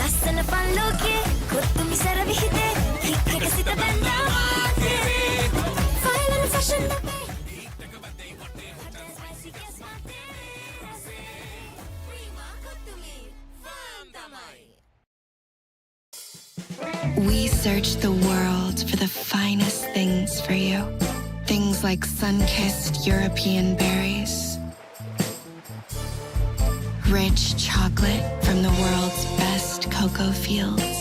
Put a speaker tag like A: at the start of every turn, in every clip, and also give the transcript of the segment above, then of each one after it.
A: ලස්සන පල්ලෝකේ කොත්තුමි සරවිහිතේ හික්කක සිත බැඳා final fashion
B: We search the world for the finest things for you. Things like sun-kissed European berries, rich chocolate from the world's best cocoa fields,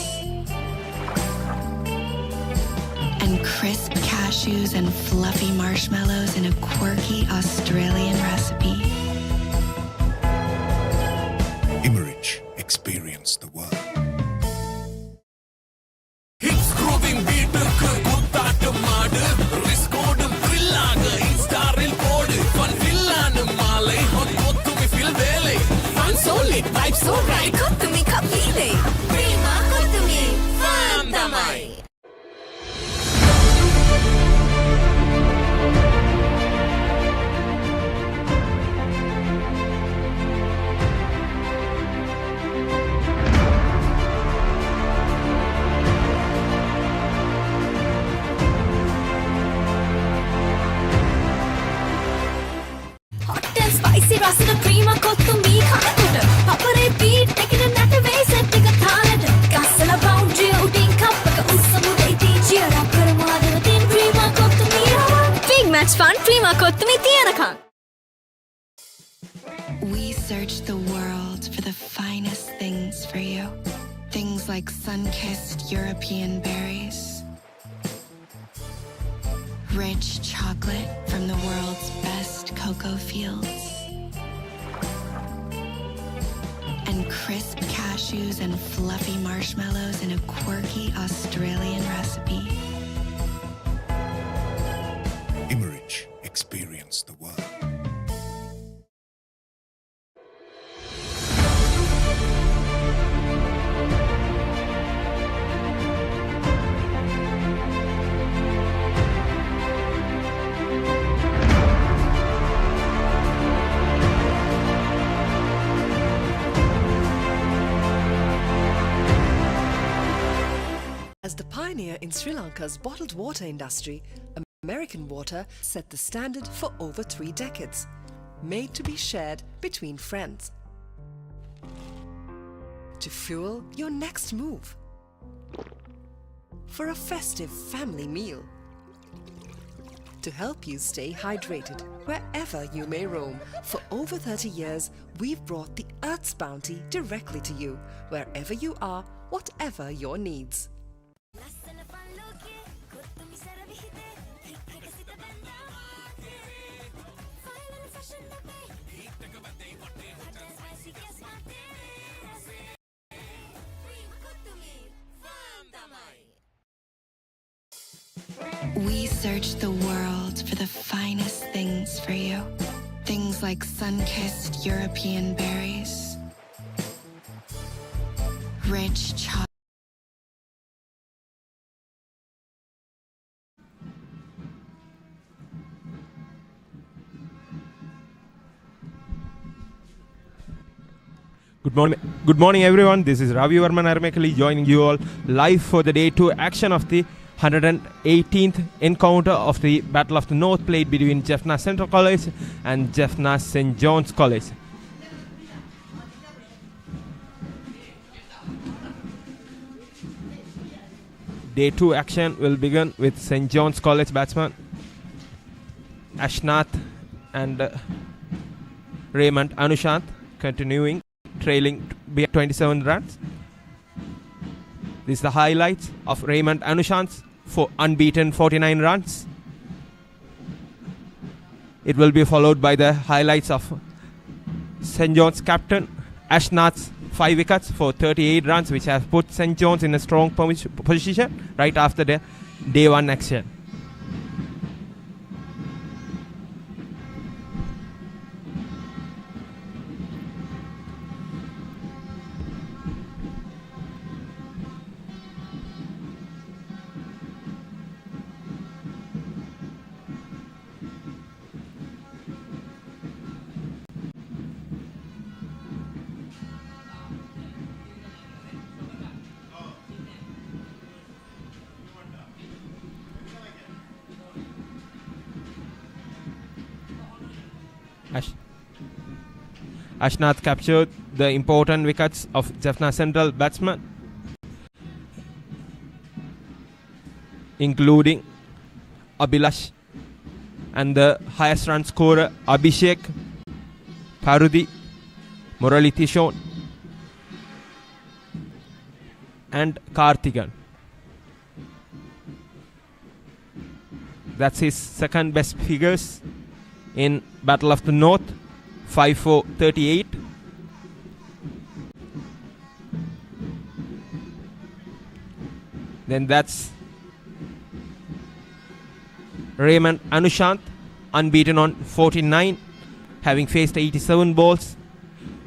B: and crisp cashews and fluffy marshmallows in a quirky Australian recipe.
C: Immerich, experience the world.
D: Hits grooving beat kuttaattu maadu risk odum thrillaga instaril podu fun villan maalai hot kottumi feel velai fun solid vibes so right
A: කොත්තුමි කපීලේ Prima කොත්තුමි ෆෑම් තමයි spicy රසන ප්‍රීම කොත්තුමි කනකොට පපරේ beat එකේ නැට වේසෙත් එක තාලෙට ගස්සල බවුන්ඩරි උඩින් කප්පක උස්සමුදේ තීචිය රක්කර මාදවතින් ප්‍රීම කොත්තුමි big match fun ප්‍රීම කොත්තුමි තියනකම්
B: We search the world for the finest things for you. Things like sun-kissed European berries, rich chocolate from the world's best cocoa fields, and crisp cashews and fluffy marshmallows in a quirky Australian recipe.
C: Immerich, experience the world.
E: As the pioneer in Sri Lanka's bottled water industry, American Water set the standard for over 3 decades, made to be shared between friends. To fuel your next move, for a festive family meal, to help you stay hydrated wherever you may roam. For over 30 years, we've brought the Earth's bounty directly to you, wherever you are, whatever your needs.
A: ලස්සන පල්ලෝකේ කොත්තුමි සරවිහිතේ හික්කක සිත බැඳා final fashion හික්කක බදේ වටේ spicy guess මාතේ ප්‍රීම කොත්තුමි ෆෑම් තමයි
B: We search the world for the finest things for you. Things like sun-kissed European berries, rich chocolate.
F: Good morning everyone. This is Ravi Varman Armekali joining you all live for the day 2 action of the 118th encounter of the Battle of the North played between Jaffna Central College and Jaffna St. John's College. Day 2 action will begin with St. John's College batsman Ashnath and Raymond Anushant continuing trailing by 27 runs. This is the highlights of Raymond Anushant's for unbeaten 49 runs. It will be followed by the highlights of St. John's captain Ashnath's 5 wickets for 38 runs, which has put St. John's in a strong position right after the day 1 action. Ashnath captured the important wickets of Jaffna central batsmen, including Abhilash and the highest run scorer Abhishek, Parudi, Murali Tishon and Karthigan. That's his second best figures in Battle of the North, 5 for 38. Then that's Raymond Anushant, unbeaten on 49, having faced 87 balls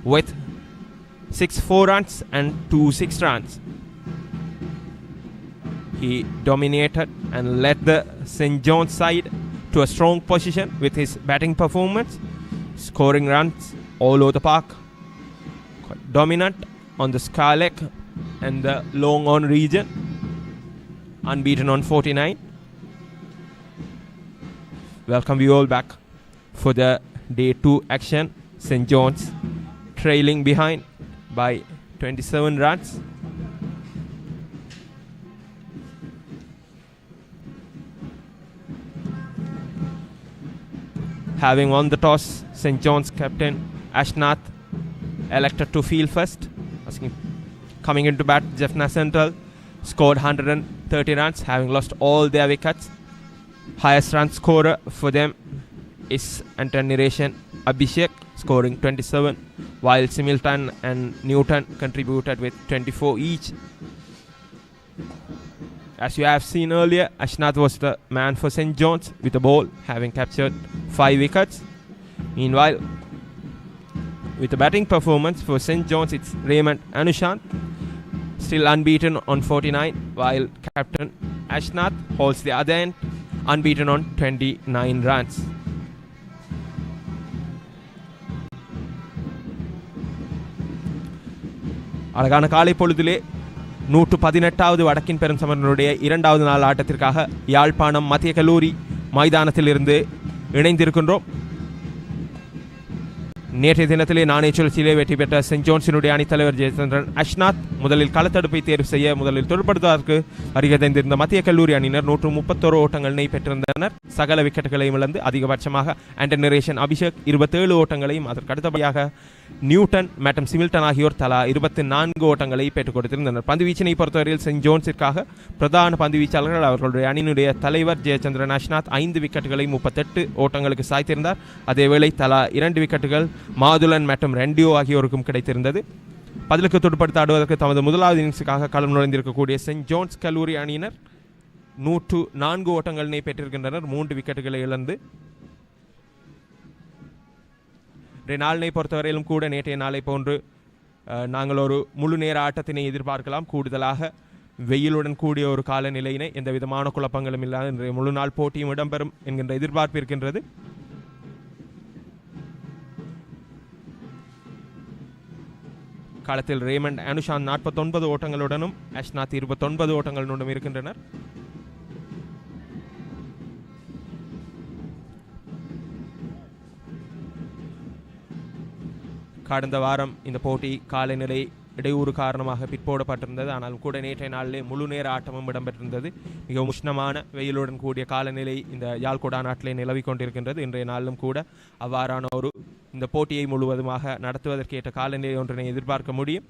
F: with 6 4 runs and 2 6 runs. He dominated and led the St. John's side to a strong position with his batting performance, scoring runs all over the park. Quite dominant on the sky-leg and the long on region, unbeaten on 49. Welcome you all back for the day 2 action. St. John's trailing behind by 27 runs. Having won the toss, St. John's captain Ashnath elected to field first. Coming into bat, Jaffna Central scored 130 runs, having lost all their wickets. Highest run scorer for them is Antaniration Abhishek, scoring 27, while Similton and Newton contributed with 24 each. As you have seen earlier, Ashnath was the man for St. John's with the ball, having captured 5 wickets. Meanwhile, with the batting performance for St. John's, it's Raymond Anushant, still unbeaten on 49, while captain Ashnath holds the other end, unbeaten on 29 runs. அழகான காலை பொழுதிலே 118வது வடக்கின் பெரும் சமரனுடைய 2வது நாள் ஆட்டத்திற்காக யாழ்ப்பாணம் மத்திய கல்லூரி மைதானத்திலிருந்து இணைந்திருக்கின்றோம். நேற்றைய தினத்திலே நாணய சுழற்சியிலே வெற்றி பெற்ற சென்ட் ஜோன்ஸினுடைய அணித்தலைவர் ஜெயச்சந்திரன் அஷ்நாத் முதலில் களத்தடுப்பை தேர்வு செய்ய முதலில் தொடர்படுத்துவதற்கு வருகை மத்திய கல்லூரி அணியினர் 131 ஓட்டங்களை பெற்றிருந்தனர். சகல விக்கெட்டுகளையும் இழந்து அதிகபட்சமாக ஆண்டனரேஷன் அபிஷேக் 27 ஓட்டங்களையும், அதற்கு அடுத்தபடியாக நியூட்டன் மற்றும் சிமில்டன் ஆகியோர் தலா 24 ஓட்டங்களை பெற்றுக் கொடுத்திருந்தனர். பந்துவீச்சினை பொறுத்தவரையில் சென்ட் ஜோன்ஸிற்காக பிரதான பந்துவீச்சாளர்கள் அவர்களுடைய அணியினுடைய தலைவர் ஜெயச்சந்திரன் அஷ்நாத் 5 விக்கெட்டுகளை 38 ஓட்டங்களுக்கு சாய்த்திருந்தார். அதேவேளை தலா 2 விக்கெட்டுகள் மாதுலன் மற்றும் ரெண்டியோ ஆகியோருக்கும் கிடைத்திருந்தது. பதிலுக்கு துடுப்படுத்த ஆடுவதற்கு தமது முதலாவது இன்னிங்ஸுக்காக களம் நுழைந்திருக்கக்கூடிய சென்ட் ஜோன்ஸ் கல்லூரி அணியினர் 104 ஓட்டங்களை பெற்றிருக்கின்றனர், 3 விக்கெட்டுகளை இழந்து. இன்றைய நாளினை பொறுத்தவரையிலும் கூட நேற்றைய நாளை போன்று நாங்கள் ஒரு முழு நேர ஆட்டத்தினை எதிர்பார்க்கலாம். கூடுதலாக வெயிலுடன் கூடிய ஒரு காலநிலையினை எந்த விதமான குழப்பங்களும் இல்லாத இன்றைய முழு நாள் போட்டியும் இடம்பெறும் என்கின்ற எதிர்பார்ப்பு இருக்கின்றது. களத்தில் ரேமண்ட் அனுஷான் 49 ஓட்டங்களுடனும் அஷ்நாத் 29 ஓட்டங்களுடனும் இருக்கின்றனர். கடந்த வாரம் இந்த போட்டி காலநிலை இடையூறு காரணமாக பிற்போடப்பட்டிருந்தது. ஆனாலும் கூட நேற்றைய நாளிலே முழு நேர ஆட்டமும் இடம்பெற்றிருந்தது. மிகவும் உஷ்ணமான வெயிலுடன் கூடிய காலநிலை இந்த யாழ்குடா நாட்டிலே நிலவி கொண்டிருக்கின்றது. இன்றைய நாளிலும் கூட அவ்வாறான ஒரு இந்த போட்டியை முழுவதுமாக நடத்துவதற்கேற்ற காலநிலை ஒன்றினை எதிர்பார்க்க முடியும்.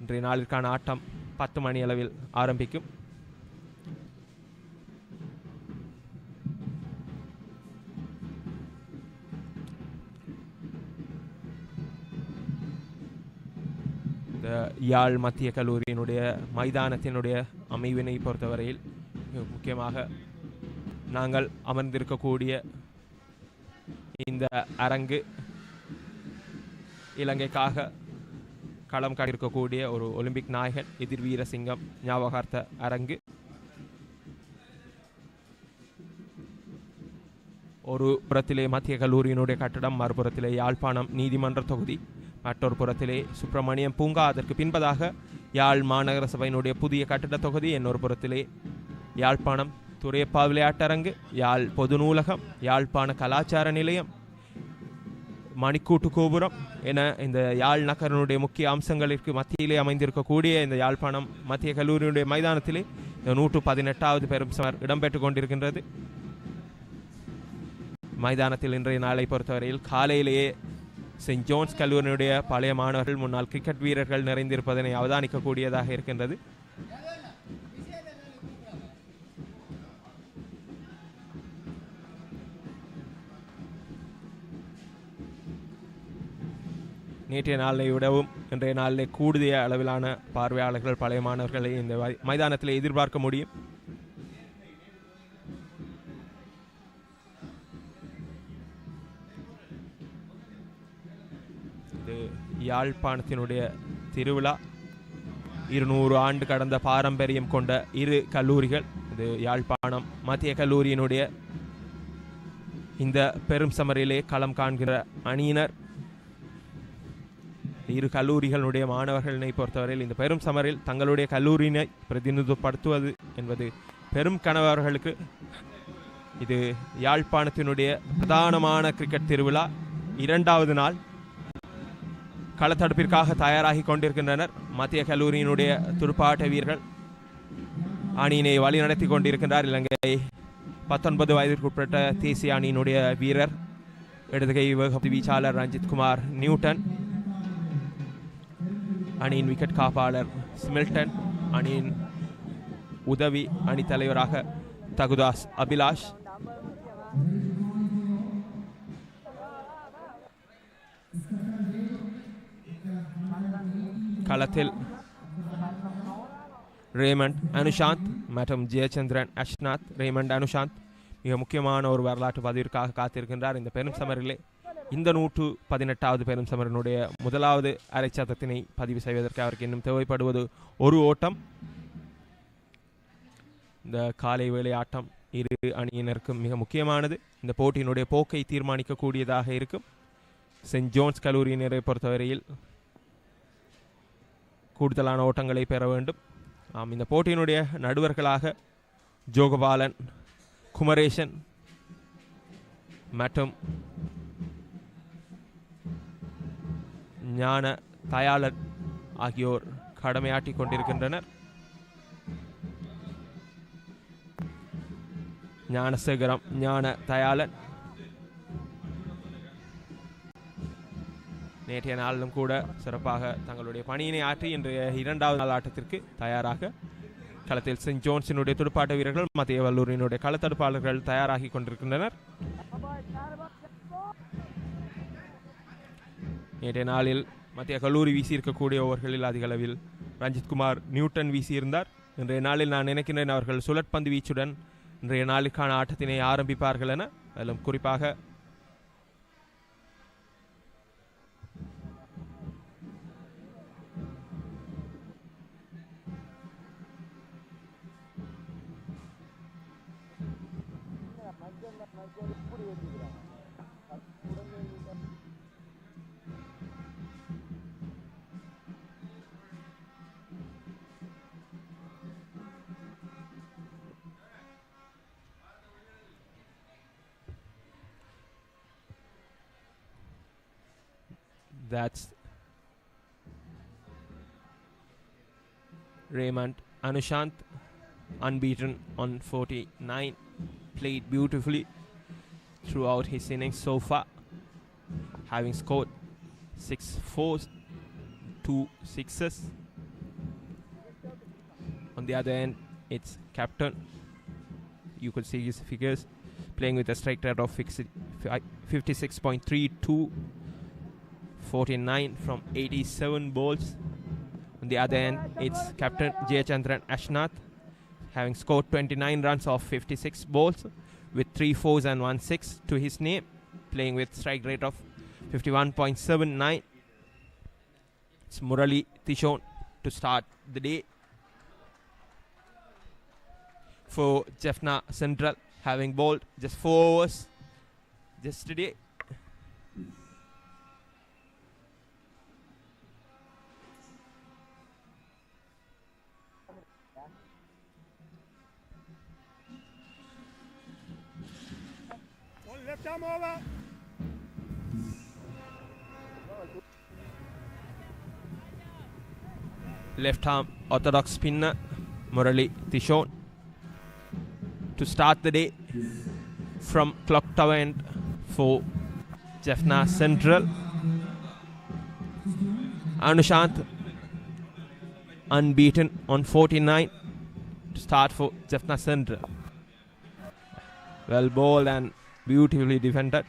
F: இன்றைய நாளிற்கான ஆட்டம் 10 மணி அளவில் ஆரம்பிக்கும். யாழ் மத்திய கல்லூரியினுடைய மைதானத்தினுடைய அமைவினை பொறுத்தவரையில் முக்கியமாக நாங்கள் அமர்ந்திருக்கக்கூடிய இந்த அரங்கு இலங்கைக்காக களம் காட்டியிருக்கக்கூடிய ஒரு ஒலிம்பிக் நாயகன் எதிர்வீர சிங்கம் ஞாபகார்த்த அரங்கு. ஒரு புறத்திலே மத்திய கல்லூரியினுடைய கட்டடம், மறுபுறத்திலே யாழ்ப்பாணம் நீதிமன்ற தொகுதி, மற்றொரு புறத்திலே சுப்பிரமணியம் பூங்கா, அதற்கு பின்பதாக யாழ் மாநகர சபையினுடைய புதிய கட்டிட தொகுதி, இன்னொரு புறத்திலே யாழ்ப்பாணம் துரையப்பா விளையாட்டரங்கு, யாழ் பொது நூலகம், யாழ்ப்பாண கலாச்சார நிலையம், மணிக்கூட்டு கோபுரம் என இந்த யாழ் நகரனுடைய முக்கிய அம்சங்களுக்கு மத்தியிலே அமைந்திருக்கக்கூடிய இந்த யாழ்ப்பாணம் மத்திய கல்லூரியினுடைய மைதானத்திலே இந்த 118வது பெரும் சமர் இடம்பெற்றுக் கொண்டிருக்கின்றது. மைதானத்தில் இன்றைய நாளை பொறுத்தவரையில் காலையிலேயே செயின்ட் ஜோன்ஸ் கல்லூரியினுடைய பழைய மாணவர்கள், முன்னாள் கிரிக்கெட் வீரர்கள் நிறைந்திருப்பதனை அவதானிக்கக்கூடியதாக இருக்கின்றது. நேற்றைய நாளை விடவும் இன்றைய நாளிலே கூடுதல் அளவிலான பார்வையாளர்கள், பழைய மாணவர்களை இந்த மைதானத்தில் எதிர்பார்க்க முடியும். இது யாழ்ப்பாணத்தினுடைய திருவிழா. 200 ஆண்டு கடந்த பாரம்பரியம் கொண்ட இரு கல்லூரிகள், இது யாழ்ப்பாணம் மத்திய கல்லூரியினுடைய இந்த பெரும் சமரிலே களம் காண்கிற அணியினர், இரு கல்லூரிகளுடைய மாணவர்களை பொறுத்தவரையில் இந்த பெரும் சமரில் தங்களுடைய கல்லூரியினை பிரதிநிதித்துவப்படுத்துவது என்பது பெரும் கணவர்களுக்கு. இது யாழ்ப்பாணத்தினுடைய பிரதானமான கிரிக்கெட் திருவிழா. 2வது நாள் களத்தடுப்பிற்காக தயாராகி கொண்டிருக்கின்றனர். மத்திய கல்லூரியினுடைய துடுப்பாட்ட வீரர்கள் அணியினை வழிநடத்தி கொண்டிருக்கின்றார். இலங்கை 19 வயதிற்குட்பட்ட தேசிய அணியினுடைய வீரர் இடதுகை வீச்சாளர் ரஞ்சித் குமார் நியூட்டன், அணியின் விக்கெட் காப்பாளர் ஸ்மில்டன், அணியின் உதவி அணி தலைவராக தகுதாஸ் அபிலாஷ், களத்தில் ரேமண்ட் அனுஷாந்த் மற்றும் ஜெயச்சந்திரன் அஷ்நாத். ரேமண்ட் அனுஷாந்த் மிக முக்கியமான ஒரு வரலாற்று பதிவிற்காக காத்திருக்கின்றார். இந்த பெரும் சமரிலே இந்த 118வது பெரும் சமரனுடைய முதலாவது அரைச்சதத்தினை பதிவு செய்வதற்கு அவருக்கு இன்னும் தேவைப்படுவது ஒரு ஓட்டம். இந்த காலை வேளை ஆட்டம் இரு அணியினருக்கும் மிக முக்கியமானது. இந்த போட்டியினுடைய போக்கை தீர்மானிக்கக்கூடியதாக இருக்கும். செயின்ட் ஜோன்ஸ் கல்லூரியினரை பொறுத்தவரையில் கூடுதலான ஓட்டங்களை பெற வேண்டும். இந்த போட்டியினுடைய நடுவர்களாக ஜோகபாலன், குமரேசன் மற்றும் ஞான தயாளன் ஆகியோர் கடமையாற்றிக் கொண்டிருக்கின்றனர். ஞானசேகரம், ஞான தயாளன் நேற்றைய நாளிலும் கூட சிறப்பாக தங்களுடைய பணியினை ஆற்றி இன்றைய 2வது நாள் ஆட்டத்திற்கு தயாராக களத்தில் செயின்ட் ஜோன்ஸினுடைய துடுப்பாட்ட வீரர்கள், மத்திய கல்லூரியினுடைய களத்தடுப்பாளர்கள் தயாராகி கொண்டிருக்கின்றனர். நேற்றைய நாளில் மத்திய கல்லூரி வீசியிருக்கக்கூடிய ஓவர்களில் அதிக அளவில் ரஞ்சித் குமார் நியூட்டன் வீசியிருந்தார். இன்றைய நாளில் நான் நினைக்கின்றேன் அவர்கள் சுழற்பந்து வீச்சுடன் இன்றைய நாளுக்கான ஆட்டத்தினை ஆரம்பிப்பார்கள் என. அதிலும் குறிப்பாக that's Raymond Anushant, unbeaten on 49, played beautifully throughout his innings so far, having scored 6 fours, 2 sixes. On the other end, it's captain. You could see his figures, playing with a strike rate of 56.32, 49 from 87 balls. On the other end, it's captain Jayachandran Ashnath, having scored 29 runs off 56 balls with 3 fours and 1 6 to his name, playing with strike rate of 51.79. It's Murali Tishon to start the day for Jaffna Central, having bowled just 4 overs yesterday. Left arm orthodox spinner Murali Tishon to start the day from clock tower end for Jaffna Central. Anushant unbeaten on 49 to start for Jaffna Central. Well bowled and beautifully defended.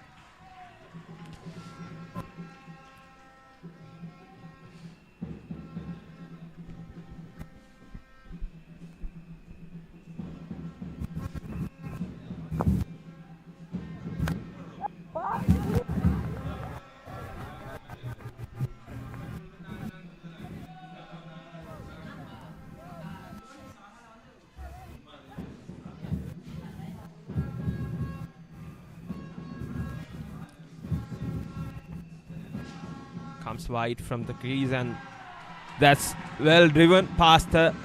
F: Comes wide from the crease and that's well driven past the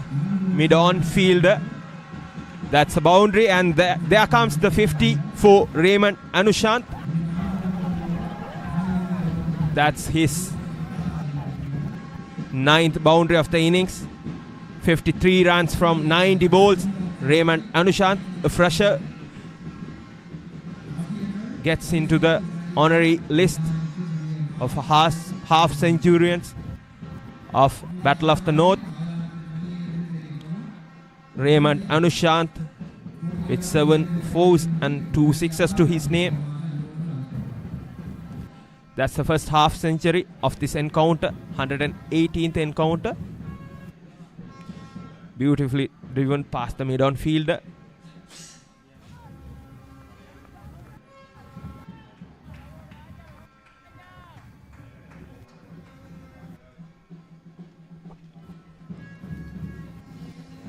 F: mid-on fielder. That's a boundary and there comes the 50 for Raymond Anushant. That's his 9th boundary of the innings. 53 runs from 90 balls. Raymond Anushant, a fresher, gets into the honorary list of half centurions of Battle of the North. Raymond Anushant with 7 fours and 2 sixes to his name. That's the first half century of this encounter, 118th encounter. Beautifully driven past the mid-on fielder.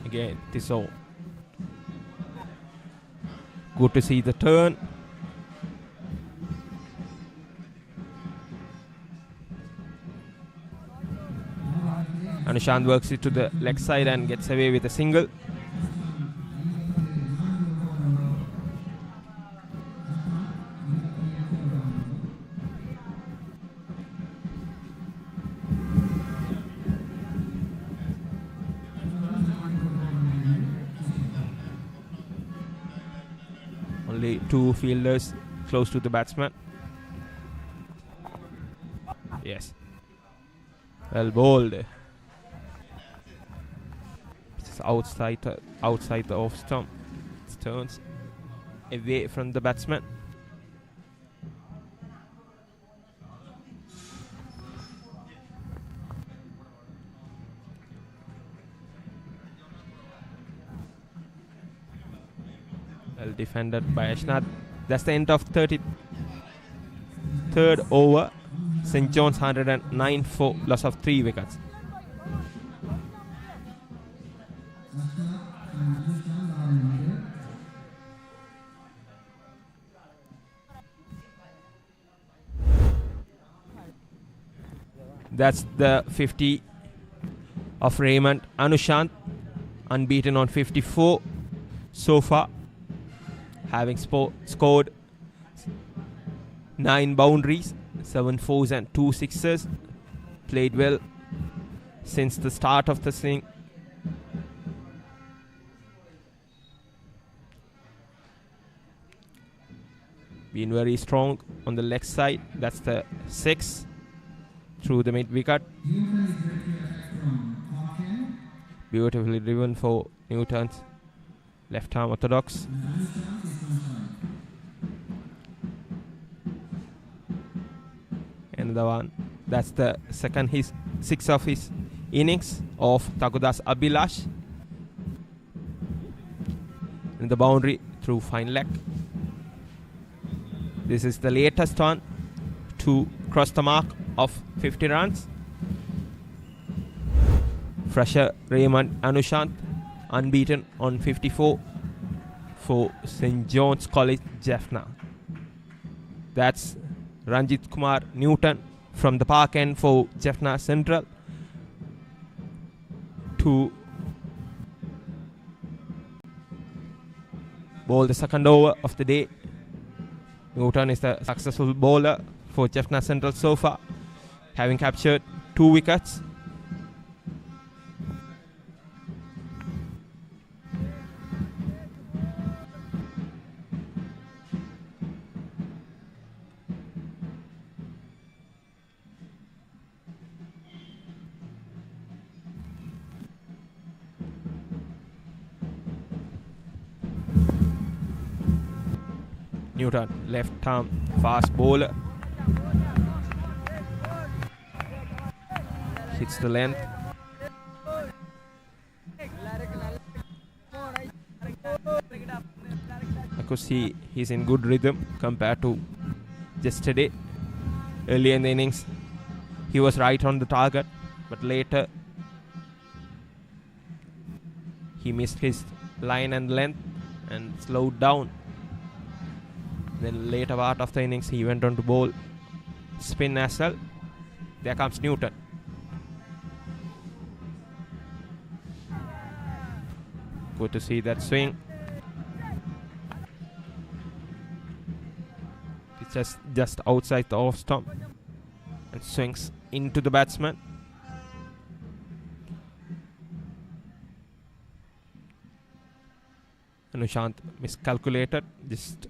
F: Again, Tissot. Good to see the turn. Anushant works it to the leg side and gets away with a single. Only 2 fielders close to the batsman. Yes. Well bowled. It's outside the off stump. It turns away from the batsman. Well defended by Ashnad. That's the end of 33rd over. St. John's 109 for loss of 3 wickets. That's the 50 of Raymond Anushant, unbeaten on 54 so far, having scored 9 boundaries, 7 fours and 2 sixes. Played well since the start of the swing. Been very strong on the leg side. That's the 6 through the mid wicket. Beautifully driven for Newton's left arm orthodox. Another one. That's the second 6 of his innings of Tagudas Abhilash. And the boundary through fine leg. This is the latest one to cross the mark of 50 runs. Fresher Raymond Anushant, unbeaten on 54 for St. John's College, Jaffna. That's Ranjit Kumar Newton from the park end for Jaffna Central to bowl the second over of the day. Newton is the successful bowler for Jaffna Central so far, having captured 2 wickets. Newton, left arm fast bowler, hits the length. I could see he's in good rhythm compared to yesterday. Early in the innings, he was right on the target, but later he missed his line and length and slowed down. Then later part of the innings, he went on to bowl spin as well. There comes Newton. Good to see that swing. It's just outside the off stump and swings into the batsman. Anushant miscalculated. Just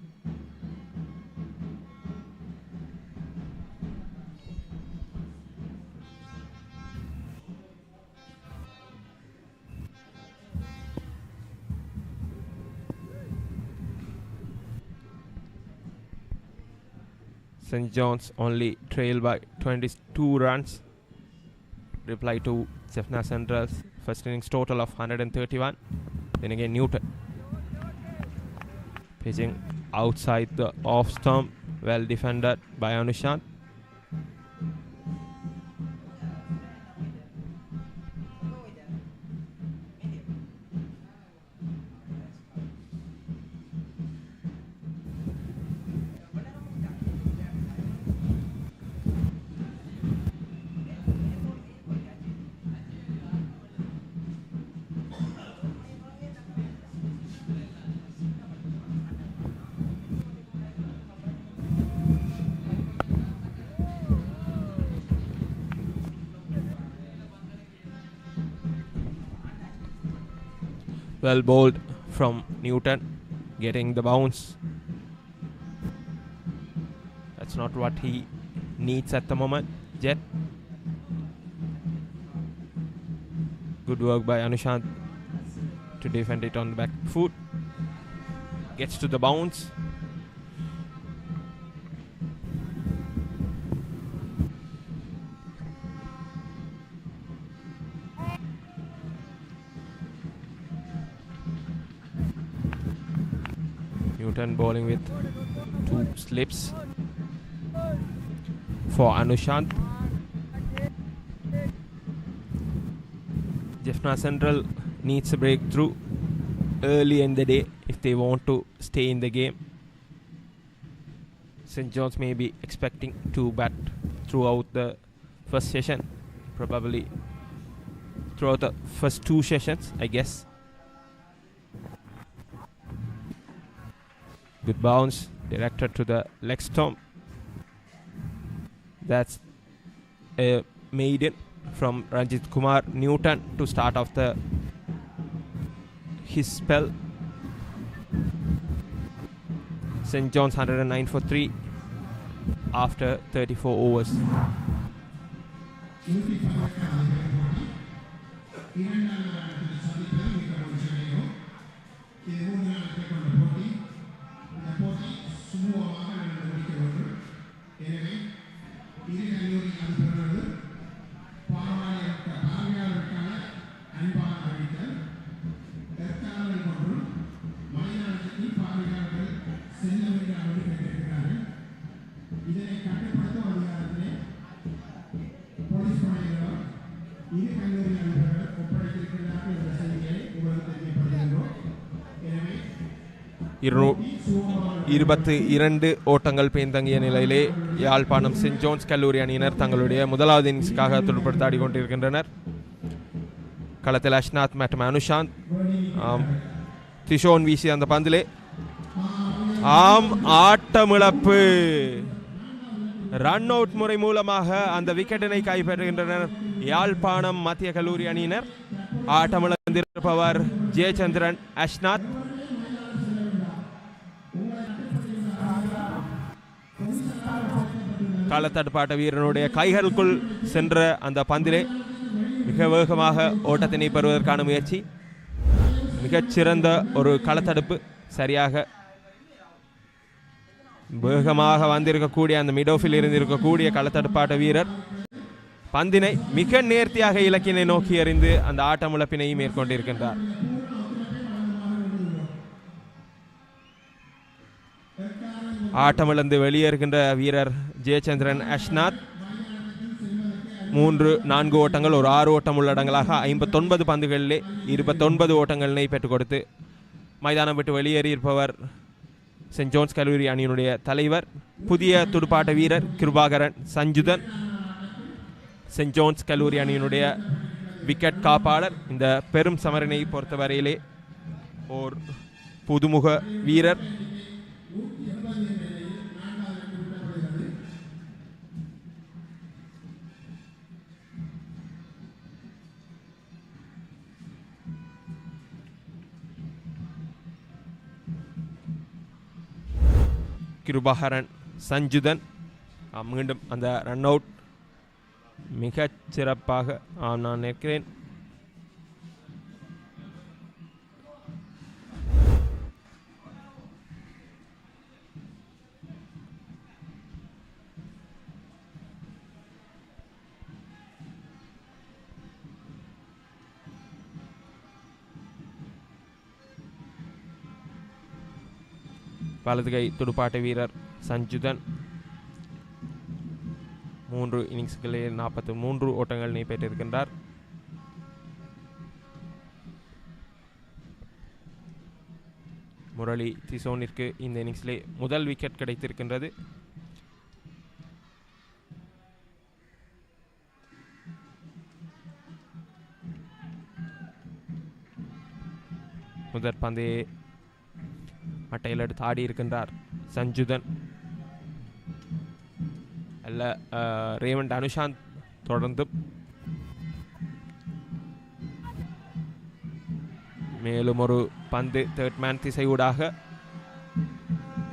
F: St. John's only trail by 22 runs. Reply to Jaffna Central's first innings total of 131. Then again Newton. Pitching outside the off stump. Well defended by Anushant. Well bowled from Newton, getting the bounce. That's not what he needs at the moment yet. Good work by Anushant to defend it on the back foot. Gets to the bounce. Newton bowling with 2 slips for Anushant. Jaffna Central needs a breakthrough early in the day if they want to stay in the game. St. John's may be expecting to bat throughout the first session, probably throughout the first 2 sessions, I guess. Good bounce directed to the leg stump. That's a maiden from Ranjit Kumar Newton to start off his spell. St. John's 109 for 3 after 34 overs. இருபத்து ஓட்டங்கள் பின்தங்கிய நிலையிலே Yazhpanam send Jones கல்லூரி அணியினர் தங்களுடைய முதலாவது இன்னிங்ஸுக்காக துடுப்படுத்தாடி கொண்டிருக்கின்றனர். களத்தில் அஷ்நாத் மற்றும் அனுஷாந்த் திஷோன் வீசி அந்த பந்திலே ஆம், ஆட்டமிழப்பு. ரன் அவுட் முறை மூலமாக அந்த விக்கெட்டினை கைப்பற்றுகின்றனர் யாழ்ப்பாணம் மத்திய கல்லூரி அணியினர். ஆட்டமிழந்திருப்பவர் ஜெயச்சந்திரன் அஷ்நாத். களத்தடுப்பாட்ட வீரனுடைய கைகளுக்குள் சென்ற அந்த பந்திலே மிக வேகமாக ஓட்டத்தினை பெறுவதற்கான முயற்சி. மிகச்சிறந்த ஒரு களத்தடுப்பு. சரியாக வேகமாக வந்திருக்கக்கூடிய அந்த மிடோஃபில் இருந்திருக்கக்கூடிய களத்தடுப்பாட்ட வீரர் பந்தினை மிக நேர்த்தியாக இலக்கினை நோக்கி எறிந்து அந்த ஆட்டமிழப்பினையும் மேற்கொண்டிருக்கின்றார். ஆட்டமிழந்து வெளியேறுகின்ற வீரர் ஜெயச்சந்திரன் அஷ்நாத். 3-4 ஓட்டங்கள், ஒரு 6 ஓட்டம் உள்ளடங்களாக 59 பந்துகளிலே 29 ஓட்டங்களினை பெற்றுக் கொடுத்து மைதானம் விட்டு வெளியேறியிருப்பவர் சென்ட் ஜோன்ஸ் கல்லூரி அணியினுடைய தலைவர், புதிய துடுப்பாட்ட வீரர் கிருபாகரன் சஞ்சுதன். சென்ட் ஜோன்ஸ் கல்லூரி அணியினுடைய விக்கெட் காப்பாளர். இந்த பெரும் சமரனை பொறுத்தவரையிலே ஓர் புதுமுக வீரர். கிருபாகரன் சஞ்சுதன் மீண்டும் அந்த ரன் அவுட் மிகச் சிறப்பாக நான் நினைக்கிறேன். வலதுகை துடுப்பாட்ட வீரர் சஞ்சுதன் 3 இன்னிங்ஸ்களில் 43 ஓட்டங்களை பெற்றிருக்கின்றார். முரளி திசோனிற்கு இந்த இன்னிங்ஸிலே முதல் விக்கெட் கிடைத்திருக்கின்றது. முதற் பந்தே மட்டையில் எடுத்து ஆடி இருக்கின்றார் சஞ்சுதன். அல்ல ரேவண்ட் அனுஷாந்த் தொடர்ந்து மேலும் ஒரு பந்து தேர்ட் மேன் திசையூடாக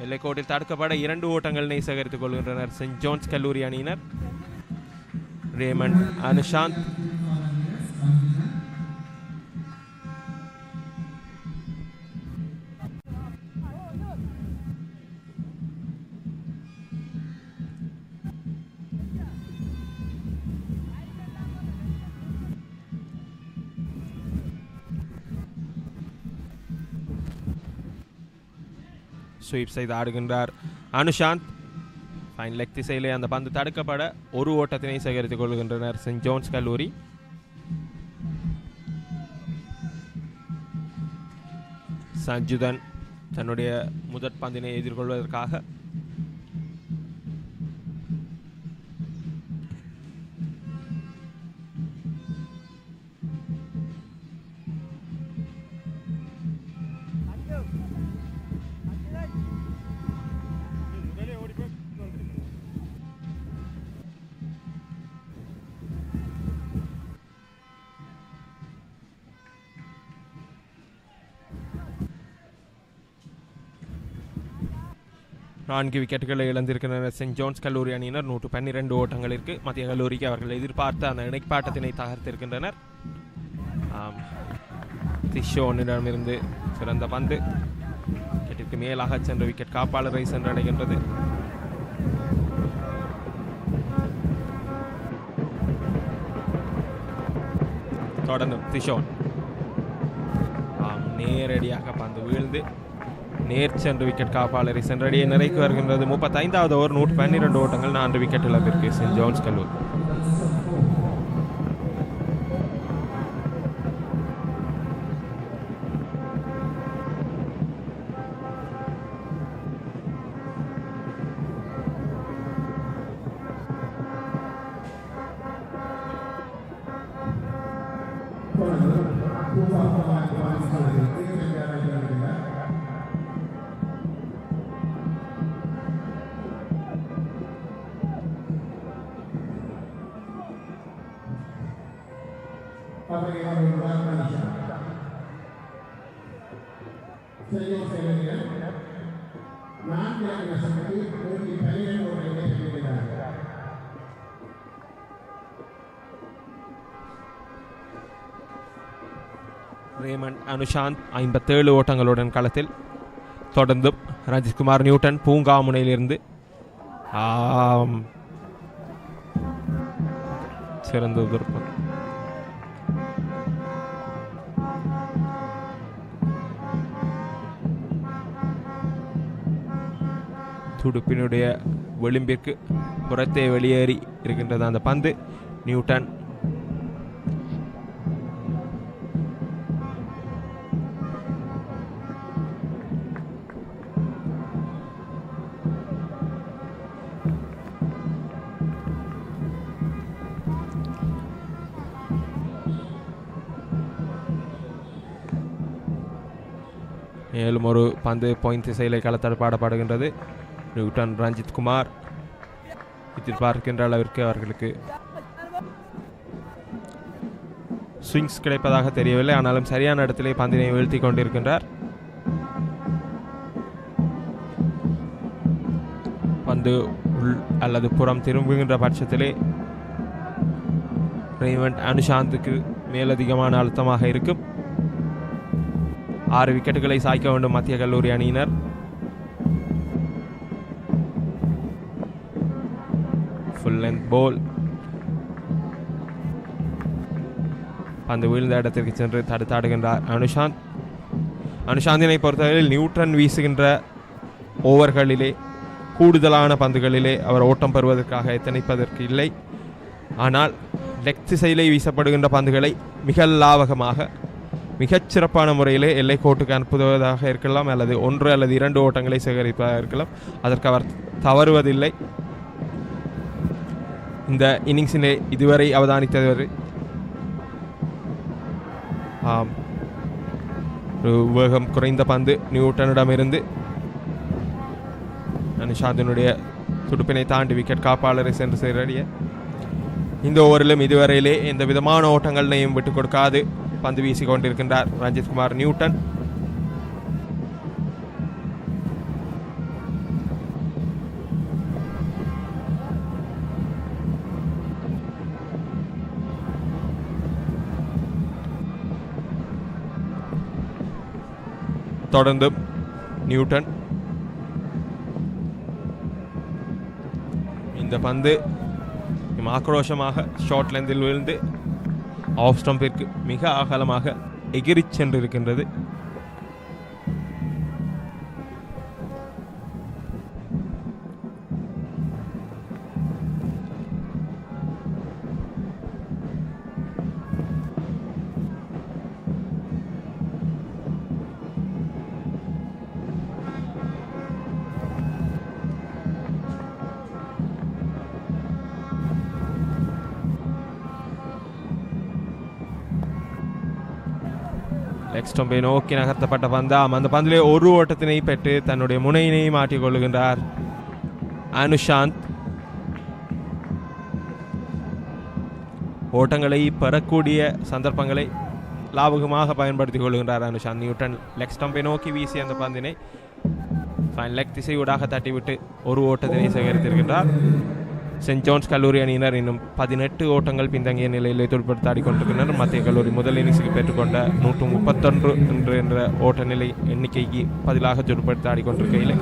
F: எல்லைக்கோட்டில் தடுக்கப்பட 2 ஓட்டங்களை சேகரித்துக் கொள்கின்றனர் சென்ட் ஜோன்ஸ் கல்லூரி அணியினர். ரேமண்ட் அனுஷாந்த் ஸ்வீப் செய்து ஆடுகின்றார் அனுஷாந்த். ஃபைன் லெக் திசையிலே அந்த பந்து தடுக்கப்பட 1 ஓட்டத்தினை சேகரித்துக் கொள்கின்றனர் சென்ட் ஜோன்ஸ் கல்லூரி. சஞ்சுதன் தன்னுடைய முதற் பந்தினை எதிர்கொள்வதற்காக நான்கு விக்கெட்டுகளை இழந்திருக்கின்றனர் சென்ட் ஜோன்ஸ் கல்லூரி அணியினர். 112 ஓட்டங்களிற்கு மத்திய கல்லூரிக்கு அவர்கள் எதிர்பார்த்த அந்த இணைப்பாட்டத்தினை தகர்த்திருக்கின்றனர். திஷோனிடமிருந்து சிறந்த பந்து விக்கெட்டிற்கு மேலாக சென்ற விக்கெட் காப்பாளரை சென்றடைகின்றது. தொடர்ந்து திஷோன் நேரடியாக பந்து வீழ்ந்து நேர் சென்று விக்கெட் காப்பாளரை சென்றடைய நிறைக்கு வருகின்றது. 35வது ஓவர் 112 ஓட்டங்கள் 4 விக்கெட் இழப்பிற்கு சென்ட் ஜோன்ஸ் கல்லூரி. ரேமண்ட் அனுஷாந்த் 57 ஓட்டங்களுடன் களத்தில். தொடர்ந்து ரஞ்சித்குமார் நியூட்டன் பூங்கா முனையிலிருந்து சிறந்த விருப்பம். துடுப்பினுடைய விளிம்பிற்கு புறத்தே வெளியேறி இருக்கின்றது அந்த பந்து. நியூட்டன் மேலும் ஒரு பந்து பாயிண்ட் திசையிலே களத்தடுப்பாடப்படுகின்றது. நியூட்டன் ரஞ்சித்குமார் எதிர்பார்க்கின்ற அளவிற்கு அவர்களுக்கு ஸ்விங்ஸ் கிடைப்பதாக தெரியவில்லை. ஆனாலும் சரியான இடத்திலே பந்தினை வீழ்த்தி கொண்டிருக்கின்றார். பந்து உள் அல்லது புறம் திரும்புகின்ற பட்சத்திலே ரேமண்ட் அனுஷாந்துக்கு மேலதிகமான அழுத்தமாக இருக்கும். 6 விக்கெட்டுகளை சாய்க்க வேண்டும் மத்திய கல்லூரி அணியினர். ஃபுல் லென்த் போல். பந்து வீழ்ந்த இடத்திற்கு சென்று தடுத்தாடுகின்றார் அனுஷாந்த். அனுஷாந்தினை பொறுத்தவரையில் நியூட்டன் வீசுகின்ற ஓவர்களிலே கூடுதலான பந்துகளிலே அவர் ஓட்டம் பெறுவதற்காக எத்தனைப்பதற்கு இல்லை. ஆனால் லெக் திசையிலே வீசப்படுகின்ற பந்துகளை மிக லாவகமாக மிகச்சிறப்பான முறையிலே எல்லை கோட்டுக்கு அனுப்புவதாக இருக்கலாம், அல்லது 1 அல்லது 2 ஓட்டங்களை சேகரிப்பதாக இருக்கலாம். அதற்கு அவர் தவறுவதில்லை. இந்த இன்னிங்ஸிலே இதுவரை அவதானித்தவர் ஒரு வேகம் குறைந்த பந்து நியூட்டனிடமிருந்து அனுஷாந்தினுடைய துடுப்பினை தாண்டி விக்கெட் காப்பாளரை சென்று சேரடிய இந்த ஓவரிலும் இதுவரையிலே எந்த விதமான ஓட்டங்களையும் விட்டுக் கொடுக்காது பந்து வீசி கொண்டிருக்கின்றார் ரஞ்சித்குமார் நியூட்டன். தொடர்ந்து நியூட்டன். இந்த பந்து ஆக்ரோஷமாக ஷார்ட் லெந்தில் விழுந்து ஆஃப் ஸ்டம்பிற்கு மிக அகலமாக எகிரி சென்றிருக்கின்றது. லெக் ஸ்டம்பை நோக்கி நகர்த்தப்பட்ட பந்தாம். அந்த பந்திலே ஒரு ஓட்டத்தினை பெற்று தன்னுடைய முனையினை மாற்றிக்கொள்கின்றார் அனுஷாந்த். ஓட்டங்களை பெறக்கூடிய சந்தர்ப்பங்களை லாபகமாக பயன்படுத்திக் கொள்கின்றார் அனுஷாந்த். நியூட்டன் லெக் ஸ்டம்பை நோக்கி வீசி அந்த பந்தினை லெக் திசையூடாக தட்டிவிட்டு ஒரு ஓட்டத்தினை சேகரித்திருக்கின்றார். சென்ட் ஜோன்ஸ் கல்லூரி அணியினர் இன்னும் 18 ஓட்டங்கள் பின்தங்கிய நிலையிலே துடுப்படுத்தாடி கொண்டிருக்கின்றனர். மத்திய கல்லூரி முதல் இன்னிங்ஸுக்கு பெற்றுக்கொண்ட 131 என்ற ஓட்ட நிலை எண்ணிக்கைக்கு பதிலாக துடுப்படுத்தாடி கொண்டிருக்கையில்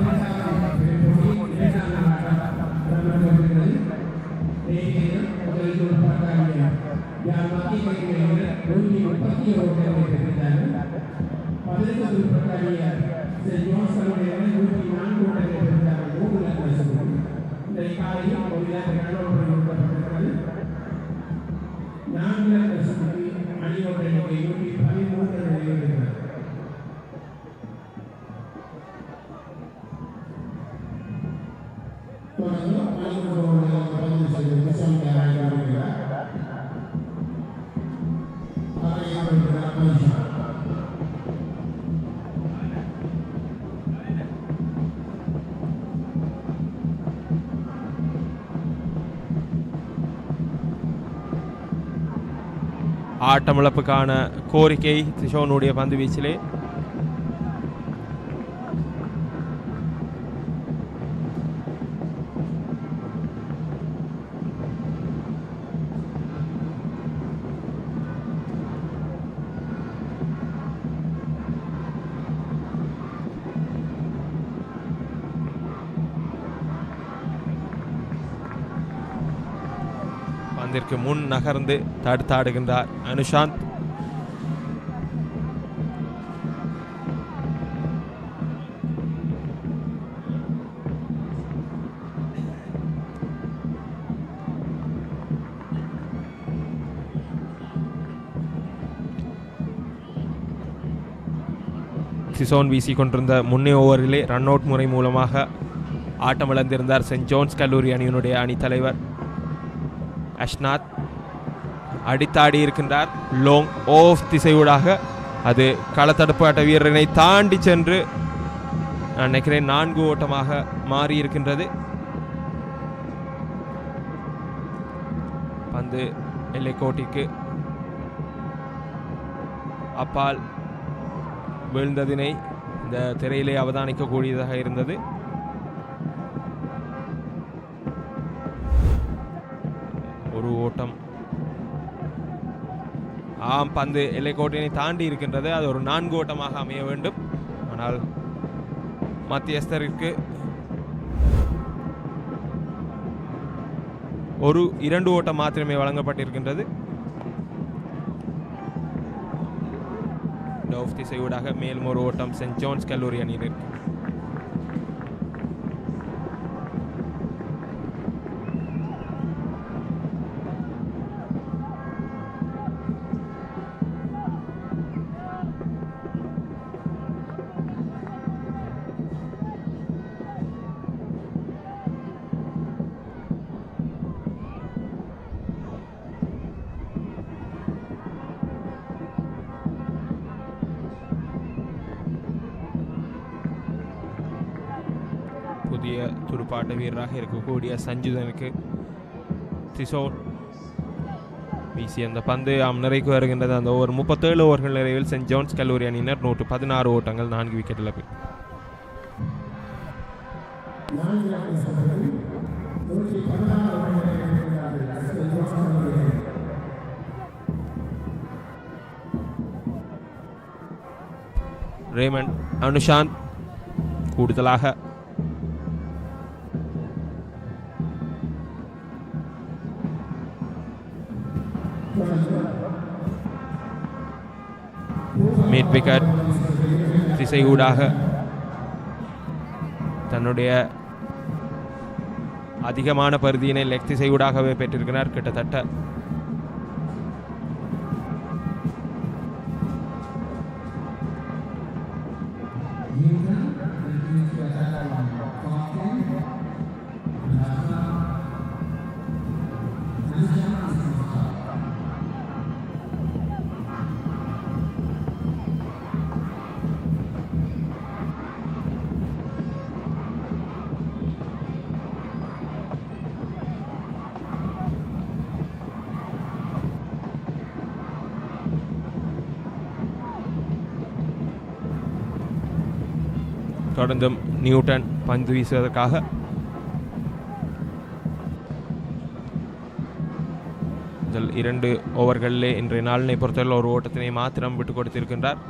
F: ஆட்டமிழப்புக்கான கோரிக்கை திஷோனுடைய பந்து வீச்சிலே. பந்திற்கு முன் நகர்ந்து தடுத்தாடுகின்றார் அனுஷாந்த். சிசோன் வீசிக்கொண்டிருந்த முன்னே ஓவரிலே ரன் அவுட் முறை மூலமாக ஆட்டமிழந்திருந்தார் சென்ட் ஜோன்ஸ் கல்லூரி அணியினுடைய அணித்தலைவர் அஷ்நாத். அடித்தாடி இருக்கின்றார் லாங் ஆஃப் திசையூடாக. அது களத்தடுப்பாட்ட வீரரை தாண்டி சென்று நான் நினைக்கிறேன் 4 ஓட்டமாக மாறி இருக்கின்றது. பந்து எல்லைக்கோட்டிற்கு அப்பால் வீழ்ந்ததினை இந்த திரையிலே அவதானிக்கக்கூடியதாக இருந்தது. ஒரு ஓட்டம். பந்து எல்லைக்கோட்டினை தாண்டி இருக்கின்றது. அது ஒரு 4 ஓட்டமாக அமைய வேண்டும். ஆனால் மத்தியஸ்தருக்கு ஒரு 2 ஓட்டம் மாத்திரமே வழங்கப்பட்டிருக்கின்றது. டவுஃப் திசையூடாக மேலும் ஒரு ஓட்டம் சென்ட் ஜோன்ஸ் கல்லூரி அணியினர். புதிய துடுப்பாட்ட வீரராக இருக்கக்கூடிய சஞ்சுதனுக்கு திசோன் வீசி அந்த பந்து நிறைக்கு வருகின்றது. அந்த ஓவர் 37 ஓவர்கள் நிறைவில் சென்ட் ஜோன்ஸ் கல்லூரி அணியினர் 116 ஓட்டங்கள் 4 விக்கெட் இழப்பு. ரேமண்ட் அனுஷாந்த் கூடுதலாக மிட் விக்கெட் திசையூடாக தன்னுடைய அதிகமான பரிதியினை லெக் திசையூடாகவே பெற்றிருக்கிறார். கிட்டத்தட்ட தொடர்ந்தும் நியூட்டன் பந்து வீசுவதற்காக முதல் 2 ஓவர்களிலே இன்றைய நாளினை பொறுத்தவரை ஒரு ஓட்டத்தினை மாத்திரம் விட்டுக் கொடுத்திருக்கின்றார்.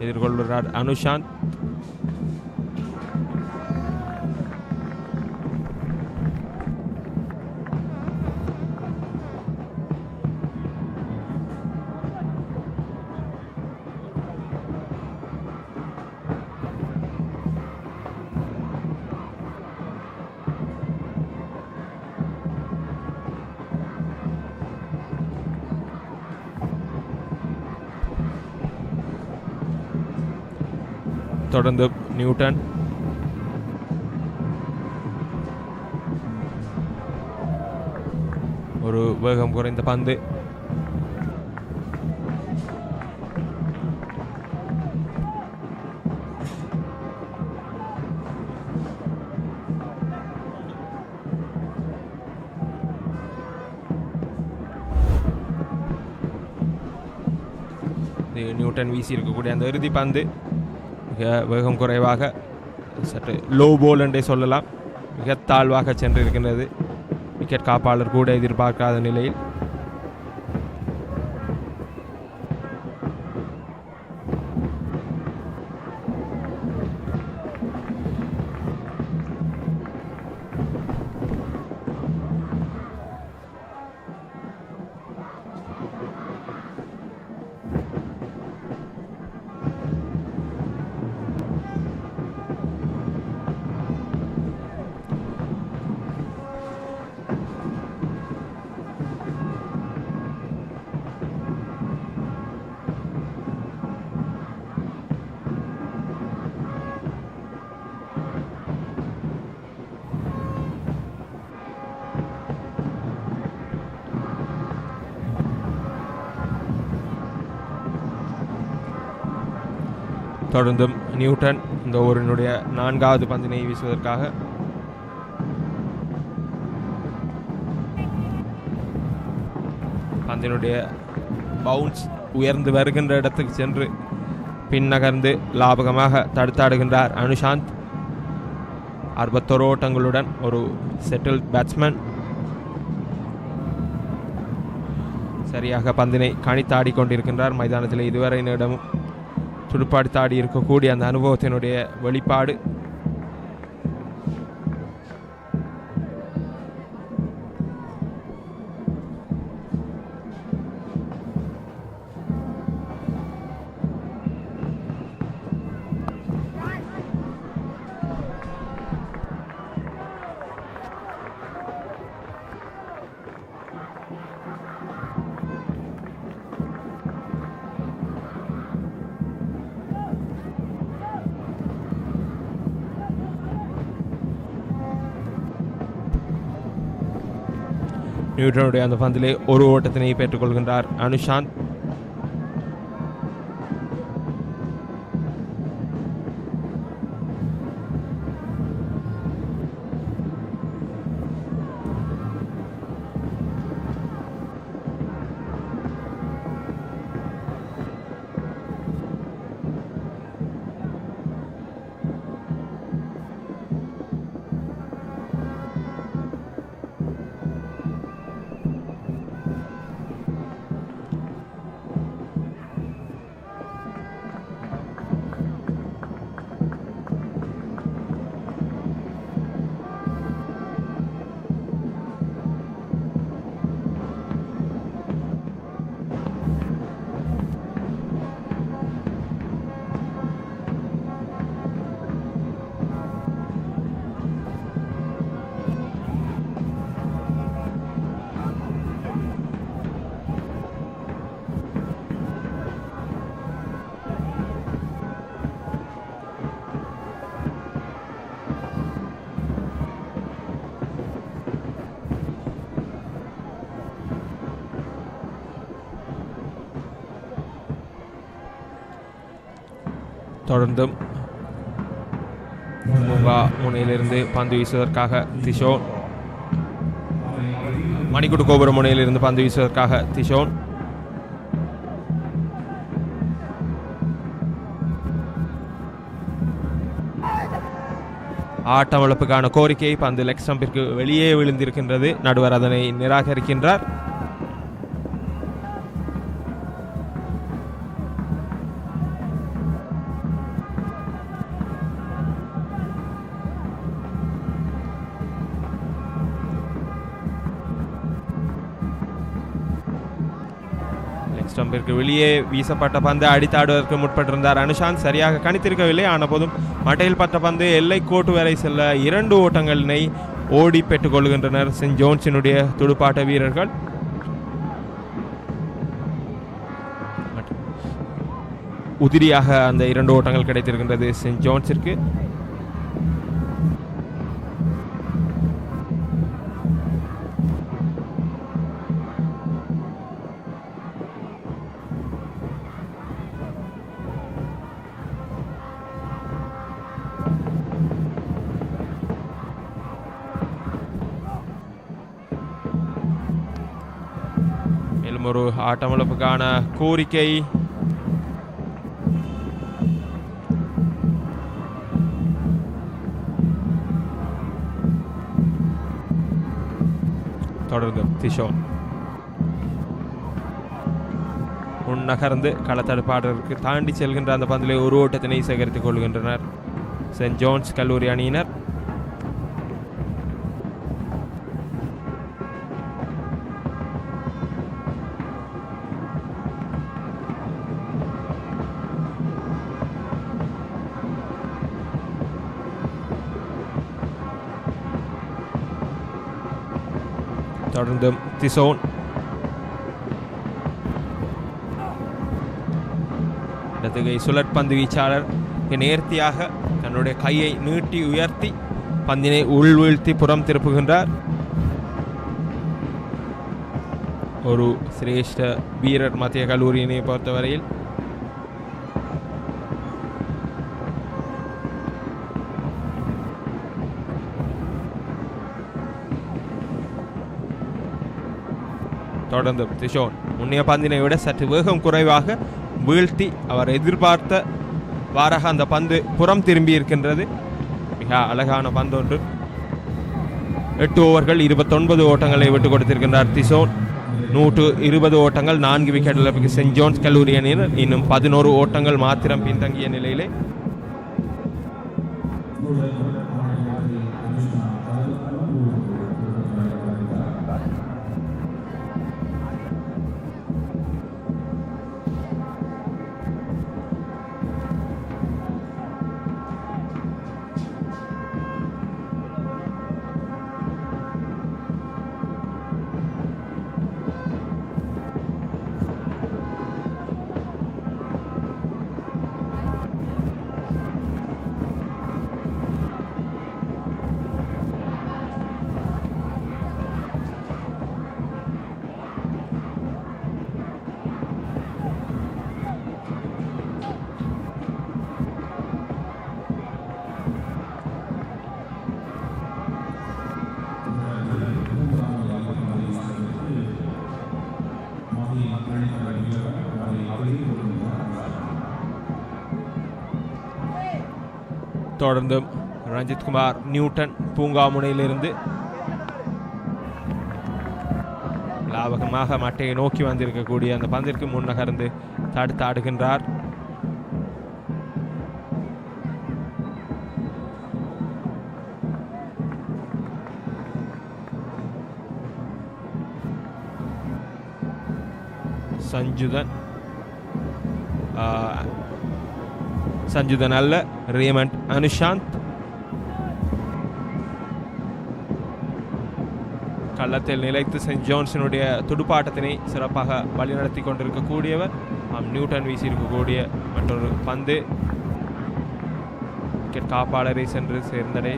F: எதிர்கொள்கிறார் அனுஷாந்த். தொடர்ந்து நியூட்டன் ஒரு வேகம் குறைந்த பந்து. இது நியூட்டன் வீசி இருக்கக்கூடிய அந்த இறுதி பந்து மிக வேகம் குறைவாக சற்று லோ போல் என்றே சொல்லலாம், மிக தாழ்வாக சென்றிருக்கின்றது. விக்கெட் காப்பாளர் கூட எதிர்பார்க்காத நிலையில் தொடர்ந்தும் நியூட்டன் இந்த ஓவரினுடைய 4வது பந்தினை வீசுவதற்காக பந்தினுடைய பவுன்ஸ் உயர்ந்து வருகின்ற இடத்துக்கு சென்று பின்னகர்ந்து லாபகமாக தடுத்தாடுகின்றார் அனுஷாந்த். 61 ஓட்டங்களுடன் ஒரு செட்டில் பேட்ஸ்மேன் சரியாக பந்தினை கணித்தாடி கொண்டிருக்கின்றார். மைதானத்தில் இதுவரை நேரமும் துடுப்பாடி இருக்கக்கூடிய அந்த அனுபவத்தினுடைய வெளிப்பாடு. நியூட்டனுடைய அந்த பந்திலே ஒரு ஓட்டத்தினை பெற்றுக்கொள்கின்றார் அனுஷாந்த். தொடர்ந்தும் பூங்கா முனையிலிருந்து பந்து வீசுவதற்காக திஷோன், மணிக்குடு கோபுர முனையிலிருந்து பந்து வீசுவதற்காக திஷோன். ஆட்டமிழப்புக்கான கோரிக்கை பந்து லெக் ஸ்டம்பிற்கு வெளியே விழுந்திருக்கின்றது. நடுவர் அதனை நிராகரிக்கின்றார். ஸ்டம்பிற்கு வெளியே வீசப்பட்ட பந்து அடித்தாடுவதற்கு முற்பட்டிருந்தார் அனுஷாந்த். சரியாக கணித்திருக்கவில்லை. ஆன போதும் மட்டையில் பட்ட பந்து எல்லை கோட்டு வரை செல்ல 2 ஓட்டங்களினை ஓடி பெற்றுக் கொள்கின்றனர் சென்ட் ஜோன்ஸினுடைய துடுப்பாட்ட வீரர்கள். உதிரியாக அந்த 2 ஓட்டங்கள் கிடைத்திருக்கின்றது சென்ட் ஜோன்ஸிற்கு. ஒரு ஆட்டமிழப்புக்கான கோரிக்கை தொடர்ந்து திஷோன் நகர்ந்து களத்தடுப்பாளருக்கு தாண்டி செல்கின்ற அந்த பந்திலே ஒரு ஓட்டத்தினை சேகரித்துக் கொள்கின்றனர் சென்ட் ஜோன்ஸ் கல்லூரி அணியினர். தொடர்ந்து திசோன் இடதுகை சுழற்பந்து வீச்சாளர் நேர்த்தியாக தன்னுடைய கையை நீட்டி உயர்த்தி பந்தினை உள்வீழ்த்தி புறம் திருப்புகின்றார். ஒரு சிரேஷ்ட வீரர் மத்திய கல்லூரியினை பொறுத்தவரையில். தொடர்ந்து திஷோன் முன்னைய பந்தினை விட சற்று வேகம் குறைவாக வீழ்த்தி அவர் எதிர்பார்த்த வாராக அந்த பந்து புறம் திரும்பி இருக்கின்றது. மிக அழகான பந்து ஒன்று. 8 ஓவர்கள் 29 ஓட்டங்களை விட்டுக் கொடுத்திருக்கின்றார் திஷோன். 120 ஓட்டங்கள், 4 விக்கெட் இழப்புக்கு சென்ட் ஜோன்ஸ் கல்லூரி அணியினர் இன்னும் 11 ஓட்டங்கள் மாத்திரம் பின்தங்கிய நிலையிலே. தொடர்ந்து ரஞ்சித் குமார் நியூட்டன் பூங்கா முனையிலிருந்து லாபகமாக மட்டையை நோக்கி வந்திருக்கக்கூடிய அந்த பந்திற்கு முன்னகர்ந்து தடுத்து ஆடுகின்றார். சஞ்சுதன் அல்ல, ரேமண்ட் அனுஷாந்த் கள்ளத்தில் நிலைத்து சென்ட் ஜோன்ஸினுடைய துடுப்பாட்டத்தினை சிறப்பாக வழிநடத்தி கொண்டிருக்கக்கூடியவர். நியூட்டன் வீசியிருக்கக்கூடிய மற்றொரு பந்து விக்கெட் காப்பாளரை சென்று சேர்ந்தடை.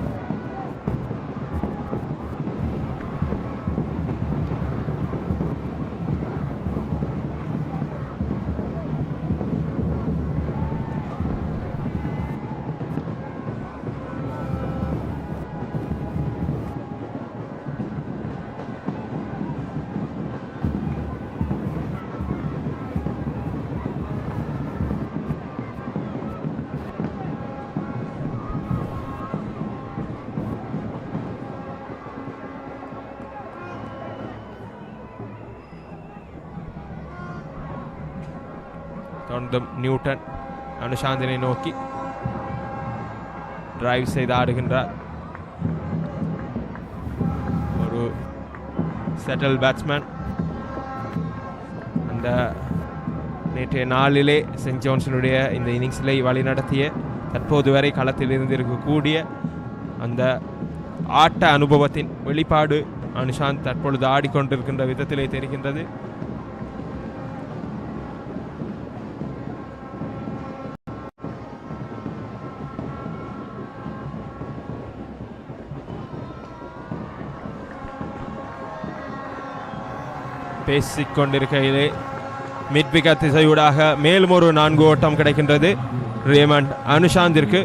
F: தொடர்ந்து நியூட்டன் அனுஷாந்தினை நோக்கி டிரைவ் செய்து ஆடுகின்றார். ஒரு செட்டில் பேட்ஸ்மேன். அந்த நேற்றைய நாளிலே சென்ட் ஜோன்ஸினுடைய இந்த இன்னிங்ஸில் வழிநடத்திய தற்போது வரை களத்தில் இருந்திருக்கக்கூடிய அந்த ஆட்ட அனுபவத்தின் வெளிப்பாடு அனுஷாந்த் தற்பொழுது ஆடிக்கொண்டிருக்கின்ற விதத்திலே தெரிகின்றது. பேசிக்கொண்டிருக்கையிலே மிட் விக்கெட் திசையூடாக மேலும் ஒரு 4 ஓட்டம் கிடைக்கின்றது ரேமண்ட் அனுஷாந்திற்கு.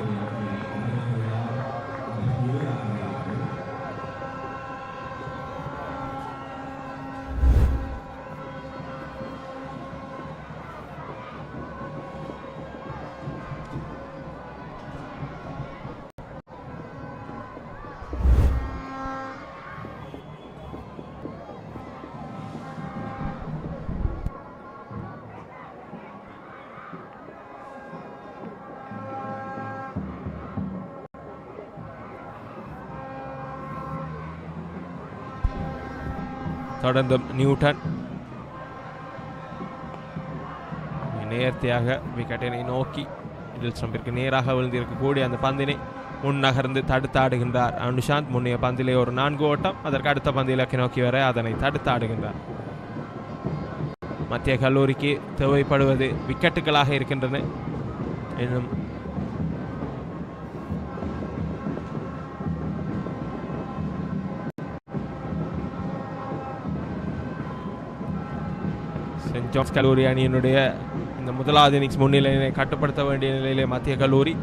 F: தொடர்ந்தும் நியூட்டன் நேர்த்தியாக விக்கெட்டினை நோக்கி மிடில் ஸ்டம்பிற்கு நேராக விழுந்திருக்கக்கூடிய அந்த பந்தினை முன் நகர்ந்து தடுத்தாடுகின்றார் அனுஷாந்த். முன்னைய பந்திலே ஒரு 4 ஓட்டம், அதற்கு அடுத்த பந்து இலக்கை நோக்கி வர அதனை தடுத்தாடுகின்றார். மத்திய கல்லூரிக்கு தேவைப்படுவது விக்கெட்டுகளாக இருக்கின்றன. இன்னும் சென்ட் ஜான்ஸ் கல்லூரி அணியினுடைய இந்த முதலாவது இன்னிங்ஸ் முன்னிலையை கட்டுப்படுத்த வேண்டிய நிலையிலே மத்திய கல்லூரி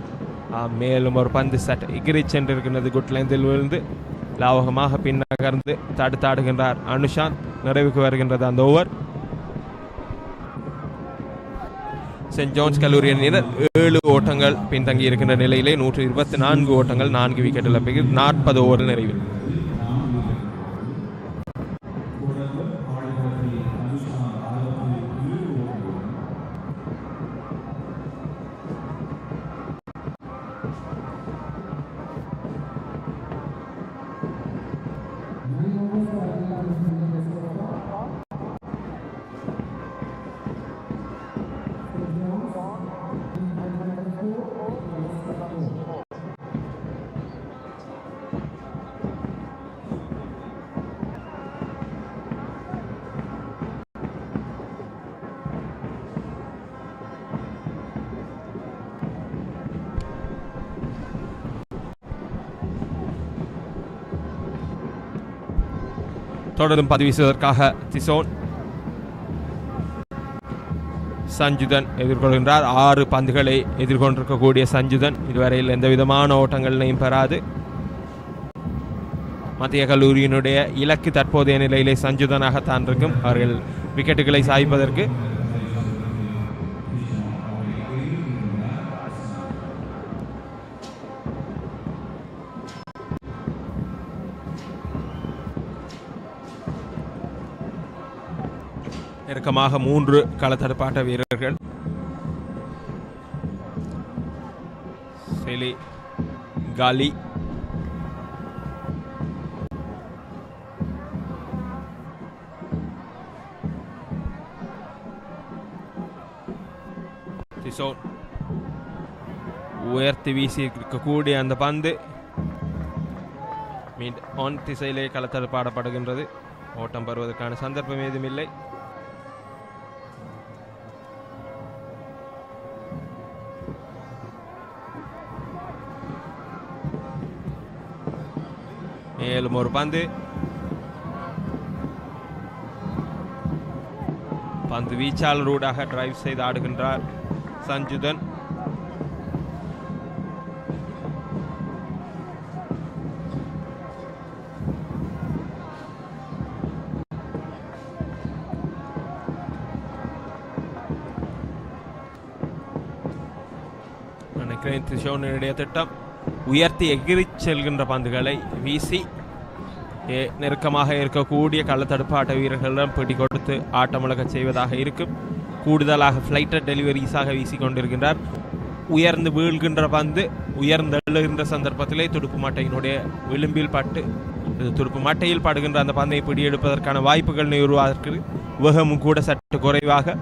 F: மேலும் ஒரு பந்து சட் எகிரி சென்றிருக்கின்றது. குட் லெந்தில் விழுந்து லாவகமாக பின்னகர்ந்து தடுத்தாடுகின்றார் அனுஷாந்த். நிறைவுக்கு வருகின்றது அந்த ஓவர். சென்ட் ஜான்ஸ் கல்லூரி அணியினர் 7 ஓட்டங்கள் பின்தங்கி இருக்கின்ற நிலையிலே 124 ஓட்டங்கள் 4 விக்கெட் இழப்பில் 40 ஓவர் நிறைவில். தொடர்ந்தும் பந்து வீசுவதற்காக திசோன் சஞ்சுதன் எதிர்கொள்கின்றார். 6 பந்துகளை எதிர்கொண்டிருக்கக்கூடிய சஞ்சுதன் இதுவரையில் எந்த விதமான ஓட்டங்களையும் பெறாது. மத்திய கல்லூரியினுடைய இலக்கு தற்போதைய நிலையிலே சஞ்சுதனாகத்தான் இருக்கும். அவர்கள் விக்கெட்டுகளை சாய்ப்பதற்கு நெருக்கமாக 3 களத்தடுப்பாட்ட வீரர்கள். செலி காலி திசோன் உயர்த்தி வீசி இருக்கக்கூடிய அந்த பந்து மிட் ஆன் திசையிலே களத்தடுப்பாடப்படுகின்றது. ஓட்டம் பெறுவதற்கான சந்தர்ப்பம் ஏதும் இல்லை. மேலும் ஒரு பந்து வீச்சாளரூடாக டிரைவ் செய்து ஆடுகின்றார் சஞ்சுதன். நினைக்கிறேன் திசோனுடைய திட்டம் உயர்த்தி எகிரி செல்கின்ற பந்துகளை வீசி நெருக்கமாக இருக்கக்கூடிய கள்ளத்தடுப்பாட்ட வீரர்களிடம் பிடி கொடுத்து ஆட்டமுழக்க செய்வதாக இருக்கும். கூடுதலாக ஃப்ளைட்டட் டெலிவரிஸாக வீசிக்கொண்டிருக்கின்றார். உயர்ந்து வீழ்கின்ற பந்து உயர்ந்து எழுகின்ற சந்தர்ப்பத்திலே துடுப்பு மட்டையினுடைய விளிம்பில் பட்டு துடுப்பு மட்டையில் படுகின்ற அந்த பந்தை பிடியெடுப்பதற்கான வாய்ப்புகள் உருவாவதற்கு வேகமும் கூட சற்று குறைவாக.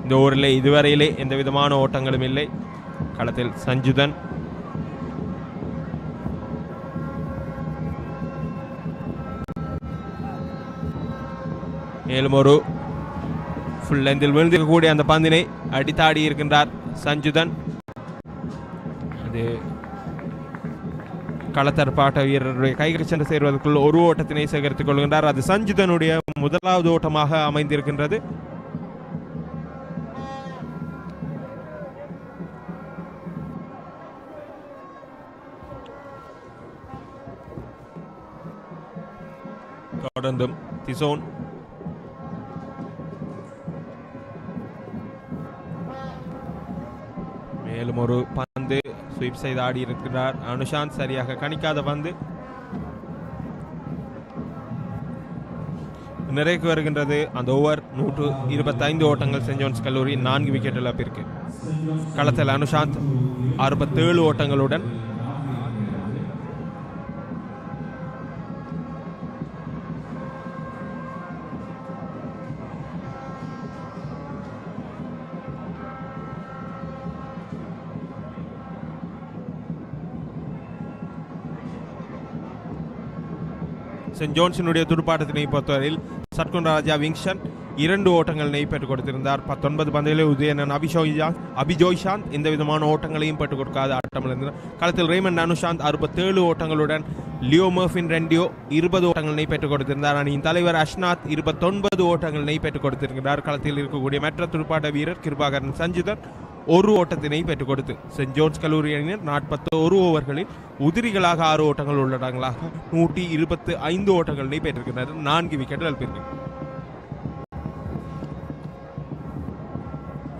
F: இந்த ஓவரிலே இதுவரையிலே எந்த விதமான ஓட்டங்களும் இல்லை. களத்தில் சஞ்சுதன் மேலும் ஒரு ஃபுல் லெந்தில் விழுந்திருக்கக்கூடிய அந்த பந்தினை அடித்தாடி இருக்கின்றார் சஞ்சுதன். அது களத்தற்பாட்ட வீரருடைய கைகள் சென்று சேர்வதற்குள் ஒரு ஓட்டத்தினை சேகரித்துக் கொள்கின்றார். அது சஞ்சுதனுடைய முதலாவது ஓட்டமாக அமைந்திருக்கின்றது. தொடர்ந்தும் திசோன் மேலும் ஒரு பந்து ஸ்வீப் செய்து ஆடி இருக்கிறார் அனுஷாந்த். சரியாக கணிக்காத பந்து நிறைவுக்கு வருகின்றது அந்த ஓவர். 125 ஓட்டங்கள் சென்ட் ஜான்ஸ் கல்லூரி 4 விக்கெட் இழப்பிற்கு. களத்தில் அனுஷாந்த் 67 ஓட்டங்களுடன் சென்ட் ஜோன்ஸினுடைய துடுப்பாட்டத்தினை பொறுத்தவரையில் சட்குண்டராஜா விங்ஷன் 2 ஓட்டங்களை பெற்றுக் கொடுத்திருந்தார். 19 பந்துகளில் உதயனன் அபிஜோய் சாந்த் எந்த விதமான ஓட்டங்களையும் பெற்றுக் கொடுக்காத ஆட்டமிழந்தார். களத்தில் ரேமண்ட் அனுஷாந்த் 67 ஓட்டங்களுடன் லியோ மர்ஃபின் ரெண்டியோ 20 ஓட்டங்களை பெற்றுக் கொடுத்திருந்தார். அணியின் தலைவர் அஷ்நாத் 29 ஓட்டங்களை பெற்றுக் கொடுத்திருக்கிறார். களத்தில் இருக்கக்கூடிய மற்ற துடுப்பாட்ட வீரர் கிருபாகரன் சஞ்சுதன் 1 ஓட்டத்தினை பெற்றுக் கொடுத்து சென்ட் ஜோன்ஸ் கல்லூரி அணியினர் 41 ஓவர்களில் உதிரிகளாக 6 ஓட்டங்கள் உள்ளடங்களாக 125 ஓட்டங்களை பெற்றிருக்கிறார். 4 விக்கெட்டுகள் பெற்று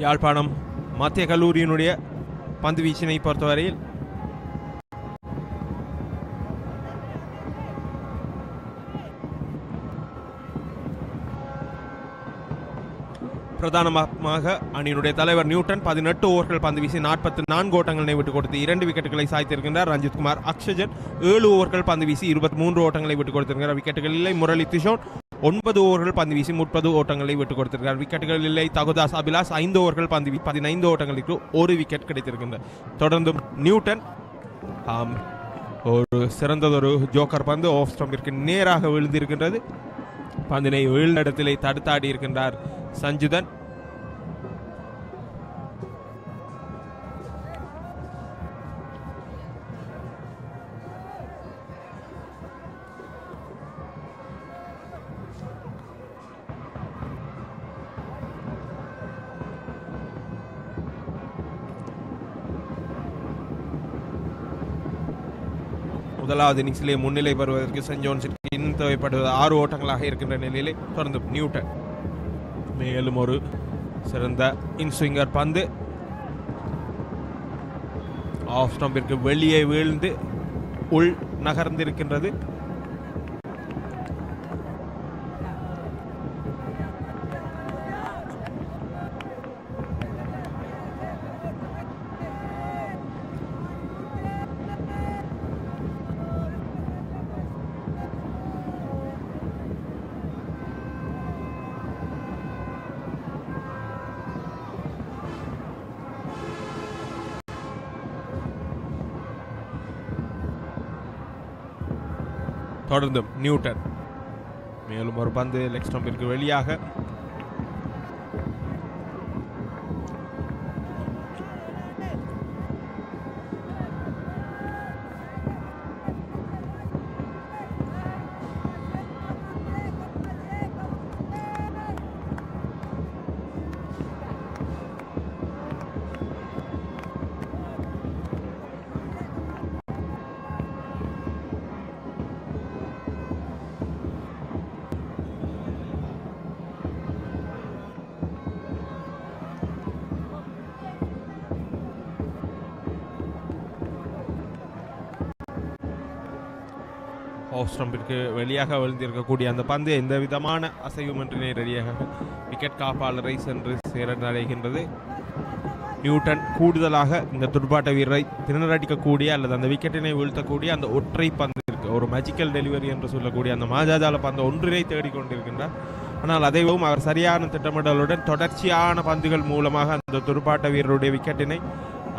F: யாழ்ப்பாணம் மத்திய கல்லூரியினுடைய பந்து வீச்சினை பொறுத்தவரையில் பிரதானமாக அணியினுடைய தலைவர் நியூட்டன் 18 ஓவர்கள் பந்து வீசி 44 ஓட்டங்களை விட்டுக் கொடுத்து 2 விக்கெட்டுகளை சாய்த்திருக்கின்றார். ரஞ்சித்குமார் அக்ஷஜன் 7 ஓவர்கள் பந்து வீசி 23 ஓட்டங்களை விட்டுக் கொடுத்திருக்கிறார். விக்கெட்டுகள் இல்லை. முரளி திஷோன் 9 ஓவர்கள் பந்து வீசி 30 ஓட்டங்களை விட்டுக் கொடுத்திருக்கிறார். விக்கெட்டுகள் இல்லை. தகுதாஸ் அபிலாஸ் 5 ஓவர்கள் பந்து வீசி 15 ஓட்டங்களுக்கு 1 விக்கெட் கிடைத்திருக்கின்றார். தொடர்ந்து நியூட்டன் ஒரு சிறந்ததொரு ஜோக்கர் பந்து ஆஃப் ஸ்டம்பிற்கு நேராக விழுந்திருக்கின்றது. பந்தினை வீழ்ந்த இடத்திலே தடுத்தாடி இருக்கின்றார் சஞ்சுதன். முதலாவது இன்னிங்ஸிலே முன்னிலை பெறுவதற்கு சென்ட் ஜோன்ஸிற்கு இன்னும் தேவைப்படுவது 6 ஓட்டங்களாக இருக்கின்ற நிலையிலே தொடர்ந்து நியூட்டன் மேலும் ஒரு சிறந்த இன்ஸ்விங்கர் பந்து ஆஃப் ஸ்டம்பிற்கு வெளியே வீழ்ந்து உள் நகர்ந்திருக்கின்றது. தொடர்ந்தும் நியூட்டன் மேலும் ஒரு பந்து லெக் ஸ்டம்பிற்கு வெளியாக ஆஃப் ஸ்டம்பிற்கு வெளியாக விழுந்திருக்கக்கூடிய அந்த பந்து எந்த விதமான அசைவுமின்றி ரெடியாக விக்கெட் காப்பாளரை சென்று சேரடைகின்றது. நியூட்டன் கூடுதலாக இந்த துடுப்பாட்ட வீரரை திணறடிக்கக்கூடிய அல்லது அந்த விக்கெட்டினை வீழ்த்தக்கூடிய அந்த ஒற்றை பந்து இருக்கு, ஒரு மேஜிக்கல் டெலிவரி என்று சொல்லக்கூடிய அந்த மாஜாஜால பந்து ஒன்றினை தேடிக்கொண்டிருக்கின்றார். ஆனால் அதைவும் அவர் சரியான திட்டமிடலுடன் தொடர்ச்சியான பந்துகள் மூலமாக அந்த துடுப்பாட்ட வீரருடைய விக்கெட்டினை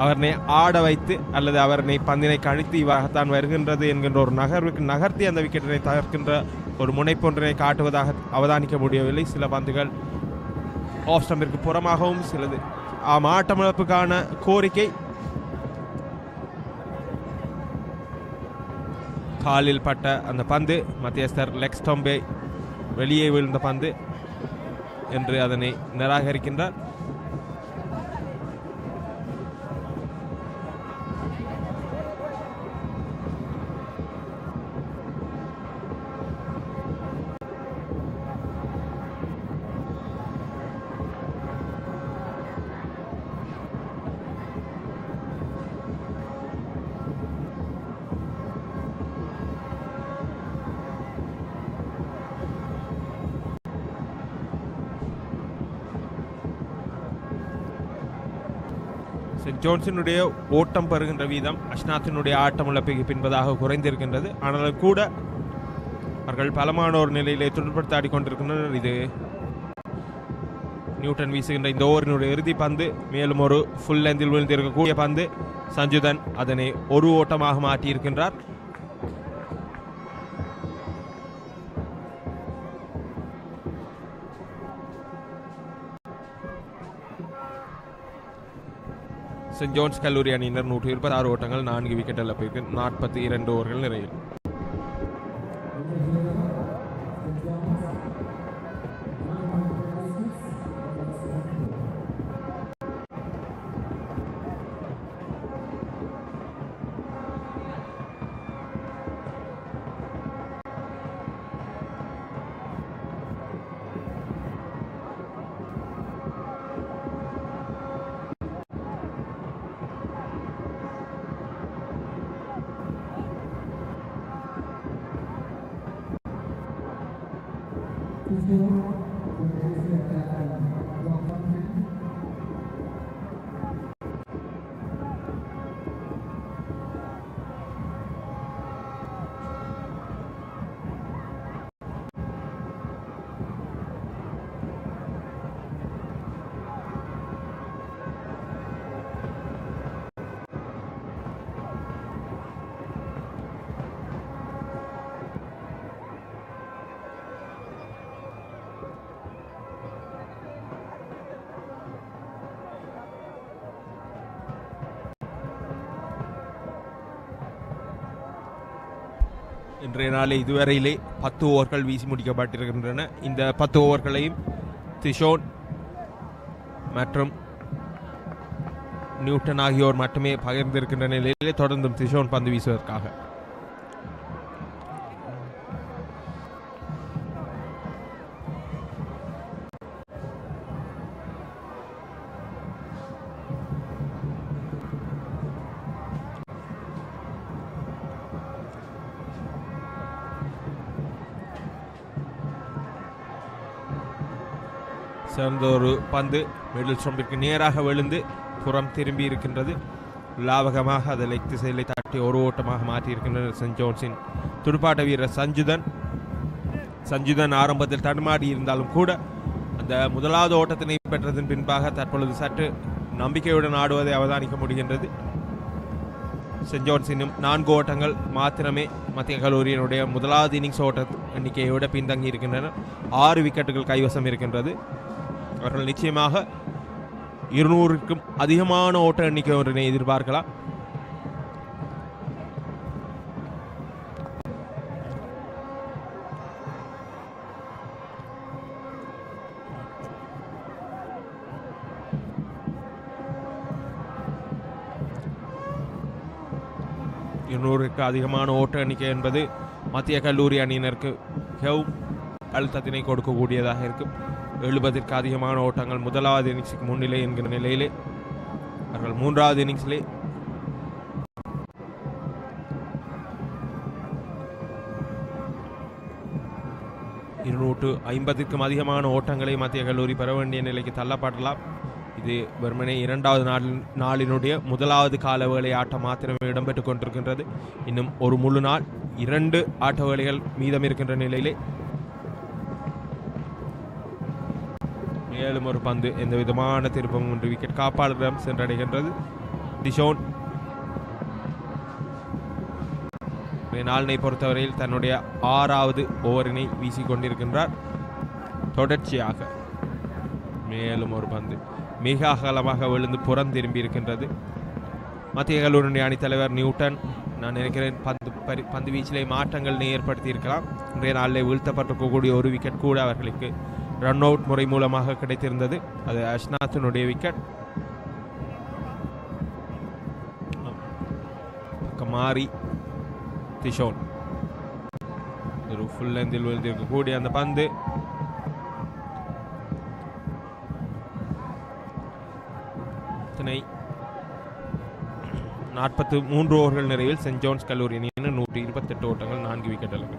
F: அவரை ஆட வைத்து அல்லது அவரை பந்தினை கழித்து இவ்வாகத்தான் வருகின்றது என்கின்ற ஒரு நகர்வுக்கு நகர்த்தி அந்த விக்கெட்டினை தகர்க்கின்ற ஒரு முனைப்பொன்றினை காட்டுவதாக அவதானிக்க முடியவில்லை. சில பந்துகள் ஆஃப் ஸ்டம்பிற்கு புறமாகவும் சிலது ஆட்டமிழப்புக்கான கோரிக்கை காலில் பட்ட அந்த பந்து மத்தியஸ்தர் லெக் ஸ்டம்பை வெளியே விழுந்த பந்து என்று அதனை நிராகரிக்கின்றார். சென்ட் ஜோன்ஸினுடைய ஓட்டம் பெறுகின்ற வீதம் அஷ்நாத்தினுடைய ஆட்டம் இழப்புக்கு பின்பதாக குறைந்திருக்கின்றது. ஆனாலும் கூட அவர்கள் பலமானோர் நிலையிலே துடுப்படுத்தாடி கொண்டிருக்கின்றனர். இது நியூட்டன் வீசுகின்ற இந்த ஓவரினுடைய இறுதி பந்து மேலும் ஒரு ஃபுல் லெந்தில் விழுந்திருக்கக்கூடிய பந்து. சஞ்சுதன் அதனை ஒரு ஓட்டமாக மாற்றியிருக்கின்றார். சென்ட் ஜோன்ஸ் கல்லூரி அணியினர் 126 ஓட்டங்கள் 4 விக்கெட் இழப்பிற்கு 42 ஓவர்கள் நிறைவில். இன்றைய நாளை இதுவரையிலே 10 ஓவர்கள் வீசி முடிக்கப்பட்டிருக்கின்றன. இந்த 10 ஓவர்களையும் திஷோன் மற்றும் நியூட்டன் ஆகியோர் மட்டுமே பகிர்ந்திருக்கின்ற நிலையிலே தொடர்ந்தும் திஷோன் பந்து வீசுவதற்காக சிறந்த ஒரு பந்து மிடில் ஸ்டம்பிற்கு நேராக விழுந்து புறம் திரும்பி இருக்கின்றது. லாபகமாக அதை லெக் திசையிலே தட்டி ஒரு ஓட்டமாக மாற்றியிருக்கின்றனர் சென்ட் ஜோன்ஸின் துடுப்பாட்ட வீரர் சஞ்சுதன் ஆரம்பத்தில் தடுமாறி இருந்தாலும் கூட அந்த முதலாவது ஓட்டத்தினை பெற்றதன் பின்பாக தற்பொழுது சற்று நம்பிக்கையுடன் ஆடுவதை அவதானிக்க முடிகின்றது. சென்ட் ஜோன்ஸ் இன்னும் 4 ஓட்டங்கள் மாத்திரமே மத்திய கல்லூரியினுடைய முதலாவது இன்னிங்ஸ் ஓட்ட எண்ணிக்கையோடு பின்தங்கி இருக்கின்றனர். 6 விக்கெட்டுகள் கைவசம் இருக்கின்றது. அவர்கள் நிச்சயமாக 200க்கும் அதிகமான ஓட்ட எண்ணிக்கை ஒன்றினை எதிர்பார்க்கலாம். அதிகமான ஓட்ட எண்ணிக்கை என்பது மத்திய கல்லூரி அணியினருக்கு மிகவும் அழுத்தத்தினை கொடுக்கக்கூடியதாக இருக்கும். 70ற்கு அதிகமான ஓட்டங்கள் முதலாவது இன்னிங்ஸுக்கு முன்னிலை என்கிற நிலையிலே அவர்கள் 3வது இன்னிங்ஸிலே $250க்கும் அதிகமான ஓட்டங்களை மத்திய கல்லூரி பெற வேண்டிய நிலைக்கு தள்ளப்படலாம். இது வெறுமனே 2வது நாளினுடைய முதலாவது காலவேளை ஆட்டம் மாத்திரமே இடம்பெற்றுக் கொண்டிருக்கின்றது. இன்னும் ஒரு முழு நாள் 2 ஆட்ட வேளைகள் மீதம் இருக்கின்ற நிலையிலே மேலும் ஒரு பந்து எந்த விதமான திருப்பமும் 1 விக்கெட் காப்பாளரிடம் சென்றடைகின்றது. டிஷோன் நாளினை பொறுத்தவரையில் தன்னுடைய 6வது ஓவரினை வீசிக்கொண்டிருக்கின்றார். தொடர்ச்சியாக மேலும் ஒரு பந்து மிக அகலமாக விழுந்து புறம் திரும்பி இருக்கின்றது. மத்திய கல்லூரி அணித்தலைவர் நியூட்டன் நான் நினைக்கிறேன் பந்து வீச்சிலே மாற்றங்கள் ஏற்படுத்தி இருக்கலாம். இன்றைய நாளிலே வீழ்த்தப்பட்டிருக்கக்கூடிய ஒரு விக்கெட் கூட அவர்களுக்கு ரன் அவுட் முறை மூலமாக கிடைத்திருந்தது. அது அஷ்னாத்தினுடைய விக்கெட். மாறி திஷோன் ஒரு ஃபுல் லெந்தில் விழுந்திருக்கக்கூடிய அந்த பந்து இத்தனை 43 ஓவர்கள் நிறைவில் சென்ட் ஜோன்ஸ் கல்லூரி அணியினர் 128 ஓட்டங்கள் 4 விக்கெட் அளவு.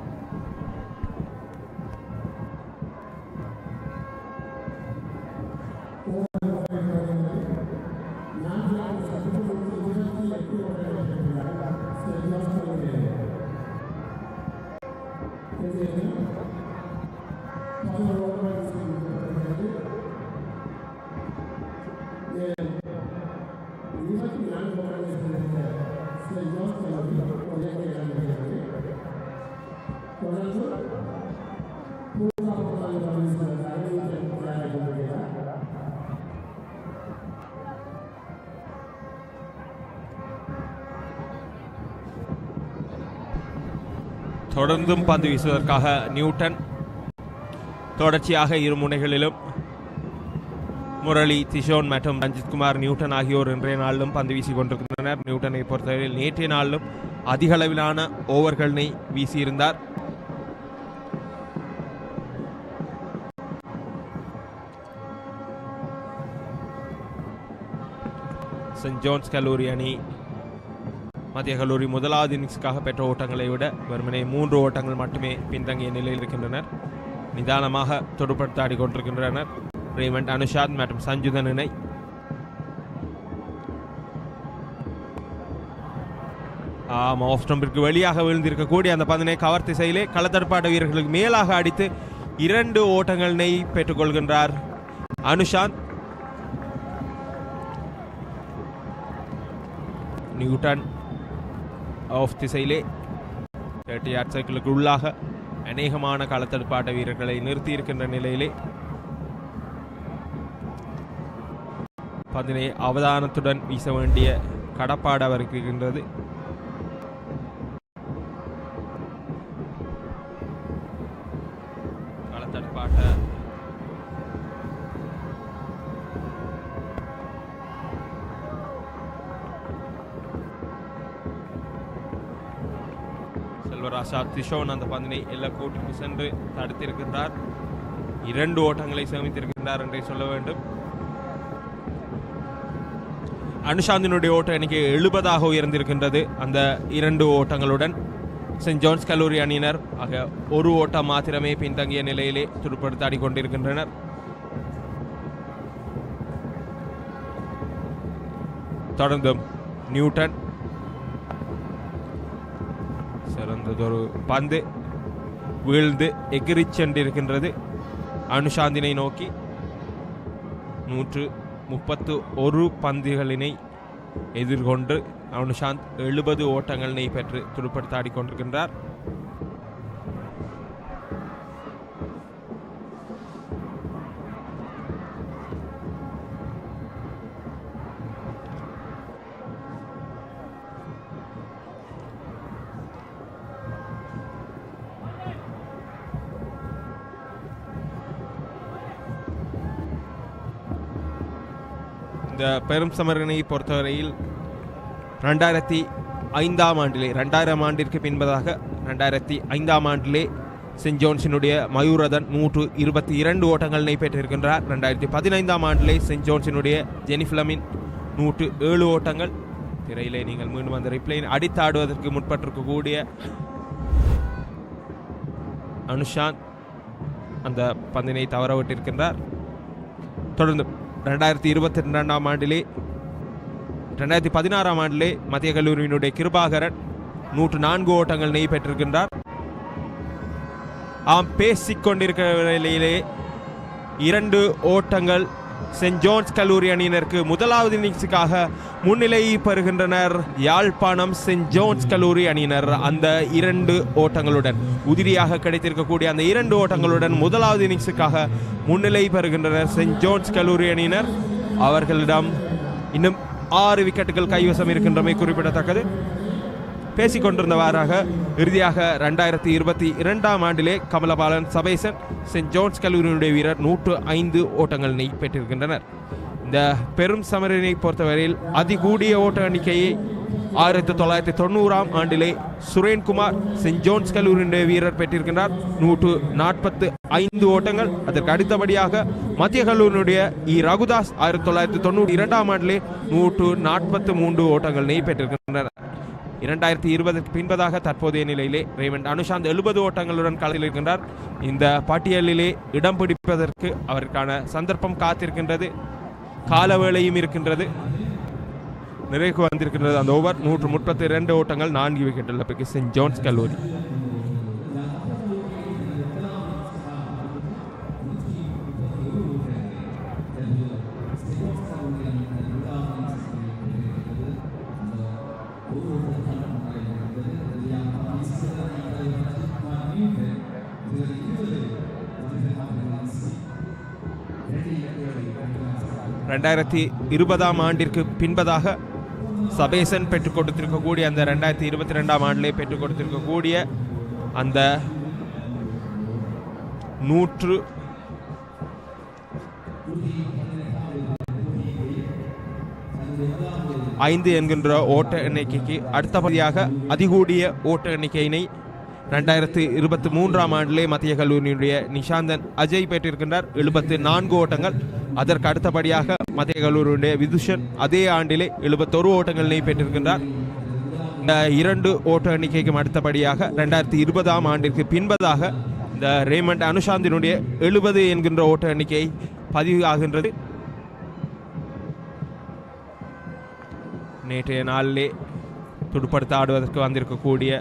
F: தொடர்ந்தும் பந்து வீசுவதற்காக நியூட்டன். தொடர்ச்சியாக இரு முனைகளிலும் முரளி, திஷோன் மற்றும் ரஞ்சித்குமார், நியூட்டன் ஆகியோர் இன்றைய நாளிலும் பந்து வீசிக் கொண்டிருக்கின்றனர். நியூட்டனை பொறுத்தவரையில் நேற்றைய நாளிலும் அதிக அளவிலான ஓவர்களை வீசியிருந்தார். சென்ட் ஜோன்ஸ் கல்லூரி அணி மத்திய கல்லூரி முதலாவது இன்னிங்ஸுக்காக பெற்ற ஓட்டங்களை விட வெறுமனே 3 ஓட்டங்கள் மட்டுமே பின்தங்கிய நிலையில் இருக்கின்றனர். நிதானமாக தொடுப்படுத்தாடி கொண்டிருக்கின்றனர் ரேமண்ட், அனுஷாத் மற்றும் சஞ்சுதன் இணை. ஆஃப் ஸ்டம்பிற்கு வெளியாக விழுந்திருக்கக்கூடிய அந்த பந்தினை கவர் திசையிலே களத்தடுப்பாட்ட வீரர்களுக்கு மேலாக அடித்து 2 ஓட்டங்களை பெற்றுக்கொள்கின்றார் அனுஷாந்த். நியூட்டன் ஆஃப் திசையிலே 30 யார்ட் சர்க்கிளுக்கு உள்ளாக அநேகமான களத்தடுப்பாட்ட வீரர்களை நிறுத்தியிருக்கின்ற நிலையிலே பந்தினை அவதானத்துடன் வீச வேண்டிய கடப்பாடு அவருக்கு இருக்கின்றது. களத்தடுப்பாட்ட செல்வராஜா திஷோன் அந்த பந்தினை எல்லா கோட்டுக்கு சென்று தடுத்திருக்கின்றார். 2 ஓட்டங்களை சேமித்திருக்கின்றார் என்றே சொல்ல வேண்டும். அனுஷாந்தினுடைய ஓட்ட எண்ணிக்கை 70 உயர்ந்திருக்கின்றது. அந்த 2 ஓட்டங்களுடன் சென்ட் ஜோன்ஸ் கல்லூரி அணியினர் ஆக 1 ஓட்டம் மாத்திரமே பின்தங்கிய நிலையிலே துடுப்படுத்தாடி கொண்டிருக்கின்றனர். தொடர்ந்தும் நியூட்டன் சிறந்ததொரு பந்து வீழ்ந்து எகிரிச் சென்றிருக்கின்றது அனுஷாந்தினை நோக்கி. 131 பந்துகளினை எதிர்கொண்டு அனுஷாந்த் 70 ஓட்டங்களினை பெற்று துடுப்படுத்தாடி கொண்டிருக்கின்றார். இந்த பெரும் சமரனை பொறுத்தவரையில் 2005ஆம் ஆண்டிலே 2000 ஆண்டிற்கு பின்பதாக 2005ஆம் ஆண்டிலே சென்ட் ஜோன்ஸினுடைய மயூரதன் 122 ஓட்டங்களை பெற்றிருக்கின்றார். 2015ஆம் ஆண்டிலே சென்ட் ஜோன்ஸினுடைய ஜெனிஃபிலமின் 107 ஓட்டங்கள். திரையிலே நீங்கள் மீண்டும் அந்த ரிப்ளைன் அடித்தாடுவதற்கு முற்பட்டிருக்கக்கூடிய அனுஷாந்த் அந்த பந்தினை தவறவிட்டிருக்கின்றார். தொடர்ந்து 2022ஆம் ஆண்டிலே 2016ஆம் ஆண்டிலே மத்திய கல்லூரியினுடைய கிருபாகரன் 104 ஓட்டங்கள் நெய் பெற்றிருக்கின்றார். பேசிக் கொண்டிருக்கிற நிலையிலே 2 ஓட்டங்கள் சென்ட் ஜோன்ஸ் கல்லூரி அணியினருக்கு முதலாவது இன்னிங்ஸுக்காக முன்னிலை பெறுகின்றனர் யாழ்ப்பாணம் சென்ட் ஜோன்ஸ் கல்லூரி அணியினர். அந்த 2 ஓட்டங்களுடன் உதிரியாக கிடைத்திருக்கக்கூடிய அந்த 2 ஓட்டங்களுடன் முதலாவது இன்னிங்ஸுக்காக முன்னிலை பெறுகின்றனர் சென்ட் ஜோன்ஸ் கல்லூரி அணியினர். அவர்களிடம் இன்னும் 6 விக்கெட்டுகள் கைவசம் இருக்கின்றமை குறிப்பிடத்தக்கது. பேசிக்கொண்டிருந்தவாறாக இறுதியாக 2022ஆம் ஆண்டிலே கமலபாலன், சபேசன், சென்ட் ஜோன்ஸ் கல்லூரியினுடைய வீரர் 105 ஓட்டங்களை பெற்றிருக்கின்றனர். இந்த பெரும் சமரினை பொறுத்தவரையில் அதிகூடிய ஓட்ட எண்ணிக்கையை 1990ஆம் ஆண்டிலே சுரேன்குமார் சென்ட் ஜோன்ஸ் கல்லூரியினுடைய வீரர் பெற்றிருக்கின்றார் 145 ஓட்டங்கள். அதற்கு அடுத்தபடியாக மத்திய கல்லூரியினுடைய ரகுதாஸ் 1992ஆம் ஆண்டிலே 143 ஓட்டங்களை பெற்றிருக்கின்றனர். 2020க்கு பின்பதாக தற்போதைய நிலையிலே ரேமண்ட் அனுஷாந்த் 70 ஓட்டங்களுடன் களத்தில் இருக்கின்றார். இந்த பட்டியலிலே இடம் பிடிப்பதற்கு அவருக்கான சந்தர்ப்பம் காத்திருக்கின்றது, காலவேளையும் இருக்கின்றது. நிறைவு வந்திருக்கின்றது அந்த ஓவர். 132 ஓட்டங்கள், 4 விக்கெட் இழப்புக்கு சென்ட் ஜோன்ஸ் கல்லூரி. ரெண்டாயிரத்தி 20ஆம் ஆண்டிற்கு பின்பதாக சபேசன் பெற்றுக் கொடுத்திருக்கக்கூடிய அந்த 2022ஆம் ஆண்டிலே பெற்றுக் கொடுத்திருக்கக்கூடிய அந்த 100 5 என்கின்ற ஓட்ட எண்ணிக்கைக்கு அடுத்தபடியாக அதிகூடிய ஓட்ட எண்ணிக்கையினை 2023ஆம் ஆண்டிலே மத்திய கல்லூரியினுடைய நிஷாந்தன் அஜய் பெற்றிருக்கின்றார் 74 ஓட்டங்கள். அதற்கு அடுத்தபடியாக மத்திய கல்லூரியுடைய விதுஷன் அதே ஆண்டிலே 71 ஓட்டங்களை பெற்றிருக்கின்றார். இந்த 2 ஓட்ட எண்ணிக்கைக்கும் அடுத்தபடியாக 2020ஆம் ஆண்டிற்கு பின்பதாக இந்த ரேமண்ட் அனுஷாந்தினுடைய 70 என்கின்ற ஓட்ட எண்ணிக்கை பதிவு ஆகின்றது. நேற்றைய நாளிலே துடுப்படுத்த ஆடுவதற்கு வந்திருக்கக்கூடிய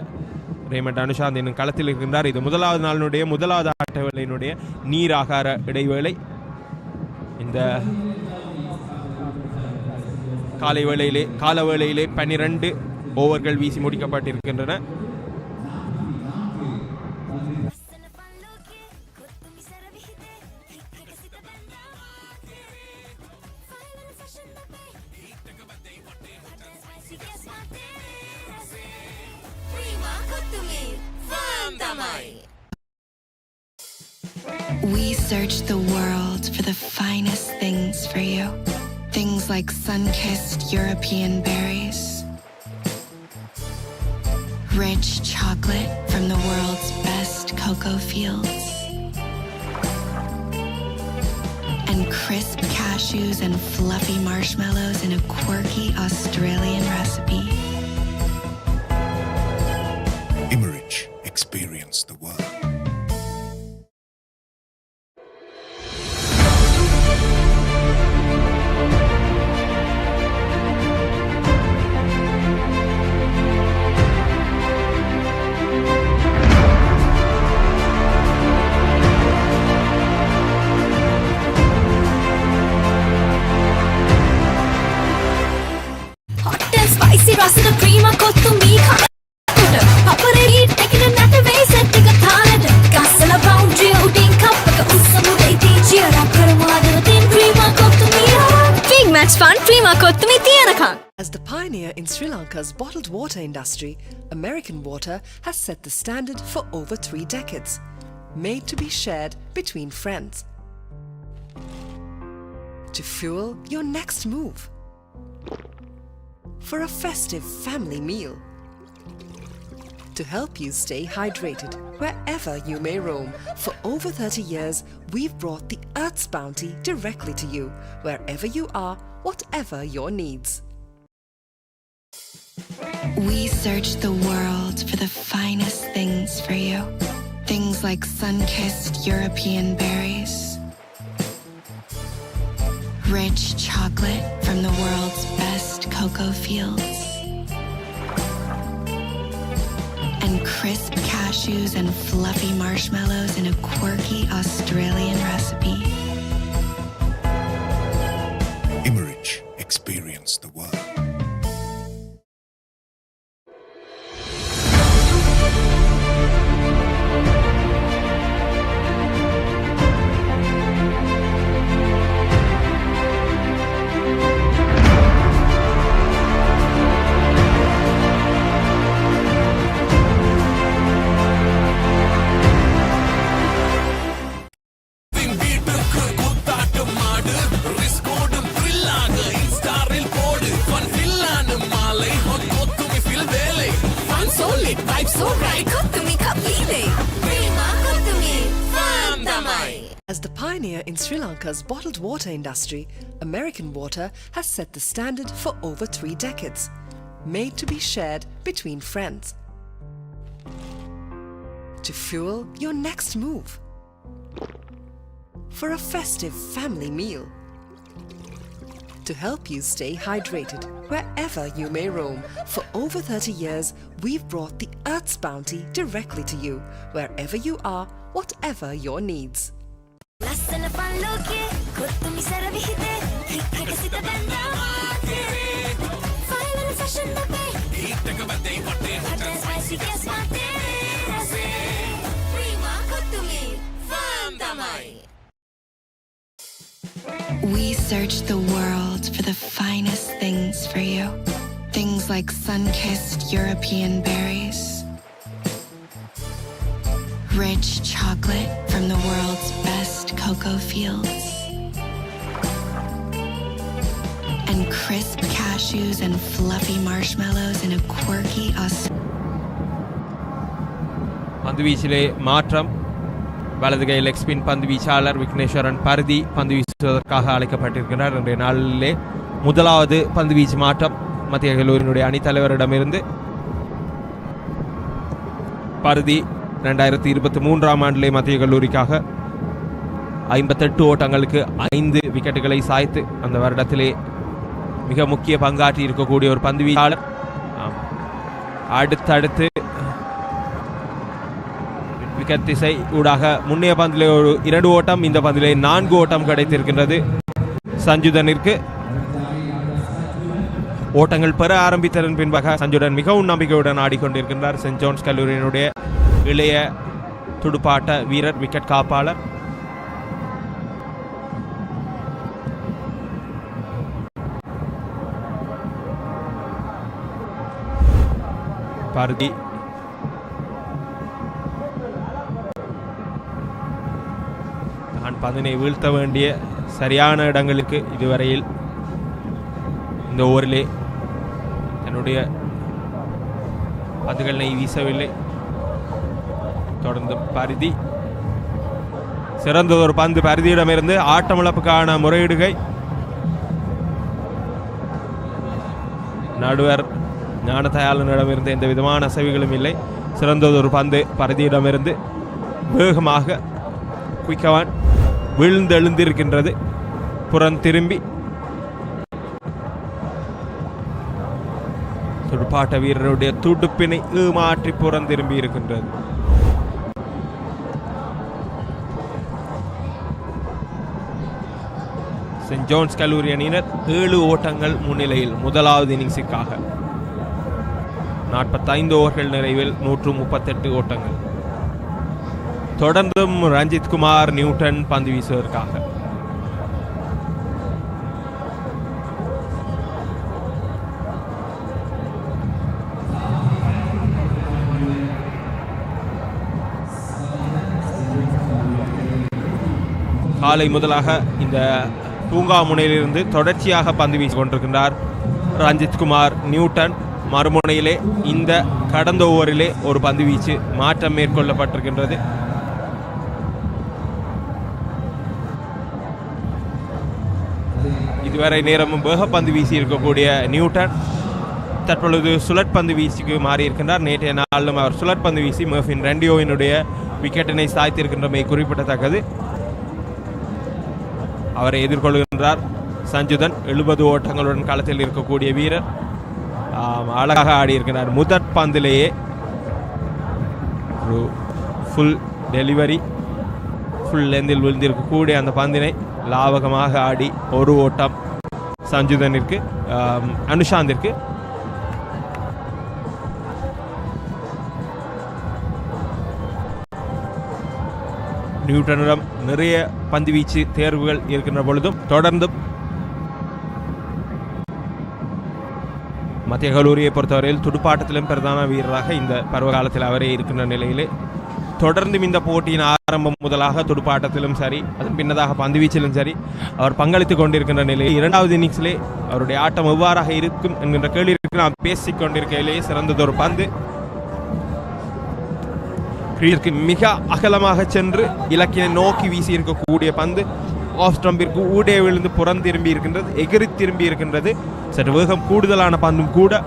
F: ரேமண்ட் அனுஷாந்த் இன்னும் களத்தில் இருக்கின்றார். இது முதலாவது நாளினுடைய முதலாவது ஆட்டவேளையினுடைய நீர் ஆகார இடைவேளை. இந்த காலவேளையிலே 12 ஓவர்கள் வீசி முடிக்கப்பட்டிருக்கின்றன.
B: We search the world for the finest things for you. Things like sun-kissed European berries, rich chocolate from the world's best cocoa fields, and crisp cashews and fluffy marshmallows in a quirky Australian recipe.
C: Immerich, experience the world.
A: රසන ක්‍රීම කොත්තු මී කනට පපරේ beat එකේ නැට වෙයි set එක තාලෙට ගස්සලා boundary උඩින් කප් එක උස්සමු දෙයි චියර් අප් කරමු අද තින් ක්‍රීම කොත්තු මී big match fun ක්‍රීම කොත්තු මී තියනකම්.
E: As the pioneer in Sri Lanka's bottled water industry, American Water has set the standard for over 3 decades, made to be shared between friends. To fuel your next move, for a festive family meal, to help you stay hydrated wherever you may roam. For over 30 years, we've brought the Earth's bounty directly to you, wherever you are, whatever your needs.
B: We search the world for the finest things for you. Things like sun-kissed European berries, rich chocolate from the world's best cocoa fields, and crisp cashews and fluffy marshmallows in a quirky Australian recipe.
C: Immerich, experience the world.
E: As the pioneer in Sri Lanka's bottled water industry, American Water has set the standard for over 3 decades, made to be shared between friends. To fuel your next move, for a festive family meal, to help you stay hydrated wherever you may roam. For over 30 years, we've brought the Earth's bounty directly to you, wherever you are, whatever your needs.
A: ලස්සන පල්ලෝකේ කොත්තුමි සර විහිදේ hit එක සිත බැඳා final fashion අපේ hit එක බැඳේ වටේ hotel spicy gas මාතේ රසේ Prima කොත්තුමි ෆෑම් තමයි.
B: We search the world for the finest things for you. Things like sun-kissed European berries, Rich chocolate from the world's best cocoa fields. And crisp cashews and fluffy marshmallows in a quirky
F: பந்து வீச்சிலே மாற்றம். வலது கை leg spin பந்து வீச்சாளர் விக்னேஸ்வரன் பருதி பந்து வீசுவதற்காக அழைக்கப்பட்டிருக்கிறார். இன்றைய நாளிலே முதலாவது பந்து வீச்சு மாற்றம் மத்திய கல்லூரியினுடைய அணித்தலைவரிடமிருந்து. பருதி 2023ஆம் ஆண்டிலே மத்திய கல்லூரிக்காக 58 ஓட்டங்களுக்கு 5 விக்கெட்டுகளை சாய்த்து அந்த வருடத்திலே மிக முக்கிய பங்காற்றி இருக்கக்கூடிய ஒரு பந்து வீச்சாளர். அடுத்தடுத்து விக்கெட் திசை ஊடாக முன்னைய பந்திலே ஒரு 2 ஓட்டம், இந்த பந்திலே 4 ஓட்டம் கிடைத்திருக்கின்றது சஞ்சுதனிற்கு. ஓட்டங்கள் பெற ஆரம்பித்ததன் பின்பாக சஞ்சுடன் மிகவும் நம்பிக்கையுடன் ஆடிக்கொண்டிருக்கின்றார். சென்ட் ஜோன்ஸ் கல்லூரியினுடைய இளைய துடுப்பாட்ட வீரர், விக்கெட் காப்பாளர். பருதி தான் பந்தினை வீழ்த்த வேண்டிய சரியான இடங்களுக்கு இதுவரையில் இந்த ஓவரிலே தன்னுடைய பந்துகளை வீசவில்லை. தொடர்ந்து பருதி சிறந்த ஒரு பந்து பருதியிடமிருந்து ஆட்டமிழப்புக்கான முறையீடுகை. நடுவர் ஞானதயாளனிடமிருந்து எந்த விதமான அசைவுகளும் இல்லை. சிறந்ததொரு பந்து பருதியிடமிருந்து வேகமாக குயிக்கவான் விழுந்து எழுந்திருக்கின்றது. புறம் திரும்பி துடுப்பாட்ட வீரருடைய துடுப்பினை ஏமாற்றி புறம் திரும்பி இருக்கின்றது. சென்ட் ஜோன்ஸ் கல்லூரி அணியினர் 7 ஓட்டங்கள் முன்னிலையில் முதலாவது இன்னிங்ஸுக்காக. 45 ஓவர்கள் நிறைவில் 138 ஓட்டங்கள். தொடர்ந்தும் ரஞ்சித் குமார் நியூட்டன் பந்து வீசுவதற்காக. காலை முதலாக இந்த பூங்கா முனையிலிருந்து தொடர்ச்சியாக பந்து வீசி கொண்டிருக்கின்றார் ரஞ்சித் குமார் நியூட்டன். மறுமுனையிலே இந்த கடந்த ஓவரிலே ஒரு பந்து வீச்சு மாற்றம் மேற்கொள்ளப்பட்டிருக்கின்றது. இதுவரை நேரமும் வேக பந்து வீசி இருக்கக்கூடிய நியூட்டன் தற்பொழுது சுழற்பந்து வீசிக்கு மாறி இருக்கின்றார். நேற்றைய நாளிலும் அவர் சுழற்பந்து வீசி மர்ஃபின் ரெண்டியோவினுடைய விக்கெட்டினை சாய்த்திருக்கின்றமை குறிப்பிடத்தக்கது. அவரை எதிர்கொள்கின்றார் சஞ்சுதன். 70 ஓட்டங்களுடன் களத்தில் இருக்கக்கூடிய வீரர் அழகாக ஆடியிருக்கிறார். முதற் பந்திலேயே ஒரு ஃபுல் டெலிவரி, ஃபுல் லெந்தில் விழுந்திருக்கக்கூடிய அந்த பந்தினை லாவகமாக ஆடி ஒரு ஓட்டம் சஞ்சுதனிற்கு, அனுஷாந்திற்கு. நியூட்டனிடம் நிறைய பந்து வீச்சு தேர்வுகள் இருக்கின்ற பொழுதும் தொடர்ந்தும் மத்திய கல்லூரியை பொறுத்தவரையில் துடுப்பாட்டத்திலும் பிரதான வீரராக இந்த பருவகாலத்தில் அவரே இருக்கின்ற நிலையிலே தொடர்ந்தும் இந்த போட்டியின் ஆரம்பம் முதலாக துடுப்பாட்டத்திலும் சரி, அதன் பின்னதாக பந்து வீச்சிலும் சரி அவர் பங்களித்துக் கொண்டிருக்கின்ற நிலையில் இரண்டாவது இன்னிங்ஸிலே அவருடைய ஆட்டம் எவ்வாறாக இருக்கும் என்கின்ற கேள்வி நாம் பேசிக் கொண்டிருக்கையிலேயே சிறந்ததொரு பந்து மிக அகலமாக சென்று இலக்கினை நோக்கி வீசி இருக்கக்கூடிய பந்து ஆஃப் ஸ்டம்பிற்கு ஊடே விழுந்து புறம் திரும்பி இருக்கின்றது, எகிரி திரும்பி இருக்கின்றது. சற்று வேகம் கூடுதலான பந்தும் கூட.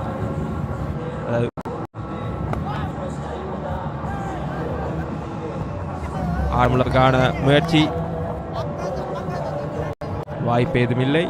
F: ஆரம்பத்திற்கான முயற்சி வாய்ப்பு ஏதுமில்லை.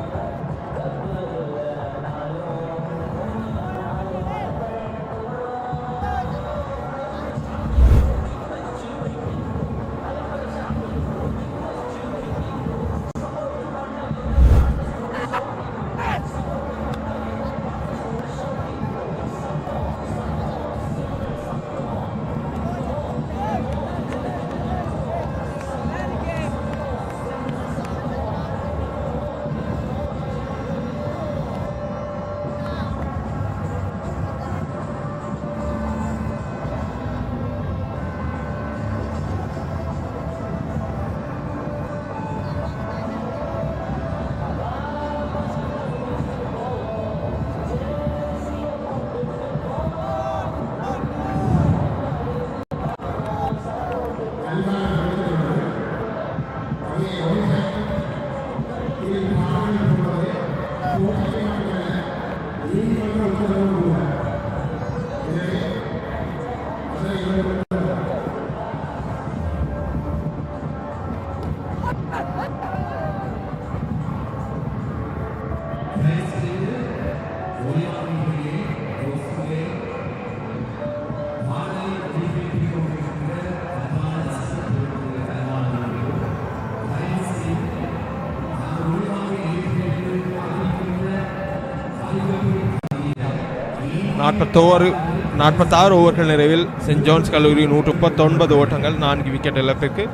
F: 46 ஓவர்கள் நிறைவில் சென்ட் ஜோன்ஸ் கல்லூரி 139 ஓட்டங்கள் 4 விக்கெட் இழப்பிற்கு.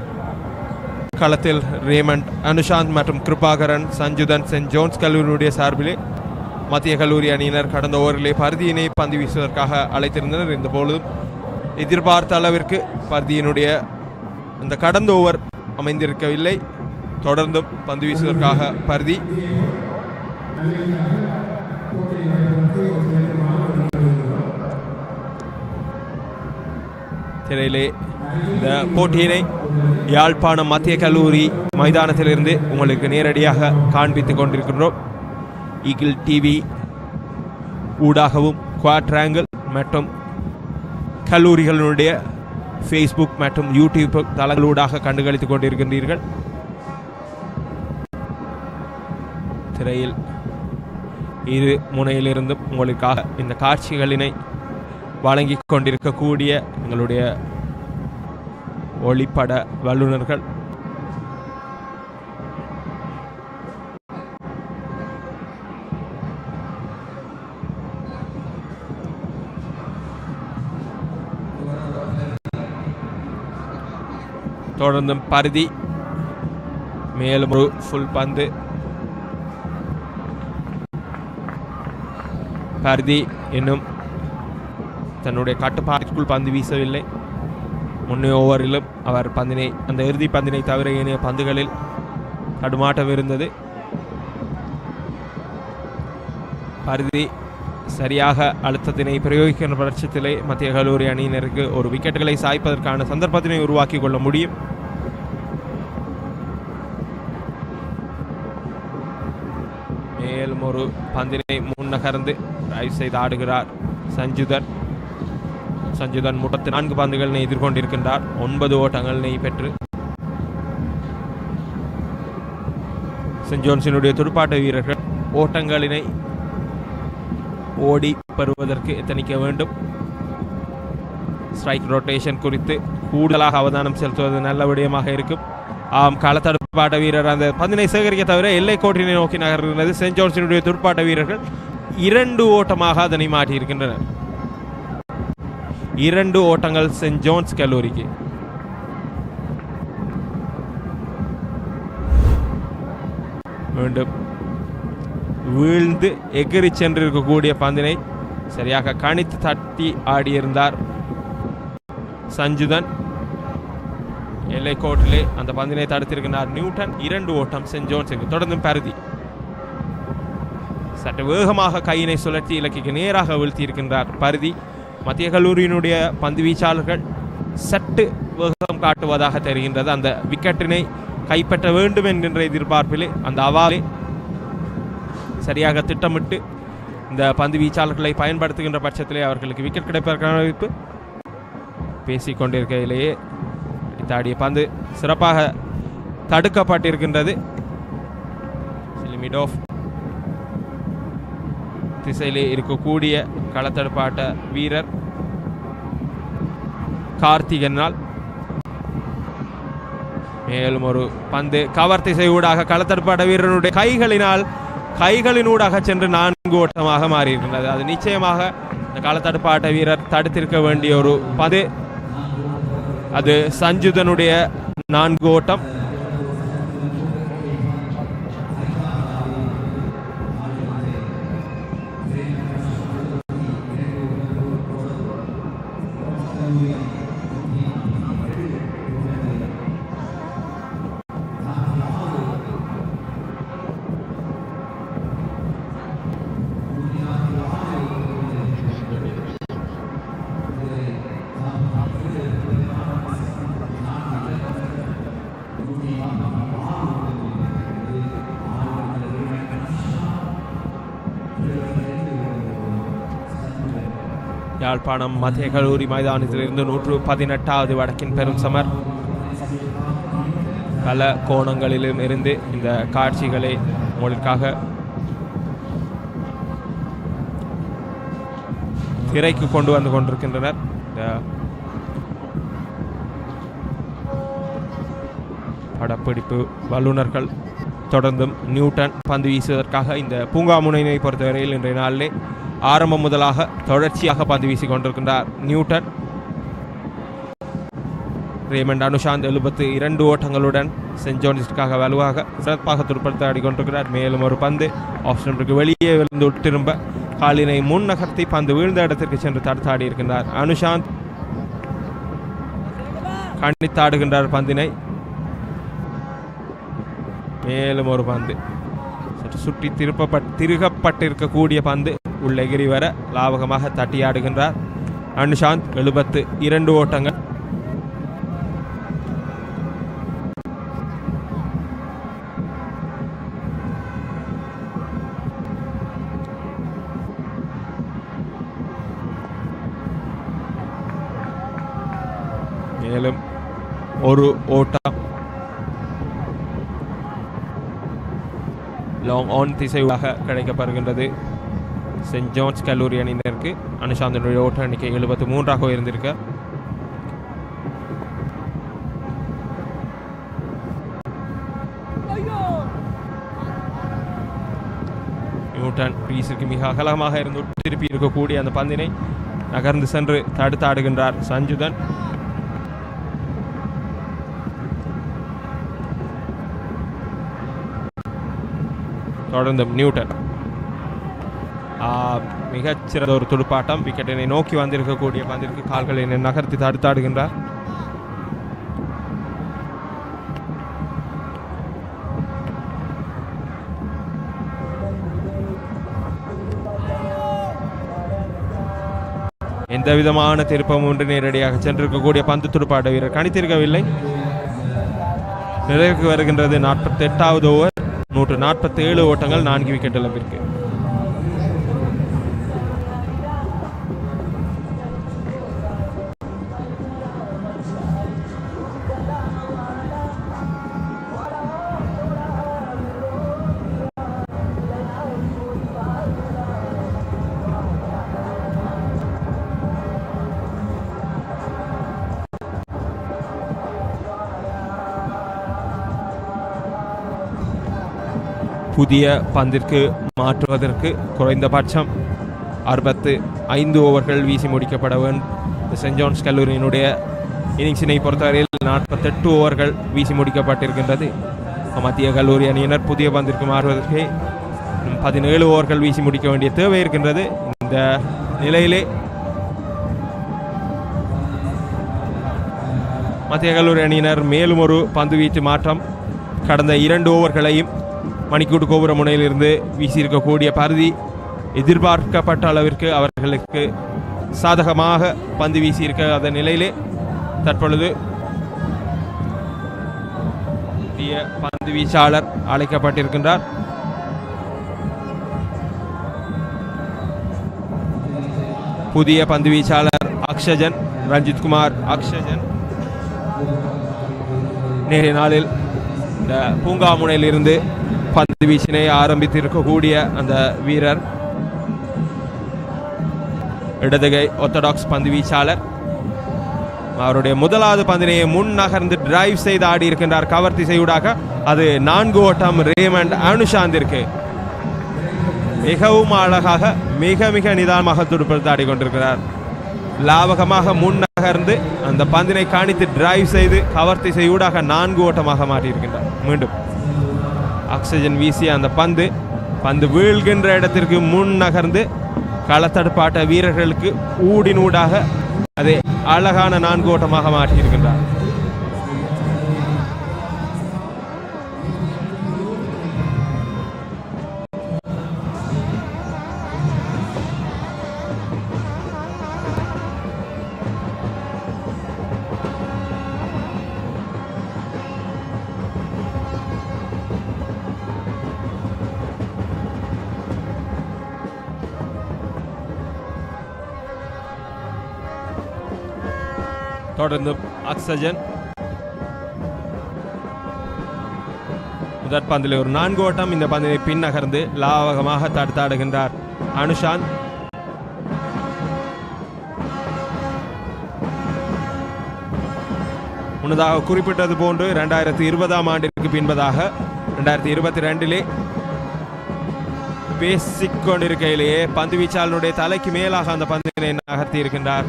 F: களத்தில் ரேமண்ட், அனுஷாந்த் மற்றும் கிருபாகரன், சஞ்சுதன் சென்ட் ஜோன்ஸ் கல்லூரியுடைய சார்பிலே மத்திய கல்லூரி அணியினர் கடந்த ஓவரிலே பருதியினை பந்து வீசுவதற்காக அழைத்திருந்தனர். இந்த பொழுதும் எதிர்பார்த்த அளவிற்கு பருதியினுடைய இந்த கடந்த ஓவர் அமைந்திருக்கவில்லை. தொடர்ந்தும் பந்து வீசுவதற்காக பருதி. திரையிலே இந்த போட்டியினை யாழ்ப்பாணம் மத்திய கல்லூரி மைதானத்திலிருந்து உங்களுக்கு நேரடியாக காண்பித்துக் கொண்டிருக்கின்றோம். ஈகிள் டிவி ஊடாகவும், குவாட்ராங்கிள் மற்றும் கல்லூரிகளுடைய ஃபேஸ்புக் மற்றும் யூடியூப் தளங்களூடாக கண்டுகளித்துக் கொண்டிருக்கின்றீர்கள். திரையில் இரு முனையிலிருந்தும் உங்களுக்காக இந்த காட்சிகளினை வழங்கிக் கொண்டிருக்கக்கூடிய எங்களுடைய ஒளிப்பட வல்லுநர்கள். தொடர்ந்தும் பருதி மேலும் ஒரு ஃபுல் பந்து. பருதி இன்னும் தன்னுடைய கட்டுப்பாட்டுக்குள் பந்து வீசவில்லை. முன்னே ஓவரிலும் அவர் பந்தினை, அந்த இறுதி பந்தினை தவிர ஏனைய பந்துகளில் தடுமாட்டம் இருந்தது. பருதி சரியாக அழுத்தத்தினை பிரயோகிக்கின்ற பட்சத்திலே மத்திய கல்லூரி அணியினருக்கு ஒரு விக்கெட்டுகளை சாய்ப்பதற்கான சந்தர்ப்பத்தினை உருவாக்கி கொள்ள முடியும். மேலும் ஒரு பந்தினை முன்னகர்ந்து டிரைவ் செய்து ஆடுகிறார் சஞ்சுதன். 34 பந்துகளை எதிர்கொண்டிருக்கின்றார். 9 ஓட்டங்களை பெற்று சென்ட் ஜோன்ஸினுடைய துடுப்பாட்ட வீரர்கள் ஓட்டங்களினை ஓடி பெறுவதற்கு எத்தனிக்க வேண்டும். ஸ்ட்ரைக் ரொட்டேஷன் குறித்து கூடுதலாக அவதானம் செலுத்துவது நல்ல விடயமாக இருக்கும். களத்தடுப்பாட்ட வீரர் அந்த பந்தினை சேகரிக்க தவிர எல்லை கோட்டினை நோக்கி நகர்கிறது. சென்ட் ஜோன்ஸினுடைய துடுப்பாட்ட வீரர்கள் 2 ஓட்டமாக அதனை மாற்றியிருக்கின்றனர். 2 ஓட்டங்கள் சென்ட் ஜோன்ஸ் கல்லூரிக்கு. மீண்டும் வீழ்ந்து எகிரி சென்றிருக்கக்கூடிய பந்தினை சரியாக கணித்து தட்டி ஆடியிருந்தார் சஞ்சுதன். எல்லை கோட்டிலே அந்த பந்தினை தடுத்திருக்கிறார் நியூட்டன். 2 ஓட்டம் சென்ட் ஜோன்ஸுக்கு. தொடர்ந்து பருதி சற்று வேகமாக கையினை சுழற்சி இலக்கிற்கு நேராக வீழ்த்தி இருக்கின்றார் பருதி. மத்திய கல்லூரியினுடைய பந்து வீச்சாளர்கள் சற்று வேகம் காட்டுவதாக தெரிகின்றது. அந்த விக்கெட்டினை கைப்பற்ற வேண்டும் என்கின்ற எதிர்பார்ப்பிலே, அந்த அவாலே சரியாக திட்டமிட்டு இந்த பந்து வீச்சாளர்களை பயன்படுத்துகின்ற பட்சத்திலே அவர்களுக்கு விக்கெட் கிடைப்பதற்கான வாய்ப்பு. பேசிக்கொண்டிருக்கையிலேயே தாடிய பந்து சிறப்பாக தடுக்கப்பட்டிருக்கின்றது. மிட் ஆஃப் திசையிலே இருக்கக்கூடிய களத்தடுப்பாட்ட வீரர் கார்த்திகனால் மேலும் ஒரு பந்து கவர் திசை ஊடாக களத்தடுப்பாட்ட வீரனுடைய கைகளினூடாக சென்று 4 ஓட்டமாக மாறியிருக்கின்றது. அது நிச்சயமாக இந்த களத்தடுப்பாட்ட வீரர் தடுத்திருக்க வேண்டிய ஒரு பந்து. அது சஞ்சுதனுடைய 4 ஓட்டம். யாழ்ப்பாணம் மத்திய கல்லூரி மைதானத்திலிருந்து 118வது வடக்கின் பெரும் சமர். பல கோணங்களிலும் இருந்து இந்த காட்சிகளை உங்களுக்காக திரைக்கு கொண்டு வந்து கொண்டிருக்கின்றனர். படப்பிடிப்பு வல்லுநர்கள். தொடர்ந்தும் நியூட்டன் பந்து வீசுவதற்காக இந்த பூங்கா முனையினை பொறுத்தவரையில் இன்றைய நாளிலே ஆரம்பம் முதலாக தொடர்ச்சியாக பந்து வீசிக் கொண்டிருக்கின்றார் நியூட்டன். ரேமண்ட் அனுஷாந்த் 72 ஓட்டங்களுடன் சென்ட் ஜோன்ஸிற்காக வலுவாக சிறப்பாக துடுப்படுத்த ஆடிக்கொண்டிருக்கிறார். மேலும் ஒரு பந்து ஆப்ஷனுக்கு வெளியே விழுந்து திரும்ப காலினை முன் நகர்த்தி பந்து வீழ்ந்த இடத்திற்கு சென்று தடுத்தாடி இருக்கின்றார் அனுஷாந்த். கண்ணித்தாடுகின்றார் பந்தினை. மேலும் ஒரு பந்து சுற்றி திருகப்பட்டிருக்கக்கூடிய பந்து உள்ள எகிரி வர லாபகமாக தட்டியாடுகின்றார் அனுஷாந்த். 72 ஓட்டங்கள். மேலும் ஒரு ஓட்டம் லாங் ஆன் திசையாக கிடைக்கப்படுகின்றது சென்ட் ஜான்ஸ் கல்லூரி அணியினருக்கு. அனுஷாந்தனுடைய ஓட்ட எண்ணிக்கை 73 உயர்ந்திருக்க. நியூட்டன் கிரீஸுக்கு மிக அகலமாக இருந்து திருப்பி இருக்கக்கூடிய அந்த பந்தினை நகர்ந்து சென்று தடுத்தாடுகின்றார் சஞ்சுதன். தொடர்ந்து நியூட்டன் மிகச்சிறந்த ஒரு துடுப்பாட்டம். விக்கெட்டினை நோக்கி வந்திருக்கக்கூடிய பந்திற்கு கால்களை நகர்த்தி தடுத்தாடுகின்றார். எந்த விதமான திருப்பம் ஒன்று நேரடியாக சென்றிருக்கக்கூடிய பந்து துடுப்பாட்ட வீரர் கணித்திருக்கவில்லை. நிறைவுக்கு வருகின்றது 48வது ஓவர். 147 ஓட்டங்கள், 4 விக்கெட் இழப்பிற்கு. புதிய பந்திற்கு மாற்றுவதற்கு குறைந்தபட்சம் 65 ஓவர்கள் வீசி முடிக்கப்பட வேண்டும். சென்ட் ஜான்ஸ் கல்லூரியினுடைய இன்னிங்ஸினை பொறுத்தவரையில் 48 ஓவர்கள் வீசி முடிக்கப்பட்டிருக்கின்றது. மத்திய கல்லூரி அணியினர் புதிய பந்திற்கு மாறுவதற்கு 17 ஓவர்கள் வீசி முடிக்க வேண்டிய தேவை இருக்கின்றது. இந்த நிலையிலே மத்திய கல்லூரி அணியினர் மேலும் ஒரு பந்து வீச்சு மாற்றம். கடந்த 2 ஓவர்களையும் மணிக்கூட்டு கோபுர முனையிலிருந்து வீசியிருக்கக்கூடிய பருதி எதிர்பார்க்கப்பட்ட அளவிற்கு அவர்களுக்கு சாதகமாக பந்து வீசியிருக்க அதன் நிலையிலே தற்பொழுது புதிய பந்து வீச்சாளர் அழைக்கப்பட்டிருக்கின்றார். புதிய பந்து வீச்சாளர் அக்ஷஜன், ரஞ்சித் குமார் அக்ஷஜன். நேற்றைய நாளில் இந்த பூங்கா முனையிலிருந்து பந்து வீச்சினை ஆரம்பித்திருக்கக்கூடிய அந்த வீரர் இடதுகை ஆர்த்தடாக்ஸ் பந்து வீச்சாளர். அவருடைய முதலாவது பந்தினையை முன் நகர்ந்து டிரைவ் செய்து ஆடி இருக்கின்றார் கவர் திசையூடாக. அது 4 ஓட்டம் ரேமண்ட் அனுஷாந்திற்கு. மிகவும் அழகாக மிக மிக நிதானமாக துடுப்படுத்தி ஆடிக்கொண்டிருக்கிறார். லாபகமாக முன் நகர்ந்து அந்த பந்தினை காணித்து டிரைவ் செய்து கவர் திசையூடாக 4 ஓட்டமாக மாற்றியிருக்கின்றார். மீண்டும் ஆக்சிஜன் வீசிய அந்த பந்து வீழ்கின்ற இடத்திற்கு முன் நகர்ந்து களத்தடுப்பாட்ட வீரர்களுக்கு ஊடினூடாக அதை அழகான 4 ஓட்டமாக மாற்றியிருக்கின்றார். தொடர்ந்து ஆக்சிஜன் முதற் பந்தில் ஒரு 4 ஓட்டம். இந்த பந்தினை பின் நகர்ந்து லாவகமாக தடுத்தாடுகின்றார் அனுஷாந்த். முன்னதாக குறிப்பிட்டது போன்று 2020ஆம் ஆண்டிற்கு பின்பதாக 2022 பேசிக்கொண்டிருக்கையிலேயே பந்து வீச்சாளனுடைய தலைக்கு மேலாக அந்த பந்தினை நகர்த்தி இருக்கின்றார்.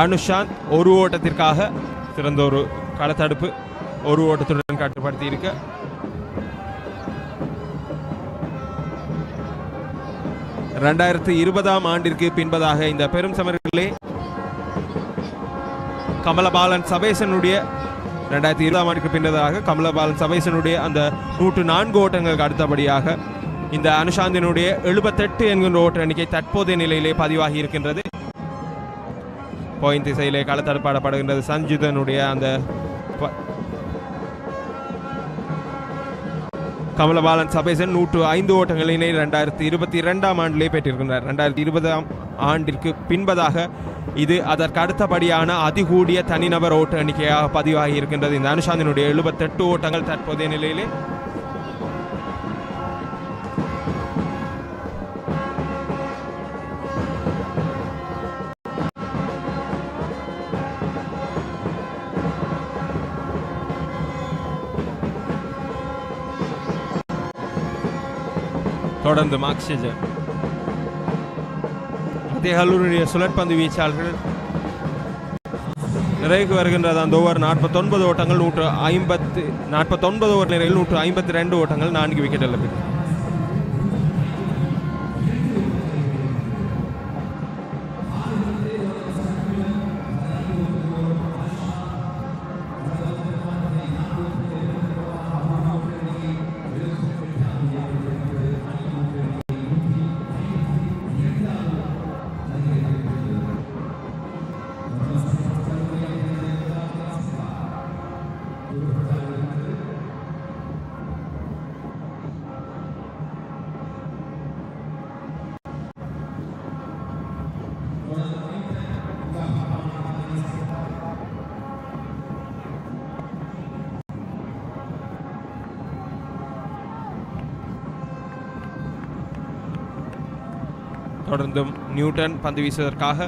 F: அனுஷாந்த் ஒரு ஓட்டத்திற்காக சிறந்த ஒரு களத்தடுப்பு, ஒரு ஓட்டத்துடன் கட்டுப்படுத்தி இருக்க. இரண்டாயிரத்து 20ஆம் ஆண்டிற்கு பின்பதாக இந்த பெரும் சமரிலே கமலபாலன் சபேசனுடைய 2020ஆம் ஆண்டுக்கு பின்னதாக கமலபாலன் சபேசனுடைய அந்த 104 ஓட்டங்களுக்கு அடுத்தபடியாக இந்த அனுஷாந்தினுடைய 78 என்கின்ற ஓட்ட எண்ணிக்கை தற்போதைய நிலையிலே பதிவாகி இருக்கின்றது. பாயிண்ட் திசையிலே களத்தடுப்பாடப்படுகின்றது. சஞ்சுதனுடைய அந்த கமலபாலன் சபேசன் 105 ஓட்டங்களினை 2022ஆம் ஆண்டிலே பெற்றிருக்கின்றார். 2020ஆம் ஆண்டிற்கு பின்பதாக இது அதற்கு அடுத்தபடியான அதிகூடிய தனிநபர் ஓட்ட எண்ணிக்கையாக பதிவாகி இருக்கின்றது. இந்த அனுஷாந்தினுடைய 78 ஓட்டங்கள் தற்போதைய நிலையிலே. தொடர்ந்து மார்க்ஸிஜர் தேகலூருடைய சுழற்பந்து வீச்சாளர்கள் நிறைவுக்கு வருகின்றது. அந்த ஓவர் 49 ஓட்டங்கள் 49 ஓவர் நிறைவில் 152 ஓட்டங்கள் 4 விக்கெட் இழப்பு. தொடர்ந்தும் நியூட்டன் பந்து வீசுவதற்காக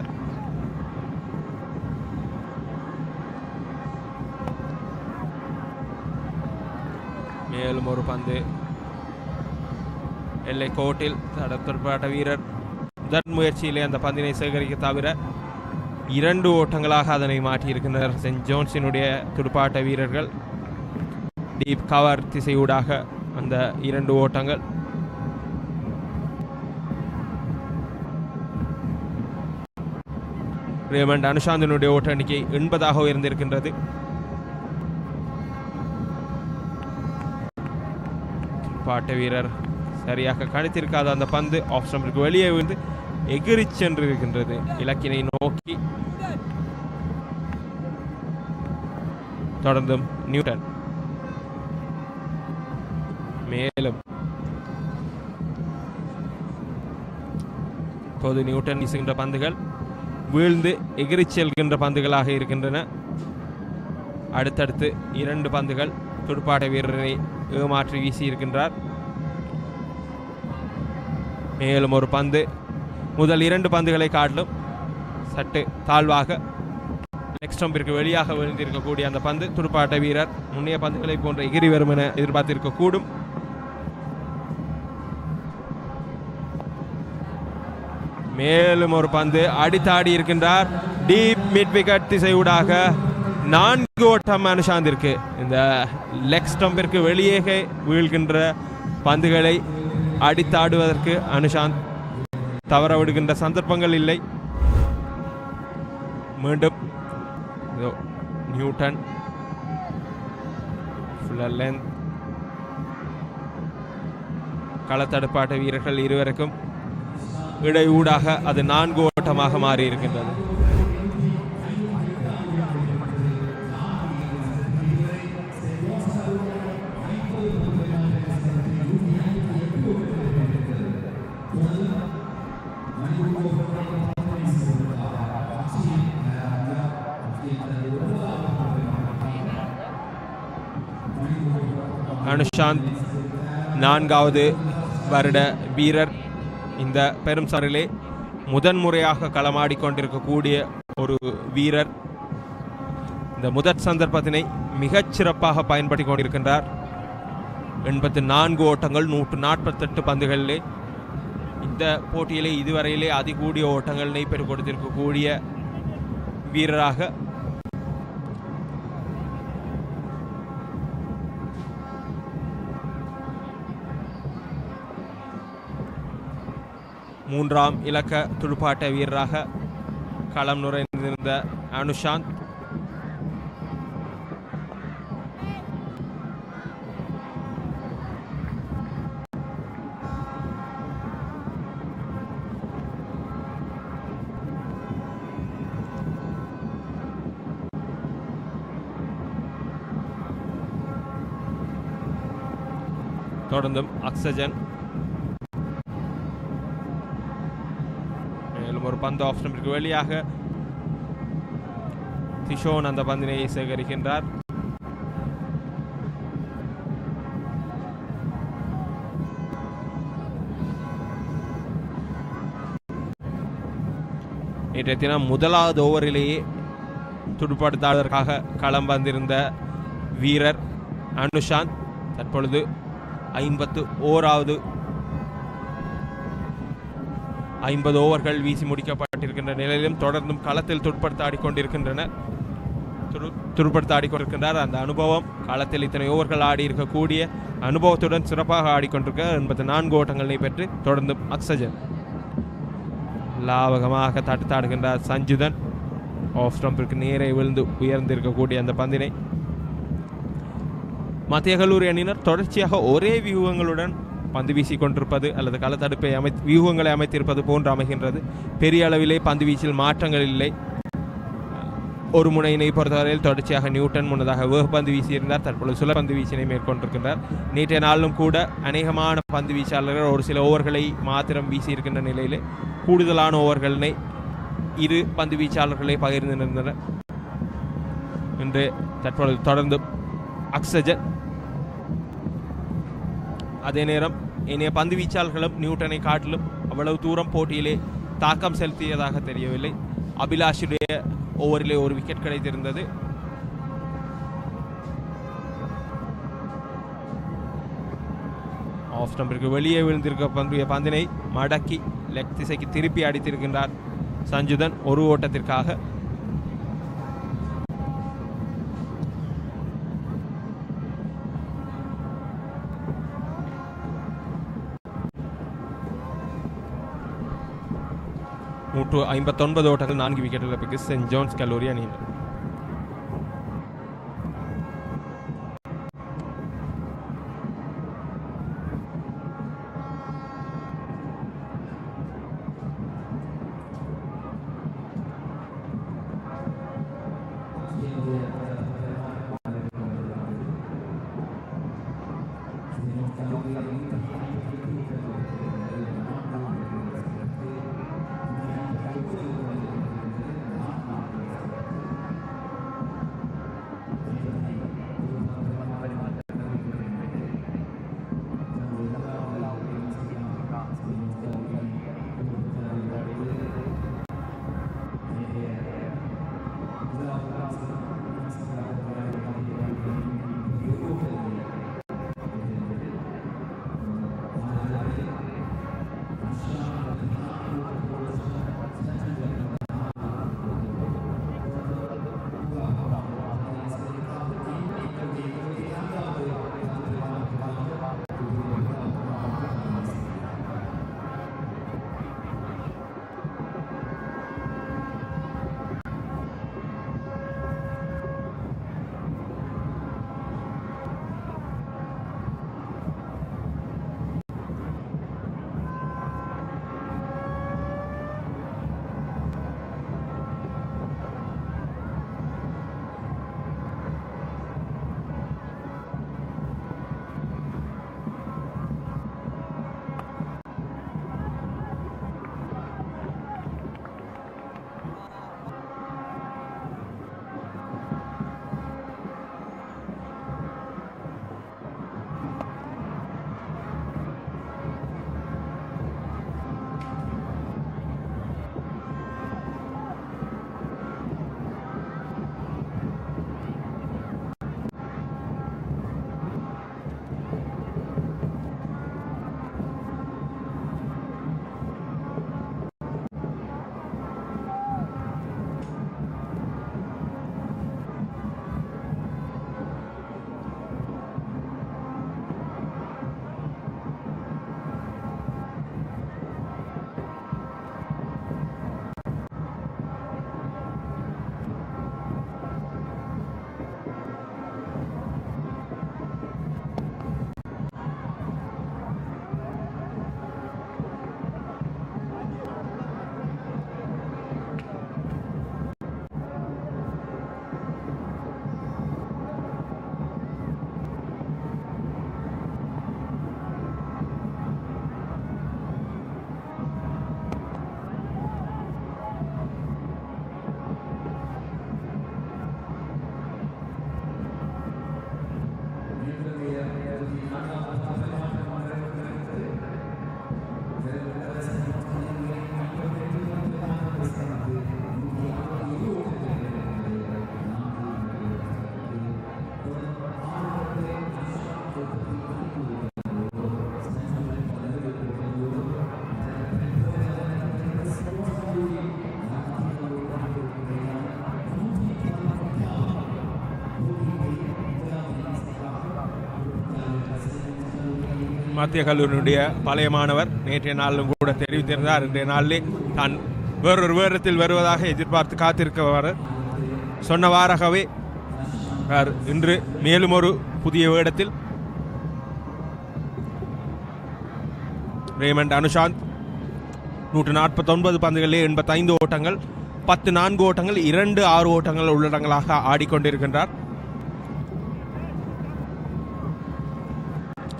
F: மேலும் ஒரு பந்து எல்லை கோட்டில் தடுக்கப்பட்ட வீரர் முதன் முயற்சியிலே அந்த பந்தினை சேகரிக்க தவிர 2 ஓட்டங்களாக அதனை மாற்றியிருக்கின்றனர் சென்ட் ஜோன்ஸினுடைய துடுப்பாட்ட வீரர்கள். டீப் கவர் திசையூடாக அந்த 2 ஓட்டங்கள். ரேமண்ட் அனுஷாந்தினுடைய ஓட்ட எண்ணிக்கை 80ஆக உயர்ந்திருக்கின்றது. பாட்ட வீரர் சரியாக கணித்திருக்காத அந்த பந்து ஆஃப் ஸ்டம்பிற்கு வெளியே விழுந்து எகிரி சென்று இருக்கின்றது இலக்கினை நோக்கி. தொடர்ந்தும் நியூட்டன் மேலும் இப்போது நியூட்டன் வீசுகின்ற பந்துகள் வீழ்ந்து எகிரி செல்கின்ற பந்துகளாக இருக்கின்றன. அடுத்தடுத்து 2 பந்துகள் துடுப்பாட்ட வீரரை ஏமாற்றி வீசி இருக்கின்றார். மேலும் ஒரு பந்து முதல் 2 பந்துகளை காட்டிலும் சற்று தாழ்வாக லெக் ஸ்டம்பிற்கு வெளியாக விழுந்திருக்கக்கூடிய அந்த பந்து துடுப்பாட்ட வீரர் முன்னைய பந்துகளை போன்ற எகிரி வரும் என எதிர்பார்த்திருக்கக்கூடும். மேலும் ஒரு பந்து அடித்தாடி இருக்கின்றார். டீப் மிட் விக்கெட் திசையூடாக 4 ஓட்டம் அனுஷாந்திற்கு. இந்த லெக் ஸ்டம்பிற்கு வெளியே வீழ்கின்ற பந்துகளை அடித்தாடுவதற்கு அனுஷாந்த் தவற விடுகின்ற சந்தர்ப்பங்கள் இல்லை. மீண்டும் நியூட்டன் களத்தடுப்பாட்ட வீரர்கள் இருவருக்கும் இடையூடாக அது 4 ஓட்டமாக மாறி இருக்கின்றது. அனுஷாந்த் 4வது வருட வீரர். இந்த பெரும் சாரிலே முதன்முறையாக களமாடிக்கொண்டிருக்கக்கூடிய ஒரு வீரர். இந்த முதற் சந்தர்ப்பத்தினை மிகச் சிறப்பாக பயன்படுத்தி கொண்டிருக்கின்றார். 84 ஓட்டங்கள் 148 பந்துகளிலே இந்த போட்டியிலே இதுவரையிலே அதிகூடிய ஓட்டங்களை பெற்றுக் கொடுத்திருக்கக்கூடிய வீரராக மூன்றாம் இலக்க துடுப்பாட்ட வீரராக களம் நுழைந்திருந்த அனுஷாந்த் தொடர்ந்தும் அக்ஸஜன் மேலும் ஒரு பந்து ஆஃப் ஸ்டம்பிற்கு வெளியாக கிஷோன் அந்த பந்தினை சேகரிக்கின்றார். நேற்றைய தினம் முதலாவது ஓவரிலேயே துடுப்படுத்தாளருக்காக களம் வந்திருந்த வீரர் அனுஷாந்த் தற்பொழுது 51வது 50 ஓவர்கள் வீசி முடிக்கப்பட்டிருக்கின்ற நிலையிலும் தொடர்ந்தும் களத்தில் துடுப்படுத்த ஆடிக்கொண்டிருக்கின்றார். அந்த அனுபவம் களத்தில் இத்தனை ஓவர்கள் ஆடி இருக்கக்கூடிய அனுபவத்துடன் சிறப்பாக ஆடிக்கொண்டிருக்க 84 ஓட்டங்களை பெற்று தொடர்ந்தும் அக்ஸஜன் லாவகமாக தடுத்தாடுகின்றார். சஞ்சுதன் ஆஃப் ஸ்டம்பிற்கு நேரே விழுந்து உயர்ந்திருக்கக்கூடிய அந்த பந்தினை மத்திய கல்லூரி அணியினர் தொடர்ச்சியாக ஒரே வியூகங்களுடன் பந்து வீசி கொண்டிருப்பது அல்லது களத்தடுப்பை வியூகங்களை அமைத்திருப்பது போன்று அமைகின்றது. பெரிய அளவிலே பந்து வீச்சில் மாற்றங்கள் இல்லை. ஒரு முனையினை பொறுத்தவரையில் தொடர்ச்சியாக நியூட்டன் முன்னதாக வேகப்பந்து வீசியிருந்தார். தற்பொழுது சுழற்பந்து வீச்சினை மேற்கொண்டிருக்கின்றார். நேற்றைய நாளிலும் கூட அநேகமான பந்து வீச்சாளர்கள் ஒரு சில ஓவர்களை மாத்திரம் வீசியிருக்கின்ற நிலையிலே கூடுதலான ஓவர்களினை இரு பந்து வீச்சாளர்களை பகிர்ந்திருந்தனர். இன்று தற்பொழுது தொடர்ந்து அக்ஸஜன் அதே நேரம் இனிய பந்து வீச்சாளர்களும் நியூட்டனை காட்டிலும் அவ்வளவு தூரம் போட்டியிலே தாக்கம் செலுத்தியதாக தெரியவில்லை. அபிலாஷுடைய ஓவரிலே ஒரு விக்கெட் கிடைத்திருந்தது. ஆஃப் ஸ்டம்பிற்கு வெளியே விழுந்திருக்க பந்தினை மடக்கி லெக் திசைக்கு திருப்பி அடித்திருக்கின்றார் சஞ்சுதன் ஒரு ஓட்டத்திற்காக. நூற்று 59 ஓட்டங்கள் 4 விக்கெட் இழப்புக்கு சென்ட் ஜோன்ஸ் கல்லூரி அணியினர். மத்திய கல்லூரியினுடைய பழைய மாணவர் நேற்றைய நாளிலும் கூட தெரிவித்திருந்தார். இன்றைய நாளிலே தான் வேறொரு வேடத்தில் வருவதாக எதிர்பார்த்து காத்திருக்கவாறு சொன்னவாறாகவே இன்று மேலும் ஒரு புதிய வேடத்தில் ரேமண்ட் அனுஷாந்த் 149 பந்துகளிலே 85 ஓட்டங்கள், 10 4 ஓட்டங்கள், 2 6 ஓட்டங்கள் உள்ளடங்களாக ஆடிக்கொண்டிருக்கின்றார்.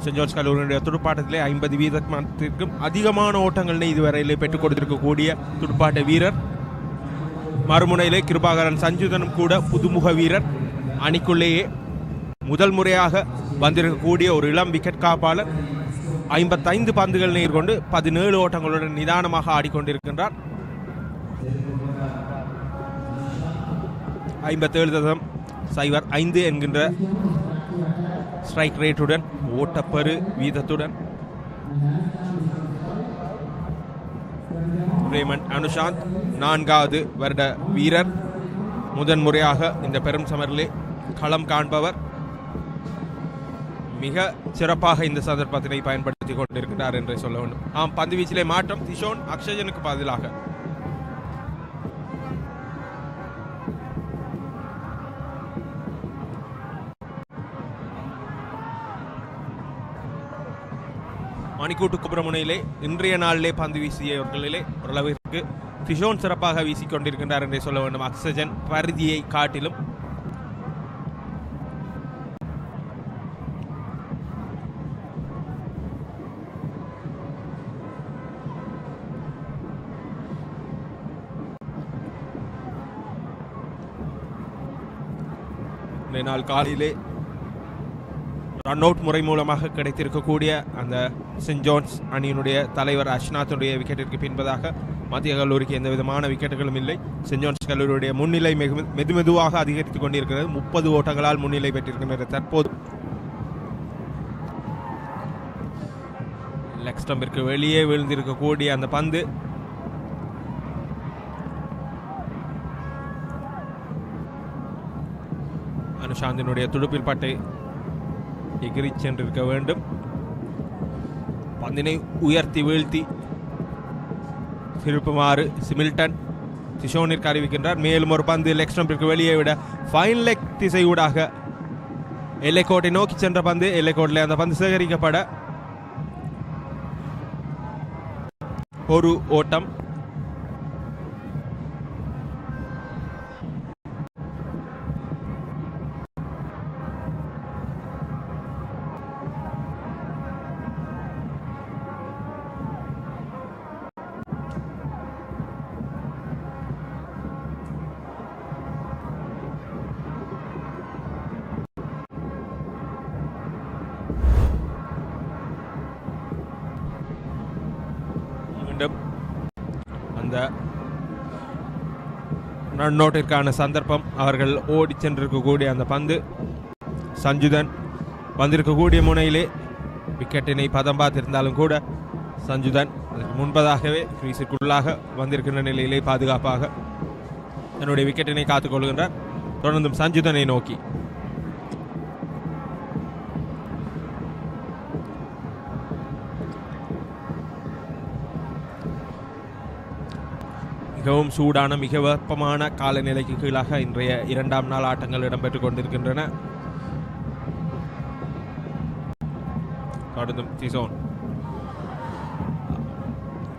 F: சென்ட் ஜார்ஜ் கல்லூரியுடைய துடுப்பாட்டத்திலே 50% அதிகமான ஓட்டங்களை இதுவரையிலே பெற்றுக் கொடுத்திருக்கக்கூடிய துடுப்பாட்ட வீரர். மறுமுனையிலே கிருபாகரன் சஞ்சுதனும் கூட புதுமுக வீரர். அணிக்குள்ளேயே முதல் முறையாக வந்திருக்கக்கூடிய ஒரு இளம் விக்கெட் காப்பாளர். 55 பந்துகள் நேர்கொண்டு 17 ஓட்டங்களுடன் நிதானமாக ஆடிக்கொண்டிருக்கின்றார். 57.05 என்கின்ற ஸ்ட்ரைக் ரேட்டுடன், ஓட்டப்பரு வீதத்துடன் ரேமண்ட் அனுஷாந்த் 4வது வருட வீரர். முதன்முறையாக இந்த பெரும் சமரிலே களம் காண்பவர். மிக சிறப்பாக இந்த சந்தர்ப்பத்தினை பயன்படுத்திக் கொண்டிருக்கிறார் என்று சொல்ல வேண்டும். பந்து வீச்சிலே மாற்றம். திஷோன் அக்ஷயனுக்கு பதிலாக மணிக்கூட்டு குப்ரமுனையிலே இன்றைய நாளிலே பந்து வீசியவர்களிலே ஓரளவிற்கு திஷோன் சிறப்பாக வீசிக்கொண்டிருக்கின்றார் என்றே சொல்ல வேண்டும். அக்ஷயன் பரிதியை காட்டிலும் நாள் காலையிலே ரன் அவுட் முறை மூலமாக கிடைத்திருக்கக்கூடிய அந்த சென்ட் ஜான்ஸ் அணியினுடைய தலைவர் அஷ்நாத்துடைய விக்கெட்டிற்கு பின்பதாக மத்திய கல்லூரிக்கு எந்த விதமான விக்கெட்டுகளும் இல்லை. சென்ட் ஜான்ஸ் கல்லூரியுடைய முன்னிலை மெதுவாக அதிகரித்துக் கொண்டிருக்கிறது. 30 ஓட்டங்களால் முன்னிலை பெற்றிருக்கின்றது. தற்போது லெக் ஸ்டம்பிற்கு வெளியே விழுந்திருக்கக்கூடிய அந்த பந்து அனுஷாந்தினுடைய துடுப்பில் பட்டு எகிரி சென்றிருக்க வேண்டும். பந்தினை உயர்த்தி வீழ்த்தி திருப்புமாறு சிமில்டன் திஷோனிற்கு அறிவிக்கின்றார். மேலும் ஒரு பந்து லெக் ஸ்டம்பிற்கு வெளியே விட ஃபைன் லெக் திசை ஊடாக எல்லைக்கோட்டை நோக்கி சென்ற பந்து. எல்லைக்கோட்டில் அந்த பந்து சேகரிக்கப்பட ஒரு ஓட்டம். அந்த ரன் அவுட்டிற்கான சந்தர்ப்பம். அவர்கள் ஓடி சென்றிருக்கக்கூடிய அந்த பந்து சஞ்சுதன் வந்திருக்கக்கூடிய முனையிலே விக்கெட்டினை பதம் பார்த்திருந்தாலும் கூட சஞ்சுதன் அதற்கு முன்பதாகவே கிரீஸிற்குள்ளாக வந்திருக்கின்ற நிலையிலே பாதுகாப்பாக தன்னுடைய விக்கெட்டினை காத்துக்கொள்கின்றார். தொடர்ந்தும் சஞ்சுதனை நோக்கி மிகவும் சூடான மிக வெப்பமான காலநிலைக்கு கீழாக இன்றைய 2ஆம் நாள் ஆட்டங்கள் இடம்பெற்றுக் கொண்டிருக்கின்றன. தொடர்ந்தும் திஷோன்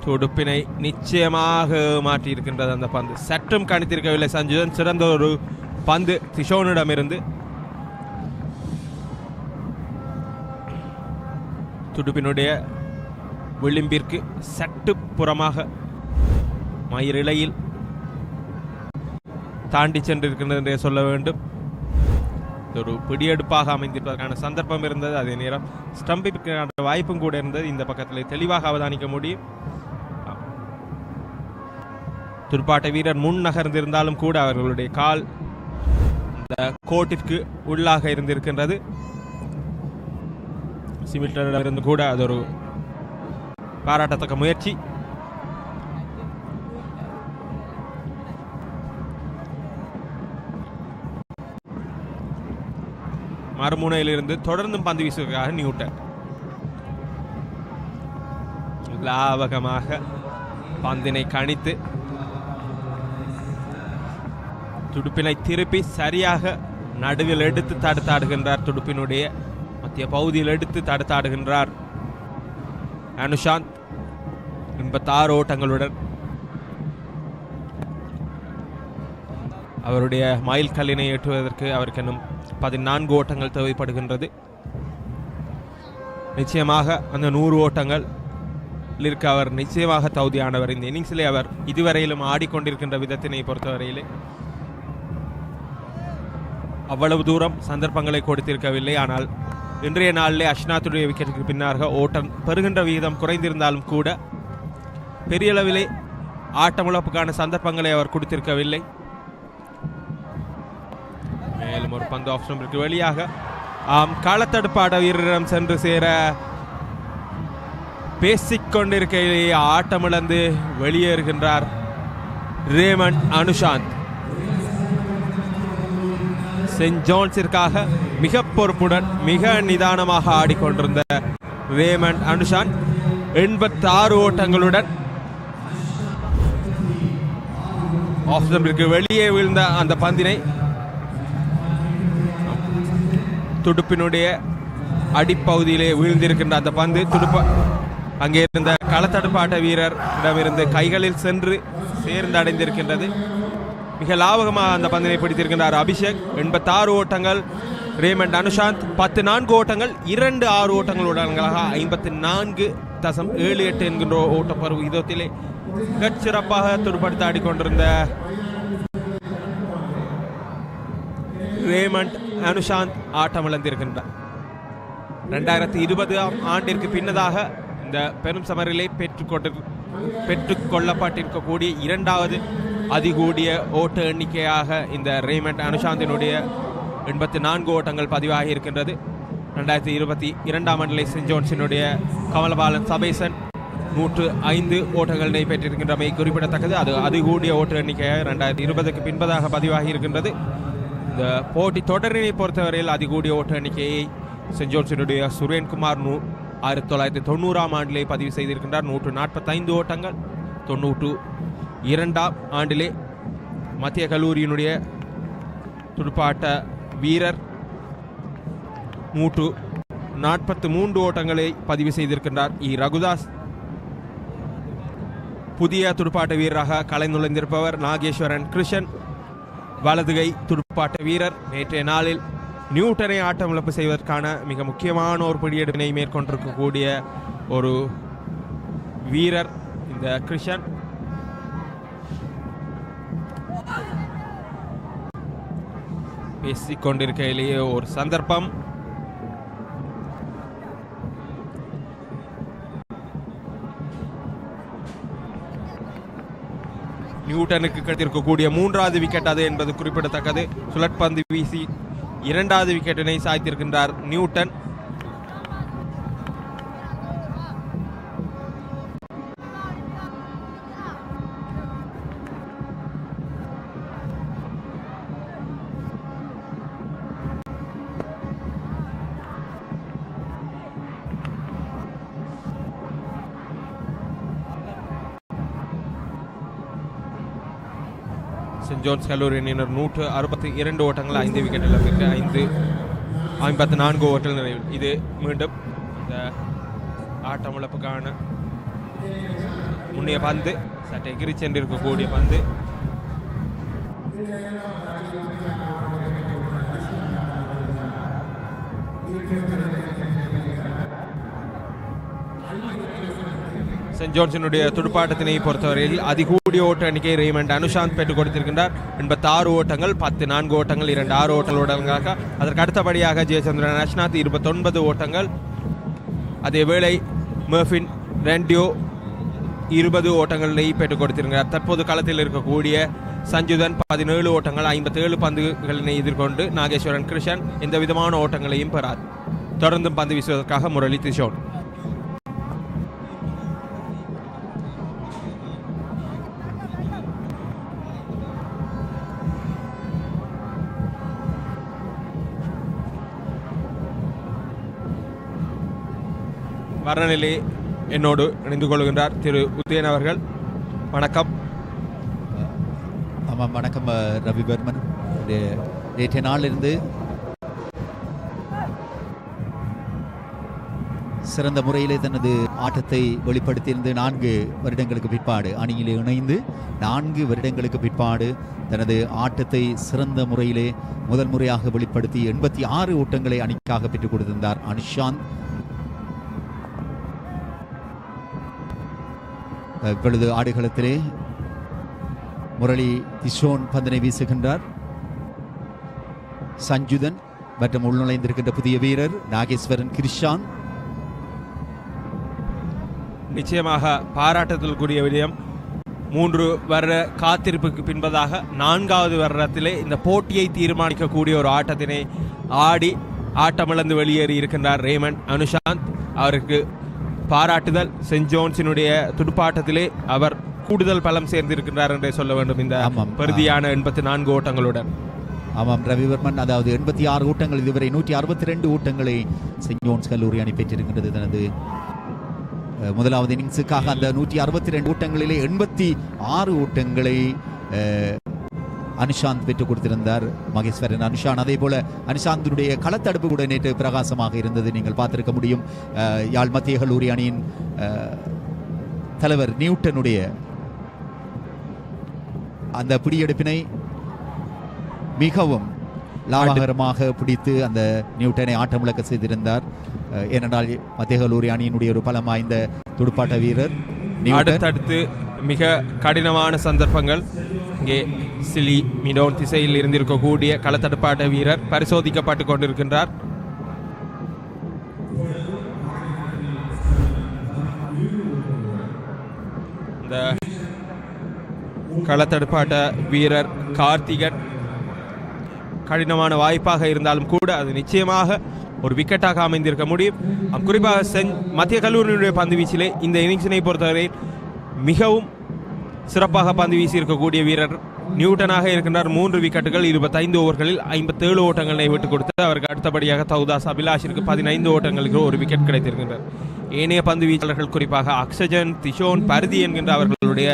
F: துடுப்பினை நிச்சயமாக மாற்றியிருக்கின்றது. அந்த பந்து சற்றும் கணித்திருக்கவில்லை சஞ்சுதன். சிறந்த ஒரு பந்து திஷோனிடமிருந்து. துடுப்பினுடைய விளிம்பிற்கு சட்டு புறமாக மயிரிழையில் தாண்டி சென்றிருக்கின்றது என்றே சொல்ல வேண்டும். ஒரு பிடியெடுப்பாக அமைந்திருப்பதற்கான சந்தர்ப்பம் இருந்தது. அதே நேரம் ஸ்டம்பிற்கான வாய்ப்பும் கூட இருந்தது. இந்த பக்கத்தில் தெளிவாக அவதானிக்க முடியும். துடுப்பாட்ட வீரர் முன் நகர்ந்திருந்தாலும் கூட அவர்களுடைய கால் இந்த கோட்டிற்கு உள்ளாக இருந்திருக்கின்றது. சிமில்டனிடமிருந்து கூட அது ஒரு பாராட்டத்தக்க முயற்சி. மறுமுனையிலிருந்து தொடர்ந்தும் பந்து வீசுவதற்காக நியூட்டன் லாவகமாக பந்தினை கணித்து துடுப்பினை திருப்பி சரியாக நடுவில் எடுத்து தடுத்தாடுகின்றார். துடுப்பினுடைய மத்திய பகுதியில் எடுத்து தடுத்தாடுகின்றார் அனுஷாந்த் 86 ஓட்டங்களுடன். அவருடைய மைல் கல்லினை ஏற்றுவதற்கு அவருக்கு இன்னும் 14 ஓட்டங்கள் தேவைப்படுகின்றது. நிச்சயமாக அந்த 100 ஓட்டங்கள் இருக்க அவர் நிச்சயமாக தகுதியானவர். இந்த இன்னிங்ஸிலே அவர் இதுவரையிலும் ஆடிக்கொண்டிருக்கின்ற விதத்தினை பொறுத்தவரையிலே அவ்வளவு தூரம் சந்தர்ப்பங்களை கொடுத்திருக்கவில்லை. ஆனால் இன்றைய நாளிலே அஷ்னாத்துடைய விக்கெட்டுக்கு பின்னாக ஓட்டம் பெறுகின்ற விகிதம் குறைந்திருந்தாலும் கூட பெரிய அளவிலே ஆட்டமிழப்புக்கான சந்தர்ப்பங்களை அவர் கொடுத்திருக்கவில்லை. மேலும் ஒரு பந்து ஆஃப் ஸ்டம்பிற்கு வெளியாக களத்தடுப்பாட வீரரிடம் சென்று சேர பேசிக்கொண்டிருக்கையிலேயே ஆட்டமிழந்து வெளியேறுகின்றார் ரேமண்ட் அனுஷாந்த். செயின்ட் ஜான்ஸிற்காக மிக பொறுப்புடன் மிக நிதானமாக ஆடிக்கொண்டிருந்த ரேமண்ட் அனுஷாந்த் 86 ஓட்டங்களுடன் ஆஃப் ஸ்டம்பிற்கு வெளியே விழுந்த அந்த பந்தினை துடுப்பினுடைய அடிப்பகுதியிலே வீழ்ந்திருக்கின்ற அந்த பந்து துடுப்பு அங்கே இருந்த களத்தடுப்பாட்ட வீரரிடமிருந்து கைகளில் சென்று சேர்ந்து அடைந்திருக்கின்றது. மிக லாவகமாக அந்த பந்தினை பிடித்திருக்கின்றார் அபிஷேக். 86 ஓட்டங்கள். ரேமண்ட் அனுஷாந்த் 14 ஓட்டங்கள் 2 6 ஓட்டங்களுடனாக 54.78 என்கின்ற ஓட்டப்பருவ விகிதத்திலே மிகச்சிறப்பாக துடுப்படுத்த ஆடிக்கொண்டிருந்த ரேமண்ட் அனுஷாந்த் ஆட்டமிழந்திருக்கின்றார். 2020 ஆண்டிற்கு பின்னதாக இந்த பெரும் சமரிலே பெற்றுக்கொள்ளப்பட்டிருக்கக்கூடிய 2வது அதிகூடிய ஓட்ட எண்ணிக்கையாக இந்த ரேமண்ட் அனுஷாந்தினுடைய 84 ஓட்டங்கள் பதிவாகி இருக்கின்றது. 2022 ஆண்டிலே செயின்ட் ஜான்ஸினுடைய கமலபாலன் சபேசன் 105 ஓட்டங்களை பெற்றிருக்கின்றமை குறிப்பிடத்தக்கது. அது அதிகூடிய ஓட்ட எண்ணிக்கையாக 2020க்கு பின்பதாக பதிவாகி இருக்கின்றது. இந்த போட்டி தொடரினை பொறுத்தவரையில் அதிகூடிய ஓட்ட எண்ணிக்கையை செயின்ட் ஜான்ஸினுடைய சுரேன்குமார் 1990 ஆண்டிலே பதிவு செய்திருக்கின்றார். 145 ஓட்டங்கள். 92 ஆண்டிலே மத்திய கல்லூரியினுடைய துடுப்பாட்ட வீரர் 143 ஓட்டங்களை பதிவு செய்திருக்கின்றார் ரகுதாஸ். புதிய துடுப்பாட்ட வீரராக களை நுழைந்திருப்பவர் நாகேஸ்வரன் கிருஷ்ணன், வலதுகை துடுப்பாட்ட வீரர். நேற்றைய நாளில் நியூட்டனை ஆட்டமிழப்பு செய்வதற்கான மிக முக்கியமான ஒரு பிடியெடுப்பினை மேற்கொண்டிருக்கக்கூடிய ஒரு வீரர் இந்த கிருஷ்ணன். பேசிக்கொண்டிருக்கையிலேயே ஒரு சந்தர்ப்பம். நியூட்டனுக்கு கிடைத்திருக்கக்கூடிய 3வது விக்கெட் அது என்பது குறிப்பிடத்தக்கது. சுழற்பந்து வீசி 2வது விக்கெட்டினை சாய்த்திருக்கின்றார் நியூட்டன். செயின்ட் ஜான்ஸ் கல்லூரியினர் 162 ஓட்டங்கள் 5 விக்கெட் இழப்பிற்கு 54 ஓட்டங்கள் நிறைவில். இது மீண்டும் இந்த ஆட்டமிழப்புக்கான முன்னைய பந்து சட்டை எகிரி சென்றிருக்கக்கூடிய பந்து. செயின்ட் ஜான்ஸினுடைய துடுப்பாட்டத்தினை பொறுத்தவரையில் அதிகூடிய ஓட்ட எண்ணிக்கை ரேமண்ட் அனுஷாந்த் பெற்றுக் கொடுத்திருக்கின்றார். 86 ஓட்டங்கள், 4 ஓட்டங்கள், 2 6 ஓட்டங்களுடன். அதற்கு அடுத்தபடியாக ஜெயச்சந்திரன் அஷ்னாத் 29 ஓட்டங்கள். அதேவேளை மெர்ஃபின் ரெண்டியோ 20 ஓட்டங்களை பெற்றுக் கொடுத்திருக்கிறார். தற்போது களத்தில் இருக்கக்கூடிய சஞ்சுதன் 17 ஓட்டங்கள் 57 பந்துகளினை எதிர்கொண்டு நாகேஸ்வரன் கிருஷ்ணன் எந்த விதமான ஓட்டங்களையும் பெறார். தொடர்ந்தும் பந்து வீசுவதற்காக முரளி திஷோன். வர்ணநிலை என்னோடு இணைந்து கொள்கின்றார் திரு உதயன் அவர்கள். வணக்கம்.
G: ஆமாம், வணக்கம் ரவிவர்மன். நேற்றைய நாளிலிருந்து சிறந்த முறையிலே தனது ஆட்டத்தை வெளிப்படுத்தியிருந்து 4 வருடங்களுக்கு பிற்பாடு அணியிலே இணைந்து 4 வருடங்களுக்கு பிற்பாடு தனது ஆட்டத்தை சிறந்த முறையிலே முதல் முறையாக வெளிப்படுத்தி 86 ஓட்டங்களை அணிக்காக பெற்றுக் கொடுத்திருந்தார் அனுஷாந்த். இப்பொழுது ஆடுகளத்திலே முரளி திஷோன் பந்தனை வீசுகின்றார். சஞ்சுதன் மற்றும் உள்நுழைந்திருக்கின்ற புதிய வீரர் நாகேஸ்வரன் கிருஷாந்த்.
F: நிச்சயமாக பாராட்டத்தில் கூடிய விடயம், 3 வருட காத்திருப்புக்கு பின்பதாக 4வது வருடத்திலே இந்த போட்டியை தீர்மானிக்கக்கூடிய ஒரு ஆட்டத்தினை ஆடி ஆட்டமிழந்து வெளியேறி இருக்கின்றார் ரேமண்ட் அனுஷாந்த். அவருக்கு பாராட்டுதல். சென்ட் ஜோன்ஸினுடைய துடுப்பாட்டத்திலே அவர் கூடுதல் பலம் சேர்ந்திருக்கின்றார் என்றே சொல்ல வேண்டும் இந்த பெருதியான 84 ஓட்டங்களுடன்.
G: ஆமாம் ரவிவர்மன், அதாவது 86 ஓட்டங்கள், இதுவரை 162 ஓட்டங்களை சென்ட் ஜோன்ஸ் கல்லூரி அணி பெற்றிருக்கின்றது. தனது முதலாவது இன்னிங்ஸுக்காக அந்த 162 ஓட்டங்களிலே 86 ஓட்டங்களை அனுஷாந்த் பெற்றுக் கொடுத்திருந்தார் மகேஸ்வரன் அனுஷாந்த். அதே போல அனுஷாந்தினுடைய களத்தடுப்பு கூட நேற்று பிரகாசமாக இருந்தது, நீங்கள் பார்த்திருக்க முடியும். யாழ் மத்திய கல்லூரி அணியின் தலைவர் நியூட்டனுடைய அந்த பிடியெடுப்பினை மிகவும் லாபகரமாக பிடித்து அந்த நியூட்டனை ஆட்டமிழக்க செய்திருந்தார். ஏனென்றால் மத்திய கல்லூரி அணியினுடைய ஒரு பலம் வாய்ந்த துடுப்பாட்ட வீரர்.
F: அடுத்தடுத்து மிக கடினமான சந்தர்ப்பங்கள் இங்கே சிலி மிடோன் திசையில் இருந்திருக்கக்கூடிய களத்தடுப்பாட்ட வீரர் பரிசோதிக்கப்பட்டு கொண்டிருக்கின்றார். இந்த களத்தடுப்பாட்ட வீரர் கார்த்திகன் கடினமான வாய்ப்பாக இருந்தாலும் கூட அது நிச்சயமாக ஒரு விக்கெட்டாக அமைந்திருக்க முடியும். குறிப்பாக மத்திய கல்லூரியினுடைய பந்து வீச்சிலே இந்த இன்னிங்ஸினை பொறுத்தவரை மிகவும் சிறப்பாக பந்து வீசி இருக்கக்கூடிய வீரர் நியூட்டனாக இருக்கின்றார். 3 விக்கெட்டுகள் 25 ஓவர்களில் 57 ஓட்டங்களை விட்டுக் கொடுத்து அவருக்கு அடுத்தபடியாக தௌதாஸ் அபிலாஷிற்கு 15 ஓட்டங்களுக்கு 1 விக்கெட் கிடைத்திருக்கின்றார். ஏனைய பந்து வீச்சாளர்கள் குறிப்பாக அக்ஷஜன், திஷோன், பருதி என்கின்ற அவர்களுடைய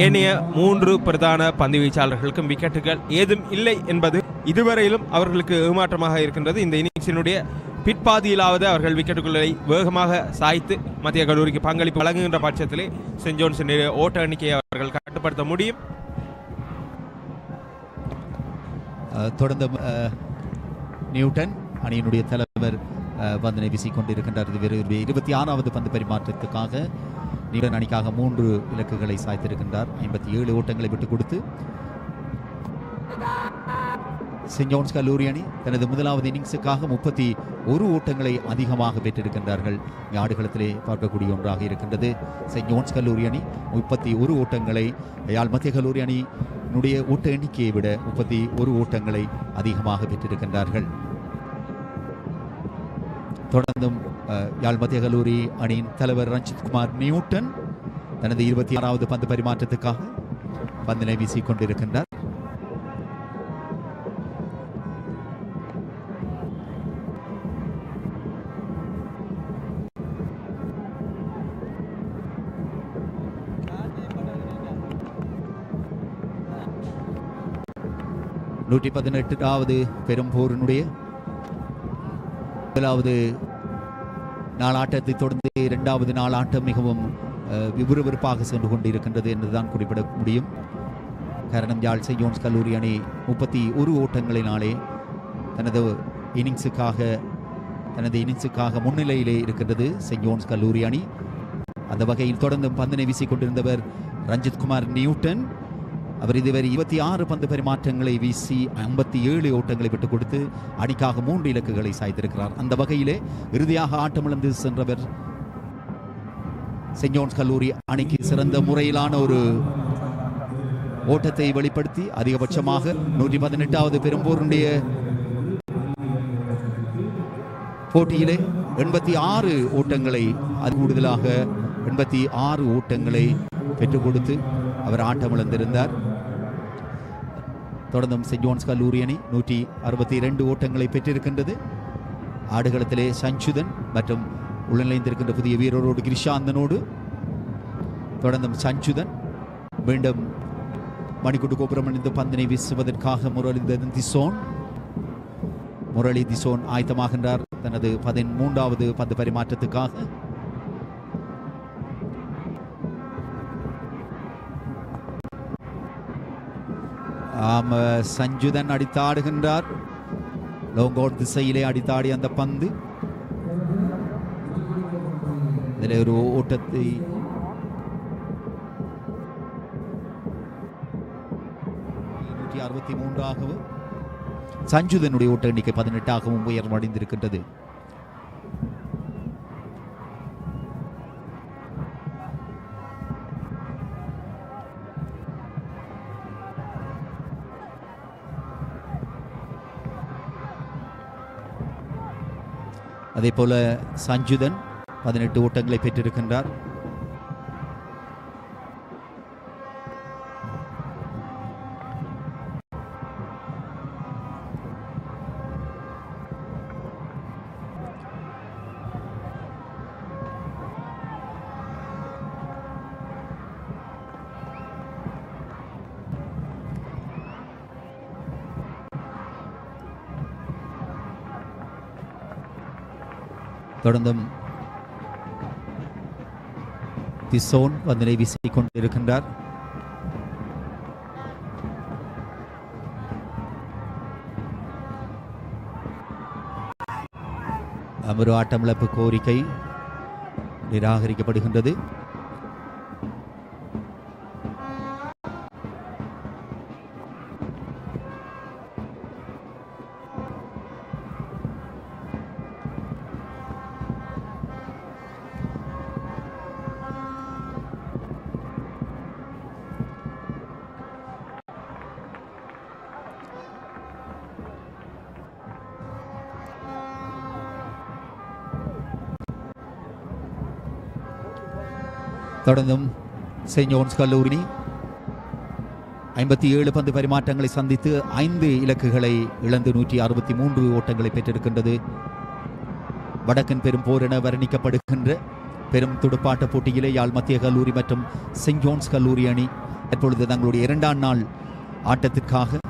F: ஏனைய 3 பிரதான பந்து வீச்சாளர்களுக்கும் விக்கெட்டுகள் ஏதும் இல்லை என்பது இதுவரையிலும் அவர்களுக்கு ஏமாற்றமாக இருக்கின்றது. இந்த இன்னிங்ஸினுடைய பிற்பாதியிலாவது அவர்கள் விக்கெட்டுகளை வேகமாக சாய்த்து மத்திய கல்லூரிக்கு பங்களிப்பு வழங்குகின்ற பட்சத்திலே சென்ட் ஜோன்ஸினுடைய ஓட்ட எண்ணிக்கையை அவர்கள் கட்டுப்படுத்த முடியும்.
G: தொடர்ந்து நியூட்டன் அணியினுடைய தலைவர் பந்தனை வீசிக்கொண்டிருக்கின்றார். 26வது பந்து பரிமாற்றத்துக்காக நியூட்டன் அணிக்காக 3 இலக்குகளை சாய்த்திருக்கின்றார். 57 ஓட்டங்களை விட்டுக் கொடுத்து சென்ட் ஜோன்ஸ் கல்லூரி அணி தனது முதலாவது இன்னிங்ஸுக்காக 31 ஓட்டங்களை அதிகமாக பெற்றிருக்கின்றார்கள். ஆடுகளத்திலே பார்க்கக்கூடிய ஒன்றாக இருக்கின்றது. சென்ட் ஜோன்ஸ் கல்லூரி அணி 31 ஓட்டங்களை யாழ் மத்திய கல்லூரி அணியினுடைய ஓட்ட எண்ணிக்கையை விட 31 ஓட்டங்களை அதிகமாக பெற்றிருக்கின்றார்கள். தொடர்ந்தும் யாழ் மத்திய கல்லூரி அணியின் தலைவர் ரஞ்சித் குமார் நியூட்டன் தனது 26வது பந்து பரிமாற்றத்துக்காக பந்தினை வீசிக் கொண்டிருக்கின்றார். நூற்றி 18வது பெரும்போரினுடைய முதலாவது நாளாட்டத்தை தொடர்ந்து 2வது நாளாட்டம் மிகவும் விறுவிறுப்பாக சென்று கொண்டிருக்கின்றது என்றுதான் குறிப்பிட முடியும். காரணம் யாழ் சென்ட் ஜோன்ஸ் கல்லூரி அணி 31 ஓட்டங்களினாலே தனது இன்னிங்ஸுக்காக முன்னிலையிலே இருக்கின்றது சென்ட் ஜோன்ஸ் கல்லூரி அணி. அந்த வகையில் தொடர்ந்து பந்தினை வீசிக் கொண்டிருந்தவர் ரஞ்சித் குமார் நியூட்டன். அவர் இதுவரை 26 பந்து பரிமாற்றங்களை வீசி 57 ஓட்டங்களை விட்டுக் கொடுத்து அணிக்காக 3 இலக்குகளை சாய்த்திருக்கிறார். அந்த வகையிலே இறுதியாக ஆட்டமிழந்து சென்றவர் சென்ட் ஜோன்ஸ் கல்லூரி அணிக்கு சிறந்த முறையிலான ஒரு ஓட்டத்தை வெளிப்படுத்தி அதிகபட்சமாக 118வது பெரும்போருடைய போட்டியிலே 86 ஓட்டங்களை கூடுதலாக 86 ஓட்டங்களை பெற்றுக் கொடுத்து அவர் ஆட்டமிழந்திருந்தார். தொடர்ந்தும் சென்ட் ஜோன்ஸ் கல்லூரி அணி 162 ஓட்டங்களை பெற்றிருக்கின்றது. ஆடுகளத்திலே சஞ்சுதன் மற்றும் உள்நிலைந்திருக்கின்ற புதிய வீரரோடு கிரிஷாந்தனோடு தொடர்ந்தும் சஞ்சுதன் மீண்டும் மணிக்கூட்டு கோபுரம் அணிந்து பந்தினை வீசுவதற்காக முரளி திசோன் ஆயத்தமாகின்றார் தனது 13வது பந்து பரிமாற்றத்துக்காக. சஞ்சுதன் அடித்தாடுகின்றார். லோங்கோட் திசையிலே அடித்தாடி அந்த பந்து இதில் ஒரு ஓட்டத்தை ஆகவும் சஞ்சுதனுடைய ஓட்ட எண்ணிக்கை 18ஆகவும் உயர்வடைந்திருக்கின்றது. அதே போல சஞ்சுதன் 18 ஓட்டங்களை பெற்றிருக்கின்றார். தொடர்ந்தும் திசோன் பந்தினை வீசிக் கொண்டிருக்கின்றார். ஒரு ஆட்டமிழப்பு கோரிக்கை நிராகரிக்கப்படுகின்றது. தொடர்ந்தும் செயின்ட் ஜோன்ஸ் கல்லூரி 57 பந்து பரிமாற்றங்களை சந்தித்து 5 இலக்குகளை இழந்து 163 ஓட்டங்களை பெற்றிருக்கின்றது. வடக்கின் பெரும் போர் என வர்ணிக்கப்படுகின்ற பெரும் துடுப்பாட்ட போட்டியிலே யாழ் மத்திய கல்லூரி மற்றும் செயின்ட் ஜோன்ஸ் கல்லூரி அணி தற்பொழுது தங்களுடைய 2ஆம் நாள் ஆட்டத்திற்காக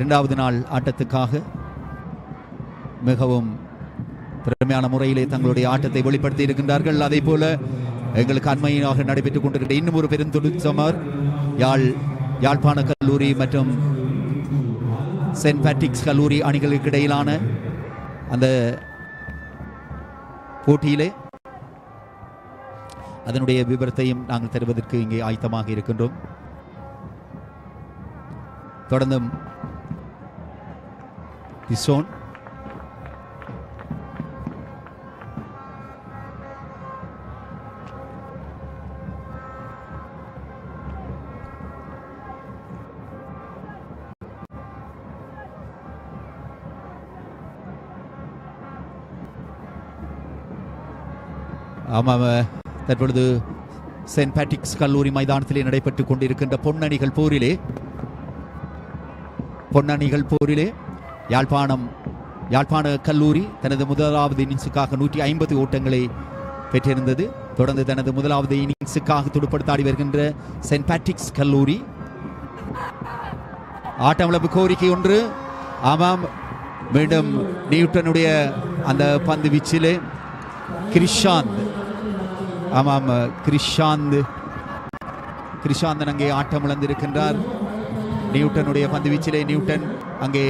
G: 2வது நாள் ஆட்டத்துக்காக மிகவும் திறமையான முறையிலே தங்களுடைய ஆட்டத்தை வெளிப்படுத்தி இருக்கின்றார்கள். அதே போல எங்களுக்கு அண்மையாக நடைபெற்றுக் கொண்டிருக்கிற இன்னும் ஒரு பெருந்தொழிற்சமர் யாழ்ப்பாண கல்லூரி மற்றும் செயின்ட் பேட்ரிக்ஸ் கல்லூரி அணிகளுக்கு இடையிலான அந்த போட்டியிலே அதனுடைய விவரத்தையும் நாங்கள் தருவதற்கு இங்கே ஆயத்தமாக இருக்கின்றோம். தொடர்ந்தும் திசோன் தற்பொழுது செயின்ட் பேட்ரிக்ஸ் கல்லூரி மைதானத்திலே நடைபெற்றுக் கொண்டிருக்கின்ற பொன்னணிகள் போரிலே யாழ்ப்பாண கல்லூரி தனது முதலாவது இன்னிங்ஸுக்காக 150 ஓட்டங்களை பெற்றிருந்தது. தொடர்ந்து தனது முதலாவது இன்னிங்ஸுக்காக துடுப்படுத்தாடி வருகின்ற செயின்ட் பேட்ரிக்ஸ் கல்லூரி ஆட்டமிழப்பு கோரிக்கை ஒன்று. ஆமாம், மீண்டும் நியூட்டனுடைய அந்த பந்து வீச்சிலே கிரிஷாந்தன் அங்கே ஆட்டம் இழந்திருக்கின்றார். நியூட்டனுடைய பந்து வீச்சிலே நியூட்டன் அங்கே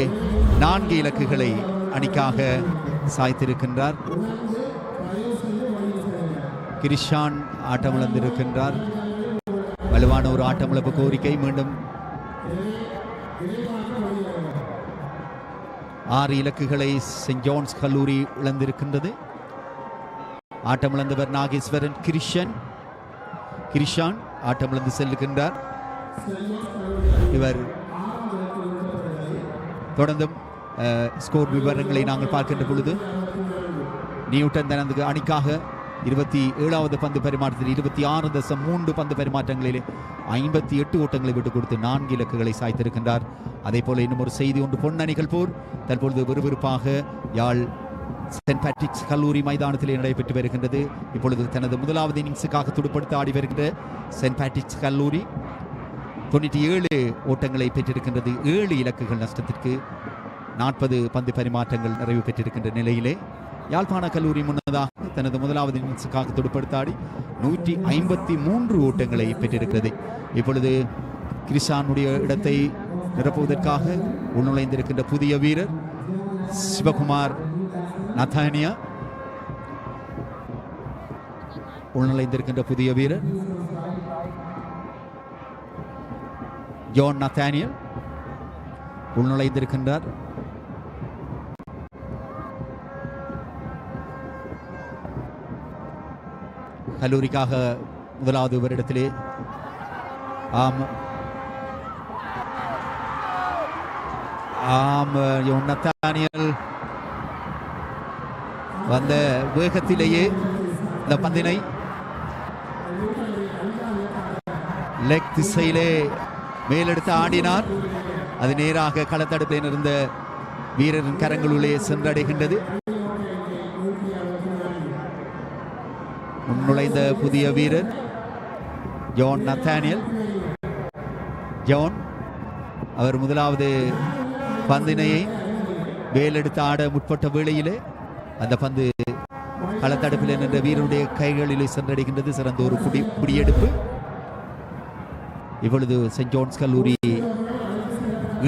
G: 4 இலக்குகளை அணிக்காக சாய்த்திருக்கின்றார். கிரிஷான் ஆட்டம் இழந்திருக்கின்றார். வலுவான ஒரு ஆட்டமிழப்பு கோரிக்கை. மீண்டும் 6 இலக்குகளை செயின்ட் ஜோன்ஸ் கல்லூரி இழந்திருக்கின்றது. ஆட்டமிழந்தவர் நாகேஸ்வரன் கிரிஷான் ஆட்டமிழந்து செல்லுகின்றார். இவர் தொடர்ந்தும் ஸ்கோர் விவரங்களை நாங்கள் பார்க்கின்ற பொழுது நியூட்டன் தனது அணிக்காக 27வது பந்து பரிமாற்றத்தில் 26.3 பந்து பரிமாற்றங்களிலே 58 ஓட்டங்களை விட்டுக் கொடுத்து 4 இலக்குகளை சாய்த்திருக்கின்றார். அதே போல இன்னும் ஒரு செய்தி ஒன்று, பொன்னணிகள் போர் தற்பொழுது விறுவிறுப்பாக யாழ் சென்ட் பேட்ரிக்ஸ் கல்லூரி மைதானத்திலே நடைபெற்று வருகின்றது. இப்பொழுது தனது முதலாவது இன்னிங்ஸுக்காக துடுப்படுத்த ஆடி வருகின்ற சென்ட் பேட்ரிக்ஸ் கல்லூரி 97 ஓட்டங்களை பெற்றிருக்கின்றது. 7 இலக்குகள் நஷ்டத்திற்கு 40 பந்து பரிமாற்றங்கள் நிறைவு பெற்றிருக்கின்ற நிலையிலே யாழ்ப்பாண கல்லூரி முன்னதாக தனது முதலாவது இன்னிங்ஸுக்காக துடுப்படுத்தாடி 153 ஓட்டங்களை பெற்றிருக்கிறது. இப்பொழுது கிரிஷானுடைய இடத்தை நிரப்புவதற்காக உள்நுழைந்திருக்கின்ற புதிய வீரர் சிவகுமார் நத்தானியா. உள்நுழைந்திருக்கின்ற புதிய வீரர் ஜான் நத்தானியல் உள்நுழைந்திருக்கின்றார். கல்லூரிக்காக முதலாவது வருடத்திலே நத்தானியல் வந்த வேகத்திலேயே இந்த பந்தினை லெக் திசையிலே மேலெடுத்து ஆடினார். அது நேராக களத்தடுப்பில் இருந்த வீரரின் கரங்களுள்ளே சென்றடைகின்றது. நுழைந்த புதிய வீரர் ஜான் நத்தானியல். ஜான் அவர் முதலாவது பந்தினையை வேலெடுத்து ஆட முற்பட்ட வேளையிலே அந்த பந்து களத்தடுப்பில் நின்ற வீரருடைய கைகளிலே சென்றடைகின்றது. சிறந்த ஒரு குடியெடுப்பு. இப்பொழுது சென்ட் ஜோன்ஸ் கல்லூரி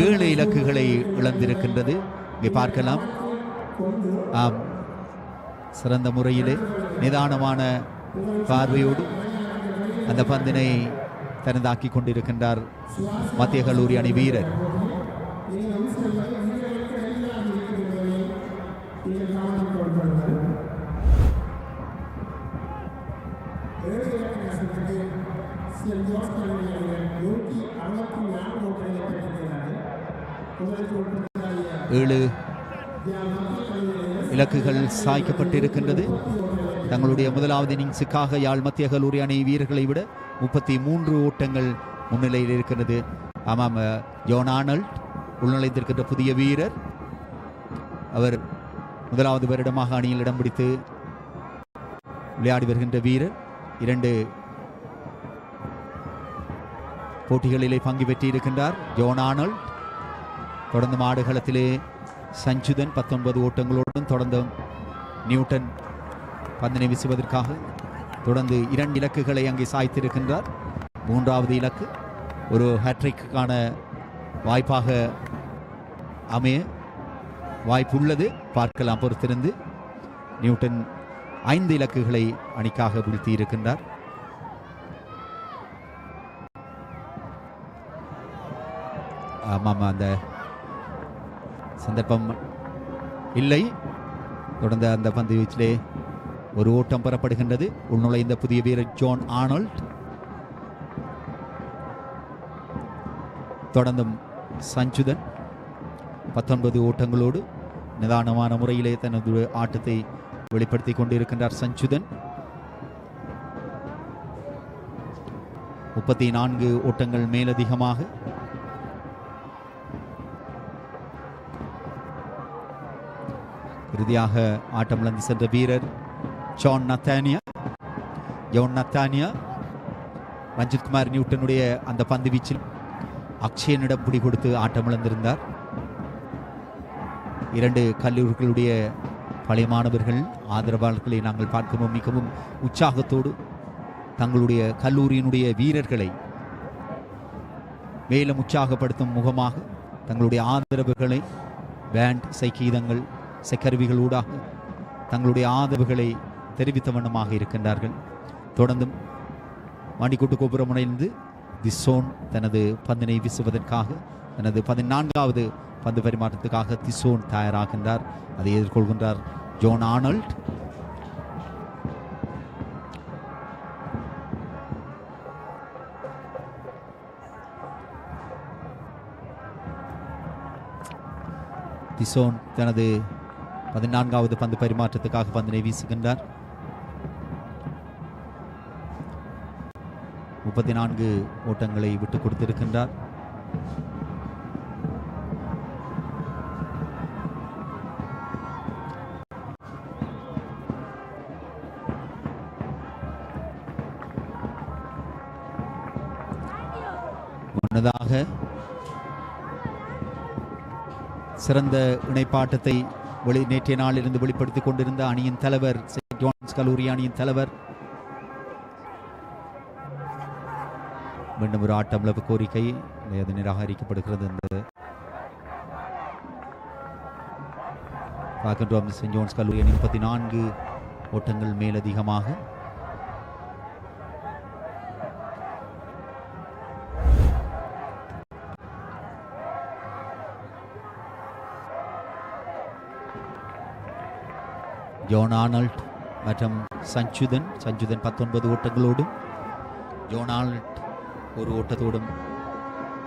G: 7 இலக்குகளை இழந்திருக்கின்றது. இங்கே பார்க்கலாம். ஆம், சிறந்த முறையிலே நிதானமான பார்வையோடு அந்த பந்தினை தனதாக்கி கொண்டிருக்கின்றார் மத்திய கல்லூரி அணி வீரர். ஏழு இலக்குகள் சாய்க்கப்பட்டிருக்கின்றது. தங்களுடைய முதலாவது இன்னிங்ஸுக்காக யாழ் மத்திய கல்லூரி அணி வீரர்களை விட 33 ஓட்டங்கள் முன்னிலையில் இருக்கிறது. ஆமாம், ஜான் ஆர்னல்ட் உள்நுழைந்திருக்கின்ற புதிய வீரர். அவர் முதலாவது வருடமாக அணியில் இடம் பிடித்து விளையாடி வருகின்ற வீரர். 2 போட்டிகளிலே பங்கு பெற்றிருக்கின்றார் ஜான் ஆர்னல்ட். தொடர்ந்து ஆடுகளத்திலே சஞ்சுதன் 19 ஓட்டங்களோடும் தொடர்ந்து நியூட்டன் பந்தினை வீசுவதற்காக தொடர்ந்து 2 இலக்குகளை அங்கே சாய்த்திருக்கின்றார். 3வது இலக்கு ஒரு ஹேட்ரிக்கான வாய்ப்பாக அமைய வாய்ப்புள்ளது. பார்க்கலாம் பொறுத்திருந்து. நியூட்டன் 5 இலக்குகளை அணிக்காக வீழ்த்தி இருக்கின்றார். ஆமாம், அந்த சந்தர்ப்பம் இல்லை. தொடர்ந்து அந்த பந்து வீச்சிலே ஒரு ஓட்டம் பெறப்படுகின்றது. உள்நுழைந்த புதிய வீரர் ஜான் ஆர்னல்ட். தொடர்ந்தும் சஞ்சுதன் 19 ஓட்டங்களோடு நிதானமான முறையிலே தனது ஆட்டத்தை வெளிப்படுத்தி கொண்டிருக்கின்றார். சஞ்சுதன் 34 ஓட்டங்கள் மேலதிகமாக. இறுதியாக ஆட்டமிழந்து சென்ற வீரர் ஜான் நத்தானியா. ரஞ்சித் குமார் நியூட்டனுடைய அந்த பந்து வீச்சில் அக்ஷயனிடம் பிடி கொடுத்து ஆட்டமிழந்திருந்தார். 2 கல்லூரிகளுடைய பழைய மாணவர்கள் ஆதரவாளர்களை நாங்கள் பார்க்கிறோம். மிகவும் உற்சாகத்தோடு தங்களுடைய கல்லூரியினுடைய வீரர்களை மேலும் உற்சாகப்படுத்தும் முகமாக தங்களுடைய ஆதரவுகளை பேண்ட், இசைக்கீதங்கள், இசைக்கருவிகளூடாக தங்களுடைய ஆதரவுகளை தெரிவித்த வண்ணமாக இருக்கின்றார்கள். தொடர்ந்தும் மாண்டிக்கூட்டு கோபுரம் முனைந்து திசோன் தனது பந்தினை வீசுவதற்காக தனது 14வது பந்து பரிமாற்றத்துக்காக திசோன் தயாராகின்றார். அதை எதிர்கொள்கின்றார் ஜான் ஆர்னல்ட். திசோன் தனது 14வது பந்து பரிமாற்றத்துக்காக பந்தினை வீசுகின்றார். 34 ஓட்டங்களை விட்டுக் கொடுத்திருக்கின்றார். முன்னதாக சிறந்த இணைப்பாட்டத்தை நேற்றைய நாளிலிருந்து வெளிப்படுத்திக் கொண்டிருந்த அணியின் தலைவர், செயின்ட் ஜான்ஸ் கல்லூரி அணியின் தலைவர், மீண்டும் ஒரு ஆட்டமிழப்பு கோரிக்கை அது நிராகரிக்கப்படுகிறது என்று பார்க்கின்றோம். செயின்ட் ஜான்ஸ் கல்லூரி அணி 34 ஓட்டங்கள் மேலதிகமாக. ஜோன் ஆர்னால்ட் மற்றும் சஞ்சுதன் 19 ஓட்டங்களோடும் ஜோன் ஆர்னால்ட் ஒரு ஓட்டத்தோடும்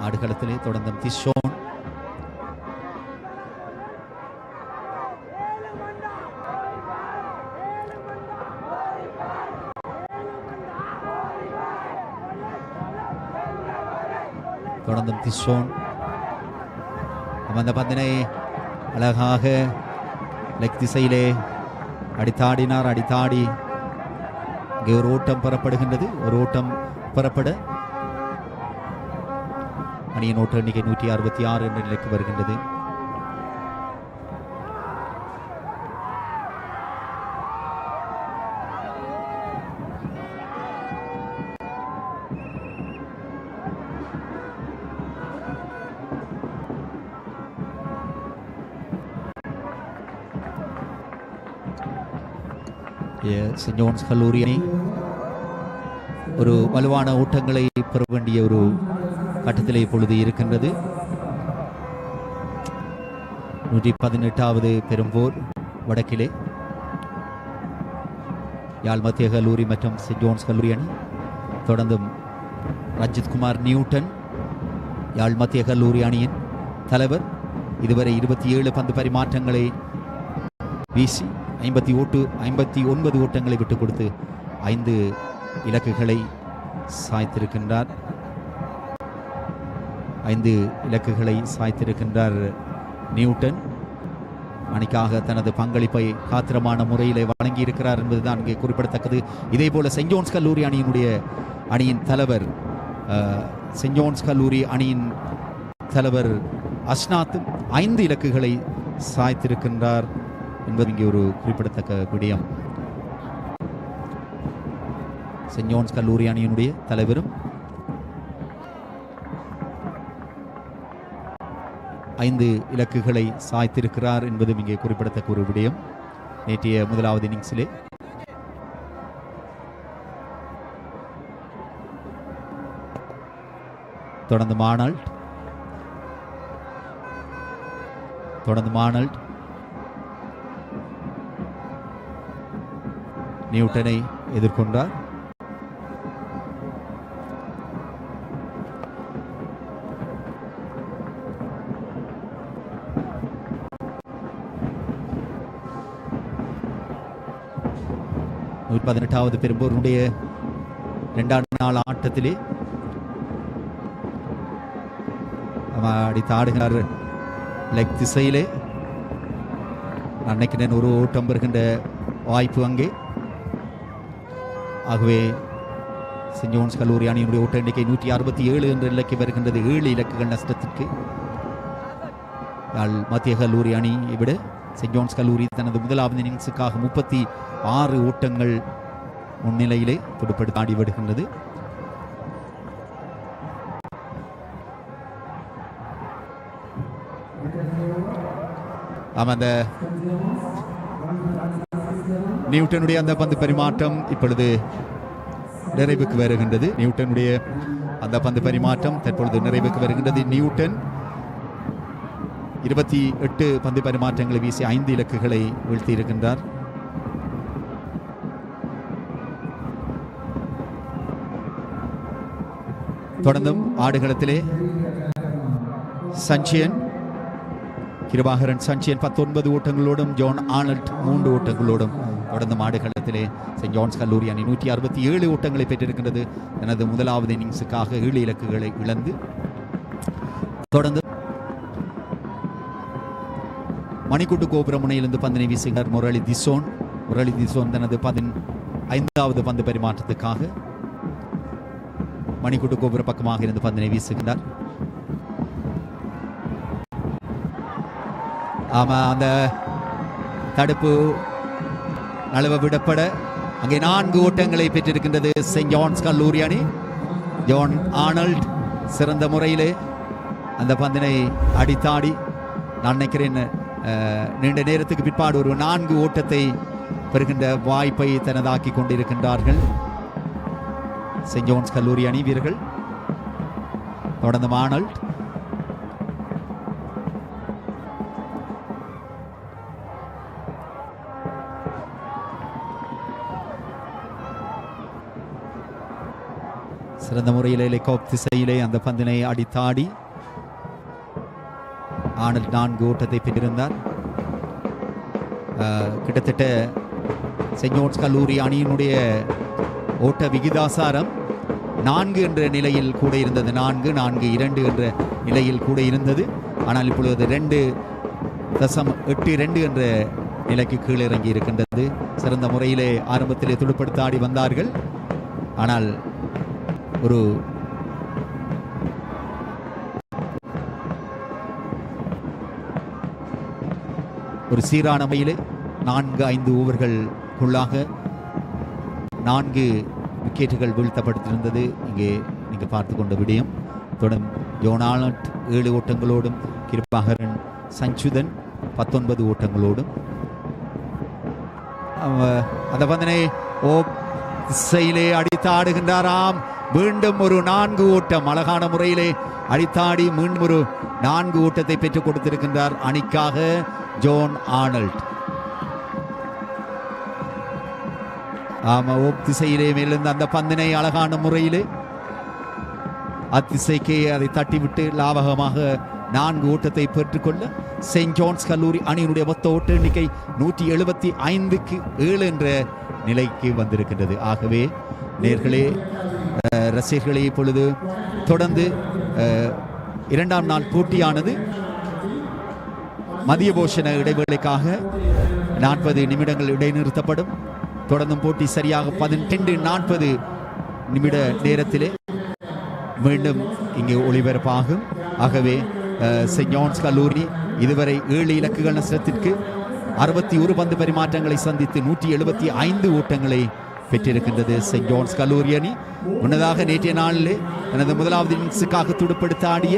G: ஆடுகளத்திலே. தொடர்ந்து திஷோன், தொடர்ந்தும் திஷோன் அந்த பந்தினை அழகாக லெக் திசையிலே அடித்தாடினார். அடித்தாடி இங்கே ஒரு ஓட்டம் பெறப்படுகின்றது. ஒரு ஓட்டம் பெறப்பட அணியின் ஓட்ட எண்ணிக்கை 166 என்ற நிலைக்கு வருகின்றது. செயின்ட் ஜான்ஸ் கல்லூரி அணி ஒரு வலுவான ஓட்டங்களை பெற வேண்டிய ஒரு கட்டத்திலே இப்பொழுது இருக்கின்றது. 118வது பெரும்போர் வடக்கிலே யாழ் மத்திய கல்லூரி மற்றும் செயின்ட் ஜான்ஸ் கல்லூரி அணி. தொடர்ந்தும் ரஞ்சித் குமார் நியூட்டன் யாழ் மத்திய கல்லூரி அணியின் தலைவர். இதுவரை 27 பந்து பரிமாற்றங்களை வீசி 59 ஓட்டங்களை விட்டுக் கொடுத்து 5 இலக்குகளை சாய்த்திருக்கின்றார். 5 இலக்குகளை சாய்த்திருக்கின்றார் நியூட்டன். அணிக்காக தனது பங்களிப்பை காத்திரமான முறையில் வழங்கியிருக்கிறார் என்பதுதான் இங்கே குறிப்பிடத்தக்கது. இதே போல செயின்ட் ஜான்ஸ் கல்லூரி அணியின் தலைவர், செயின்ட் ஜான்ஸ் கல்லூரி அணியின் தலைவர் அஸ்னாத் 5 இலக்குகளை சாய்த்திருக்கின்றார் என்பது இங்கே ஒரு குறிப்பிடத்தக்க விடயம். செயின்ட் ஜான்ஸ் கல்லூரி அணியினுடைய தலைவரும் 5 இலக்குகளை சாய்த்திருக்கிறார் என்பதும் இங்கே குறிப்பிடத்தக்க ஒரு விடயம். நேற்றைய முதலாவது இன்னிங்ஸிலே தொடர்ந்து ஆர்னால்ட் நியூட்டனை எதிர்கொண்டார். பதினெட்டாவது பெரும்போருடைய 2ஆம் நாள் ஆட்டத்திலே அடித்தாடுகிறார் லெக் திசையிலே. அன்னைக்கு ஒரு ஓட்டம் வருகின்ற வாய்ப்பு அங்கே. ஆகவே செயின்ட் ஜான்ஸ் கல்லூரி அணியினுடைய ஓட்ட எண்ணிக்கை 167 என்ற நிலைக்கு வருகின்றது. 7 இலக்குகள் நஷ்டத்திற்கு. மத்திய கல்லூரி அணியை விட செயின்ட் ஜான்ஸ் கல்லூரி தனது முதலாவது இன்னிங்ஸுக்காக 36 ஓட்டங்கள் முன்னிலையிலே துடுப்படுத்தி ஆடி வருகின்றது. அந்த நியூட்டனுடைய அந்த பந்து பரிமாற்றம் இப்பொழுது நிறைவுக்கு வருகின்றது. நியூட்டனுடைய அந்த பந்து பரிமாற்றம் தற்பொழுது நிறைவுக்கு வருகின்றது. நியூட்டன் 28 பந்து பரிமாற்றங்களை வீசி 5 இலக்குகளை வீழ்த்தி இருக்கின்றார். தொடர்ந்தும் ஆடுகளத்திலே கிருபாகரன் சஞ்சியன் 19 ஓட்டங்களோடும் ஜோன் ஆர்னால்ட் 3 ஓட்டங்களோடும் தொடர்ந்து ஆடுகளத்திலே செயின்ட் ஜான்ஸ் கல்லூரி அணி 167 ஓட்டங்களை பெற்றிருக்கின்றது. தனது முதலாவது இன்னிங்ஸுக்காக 7 இலக்குகளை இழந்து தொடர்ந்து மணிக்கூட்டு கோபுர முனையிலிருந்து பந்தினை வீசுகிறார் முரளி திசோன் தனது 15வது பந்து பரிமாற்றத்துக்காக மணிக்கூட்டு கோபுர பக்கமாக இருந்து பந்தினை வீசுகின்றார். ஆமா, அந்த தடுப்பு நழுவ விடப்பட அங்கே 4 ஓட்டங்களை பெற்றிருக்கின்றது செயின்ட் ஜான்ஸ் கல்லூரி அணி. ஜான் ஆர்னல்ட் சிறந்த முறையிலே அந்த பந்தினை அடித்தாடி, நான் நினைக்கிறேன் நீண்ட நேரத்துக்கு பிற்பாடு ஒரு 4 ஓட்டத்தை பெறுகின்ற வாய்ப்பை தனதாக்கி கொண்டிருக்கின்றார்கள் செயின்ட் ஜான்ஸ் கல்லூரி அணி வீரர்கள். தொடர்ந்து ஆர்னல்ட் சிறந்த முறையிலே லெக்கோப் திசையிலே அந்த பந்தினை அடித்தாடி ஆர்னல்ட் 4 ஓட்டத்தை பெற்றிருந்தார். கிட்டத்தட்ட செயின்ட் ஜான்ஸ் கல்லூரி அணியினுடைய ஓட்ட விகிதாசாரம் 4 என்ற நிலையில் கூட இருந்தது. 4-4-2 என்ற நிலையில் கூட இருந்தது. ஆனால் இப்பொழுது 2.82 என்ற நிலைக்கு கீழே இறங்கி இருக்கின்றது. சிறந்த முறையிலே ஆரம்பத்திலே துடுப்படுத்த ஆடி வந்தார்கள். ஆனால் ஒரு சீரான முறையிலே 4-5 ஓவர்களுக்குள்ளாக 4 விக்கெட்டுகள் வீழ்த்தப்பட்டிருந்தது. இங்கே நீங்கள் பார்த்து கொண்ட விடயம். தொடர்ந்து ஜோனாலட் 7 ஓட்டங்களோடும், கிருபாகரன் சஞ்சுதன் 19 ஓட்டங்களோடும் அந்த பந்தினை திசையிலே அடித்து ஆடுகின்றாராம். மீண்டும் ஒரு 4 ஓட்டம் அழகான முறையிலே அடித்தாடி மீண்டும் ஒரு 4 ஓட்டத்தை பெற்றுக் கொடுத்திருக்கின்றார் அணிக்காக ஜோன் ஆர்னல்ட். ஆமா, திசையிலே மேலிருந்து அந்த பந்தினை அழகான முறையிலே அத்திசைக்கே அதை தட்டிவிட்டு லாபகமாக 4 ஓட்டத்தை பெற்றுக்கொள்ள செயின்ட் ஜான்ஸ் கல்லூரி அணியினுடைய மொத்த ஓட்ட எண்ணிக்கை 175-7 என்ற நிலைக்கு வந்திருக்கின்றது. ஆகவே நேர்களே, ரசிகர்களே, இப்பொழுது தொடர்ந்து 2ஆம் நாள் போட்டியானது மதிய போஷண இடைவேளைக்காக 40 நிமிடங்கள் இடைநிறுத்தப்படும். தொடர்ந்தும் போட்டி சரியாக 12:40 நிமிட நேரத்திலே மீண்டும் இங்கே ஒளிபரப்பாகும். ஆகவே செயின்ட் ஜான்ஸ் கல்லூரி இதுவரை 7 இலக்குகள் நஷ்டத்திற்கு 61 பந்து பரிமாற்றங்களை சந்தித்து 175 ஓட்டங்களை பெற்றிருக்கின்றது செயின்ட் ஜான்ஸ் கல்லூரி அணி. முன்னதாக நேற்றைய நாளிலே தனது முதலாவது இன்னிங்ஸுக்காக துடுப்படுத்த ஆடிய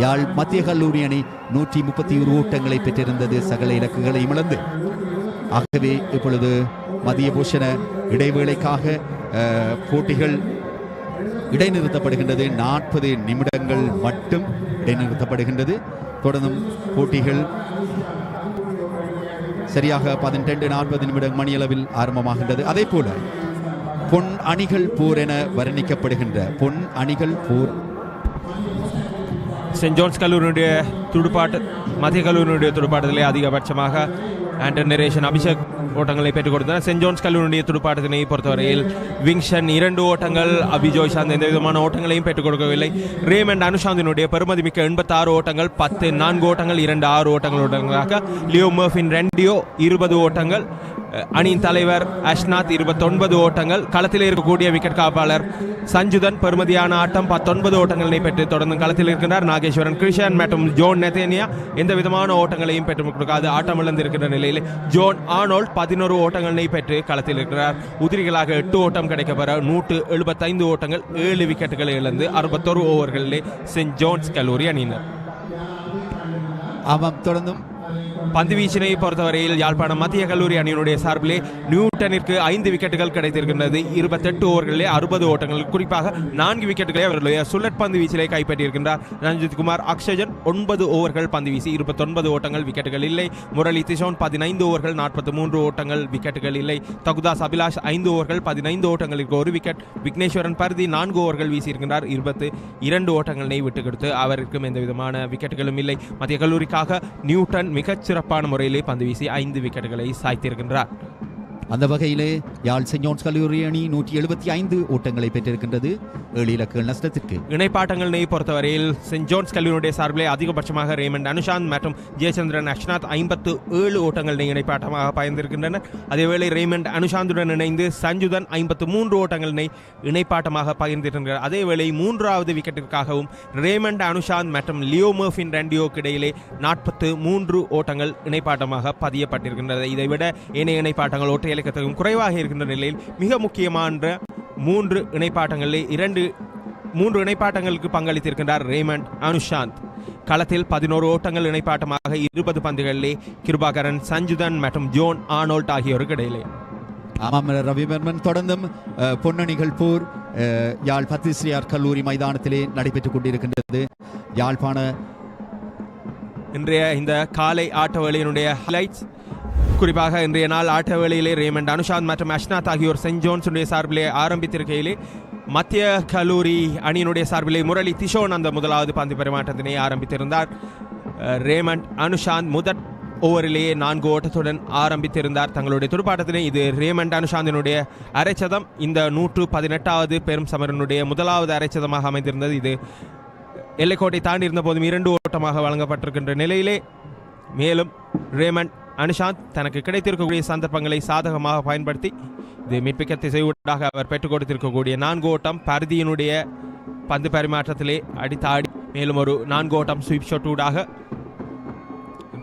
G: யாழ் மத்திய கல்லூரி அணி 131 ஓட்டங்களை பெற்றிருந்தது, சகல இலக்குகளை இழந்து. ஆகவே இப்பொழுது மதிய பூஷண இடைவேளைக்காக போட்டிகள் இடைநிறுத்தப்படுகின்றது. 40 நிமிடங்கள் மட்டும் இடைநிறுத்தப்படுகின்றது. தொடர்ந்தும் போட்டிகள் சரியாக 12:40 நிமிடம் மணியளவில் ஆரம்பமாகின்றது. அதே போல பொன் அணிகள் போர் என வர்ணிக்கப்படுகின்ற பொன் அணிகள் போர்
F: செயின்ட் ஜான்ஸ் கல்லூரியுடைய துடுப்பாட்ட மத்திய கல்லூரியுடைய துடுப்பாட்டத்திலே அதிகபட்சமாக ஆண்டன் நரேஷன் அபிஷேக் ஓட்டங்களை பெற்றுக் கொடுத்தனர். செயின்ட் ஜான்ஸ் கல்லூரியுடைய துடுப்பாட்டத்தினை பொறுத்தவரையில் விங்ஷன் 2 ஓட்டங்கள், அபிஜோய் சாந்த் எந்த விதமான ஓட்டங்களையும் பெற்றுக் கொடுக்கவில்லை. ரேமண்ட் அனுஷாந்தினுடைய பெருமதி மிக்க 86 ஓட்டங்கள், 4 ஓட்டங்கள், 2 6 ஓட்டங்களாக. லியோ மர்ஃபின் ரெண்டியோ 20 ஓட்டங்கள், அணியின் தலைவர் அஷ்நாத் 29 ஓட்டங்கள். களத்தில் இருக்கக்கூடிய விக்கெட் காப்பாளர் சஞ்சுதன் பெருமதியான ஆட்டம் 19 ஓட்டங்களை பெற்று தொடர்ந்து களத்தில் இருக்கின்றார். நாகேஸ்வரன் கிருஷ்ணன் மற்றும் ஜோன் நெத்தேனியா எந்த விதமான ஓட்டங்களையும் பெற்றுக் கொடுக்காது ஆட்டம் இழந்திருக்கின்ற நிலையில் ஜோன் ஆர்னோல்ட் 11 ஓட்டங்களை பெற்று களத்தில் இருக்கிறார். உதிரிகளாக 8 ஓட்டம் கிடைக்கப்பெற 175 ஓட்டங்கள், 7 விக்கெட்டுகளை இழந்து 61 ஓவர்களிலே செயின்ட் ஜான்ஸ் கல்லூரி அணியினர்.
G: ஆமாம், தொடர்ந்தும்
F: பந்து வீச்சினை பொறுத்தவரையில் யாழ்ப்பாணம் மத்திய கல்லூரி அணியினுடைய சார்பிலே நியூட்டனிற்கு 5 விக்கெட்டுகள் கிடைத்திருக்கின்றது. 28 ஓவர்களிலே 60 ஓட்டங்கள், குறிப்பாக 4 விக்கெட்டுகளை அவர்களுடைய சுழற் பந்து வீச்சிலே கைப்பற்றியிருக்கின்றார். ரஞ்சித் குமார் அக்ஷஜன் 9 ஓவர்கள் பந்து வீசி 29 ஓட்டங்கள், விக்கெட்டுகள் இல்லை. முரளி திஷோன் 15 ஓவர்கள் 43 ஓட்டங்கள், விக்கெட்டுகள் இல்லை. தகுதாஸ் அபிலாஷ் 5 ஓவர்கள் 15 ஓட்டங்களுக்கு 1 விக்கெட். விக்னேஸ்வரன் பருதி 4 ஓவர்கள் வீசியிருக்கின்றார், 22 ஓட்டங்களை விட்டுக் கொடுத்து அவருக்கும் எந்த விதமான விக்கெட்டுகளும் இல்லை. மத்திய கல்லூரிக்காக நியூட்டன் மிகச் சிறப்பான முறையிலே பந்து வீசி 5 விக்கெட்டுகளை சாய்த்திருக்கின்றார்.
G: அந்த வகையிலே யாழ் செயின்ட் ஜோன்ஸ் கல்லூரி அணி 175 ஓட்டங்களை பெற்றிருக்கின்றது 7 இலக்குகள் நஷ்டத்திற்கு.
F: இணைப்பாட்டங்களை பொறுத்தவரையில் செயின்ட் ஜோன்ஸ் கல்லூரியுடைய சார்பிலே அதிகபட்சமாக ரேமண்ட் அனுஷாந்த் மற்றும் ஜெயச்சந்திரன் அஷ்நாத் 57 ஓட்டங்களை இணைப்பாட்டமாக பகிர்ந்திருக்கின்றனர். அதேவேளை ரேமண்ட் அனுஷாந்துடன் இணைந்து சஞ்சுதன் 53 ஓட்டங்களை இணைப்பாட்டமாக பகிர்ந்திருக்கின்றனர். அதேவேளை 3வது விக்கெட்டிற்காகவும் ரேமண்ட் அனுஷாந்த் மற்றும் லியோ மர்ஃபின் ரெண்டியோக்கு இடையிலே 43 ஓட்டங்கள் இணைப்பாட்டமாக பதியப்பட்டிருக்கின்றது. இதைவிட ஏனைய இணைப்பாட்டங்கள் ஒற்றை இலக்கத்திற்கும் குறைவாக இருக்கின்ற நிலையில் மிக முக்கியமான 3 இணைப்பாட்டங்களில் 3 இணைப்பாட்டங்களுக்கு பங்களித்திருக்கின்றார் ரேமண்ட் அனுஷாந்த். களத்தில் 11 ஓட்டங்கள் இணைப்பாட்டமாக 20 பந்துகளிலே கிருபாகரன், சஞ்சுதன் மற்றும் ஜோன் ஆனோல்ட் ஆகியோருக்கு இடையிலே.
G: ஆமாம் ரவிவர்மன், தொடர்ந்தும் பொன்னணிகள் போர் யாழ் பத்திஸ்ரீயார் கல்லூரி மைதானத்திலே நடைபெற்றுக் கொண்டிருக்கின்றது. யாழ்ப்பாண
F: இன்றைய இந்த காலை ஆட்ட வேளையினுடைய ஹைலைட்ஸ், குறிப்பாக இன்றைய நாள் ஆட்ட வேளையிலே ரேமண்ட் அனுஷாந்த் மற்றும் அஷ்நாத் ஆகியோர் செயின்ட் ஜோன்ஸுடைய சார்பிலே ஆரம்பித்திருக்கையிலே மத்திய கல்லூரி அணியினுடைய சார்பிலே முரளி திஷோன் அந்த முதலாவது பந்து பரிமாற்றத்தினை ஆரம்பித்திருந்தார். ரேமண்ட் அனுஷாந்த் முதல் ஓவரிலேயே 4 ஓட்டத்துடன் ஆரம்பித்திருந்தார் தங்களுடைய துடுப்பாட்டத்தினை. இது ரேமண்ட் அனுஷாந்தினுடைய அரைச்சதம். இந்த 118வது பெரும் சமரனுடைய முதலாவது அரைச்சதமாக அமைந்திருந்தது. இது எல்லைக்கோட்டை தாண்டி இருந்த போதும் 2 ஓட்டமாக வழங்கப்பட்டிருக்கின்ற நிலையிலே மேலும் ரேமண்ட் அனுஷாந்த் தனக்கு கிடைத்திருக்கக்கூடிய சந்தர்ப்பங்களை சாதகமாக பயன்படுத்தி இது மிட்பிக்க திசையூடாக அவர் பெற்றுக் கொடுத்திருக்கக்கூடிய 4 ஓட்டம் பரிதியினுடைய பந்து பரிமாற்றத்திலே அடித்தாடி மேலும் ஒரு 4 ஓட்டம் ஸ்வீப் ஷாட் ஊடாக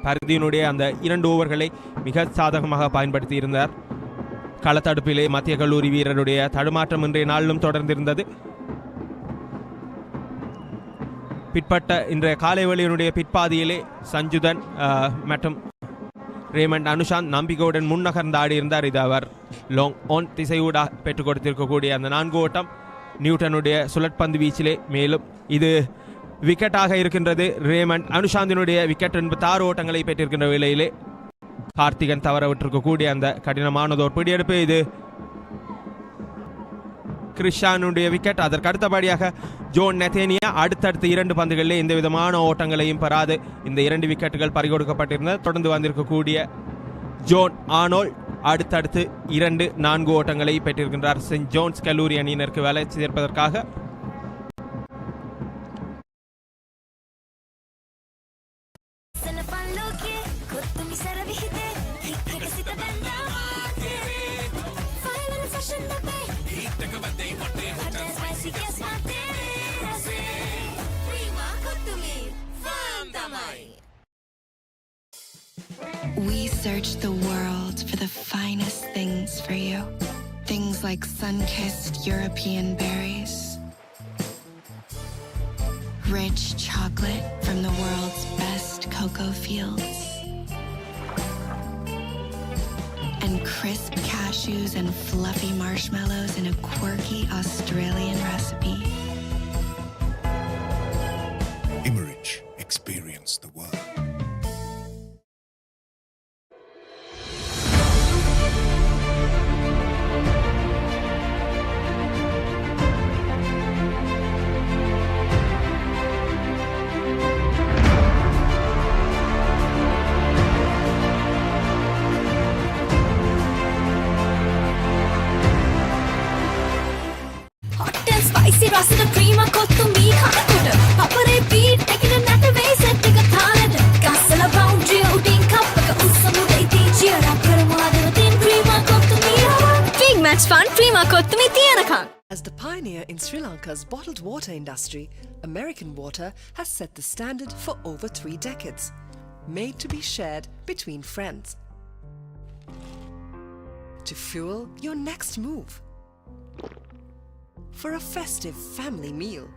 F: பரிதியினுடைய அந்த 2 ஓவர்களை மிக சாதகமாக பயன்படுத்தி இருந்தார். களத்தடுப்பிலே மத்திய கல்லூரி வீரருடைய தடுமாற்றம் இன்றைய நாளிலும் தொடர்ந்திருந்தது. பிற்பட்ட இன்றைய காலை வேளையினுடைய பிற்பாதியிலே சஞ்சுதன் மற்றும் ரேமண்ட் அனுஷாந்த் நம்பிக்கையுடன் முன்னகர்ந்து ஆடியிருந்தார். இது அவர் லாங் ஆன் திசையூடாக பெற்றுக் கொடுத்திருக்கக்கூடிய அந்த 4 ஓட்டம் நியூட்டனுடைய சுழற்பந்து வீச்சிலே. மேலும் இது விக்கெட்டாக இருக்கின்றது. ரேமண்ட் அனுஷாந்தினுடைய விக்கெட் 86 ஓட்டங்களை பெற்றிருக்கின்ற வேளையிலே கார்த்திகன் தவற விட்டிருக்கக்கூடிய அந்த கடினமானதோர் பிடியெடுப்பு. இது கிறிஷானுடைய விக்கெட். அதற்கு அடுத்தபடியாக ஜோன் நெத்தேனியா அடுத்தடுத்த 2 பந்துகளிலே எந்த விதமான ஓட்டங்களையும் பெறாது இந்த 2 விக்கெட்டுகள் பறிகொடுக்கப்பட்டிருந்தது. தொடர்ந்து வந்திருக்கக்கூடிய ஜோன் ஆனோல்ட் அடுத்தடுத்து 2-4 ஓட்டங்களை பெற்றிருக்கின்றார் செயின்ட் ஜோன்ஸ் கல்லூரி அணியினருக்கு வேலை சேர்ப்பதற்காக.
B: We searched the world for the finest things for you. Things like sun-kissed European berries, rich chocolate from the world's best cocoa fields, and crisp cashews and fluffy marshmallows in a quirky Australian recipe.
C: Immerich, experience the world.
A: Spicy rasa cream kottu mee khanakuta papare beat tekina nata ve set එක තාලට ගස්සල boundary උඩින් කප්පක උස්සමුද ඉතින් චියරා කරමු හදවතින් cream kottu mee big match fun cream kottu mee තියනකම්.
E: As the pioneer in Sri Lanka's bottled water industry, American Water has set the standard for over 3 decades, made to be shared between friends. To fuel your next move, for a festive family meal,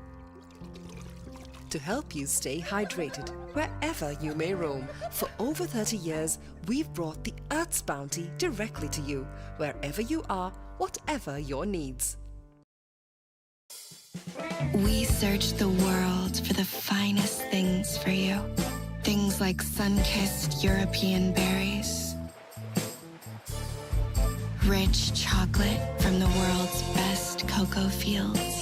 E: to help you stay hydrated wherever you may roam. For over 30 years, we've brought the Earth's bounty directly to you, wherever you are, whatever your needs.
B: We searched the world for the finest things for you. Things like sun-kissed European berries, rich chocolate from the world's best cocoa fields,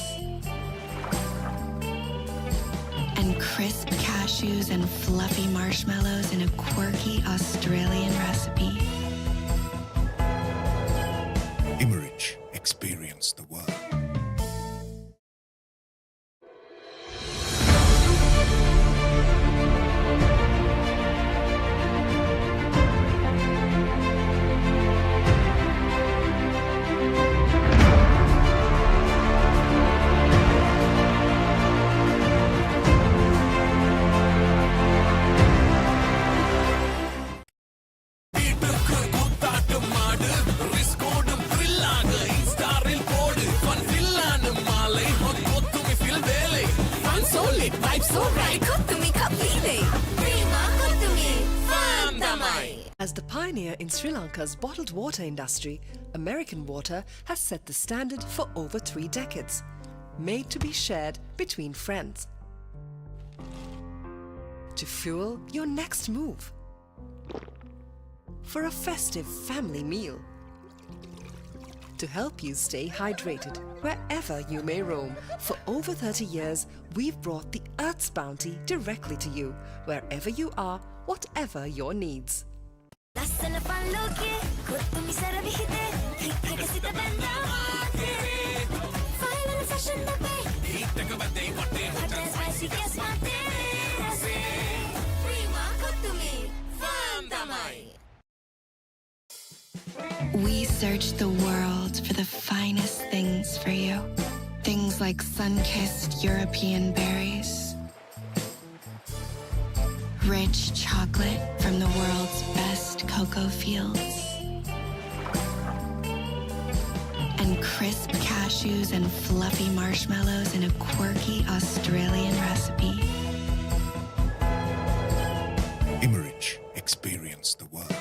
B: and crisp cashews and fluffy marshmallows in a quirky Australian recipe.
A: So right, kottumi kapile. Prima kottumi. Fantamai.
E: As the pioneer in Sri Lanka's bottled water industry, American Water has set the standard for over 3 decades. Made to be shared between friends. To fuel your next move. For a festive family meal. To help you stay hydrated wherever you may roam. For over 30 years, we've brought the Earth's bounty directly to you, wherever you are, whatever your needs.
A: ලස්සන පල්ලෝකේ කොත්තුමි සරවිහිතේ හික්කක සිත බැන්දා final fashion ඩබේ hot and spicy guess my rosé Prima kottumi Fantamai.
B: We searched the world for the finest things for you. Things like sun-kissed European berries, rich chocolate from the world's best cocoa fields, and crisp cashews and fluffy marshmallows in a quirky Australian recipe.
C: Imerich, experience the world.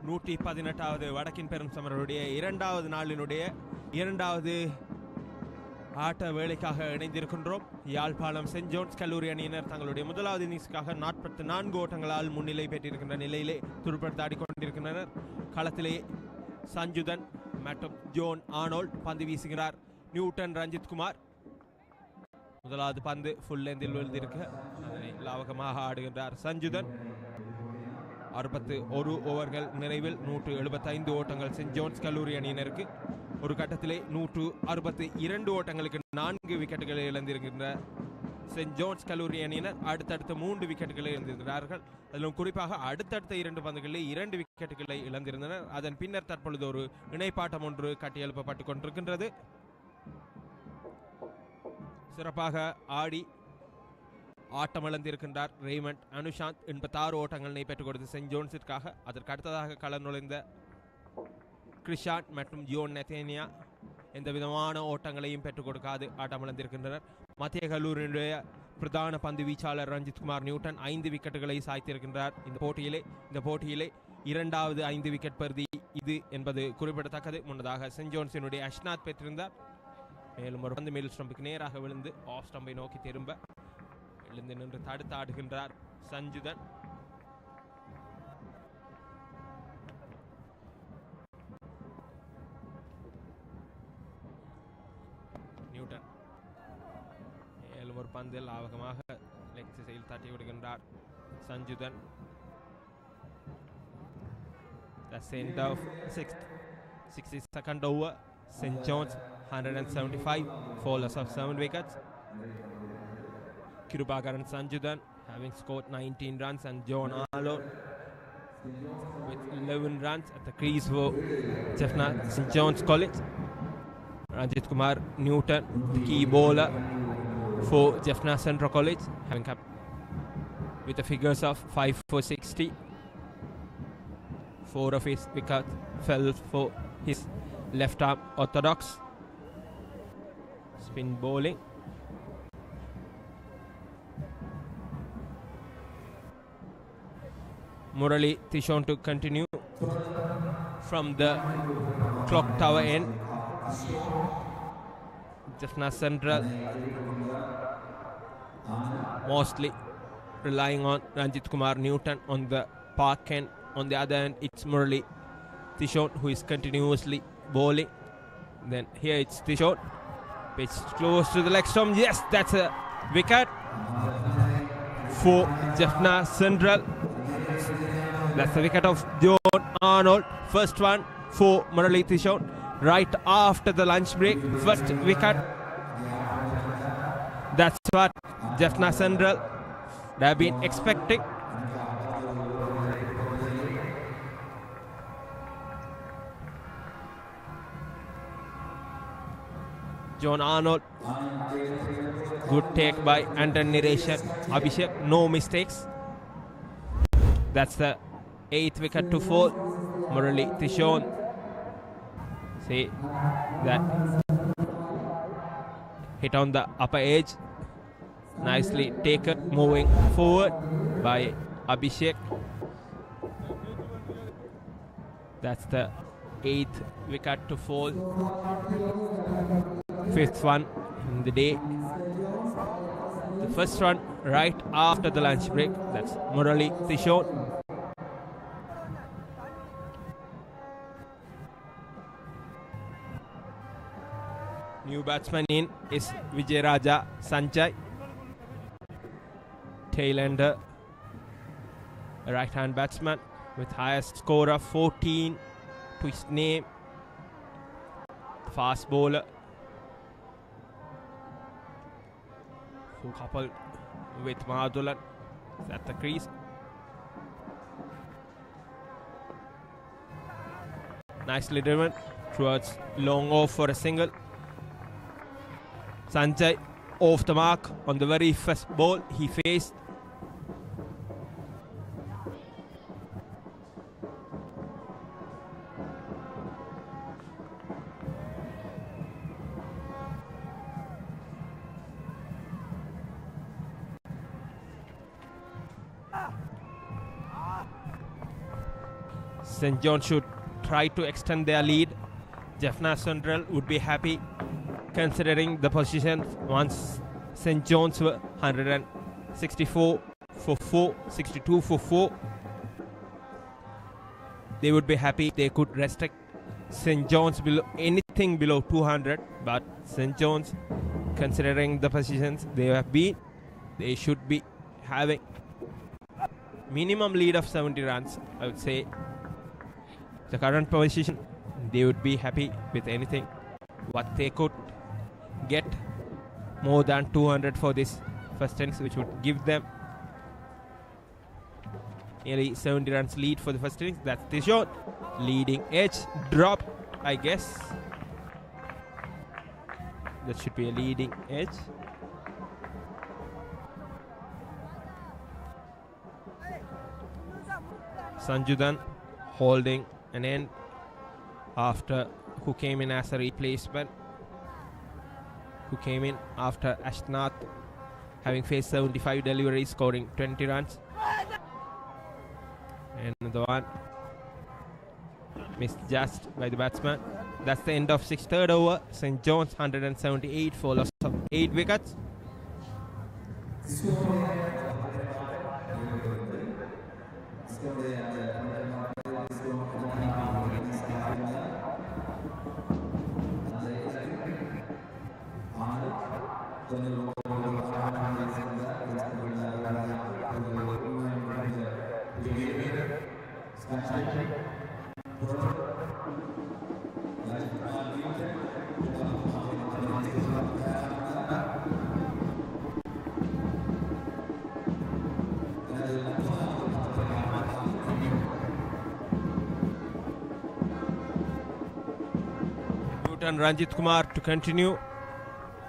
F: 118வது வடக்கின் பெரும் சமருடைய இரண்டாவது நாளினுடைய இரண்டாவது ஆட்ட வேளைக்காக இணைந்திருக்கின்றோம். Yazhpanam send Jones கல்லூரி அணியினர் தங்களுடைய முதலாவது இன்னிங்ஸுக்காக 44 ஓட்டங்களால் முன்னிலை பெற்றிருக்கின்ற நிலையிலே துடுப்படுத்தாடி கொண்டிருக்கின்றனர். களத்திலே சஞ்சுதன் மற்றும் ஜோன் ஆனோல்ட் பந்து வீசுகிறார். நியூட்டன் ரஞ்சித் குமார் முதலாவது பந்து ஃபுல் லெந்தில் விழுந்திருக்க அதனை லாவகமாக ஆடுகின்றார் சஞ்சுதன். 61 ஓவர்கள் நிறைவில் 175 ஓட்டங்கள் சென்ட் ஜோன்ஸ் கல்லூரி அணியினருக்கு. ஒரு கட்டத்திலே 162 ஓட்டங்களுக்கு 4 விக்கெட்டுகளை இழந்திருக்கின்ற சென்ட் ஜோன்ஸ் கல்லூரி அணியினர் அடுத்தடுத்த 3 விக்கெட்டுகளை இழந்திருக்கிறார்கள். அதிலும் குறிப்பாக அடுத்தடுத்த 2 பந்துகளில் 2 விக்கெட்டுகளை இழந்திருந்தனர். அதன் பின்னர் தற்பொழுது ஒரு இணைப்பாட்டம் ஒன்று கட்டியெழுப்பப்பட்டுக் கொண்டிருக்கின்றது. சிறப்பாக ஆடி ஆட்டம் இழந்திருக்கின்றார் ரெய்மண்ட் அனுஷாந்த். 86 ஓட்டங்களை பெற்றுக் கொடுத்து சென்ட் ஜோன்ஸிற்காக. அதற்கு அடுத்ததாக களம் நுழைந்த கிருஷான் மற்றும் ஜோன் நெத்தேனியா எந்த விதமான ஓட்டங்களையும் பெற்றுக் கொடுக்காது ஆட்டம் இழந்திருக்கின்றனர். மத்திய கல்லூரியினுடைய பிரதான பந்து வீச்சாளர் ரஞ்சித் குமார் நியூட்டன் 5 விக்கெட்டுகளை சாய்த்திருக்கின்றார். இந்த போட்டியிலே இரண்டாவது 5 விக்கெட் பருதி இது என்பது குறிப்பிடத்தக்கது. முன்னதாக சென்ட் ஜோன்ஸினுடைய அஷ்நாத் பெற்றிருந்தார். மேலும் ஒரு பந்து மேல் ஸ்டம்புக்கு நேராக விழுந்து ஆஃப் ஸ்டம்பை நோக்கி திரும்ப எழுந்து நின்று தடுத்து ஆடுகின்றார் சஞ்சுதன். நியூட்டன் மேலும் ஒரு பந்தில் லாவகமாக லெக் திசையில் தட்டி விடுகின்றார் சஞ்சுதன். That's the end of 62nd over. St. John's 175 for loss of 7 wickets. Kirubakar and Sanjudan having scored 19 runs and John Arnold with 11 runs at the crease for Jaffna St. John's College. Ranjit Kumar Newton, the key bowler for Jaffna Central College, having come with the figures of 5 for 60. 4 of his wickets fell for his left arm orthodox spin bowling. Murali Tishon to continue from the clock tower end. Jaffna Central mostly relying on Ranjit Kumar Newton on the park end. On the other end, it's Murali Tishon who is continuously bowling. Then here it's Tishon. Pitch close to the leg stump. Yes, that's a wicket for Jaffna Central. That's the wicket of John Arnold. First one for Murali Tishon. Right after the lunch break, first wicket. That's what Jaffna Central have been expecting. John Arnold, good take by Anton Nireshan Abhishek, no mistakes. That's the 8th wicket to fall. Murali Tishon, see that hit on the upper edge, nicely taken, moving forward by Abhishek. That's the 8th wicket to fall. 5th one in the day. The first one right after the lunch break. That's Murali Tishon. New batsman in is Vijayaraja Sanjay. Tailender, a right-hand batsman with highest score of 14 to his name. Fast bowler who coupled with Mahadulan at the crease. Nicely driven towards long off for a single. Sanjay off the mark on the very first ball he faced. St. John should try to extend their lead. Jaffna Central would be happy considering the position once St. John's were 164 for 4, 62 for 4. They would be happy if they could restrict St. John's below anything below 200, but St. John's, considering the positions they have been, they should be having minimum lead of 70 runs. I would say the current position, they would be happy with anything what they could get more than 200 for this first innings, which would give them nearly 70 runs lead for the first innings. That's the shot. Leading edge drop, I guess. That should be a leading edge. Sanjudan holding an end after who came in as a replacement, who came in after Ashnath having faced 75 deliveries, scoring 20 runs. And the one missed just by the batsman. That's the end of 6th third over. St. John's 178 for loss of 8 wickets. Newton Ranjit Kumar to continue,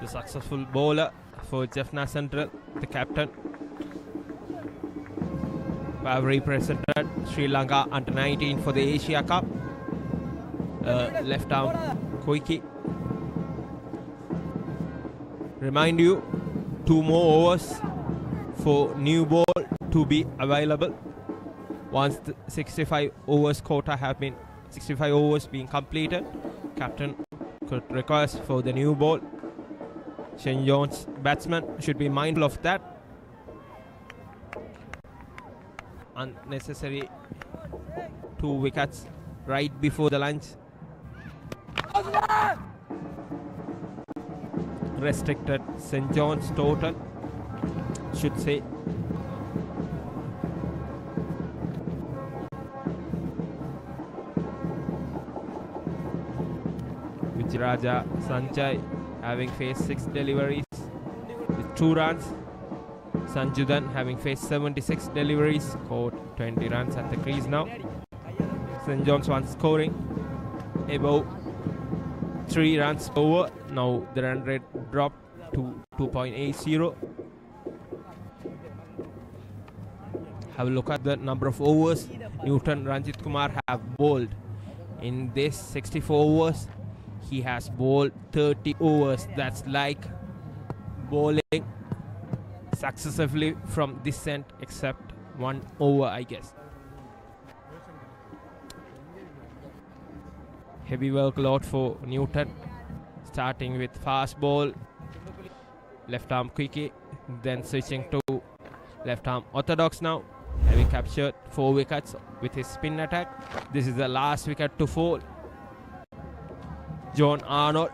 F: the successful bowler for Jaffna Central, the captain, who have represented Sri Lanka under 19 for the Asia Cup. Left arm Koike. Remind you, 2 more overs for new ball to be available once the 65 overs quota have been 65 overs being completed. Captain could request for the new ball. St. John's batsman should be mindful of that. Unnecessary 2 wickets right before the lunch. Restricted St. John's total, should say. Vijraja Sanjay having faced 6 deliveries with 2 runs. Sanjudan having faced 76 deliveries, scored 20 runs at the crease now. St. John's one scoring above 3 runs over. Now the run rate dropped to 2.80. Have a look at the number of overs Newton Ranjit Kumar have bowled. In this 64 overs, he has bowled 30 overs. That's like bowling successively from this end except 1 over, I guess. Heavy workload for Newton, starting with fast ball, left arm quickie, then switching to left arm orthodox now, having captured 4 wickets with his spin attack. This is the last wicket to fall. John Arnold.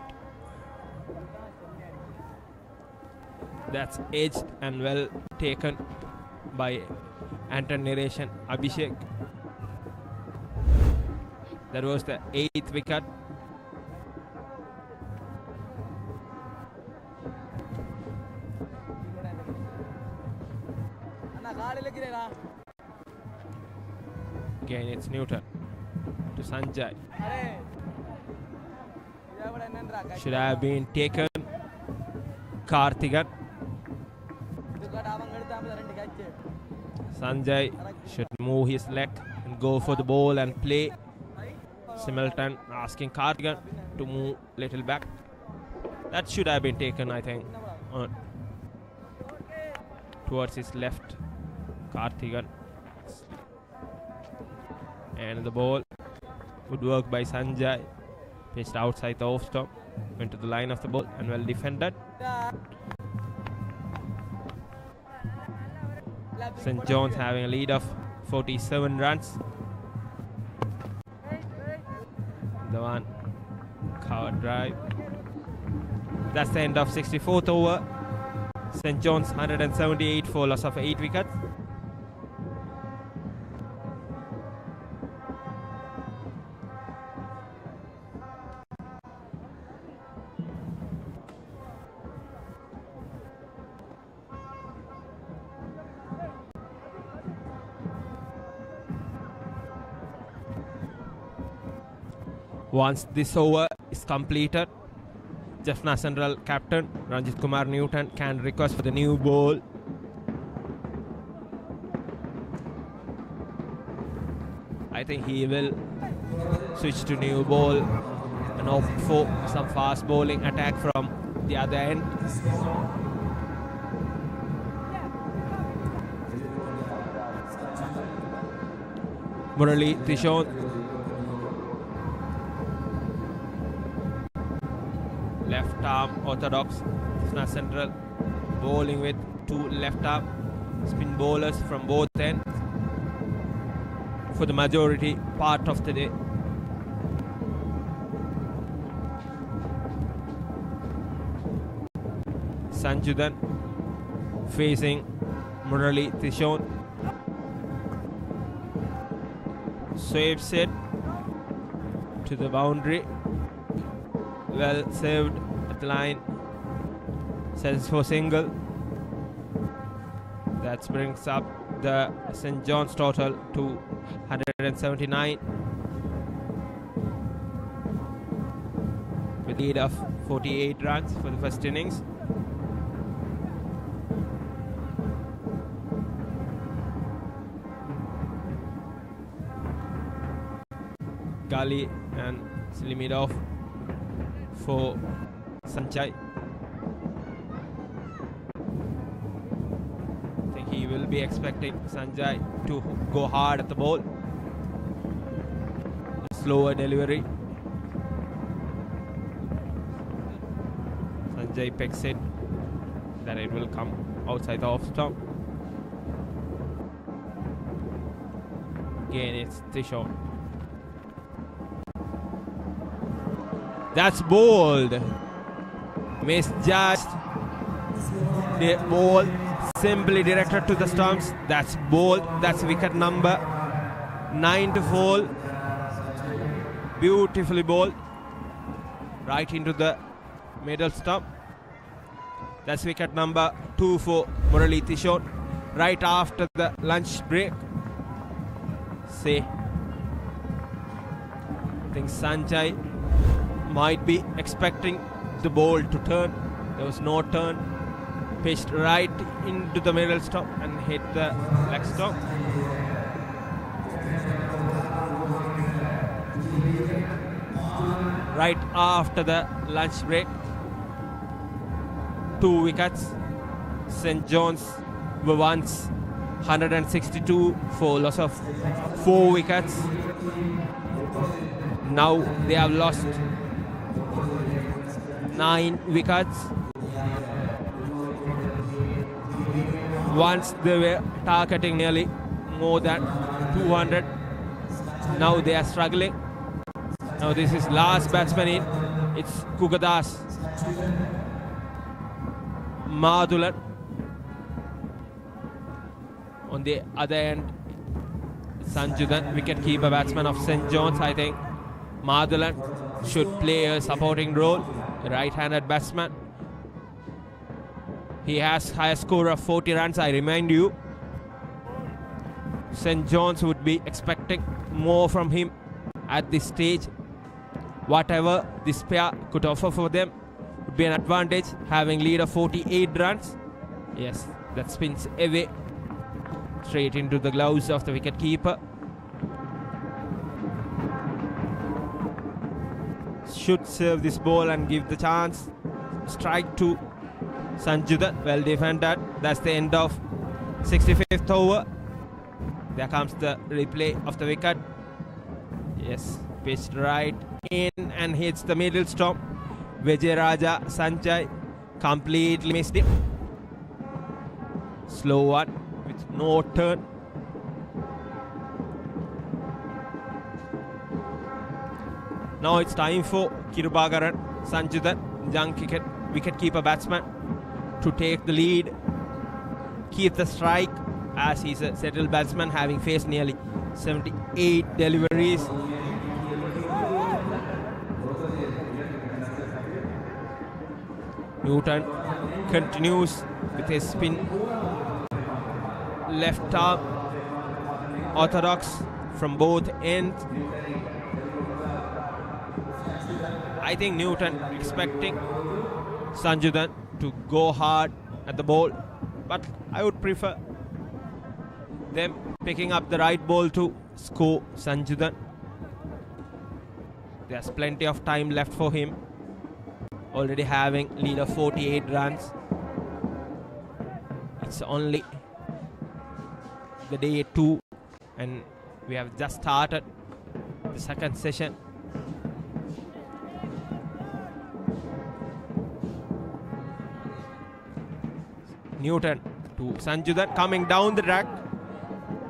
F: That's edged and well taken by Anton Narration Abhishek. That was the 8th wicket. Again, it's Newton to Sanjay. Should have been taken. Karthikeyan. Sanjay should move his leg and go for the ball and play. Simultan asking Karthikeyan to move little back. That should have been taken, I think, towards his left. Karthikeyan. And the ball Good work by Sanjay. Pitched outside the off stump. Went to the line of the ball and well defended. St. John's having a lead of 47 runs. The one cover drive. That's the end of 64th over. St. John's 178 for loss of 8 wickets. Once this over is completed, Jaffna Central captain Ranjit Kumar Newton can request for the new ball. I think he will switch to new ball and opt for some fast bowling attack from the other end. Murali Tishon, left arm orthodox. Jaffna Central bowling with 2 left arm spin bowlers from both ends for the majority part of the day. Sanjudan facing Murali Tishon. Swaps it to the boundary. Well saved at the line. Sets for single. That brings up the St. John's total to 179. With a lead of 48 runs for the first innings. Gali and Slimidov for Sanjay. I think he will be expecting Sanjay to go hard at the ball. A slower delivery. Sanjay picks it. Then it will come outside the off stump. Again, it's Tishon. That's bowled. Misjudged. The ball simply directed to the stumps. That's bowled. That's wicket number 9 to fall. Beautifully bowled. Right into the middle stump. That's wicket number 2 for Murali Tishon. Right after the lunch break. See. I think Sanjay might be expecting the ball to turn. There was no turn. Pitched right into the middle stump and hit the leg stump. Right after the lunch break. 2 wickets. St. John's were once 162 for loss of 4 wickets. Now they have lost 9 wickets. Once they were targeting nearly more than 200. Now they are struggling. Now this is last batsman in. It's Kugadas. Madhulan. On the other end, Sanjudan, wicket-keeper batsman of St. John's. I think Madhulan should play a supporting role. Right-handed batsman. He has high score of 40 runs. I remind you, St. John's would be expecting more from him at this stage. Whatever this pair could offer for them would be an advantage, having lead of 48 runs. Yes, that spins away straight into the gloves of the wicket-keeper. Should serve this ball and give the chance. Strike to Sanjudan, well defended. That's the end of 65th over. There comes the replay of the wicket. Yes, Pitched right in and hits the middle stump. Vijayaraja Sanjay completely missed it. Slow one with no turn. Now it's time for Kirubagaran Sanjudan, young wicket-keeper batsman, to take the lead, keep the strike, as he's a settled batsman having faced nearly 78 deliveries. Newton continues with his spin. Left arm orthodox from both ends. I think Newton expecting Sanjudan to go hard at the ball, but I would prefer them picking up the right ball to score Sanjudan. There's plenty of time left for him, already having lead of 48 runs. It's only the day 2 and we have just started the second session. Newton to Sanjudan coming down the track.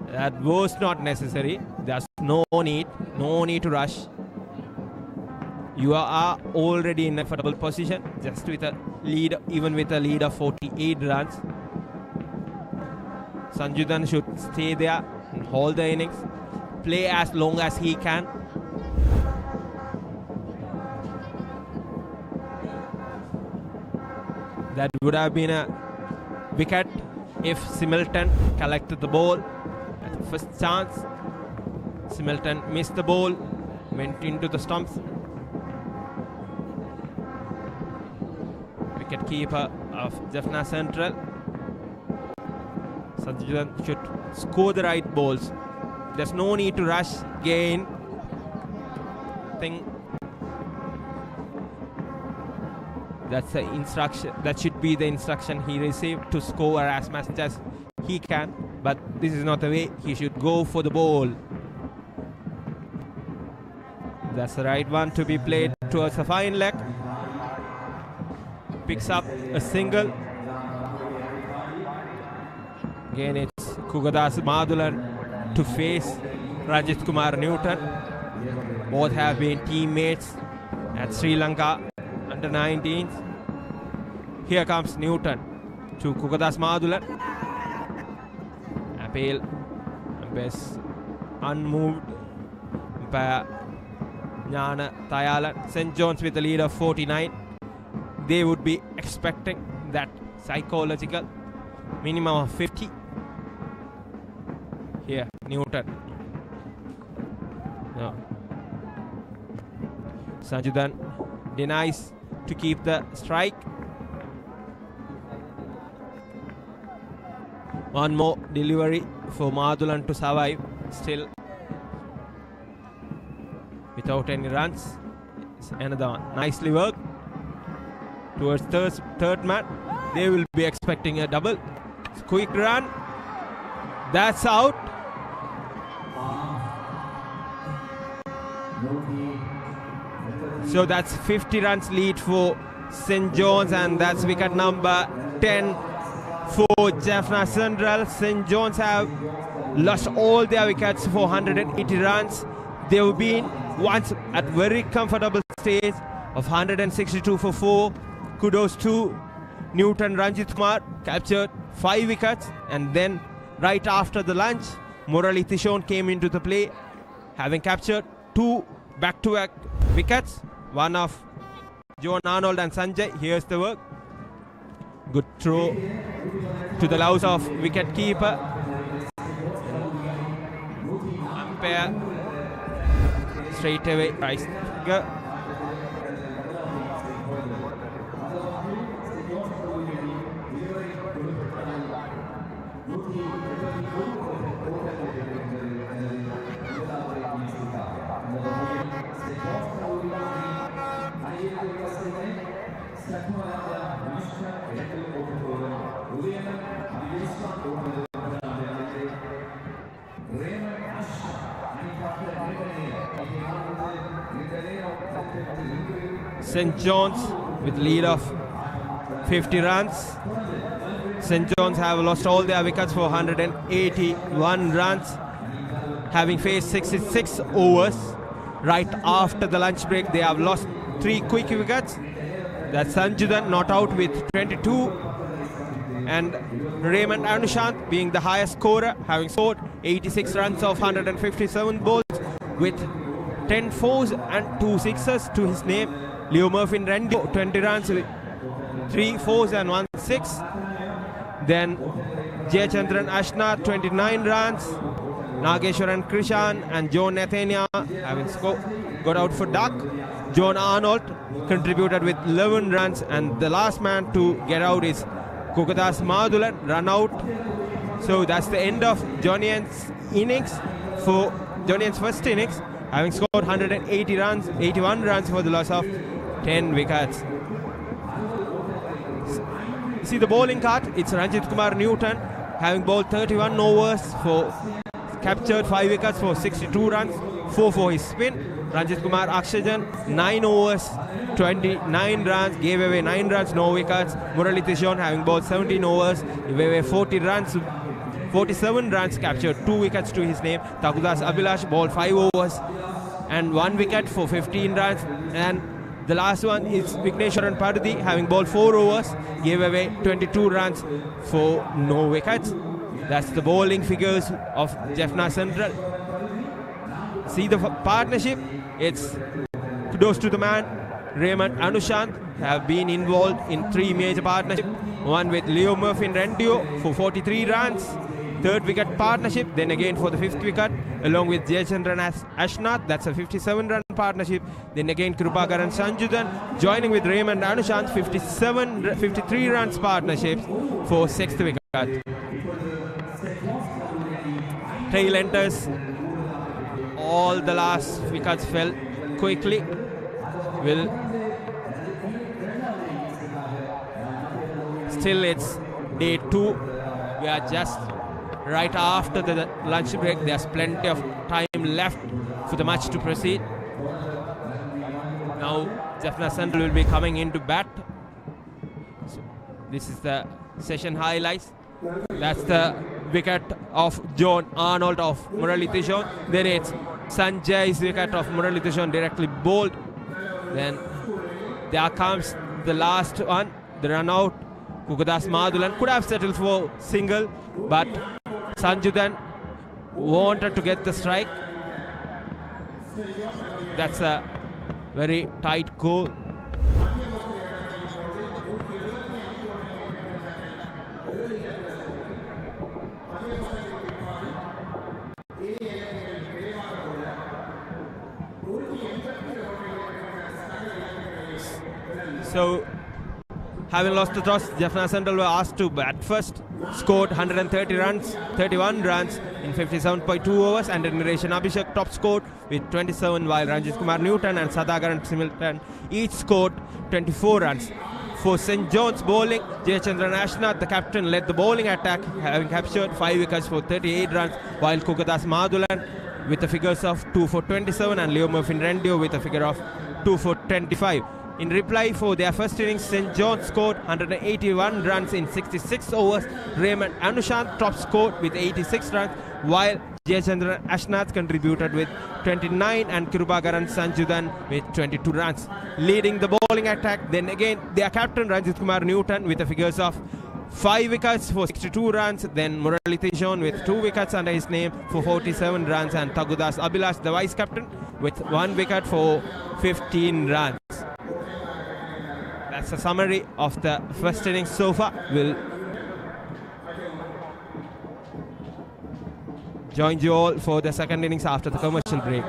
F: That was not necessary. There's no need to rush. You are already in a comfortable position, just with a lead, even with a lead of 48 runs. Sanjudan should stay there and hold the innings, play as long as he can. That would have been a wicket if Similton collected the ball at the first chance. Similton missed the ball, went into the stumps. Wicket keeper of Jaffna Central. Sanjudan should score the right balls. There's no need to rush again. That's the instruction. That should be the instruction he received, to score as much as he can. But this is not the way. He should go for the ball. That's the right one to be played towards a fine leg. Picks up a single. Again, it's Kugadas Madhulan to face Rajit Kumar Newton. Both have been teammates at Sri Lanka under 19s. Here comes Newton to Kugadas Madhulan. Appeal. Best unmoved. Umpire Jnana Thayalan. St. John's with a lead of 49. They would be expecting that psychological minimum of 50. Here, Newton. No. Sanjudan denies to keep the strike. One more delivery for Madhulan to survive. Still without any runs. It's another one. Nicely worked. Towards third man. They will be expecting a double. Quick run. That's out. So that's 50 runs lead for St. John's, and that's wicket number 10 for Jaffna Central. St. John's have lost all their wickets for 180 runs. They've been once at very comfortable stage of 162 for 4. Kudos to Newton Ranjit Kumar, captured 5 wickets, and then right after the lunch, Murali Tishon came into the play, having captured 2 back-to-back wickets. One of John Arnold and Sanjay. Here's the work. Good throw to the louse of wicket keeper. Umpire straight away. Right. St. John's with lead of 50 runs. St. John's have lost all their wickets for 181 runs, having faced 66 overs. Right after the lunch break, they have lost 3 quick wickets. That's Sanjudan not out with 22, and Raymond Anushant being the highest scorer, having scored 86 runs of 157 balls with 10 fours and 2 sixes to his name. Leo Murphy Rendio 20 runs with 3 fours and 1 6. Then Jayachandran Ashnath 29 runs. Nageshwaran Krishan and John Nathania having got out for duck. John Arnold contributed with 11 runs, and the last man to get out is Kukadas Madhulan, run out. So that's the end of Jonian's innings. For Jonian's first innings, having scored 180 runs, 81 runs for the loss of 10 wickets. See the bowling card, it's Ranjit Kumar Newton, having bowled 31 overs for captured 5 wickets for 62 runs, 4 for his spin. Ranjit Kumar Akshajan 9 overs, 29 runs, gave away 9 runs, no wickets. Murali Tishon having bowled 17 overs, gave away 47 runs, captured 2 wickets to his name. Tagudas Abhilash bowled 5 overs and 1 wicket for 15 runs. And the last one is Vigneshwaran Padudi, having bowled 4 overs, gave away 22 runs for no wickets. That's the bowling figures of Jaffna Central. See the partnership, it's kudos to the man. Raymond Anushant have been involved in 3 major partnerships. One with Leo Murphy Rendio for 43 runs, 3rd wicket partnership, then again for the 5th wicket, along with Jayachandran Ashnath, that's a 57-run partnership. Then again Krupakaran Sanjudan joining with Raymond Anushant, 53 runs partnerships for 6th wicket. Tail enters, all the last wickets fell quickly. Still it's day 2. We are just right after the lunch break. There's plenty of time left for the match to proceed. Now Jaffna Central will be coming into bat. So this is the session highlights. That's the wicket of John Arnold of Murali Tishon. Then it's Sanjay's wicket of Murali Tishon directly bowled. Then there comes the last one, the run out. Kukadas Madhulan could have settled for single, but Sanjudan wanted to get the strike. That's a very tight goal. So, having lost the toss, Jaffna Central were asked to bat first. Scored 130 runs, 31 runs in 57.2 overs, and Admiration Abhishek top scored with 27, while Ranjit Kumar Newton and Sadagaran Similton each scored 24 runs. For St. John's bowling, Jayachandran Ashnath, the captain, led the bowling attack, having captured 5 wickets for 38 runs, while Kukadas Madhulan with the figures of 2 for 27 and Leo Murphy Rendio with a figure of 2 for 25. In reply for their first innings, St. John's scored 181 runs in 66 overs. Raymond Anushant top scored with 86 runs, while Jayachandran Ashnath contributed with 29 and Kirubagaran Sanjudan with 22 runs. Leading the bowling attack, then again their captain Ranjit Kumar Newton with the figures of 5 wickets for 62 runs, then Murali Tishon with 2 wickets under his name for 47 runs, and Tagudas Abhilash, the vice captain, with 1 wicket for 15 runs. That's a summary of the first innings so far. We'll join you all for the second innings after the commercial break.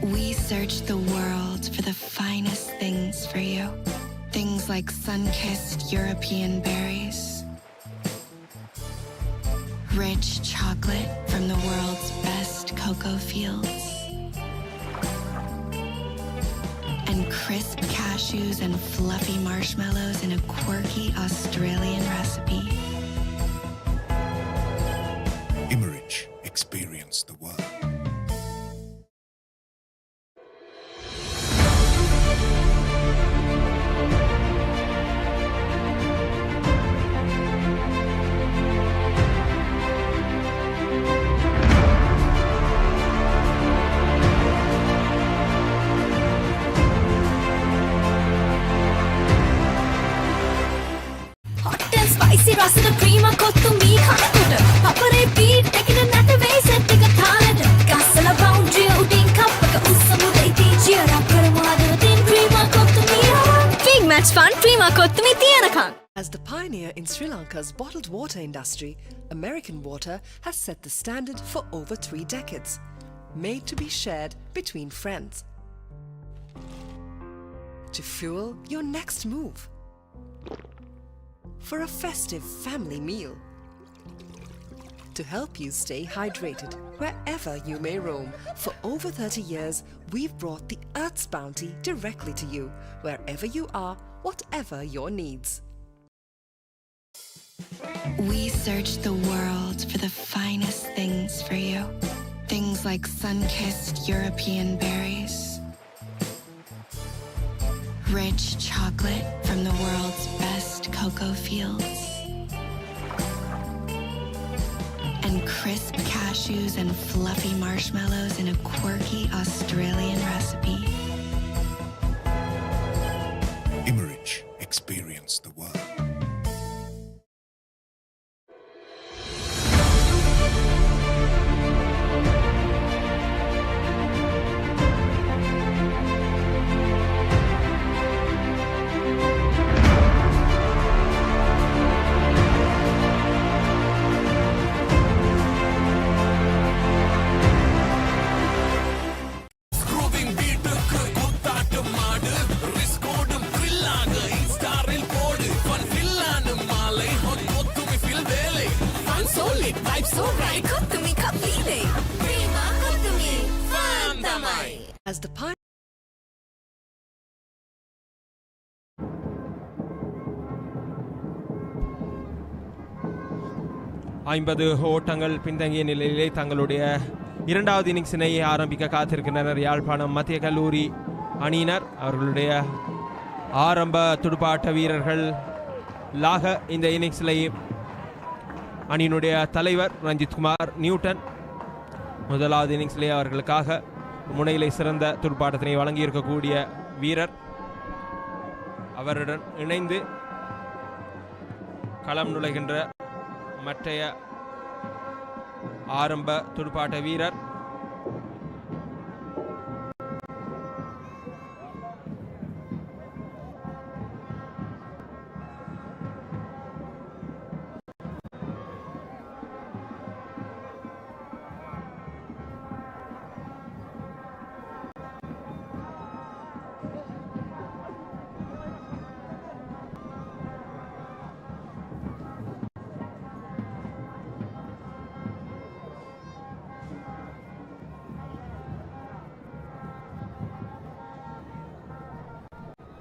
B: We searched the world for the finest things for you. Things like sun-kissed European berries, rich chocolate from the world's best cocoa fields, and crisp cashews and fluffy marshmallows in a quirky Australian recipe.
C: Immerich, experience the world.
A: Hot and spicy රසට ක්‍රීම කොත්තු මී කනකොට පපරේ beat එකන නැට වෙයි set එක තාලෙට ගස්සලා බවුන්ඩරි උඩින් කප් එක උස්සමුද ඉතින් චියර් අප් කරමු හදවතින් ක්‍රීම කොත්තු මී big match fun ක්‍රීම කොත්තු මී තියනකම්.
E: As the pioneer in Sri Lanka's bottled water industry, American Water has set the standard for over 3 decades, made to be shared between friends. To fuel your next move, for a festive family meal, to help you stay hydrated wherever you may roam. For over 30 years, we've brought the Earth's bounty directly to you, wherever you are, whatever your needs.
B: We searched the world for the finest things for you. Things like sun-kissed European berries, rich chocolate from the world's best cocoa fields, and crisp cashews and fluffy marshmallows in a quirky Australian recipe.
C: Immerich, experience the world.
D: Screwing beat குத்தாட்டு மாடு risk ஓடும் thrill ஆக Instagramல் போடு fun fill ஆன மாலை hot கொத்துமி feel வேலை fun solid vibe so right
A: kottu මී කප්පීලේ cream කොත්තු මී fun තමයි.
E: As the pioneer
F: ஐம்பது ஓட்டங்கள் பின்தங்கிய நிலையிலே தங்களுடைய இரண்டாவது இன்னிங்ஸினை ஆரம்பிக்க காத்திருக்கின்றனர் யாழ்ப்பாணம் மத்திய கல்லூரி அணியினர். அவர்களுடைய ஆரம்ப துடுப்பாட்ட வீரர்கள் இந்த இன்னிங்ஸில் அணியினுடைய தலைவர் ரஞ்சித்குமார் நியூட்டன் முதலாவது இன்னிங்ஸிலே அவர்களுக்காக முனையிலே சிறந்த துடுப்பாட்டத்தினை வழங்கியிருக்கக்கூடிய வீரர். அவருடன் இணைந்து களம் நுழைகின்ற மற்றைய ஆரம்ப துடுப்பாட்ட வீரர்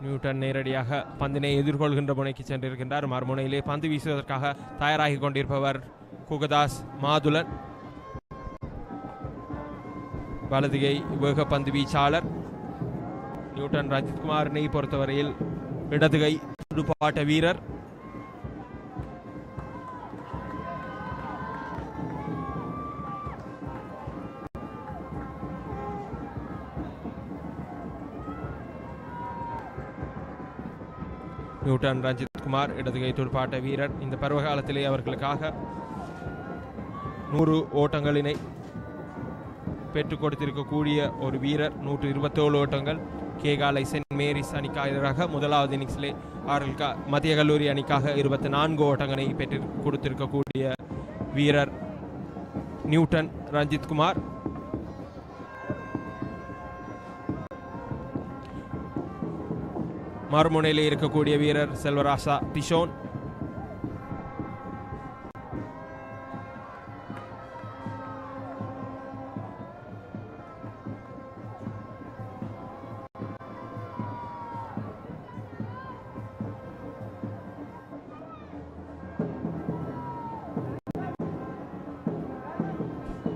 F: நியூட்டன் நேரடியாக பந்தினை எதிர்கொள்கின்ற முனைக்கு சென்றிருக்கின்றார். மறுமுனையிலே பந்து வீசுவதற்காக தயாராகி கொண்டிருப்பவர் குகதாஸ் மாதுலன், வலதுகை வேக பந்து வீச்சாளர். நியூட்டன் ரஞ்சித்குமாரினை பொறுத்தவரையில் இடதுகை துடுப்பாட்ட வீரர். நியூட்டன் ரஞ்சித்குமார் இடதுகை துடுப்பாட்ட வீரர். இந்த பருவகாலத்திலே அவர்களுக்காக 100 ஓட்டங்களினை பெற்றுக் கொடுத்திருக்கக்கூடிய ஒரு வீரர். 127 ஓட்டங்கள் கேகாலை சென்ட் மேரிஸ் அணிக்காக எதிராக முதலாவது இன்னிங்ஸிலே அவர்களுக்கு மத்திய கல்லூரி அணிக்காக 24 ஓட்டங்களை பெற்று கொடுத்திருக்கக்கூடிய வீரர் நியூட்டன் ரஞ்சித்குமார். மறுமுனையில் இருக்கக்கூடிய வீரர் செல்வராசா திஷோன்.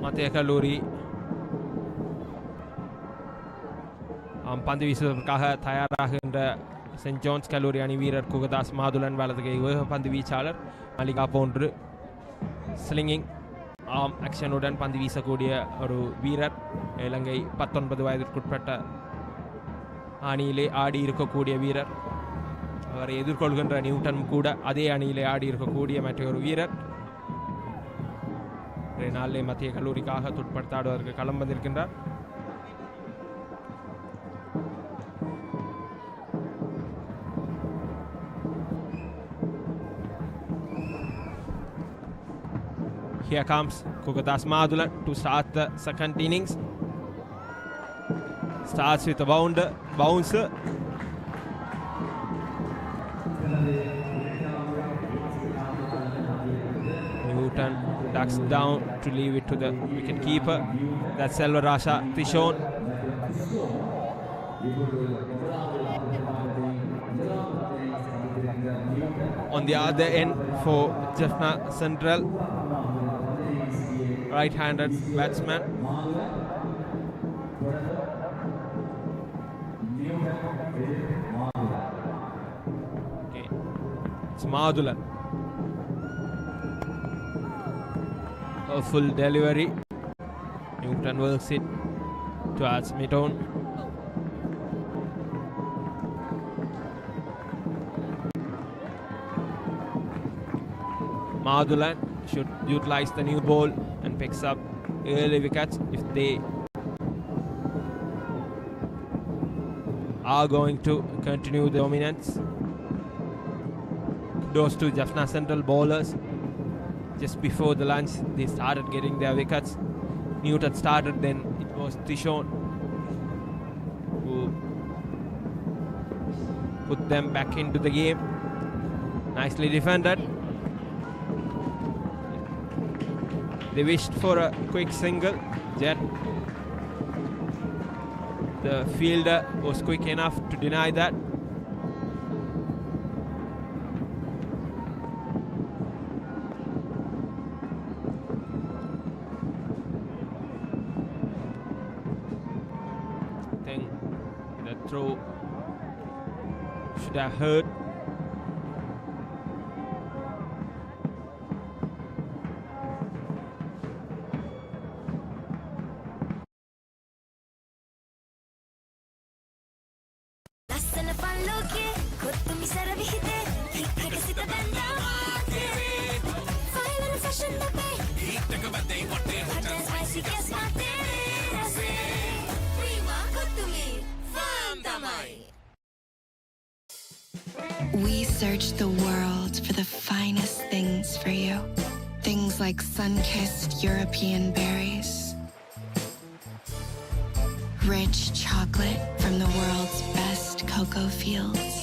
F: மத்திய கல்லூரி பந்து வீசுவதற்காக தயாராகின்ற சென்ட் ஜான்ஸ் கல்லூரி அணி வீரர் குகதாஸ் மாதுலன் வலதுகை வேக பந்து வீச்சாளர். மலிகா போன்று ஸ்லிங்கிங் ஆக்ஷனுடன் பந்து வீசக்கூடிய ஒரு வீரர். இலங்கை 19 வயதிற்குட்பட்ட அணியிலே ஆடி இருக்கக்கூடிய வீரர். அவரை எதிர்கொள்கின்ற நியூட்டன் கூட அதே அணியிலே ஆடி இருக்கக்கூடிய மற்றொரு வீரர். நாளிலே மத்திய கல்லூரிக்காக துட்படுத்தாடுவதற்கு களம் வந்திருக்கின்றார். Here comes Kukadas Madulan to start the second innings. Starts with a bouncer. Newton ducks down to leave it to the wicket keeper. That's Selvarasha Tishon. On the other end for Jaffna Central, right-handed batsman. Okay. It's Madulan. A full delivery. Newton works it towards mid-on. Madulan should utilize the new ball and picks up early wickets if they are going to continue the dominance. Kudos to Jaffna Central bowlers. Just before the lunch, they started getting their wickets. Newton started, then it was Tishon who put them back into the game. Nicely defended. They wished for a quick single, yet the fielder was quick enough to deny that. I think the throw should have hurt.
B: We searched the world for the finest things for you. Things like sun-kissed European berries, rich chocolate from the world's best cocoa fields,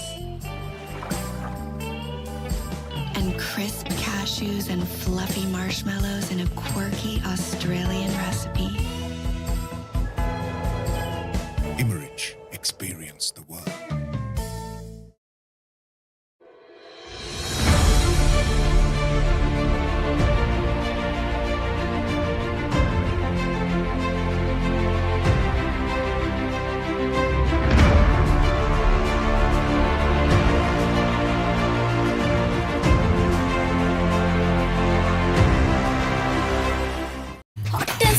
B: and crisp cashews and fluffy marshmallows in a quirky Australian recipe.
C: Imerich, experience the world.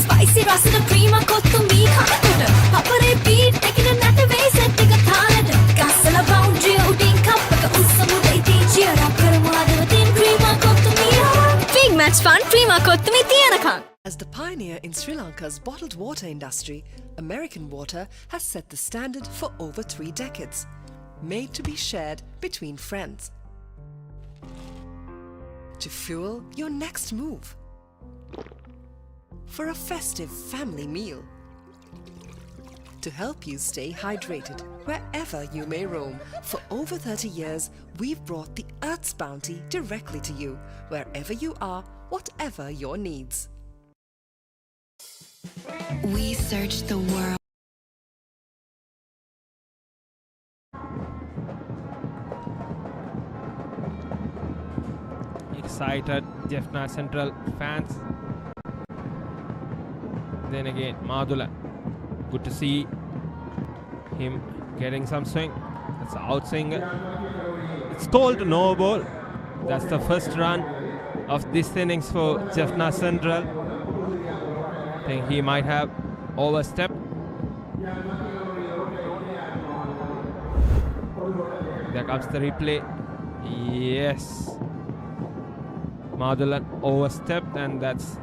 A: Spicy rasada cream kottu mee khanatuta papare beat tekina nata ve set එක තාලට ගස්සලා boundary උඩින් cup එක උස්සමුද ඉතින් cheer up කරමු අදවතින් cream kottu mee big match fun cream kottu mee තියනකම්.
E: As the pioneer in Sri Lanka's bottled water industry, American Water has set the standard for over 3 decades, made to be shared between friends. To fuel your next move, for a festive family meal, to help you stay hydrated wherever you may roam. For over 30 years, we've brought the Earth's bounty directly to you, wherever you are, whatever your needs.
B: We search the world.
F: Excited Jaffna Central fans. Then again, Madula. Good to see him getting some swing. That's an out swing. It's called no ball. That's the first run of this innings for Jaffna Central. I think he might have overstepped. There comes the replay. Yes. Madhulan overstepped, and that's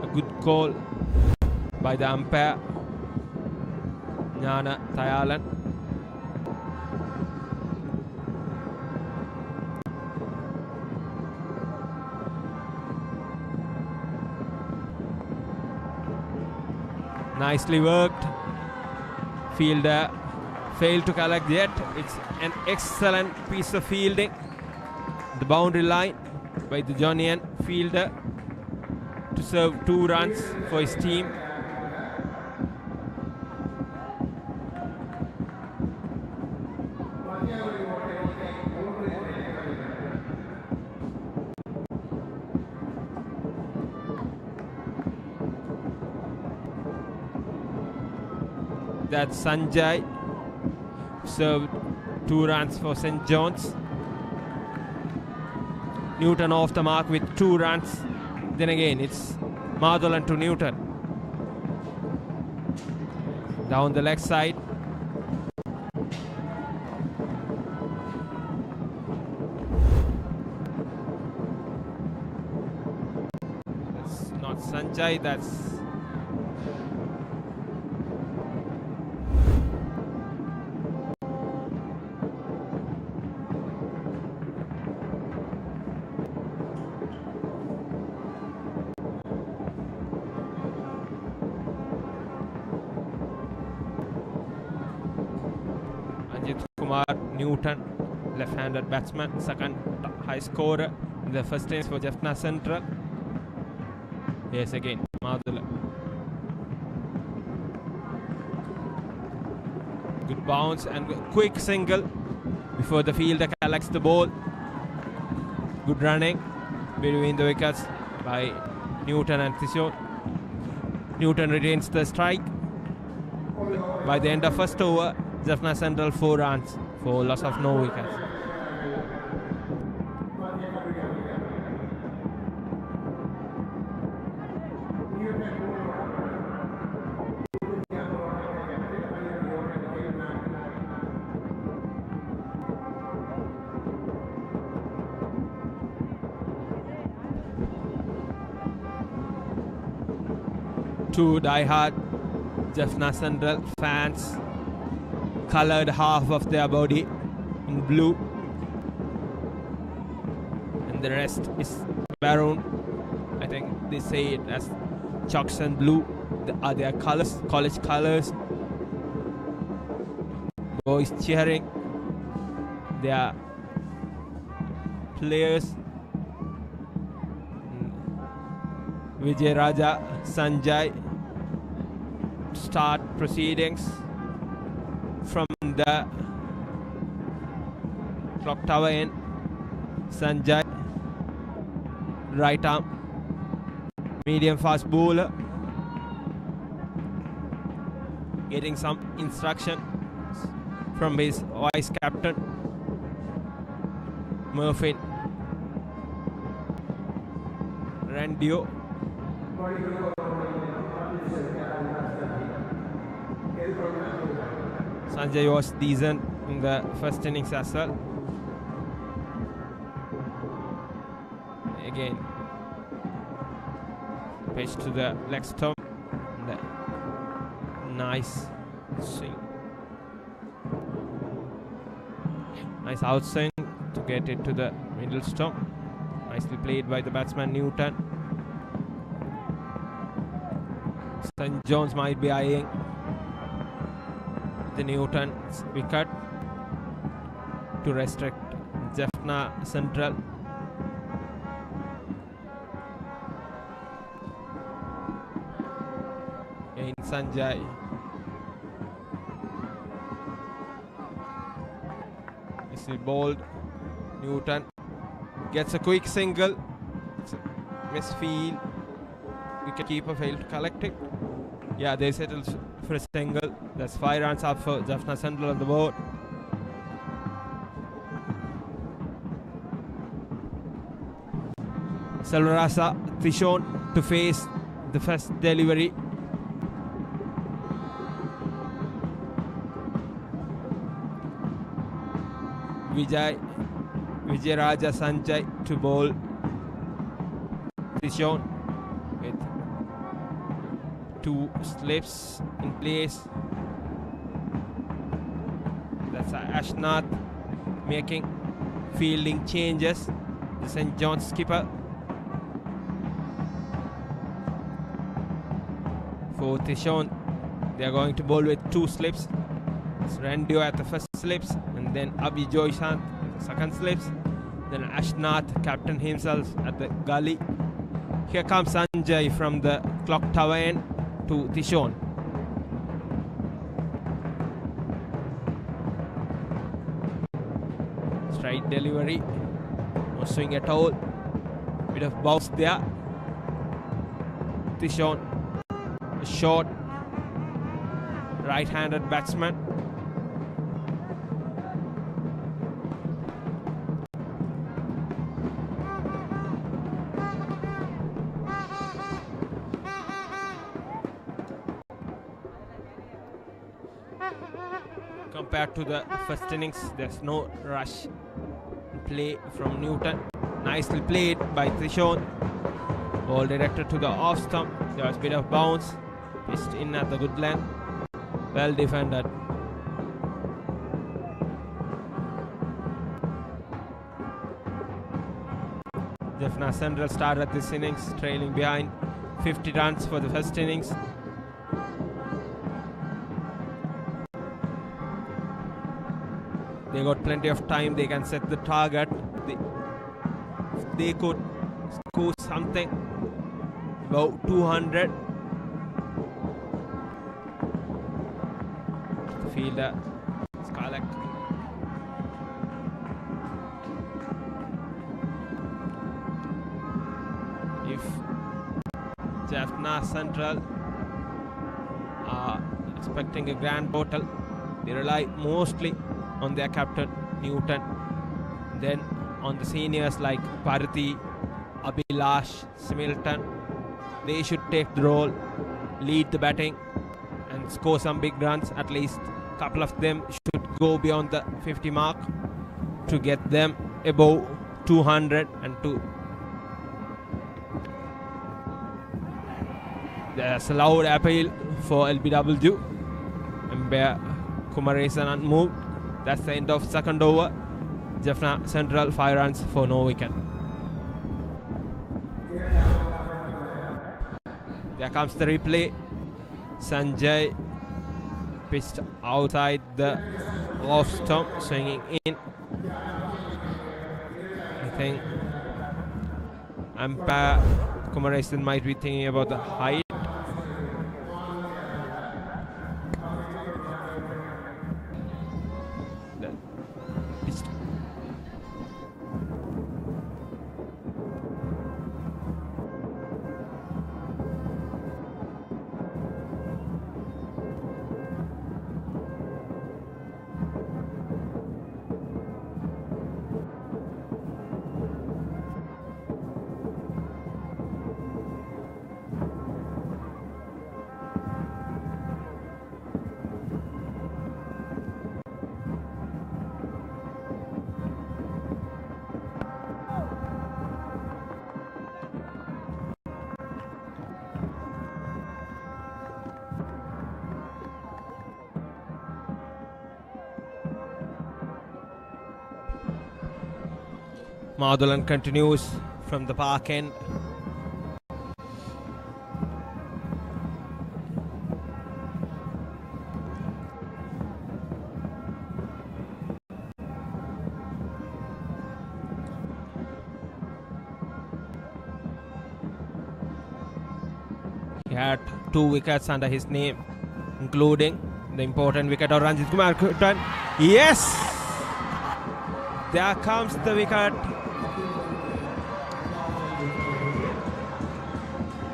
F: a good call by the umpire, Jnana Thayalan. Nicely worked. Fielder failed to collect yet. It's an excellent piece of fielding. The boundary line by the Johnian fielder to serve 2 runs for his team. That's Sanjay, served 2 runs for St. John's. Newton off the mark with 2 runs. Then again, it's Madhulan to Newton. Down the leg side. That's not Sanjay, that's Newton, left-handed batsman, second high scorer in the first innings for Jaffna Central. Yes, again, Madhulan. Good bounce and quick single before the fielder collects the ball. Good running between the wickets by Newton and Tishore. Newton retains the strike. By the end of first over, Jaffna Central 4 runs for loss of no wickets. Two die-hard Jaffna Central fans colored half of their body in blue, and the rest is maroon. I think they say it as chalks and blue. Are their colors, college colors. Boys cheering their players. Vijay Raja, Sanjay start proceedings from the clock tower end. Sanjay, right arm, medium fast bowler, getting some instruction from his vice captain Murphy Randio. Sanjay was decent in the first innings as well. Again, pitch to the leg stump. Nice swing. Nice outswing to get it to the middle stump. Nicely played by the batsman Newton. St. John's might be eyeing the Newton's wicket to restrict Jaffna Central. In Sanjay. Is he bowled? Newton gets a quick single. It's a misfield. Wicketkeeper failed to collect it. Yeah, they settled for a single. That's 5 runs up for Jaffna Central on the board. Selvarasa Tishon to face the first delivery. Vijayaraja Sanjay to bowl Tishon with 2 slips in place. That's Ashnath making fielding changes. The St. John's skipper. For Tishon, they are going to bowl with 2 slips. It's Randio at the first slips, and then Abhi Joyshant at the second slips. Then Ashnath, captain himself, at the gully. Here comes Sanjay from the clock tower end to Tishon. Straight delivery, no swing at all. Bit of bounce there. Tishon, a short right-handed batsman. Compared to the first innings, there's no rush play from Newton. Nicely played by Tishon. Ball directed to the off stump. There was a bit of bounce. Pitched in at the good length. Well defended. Jaffna Central started this innings trailing behind 50 runs for the first innings. They got plenty of time. They can set the target. They could score something about 200. The fielder Scarlett. If Jaffna Central are expecting a grand total, they rely mostly on their captain Newton, then on the seniors like Bharati, Abhilash, Similton. They should take the role, lead the batting and score some big runs. At least a couple of them should go beyond the 50 mark to get them above 202. There's a loud appeal for LBW. Umpire Kumaresan unmoved. That's the end of second over. Jaffna Central 5 runs for no wicket. There comes the replay. Sanjay pitched outside the off stump, swinging in. I think umpire Kumaresan might be thinking about the height. Madhulan continues from the park end. He had 2 wickets under his name, including the important wicket of Ranjit Kumar. Yes! There comes the wicket.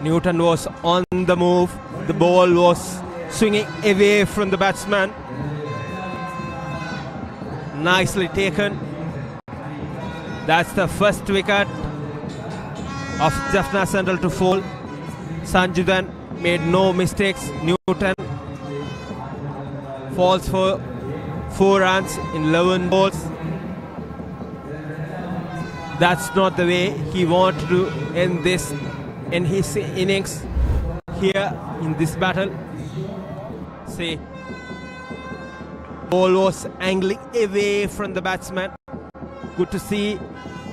F: Newton was on the move. The ball was swinging away from the batsman. Nicely taken. That's the first wicket of Jaffna Central to fall. Sanjudan made no mistakes. Newton falls for 4 runs in 11 balls. That's not the way he wanted to end this in his innings here in this battle. See, ball was angling away from the batsman. Good to see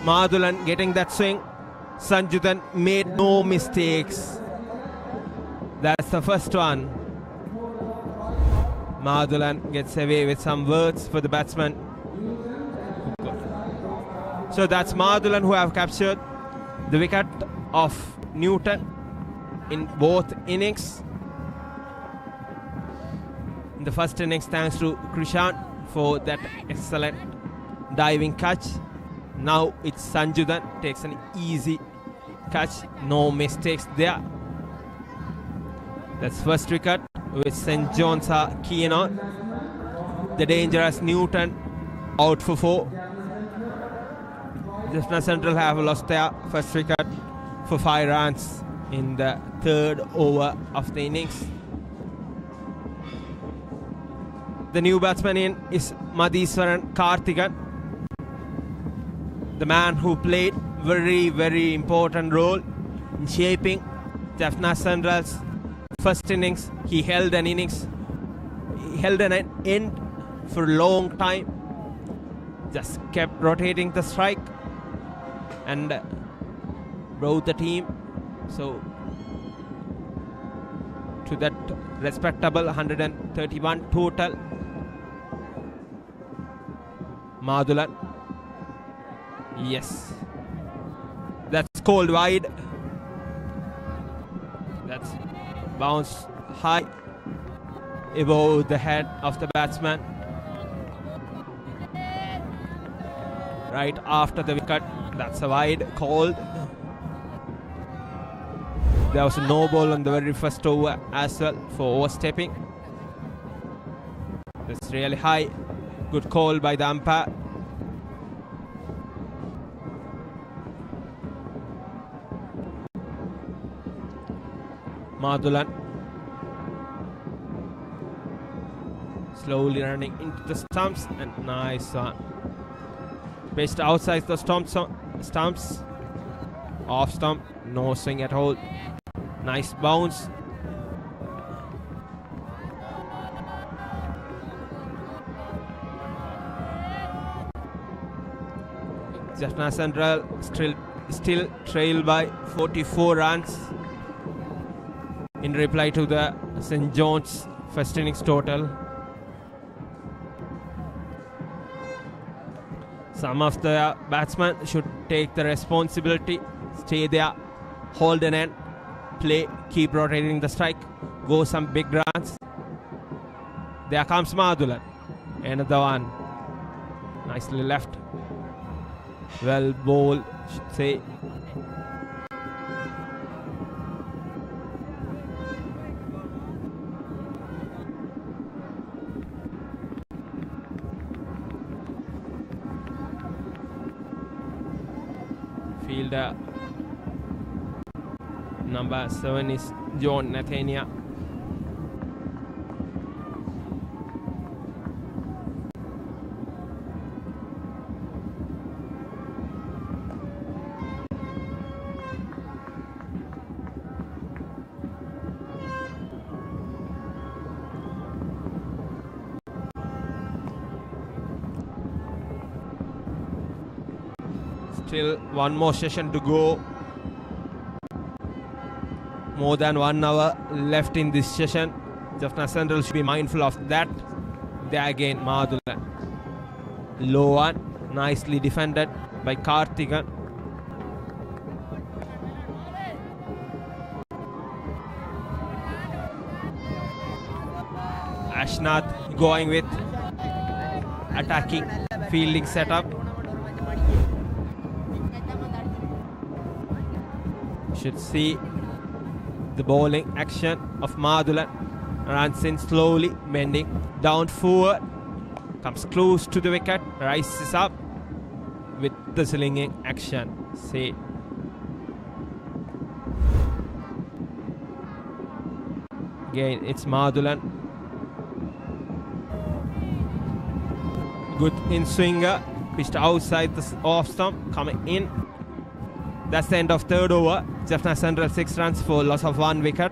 F: Madhulan getting that swing. Sanjudan made no mistakes. That's the first one. Madhulan gets away with some words for the batsman. So that's Madhulan who have captured the wicket of Newton in both innings. In the first innings, thanks to Krishan for that excellent diving catch. Now it's Sanjudan takes an easy catch, no mistakes there. That's first wicket, which St. John's are keen on. The dangerous Newton out for 4. Jaffna Central have lost their first wicket for 5 runs in the 3rd over of the innings. The new batsman in is Madhiswaran Karthikeyan, the man who played very important role in shaping Jaffna Central's first innings. He held an innings, he held an end for a long time, just kept rotating the strike and brought the team so to that respectable 131 total. Madhulan, yes, that's called wide. That's bounced high above the head of the batsman. Right after the wicket, that's a wide called. There was a no ball on the very first over as well for overstepping. That's really high. Good call by the umpire. Madhulan slowly running into the stumps, and nice one. Pitched outside the stumps. Off stump, no swing at all. Nice bounce. Jaffna Central still trail by 44 runs in reply to the St. John's first innings total. Some of the batsmen should take the responsibility, stay there, hold an end, play, keep rotating the strike, go some big runs. There comes Madhulan. Another one. Nicely left. Well bowled, should say. Fielder number 7 is John Nathania. Still one more session to go. More than 1 hour left in this session. Jaffna Central should be mindful of that. There again, Madhulan. Low one. Nicely defended by Karthikeyan. . Ashnath going with attacking fielding setup. Should see the bowling action of Madhulan. Runs in slowly, bending down forward. Comes close to the wicket, rises up with the slinging action. See. Again, it's Madhulan. Good in swinger. Pitched outside the off stump. Coming in. That's the end of third over. Jaffna Central 6 runs for loss of 1 wicket.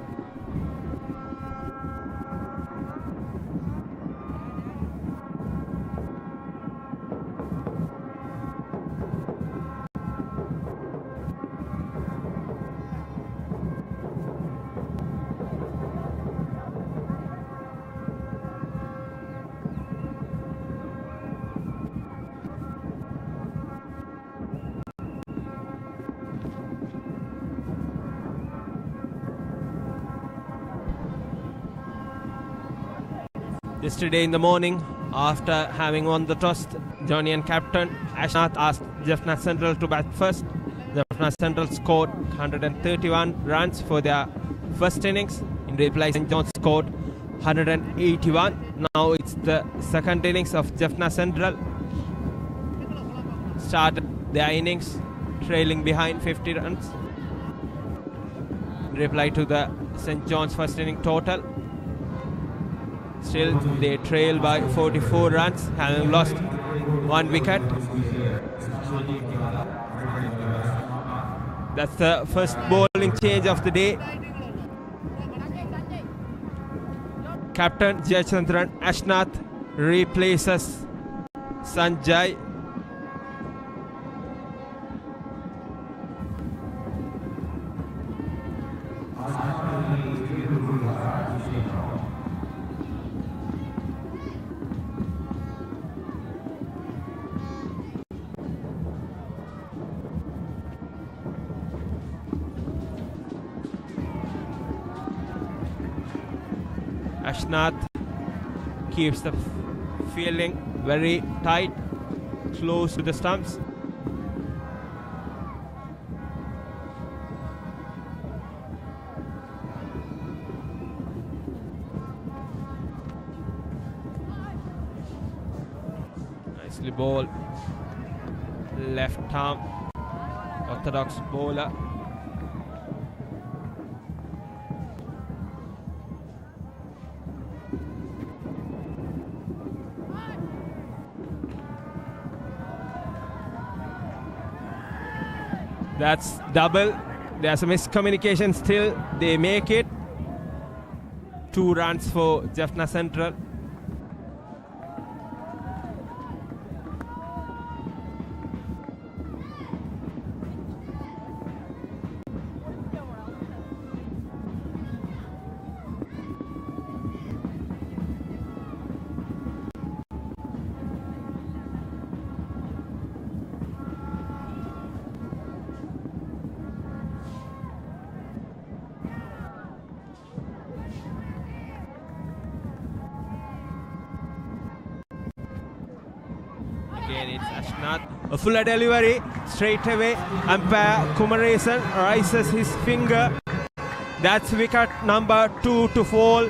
F: Yesterday in the morning, after having won the toss, Johnny and captain Ashnath asked Jaffna Central to bat first. Jaffna Central scored 131 runs for their first innings. In reply, St. John's scored 181. Now it's the second innings of Jaffna Central. Started their innings trailing behind 50 runs. In reply to the St. John's first inning total. Still, they trail by 44 runs, having lost 1 wicket. That's the first bowling change of the day. Captain Jayachandran Ashnath replaces Sanjay. Ashnath keeps the fielding very tight, close to the stumps. Nicely bowled. Left arm, orthodox bowler. That's double. There's a miscommunication still. They make it. 2 runs for Jaffna Central. Again, it's Ashnath. A fuller delivery straight away. Umpire Kumaresan raises his finger. That's wicket number 2 to fall.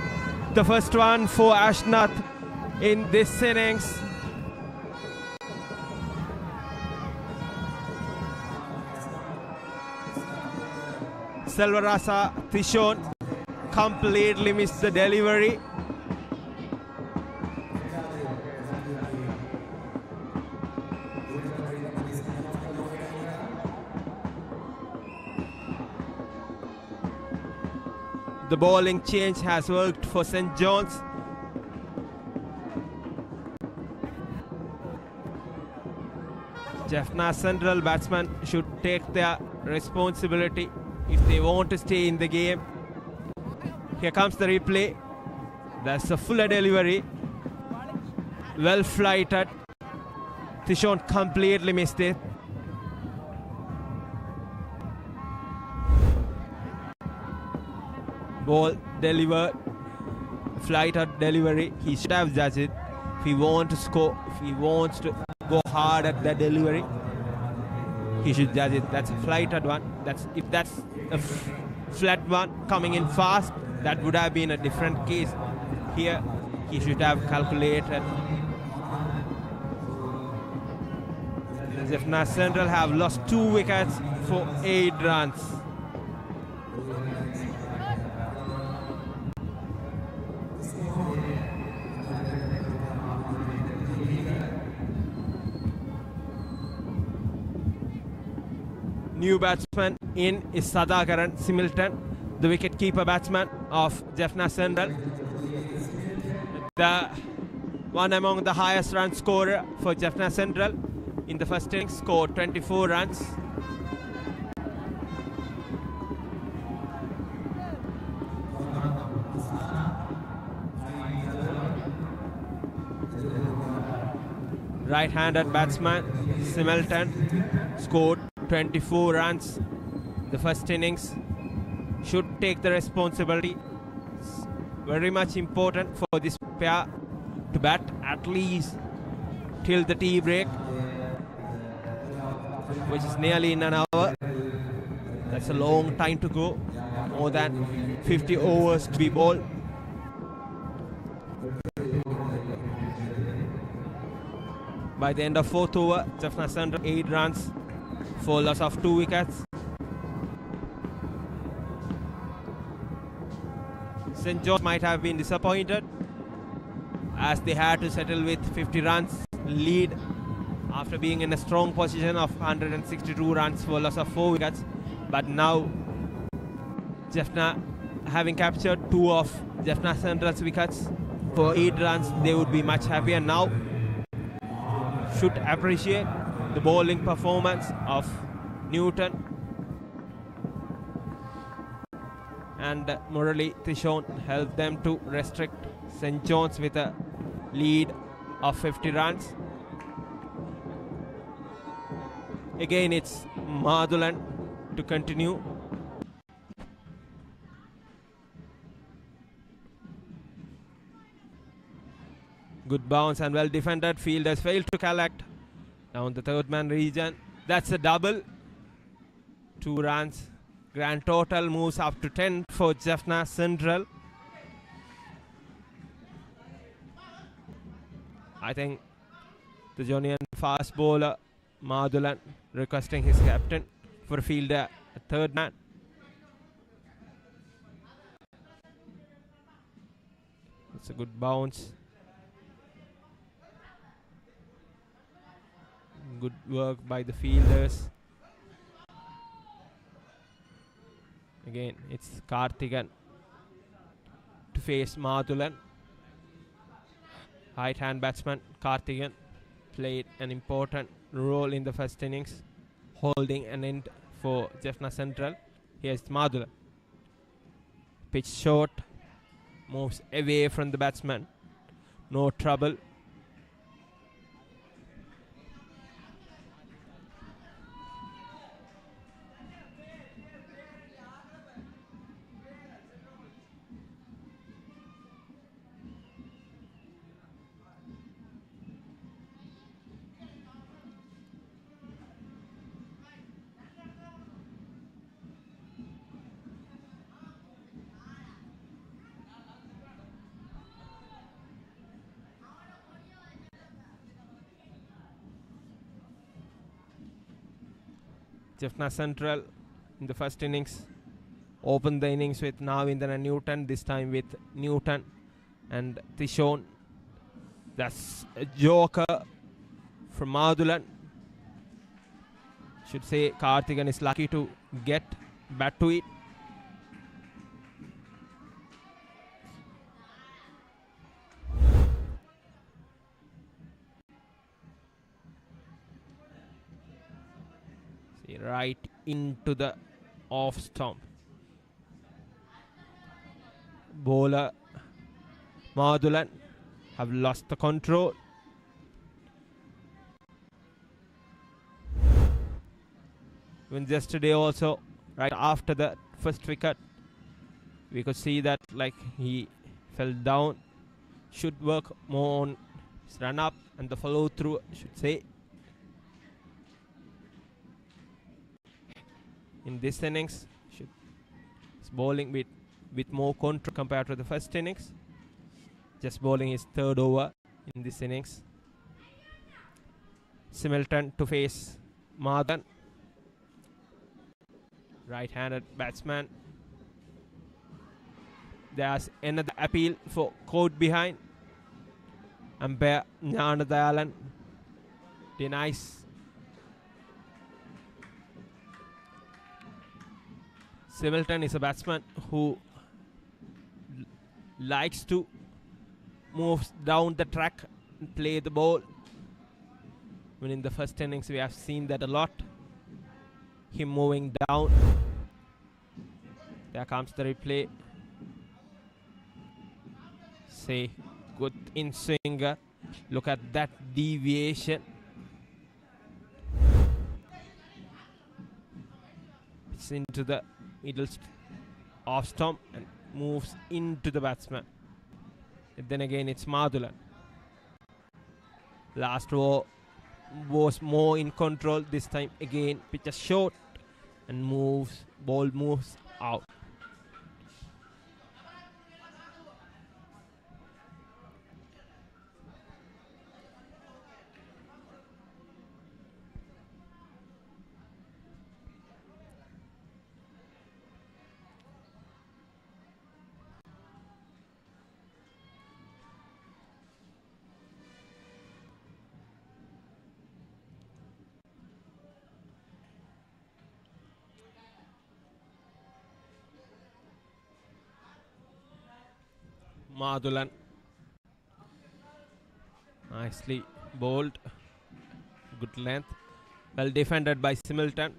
F: The first one for Ashnath in this innings. Selvarasa Tishon completely missed the delivery. The bowling change has worked for St. John's. Jaffna Central batsmen should take their responsibility if they want to stay in the game. Here comes the replay. That's a fuller delivery. Well flighted. Tishon completely missed it. Ball delivered flight or delivery. He should have judged it. If he wants to score, if he wants to go hard at the delivery, he should judge it. That's a flighted one. If that's a flat one coming in fast, that would have been a different case. Here, he should have calculated. Jaffna Central have lost 2 wickets for 8 runs. New batsman in is Sadakaran Similton, the wicket-keeper batsman of Jaffna Central. The one among the highest run scorer for Jaffna Central in the first innings, scored 24 runs. Right-handed batsman Similton scored 24 runs in the first innings. Should take the responsibility. It's very much important for this pair to bat at least till the tea break, which is nearly in an hour. That's a long time to go. More than 50 overs to be bowled. By the end of 4th over, Jaffna Central 8 runs for loss of 2 wickets. St. George might have been disappointed as they had to settle with 50 runs lead after being in a strong position of 162 runs for loss of 4 wickets. But now Jaffna having captured 2 of Jaffna Central's wickets for 8 runs, they would be much happier now. Should appreciate the bowling performance of Newton and Murali Tishon helped them to restrict St. John's with a lead of 50 runs. Again, it's Madhulan to continue. Good bounce and well defended. Fielders failed to collect down the third man region. That's a double. 2 runs. Grand total moves up to 10 for Jaffna Central. I think the Jonian fast bowler Madhulan requesting his captain for a fielder, a third man. It's a good bounce. Good work by the fielders. Again, it's Karthigan to face Madhulan. Right hand batsman Karthigan played an important role in the first innings, holding an end for Jaffna Central. Here's Madhulan. Pitch short, moves away from the batsman. No trouble. Jaffna Central in the first innings opened the innings with Navindran and Newton, this time with Newton and Tishon. That's a joker from Madhulan. Should say Karthigan is lucky to get back to it. Right into the off stump. Bowler Madhulan have lost the control. Even yesterday also, right after the first wicket, we could see that like he fell down. Should work more on his run up and the follow through, I should say. In this innings, he's bowling with more control compared to the first innings. Just bowling his third over in this innings. Similton to face Madan. Right-handed batsman. There's another appeal for caught behind. Umpire Jnanadayalan denies. Similton is a batsman who likes to move down the track and play the ball. When in the first innings we have seen that a lot. Him moving down. There comes the replay. Say good in swinger. Look at that deviation. It's into the middle off stump and moves into the batsman. And then again it's Madhulan. Last over was more in control. This time again pitches short and ball moves out. Madhulan nicely bowled, good length, well defended by Similton.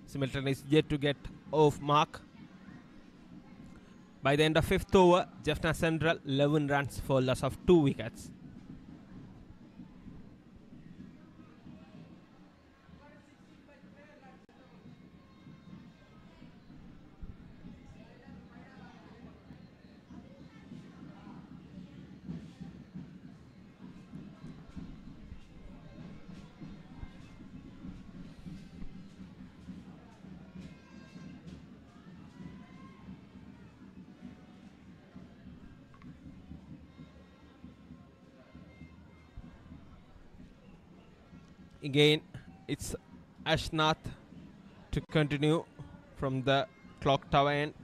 F: Similton is yet to get off mark. By the end of 5th over, Jaffna Central 11 runs for loss of 2 wickets. Again, it's Ashnath to continue from the clock tower end.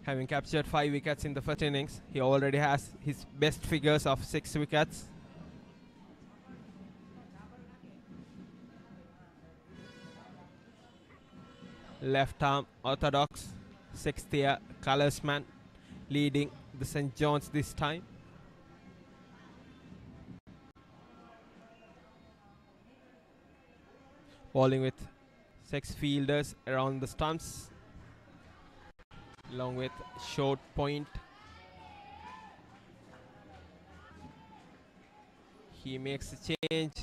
F: Having captured 5 wickets in the first innings, he already has his best figures of 6 wickets. Left arm orthodox, 6th year colorsman, leading the St. John's this time. Bowling with 6 fielders around the stumps, along with short point. He makes a change,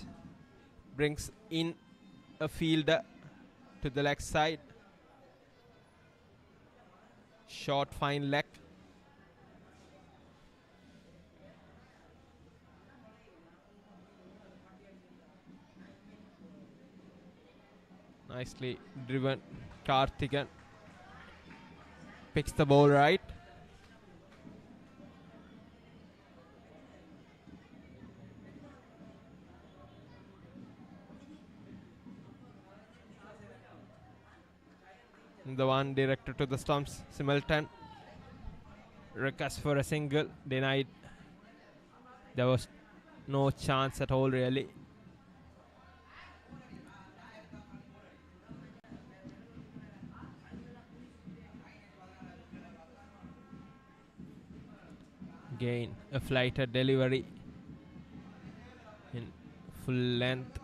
F: brings in a fielder to the leg side. Short fine leg. Nicely driven. Karthikeyan picks the ball right. And the one directed to the stumps. Similton request for a single, denied. There was no chance at all really. Again, a flighted delivery in full length.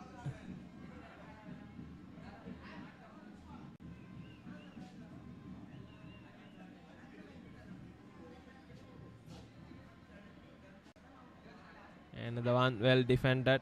F: Another one well defended.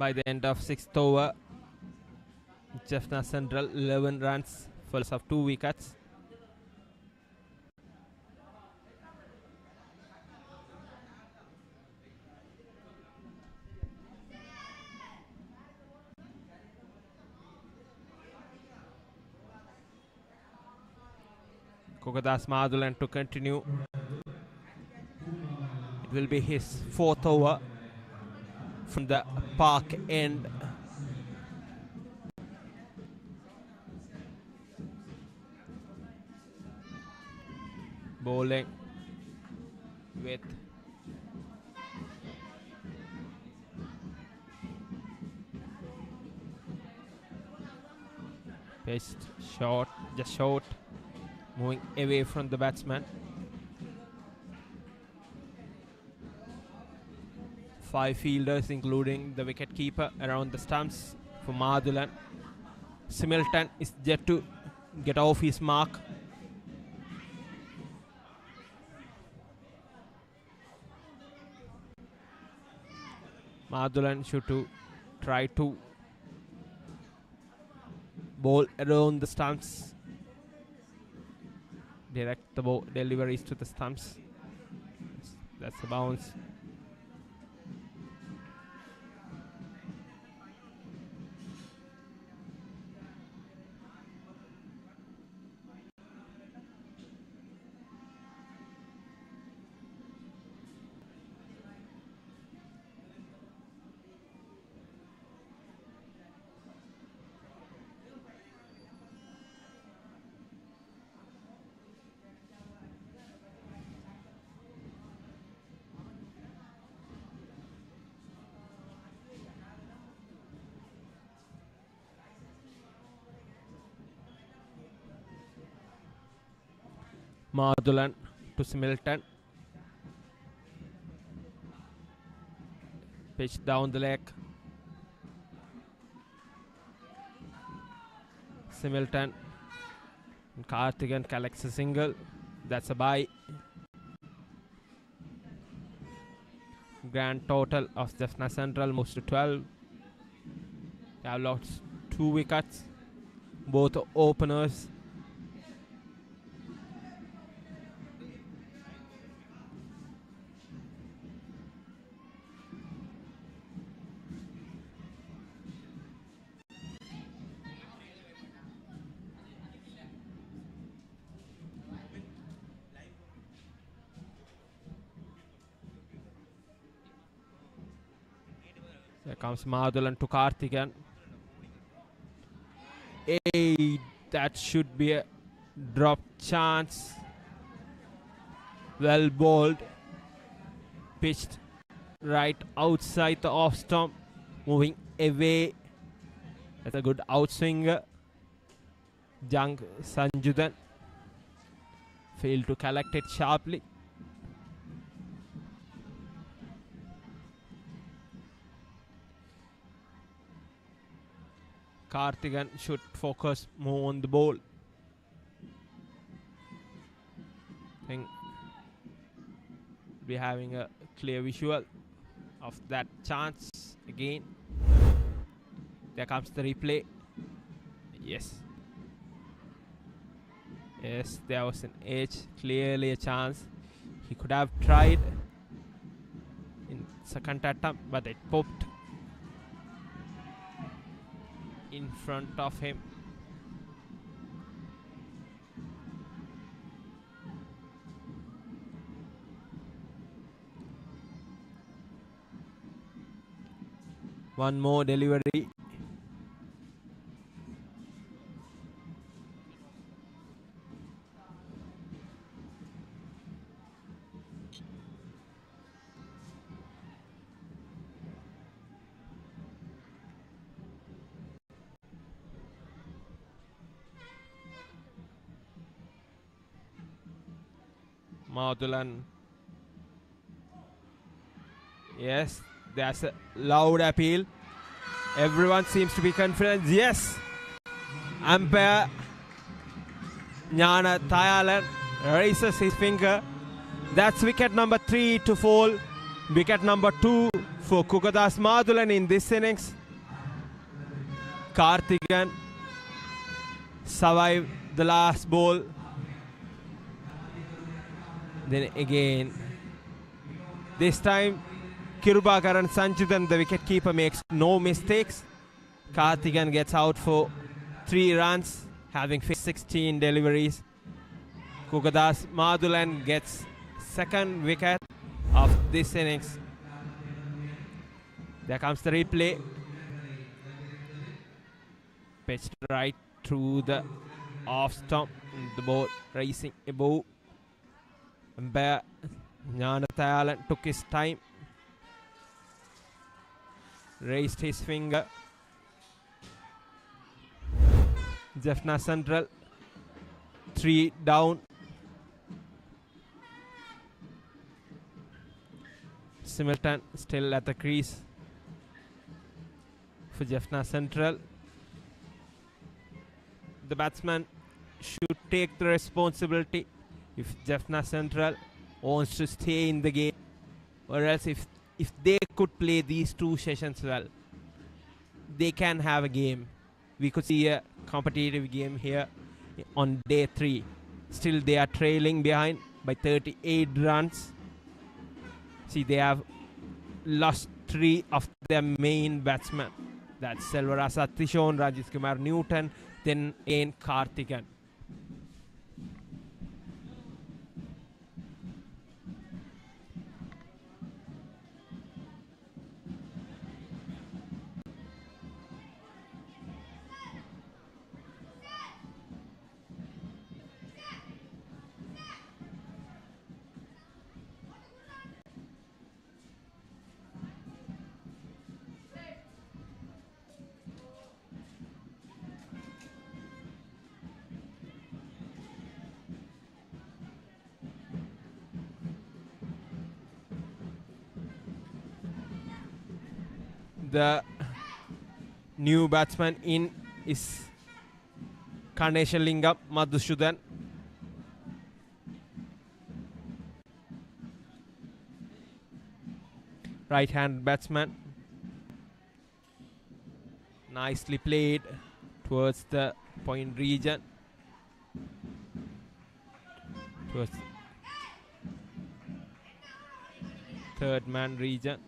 F: By the end of 6th over, Jaffna Central 11 runs for loss of 2 wickets. Kogadas Madhulan to continue. It will be his 4th over from the park end. Bowling with pitched short, just short, moving away from the batsman. 5 fielders including the wicket keeper around the stumps for Madhulan. Similton is yet to get off his mark. Madhulan should to try to bowl around the stumps. Direct the ball deliveries to the stumps. That's a bounce. Madhulan to Similton. Pitch down the leg. Similton. And Karthikeyan collects a single. That's a bye. Grand total of Jaffna Central moves to 12. They have lost 2 wickets. Both openers. There comes Madhulan to Karthikeyan. Hey, that should be a drop chance. Well bowled. Pitched right outside the off stump. Moving away. That's a good outswinger. Jung Sanjudan failed to collect it sharply. Karthikeyan should focus more on the ball. I think we're having a clear visual of that chance again. There comes the replay. Yes. Yes, there was an edge, clearly a chance. He could have tried in second attempt, but it popped in front of him. One more delivery. Madhulan. Yes, there's a loud appeal. Everyone seems to be confident. Yes, umpire Jnana Thayalan raises his finger. That's wicket number 3 to fall. Wicket number 2 for Kukadas Madhulan in this innings. Karthikeyan survived the last ball. Then again, this time Kirubakaran Sanchidan, the wicketkeeper, makes no mistakes. Karthikeyan gets out for 3 runs, having 16 deliveries. Kukadas Madhulan gets second wicket of this innings. There comes the replay. Pitched right through the off stump. The ball racing above. Umpire Jnanathayalan took his time. Raised his finger. Jaffna Central 3 down. Similton still at the crease for Jaffna Central. The batsman should take the responsibility if Jaffna Central wants to stay in the game, or else if they could play these 2 sessions well, they can have a game. We could see a competitive game here on day 3. Still they are trailing behind by 38 runs. See, they have lost 3 of their main batsmen. That's Selvaraj Sathishon, Rajit Kumar Newton, then again Karthikeyan. The new batsman in is Kaneshalinger Madhusudan. Right hand batsman. Nicely played towards the point region. Towards third man region.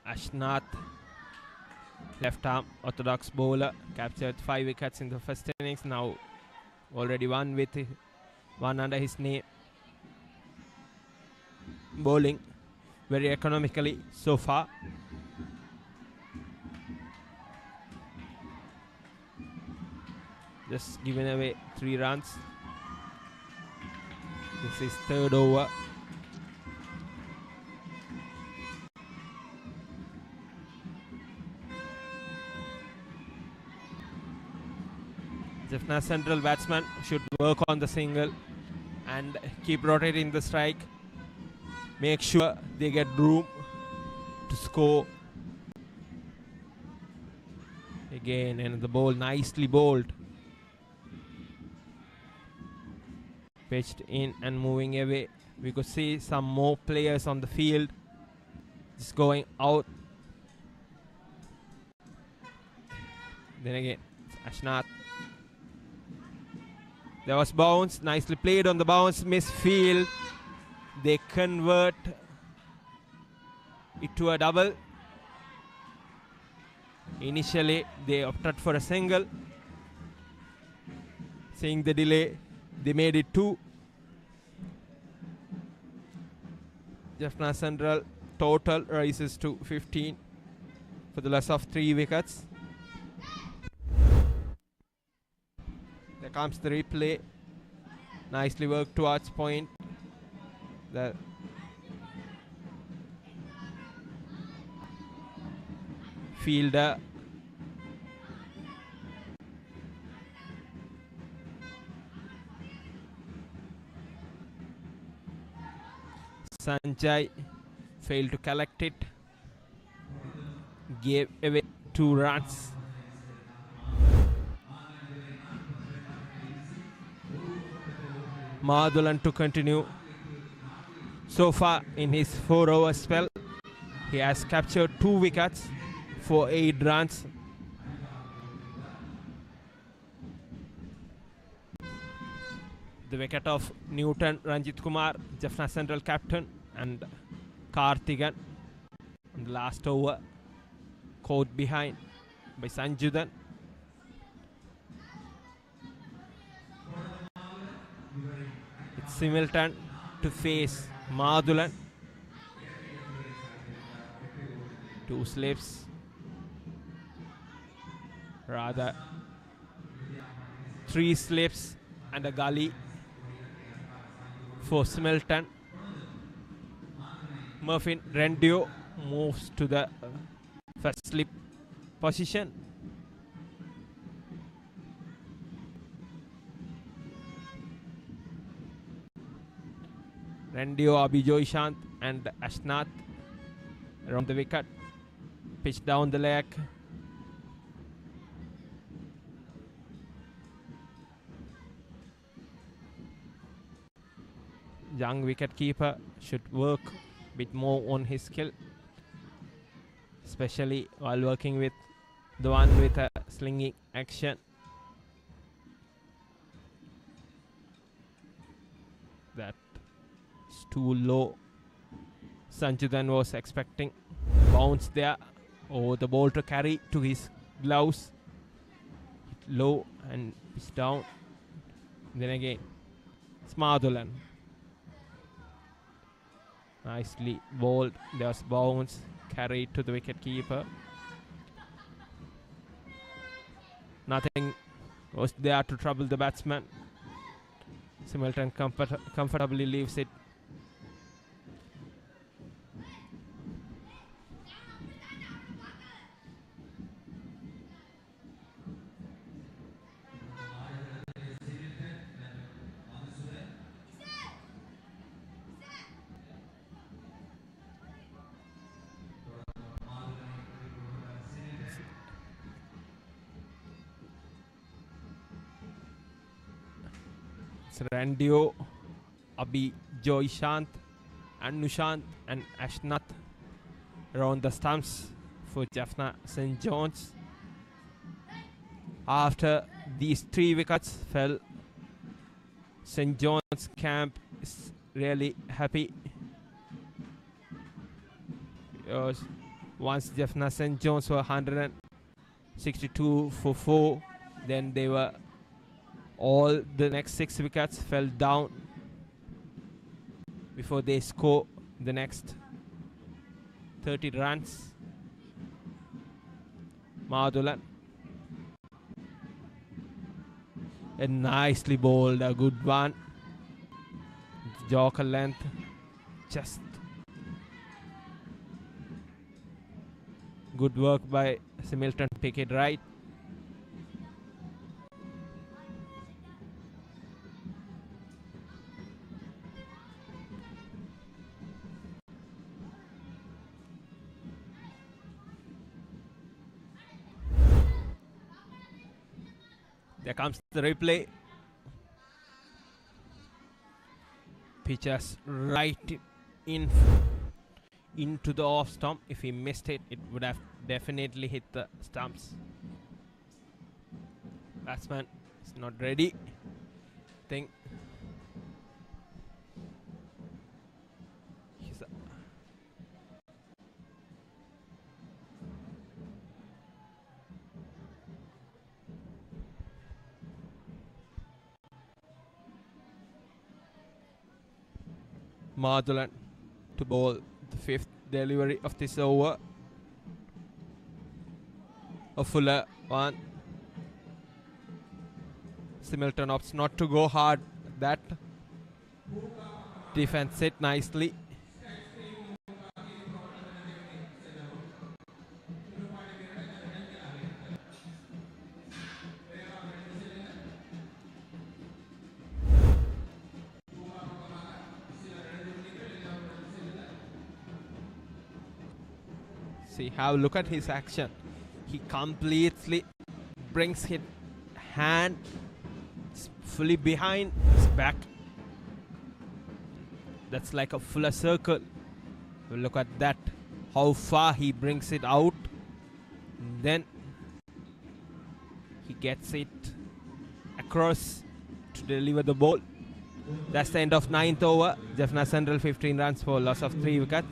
F: Ashnath, left arm orthodox bowler, captured 5 wickets in the first innings. Now already one under his name. Bowling very economically so far. Just giving away 3 runs. This is third over. Jaffna Central batsman should work on the single and keep rotating the strike. Make sure they get room to score. Again, and the ball nicely bowled. Pitched in and moving away. We could see some more players on the field. Just going out. Then again, Ashnath. There was bounce, nicely played on the bounce, misfield. They convert it to a double. Initially, they opted for a single. Seeing the delay, they made it 2. Jaffna Central total rises to 15 for the loss of 3 wickets. There comes the replay. Nicely worked towards point. The fielder Sanjay failed to collect it, gave away 2 runs. Madhulan to continue. So far in his 4-over spell, he has captured 2 wickets for 8 runs. The wicket of Newton Ranjit Kumar, Jaffna Central captain, and Karthigan on the last over, caught behind by Sanjudan. It's Similton to face Madhulan. 2 slips, rather 3 slips and a gully for Similton. Murphy Rendio moves to the first slip position. Rendio, Abhijoy Shant and Ashnath around the wicket. Pitch down the leg. Young wicket keeper should work a bit more on his skill, especially while working with the one with a slinging action. That is too low. Sanjudan was expecting bounce there. Oh, the ball to carry to his gloves. Hit low and pitch down. Then again, it's Madhulan. Nicely bowled. There's bounce carried to the wicket keeper. Nothing was there to trouble the batsman. Similton comfortably leaves it. Randio, Abhijoy Shant, and Nushant and Ashnath around the stumps for Jaffna St. John's. After these 3 wickets fell, St. John's camp is really happy. Because once Jaffna St. John's were 162 for 4, then they were all the next 6 wickets fell down before they score the next 30 runs. Madhulan, a nicely bowled, a good one. Joker length, just good work by Similton to pick it right. There comes the replay. Pitches right into the off stump. If he missed it, it would have definitely hit the stumps. Batsman is not ready. Think he's Madhulan to bowl the 5th delivery of this over. A fuller one. Similton opts not to go hard. That defense it nicely. See how look at his action. He completely brings his hand fully behind his back. That's like a fuller circle. Look at that. How far he brings it out. Then he gets it across to deliver the ball. That's the end of 9th over. Jaffna Central 15 runs for loss of 3 wickets.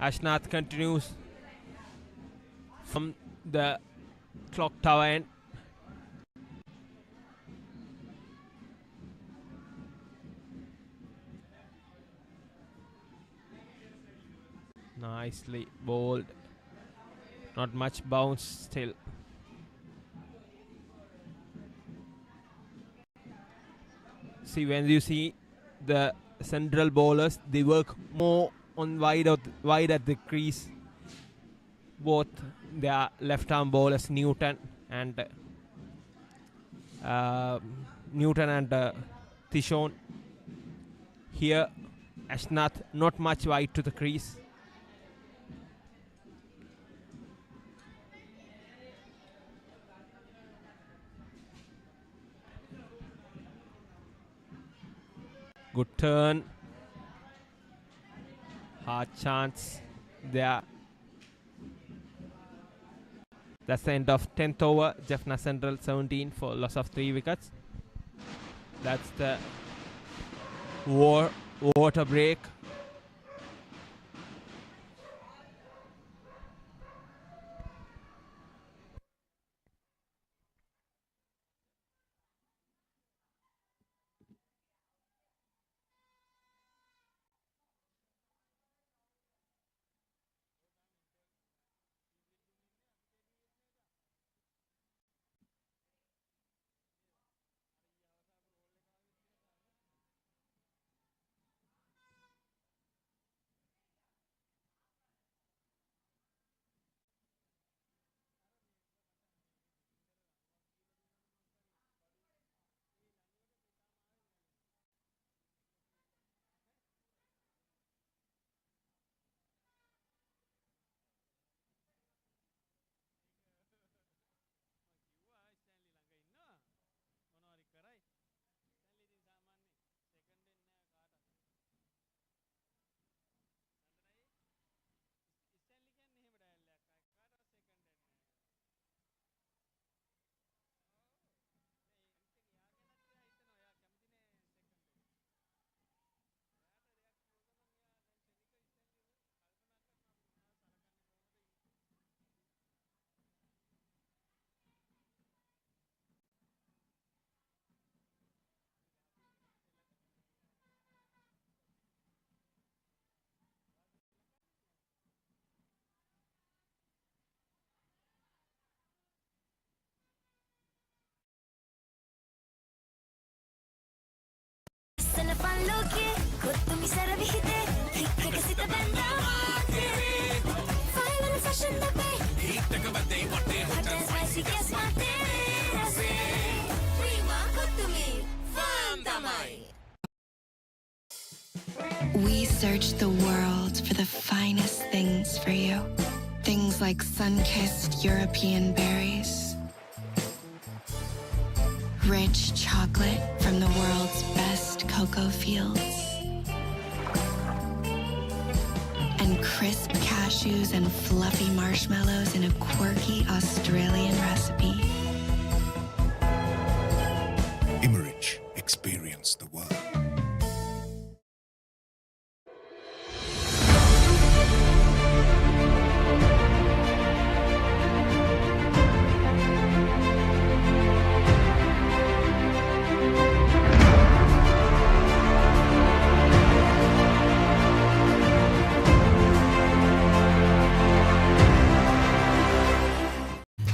F: Ashnath continues from the clock tower end. Nicely bowled. Not much bounce still. See, when you see the central bowlers, they work more on wide at the crease. Both their left arm bowlers, Newton and Tishon. Here, Ashnath not much wide to the crease. Good turn. Hard chance there. That's the end of 10th over. Jaffna Central 17 for loss of 3 wickets. That's the water break.
A: පල්ලෝකේ කොත්තුමි සරවිහිතේ හික්කක සිත බැන්දා මාතේ ෆයිවල් fashion දපේ
D: හිටක බදේ වටේ
A: hot and spicy guess මාතේ රසේ Prima කොත්තුමි fun තමයි.
B: We searched the world for the finest things for you. Things like sun-kissed European berries, rich chocolate from the world's best cocoa fields, and crisp cashews and fluffy marshmallows in a quirky Australian recipe.
C: Imerich, experience the world.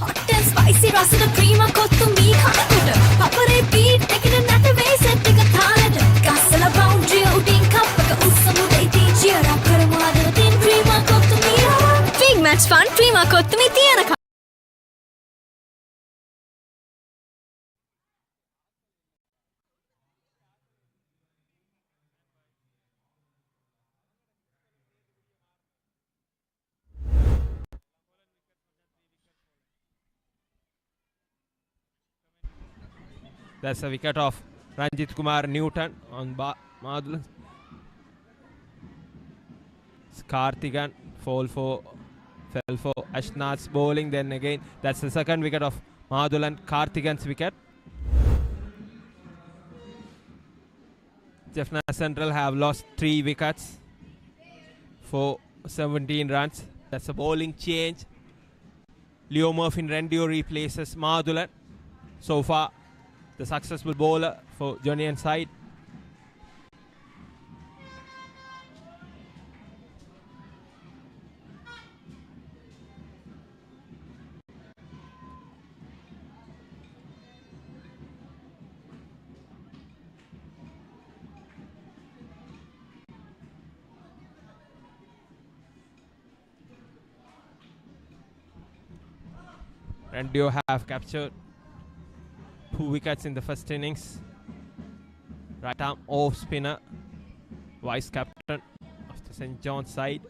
A: hot and spicy රසද Prima කොත්තුමි කනකොට පපරේ beat එකන නැටවේ set එක තාලෙට ගස්සල boundary උඩින් කප් එක උස්සමුද ඉතින් චියර් අප් කරමු හදවතින් ප්‍රීමා කොත්තුමි big match fun ප්‍රීමා කොත්තුමි තියනකම්.
F: That's a wicket of Ranjit Kumar Newton on Madhulan. Karthigan fell for Ashnath's bowling. Then again, that's the second wicket of Madhulan. Karthigan's wicket. Jaffna Central have lost 3 wickets for 17 runs. That's a bowling change. Leo Murphy Rendio replaces Madhulan. So far, the successful bowler for Jonian side. Rendio have captured 2 wickets in the first innings. Right arm off spinner, vice captain of the St. John's side,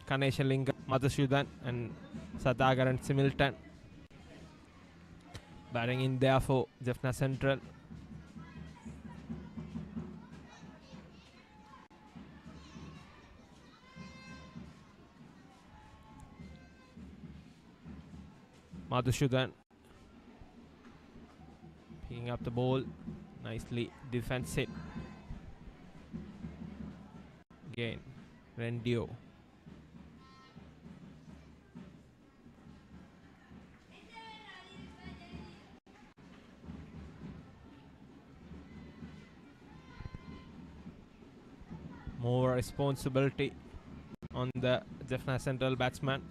F: Ganesha Lingam, Madhusudan and Sadagaran Similton batting in there for Jaffna Central. Madhusudan picking up the ball, nicely defends it. Again, Rendio. More responsibility on the Jaffna Central batsman.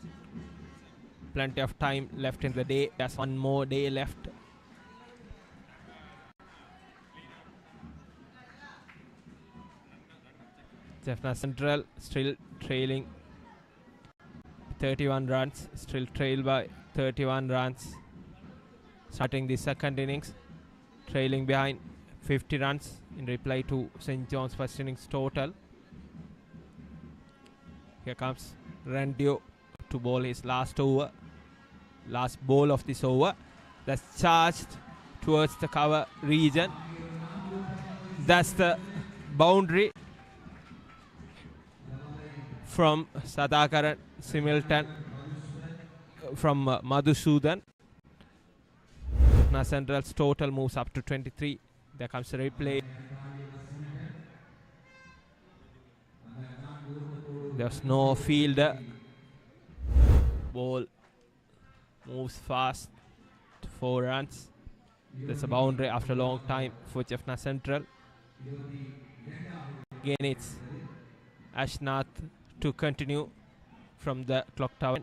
F: Plenty of time left in the day. There's one more day left. Jaffna Central still trailing 31 runs. Still trailed by 31 runs. Starting the second innings, trailing behind 50 runs in reply to St. John's first innings total. Here comes Rendio to bowl his last over. Last ball of this over. That's charged towards the cover region. That's the boundary from Sadakaran Similton from Madhusudan. Jaffna Central's total moves up to 23. There comes a replay. There's no fielder. Ball moves fast to 4 runs. There's a boundary after a long time for Jaffna Central. Again, it's Ashnath to continue from the clock tower.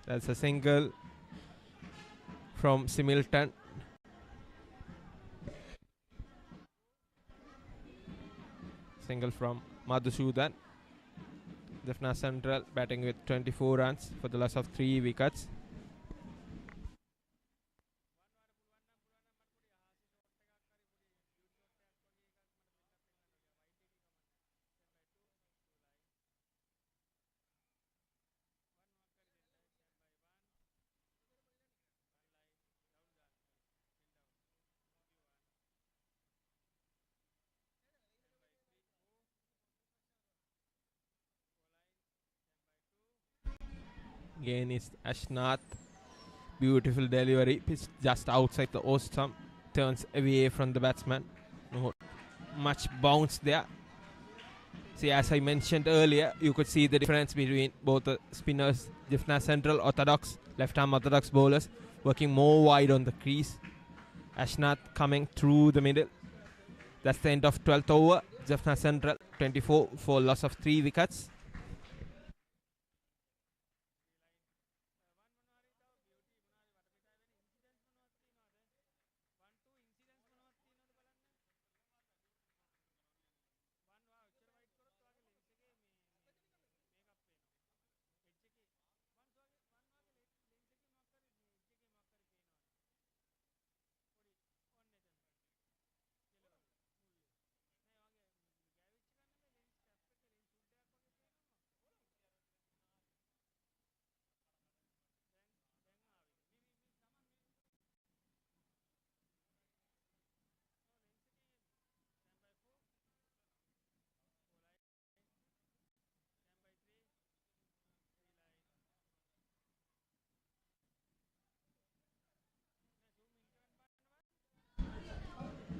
F: That's a single from Similton. Single from Madhusudan. Jaffna Central batting with 24 runs for the loss of 3 wickets. Again is Ashnath. Beautiful delivery. Pitch just outside the off stump. Turns away from the batsman. No much bounce there. See, as I mentioned earlier, you could see the difference between both the spinners. Jaffna Central orthodox, left-arm orthodox bowlers working more wide on the crease. Ashnath coming through the middle. That's the end of 12th over. Jaffna Central 24 for loss of 3 wickets.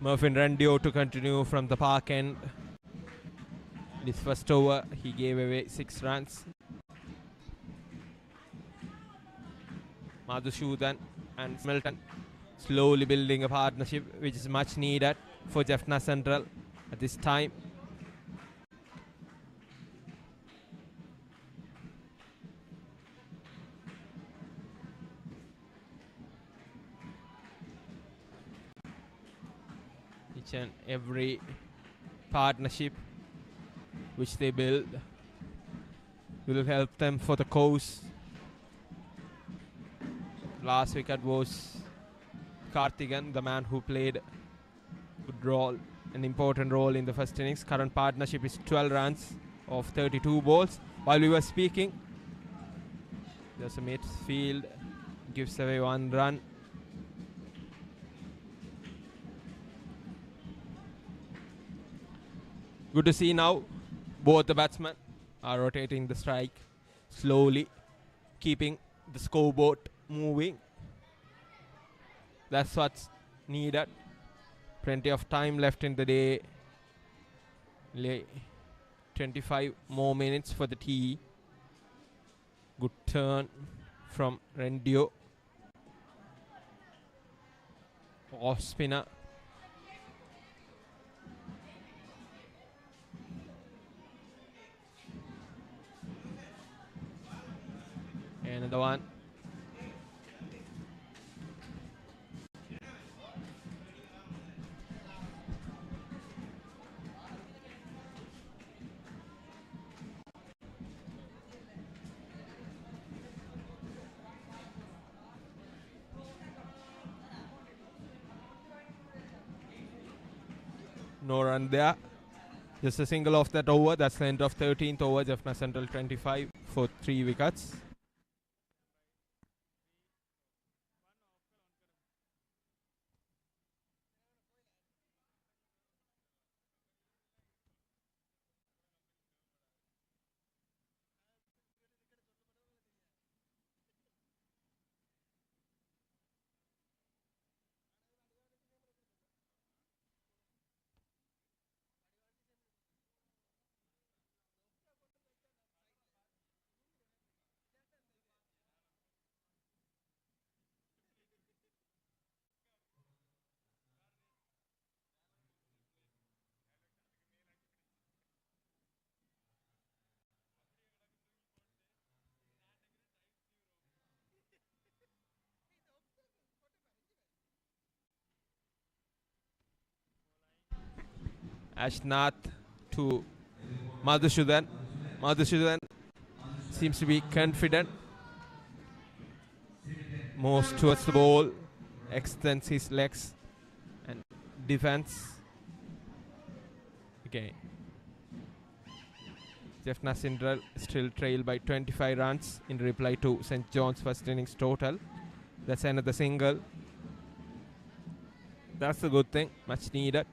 F: Murphin Randio to continue from the park end. This first over, he gave away 6 runs. Madhusudan and Milton slowly building a partnership which is much needed for Jaffna Central at this time. Each and every partnership which they build will help them for the cause. Last wicket was Karthigan, the man who played good role, an important role in the first innings. Current partnership is 12 runs of 32 balls. While we were speaking, there's a midfield, gives away 1 run. Good to see now both the batsmen are rotating the strike slowly, keeping the scoreboard moving. That's what's needed. Plenty of time left in the day. 25 more minutes for the tea. Good turn from Rendio. Off spinner. Another one. No run there. Just a single off that over. That's the end of 13th over. Jaffna Central 25 for 3 wickets. Ashnath to Madhusudhan. Madhusudhan seems to be confident. Moves towards the ball. Extends his legs and defends. Again. Jaffna Central still trail by 25 runs in reply to St. John's first innings total. That's another single. That's a good thing. Much needed.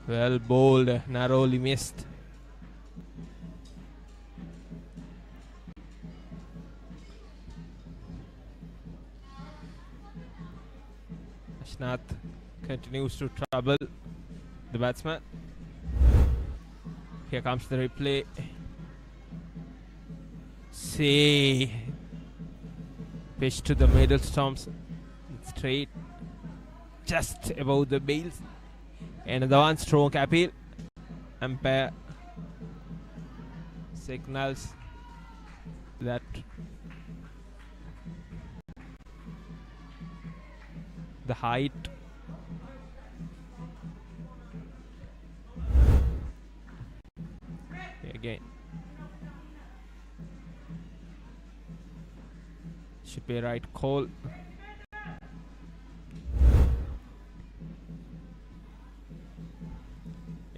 F: Well bowled, narrowly missed. Ashnath continues to trouble the batsman. Here comes the replay. See, pitch to the middle stumps, straight, just above the bails. Another one, stroke appeal. Umpire signals that the height again should be a right call.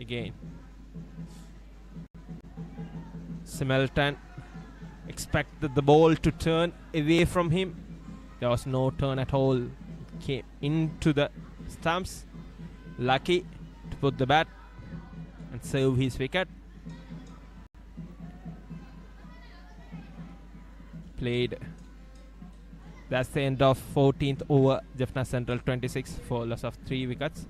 F: Again, Similton expected the ball to turn away from him. There was no turn at all. Came into the stumps. Lucky to put the bat and save his wicket. Played. That's the end of 14th over. Jaffna Central 26 for loss of 3 wickets.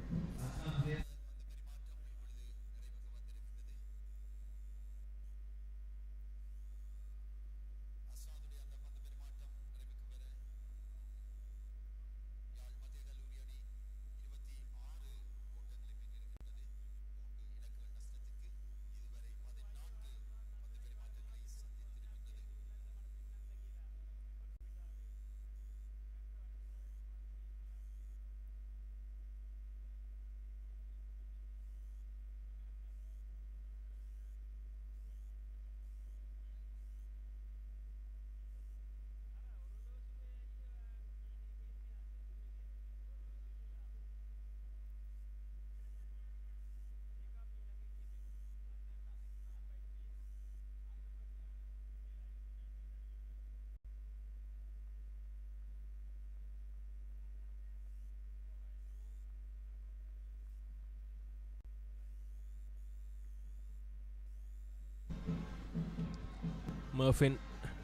F: Murphy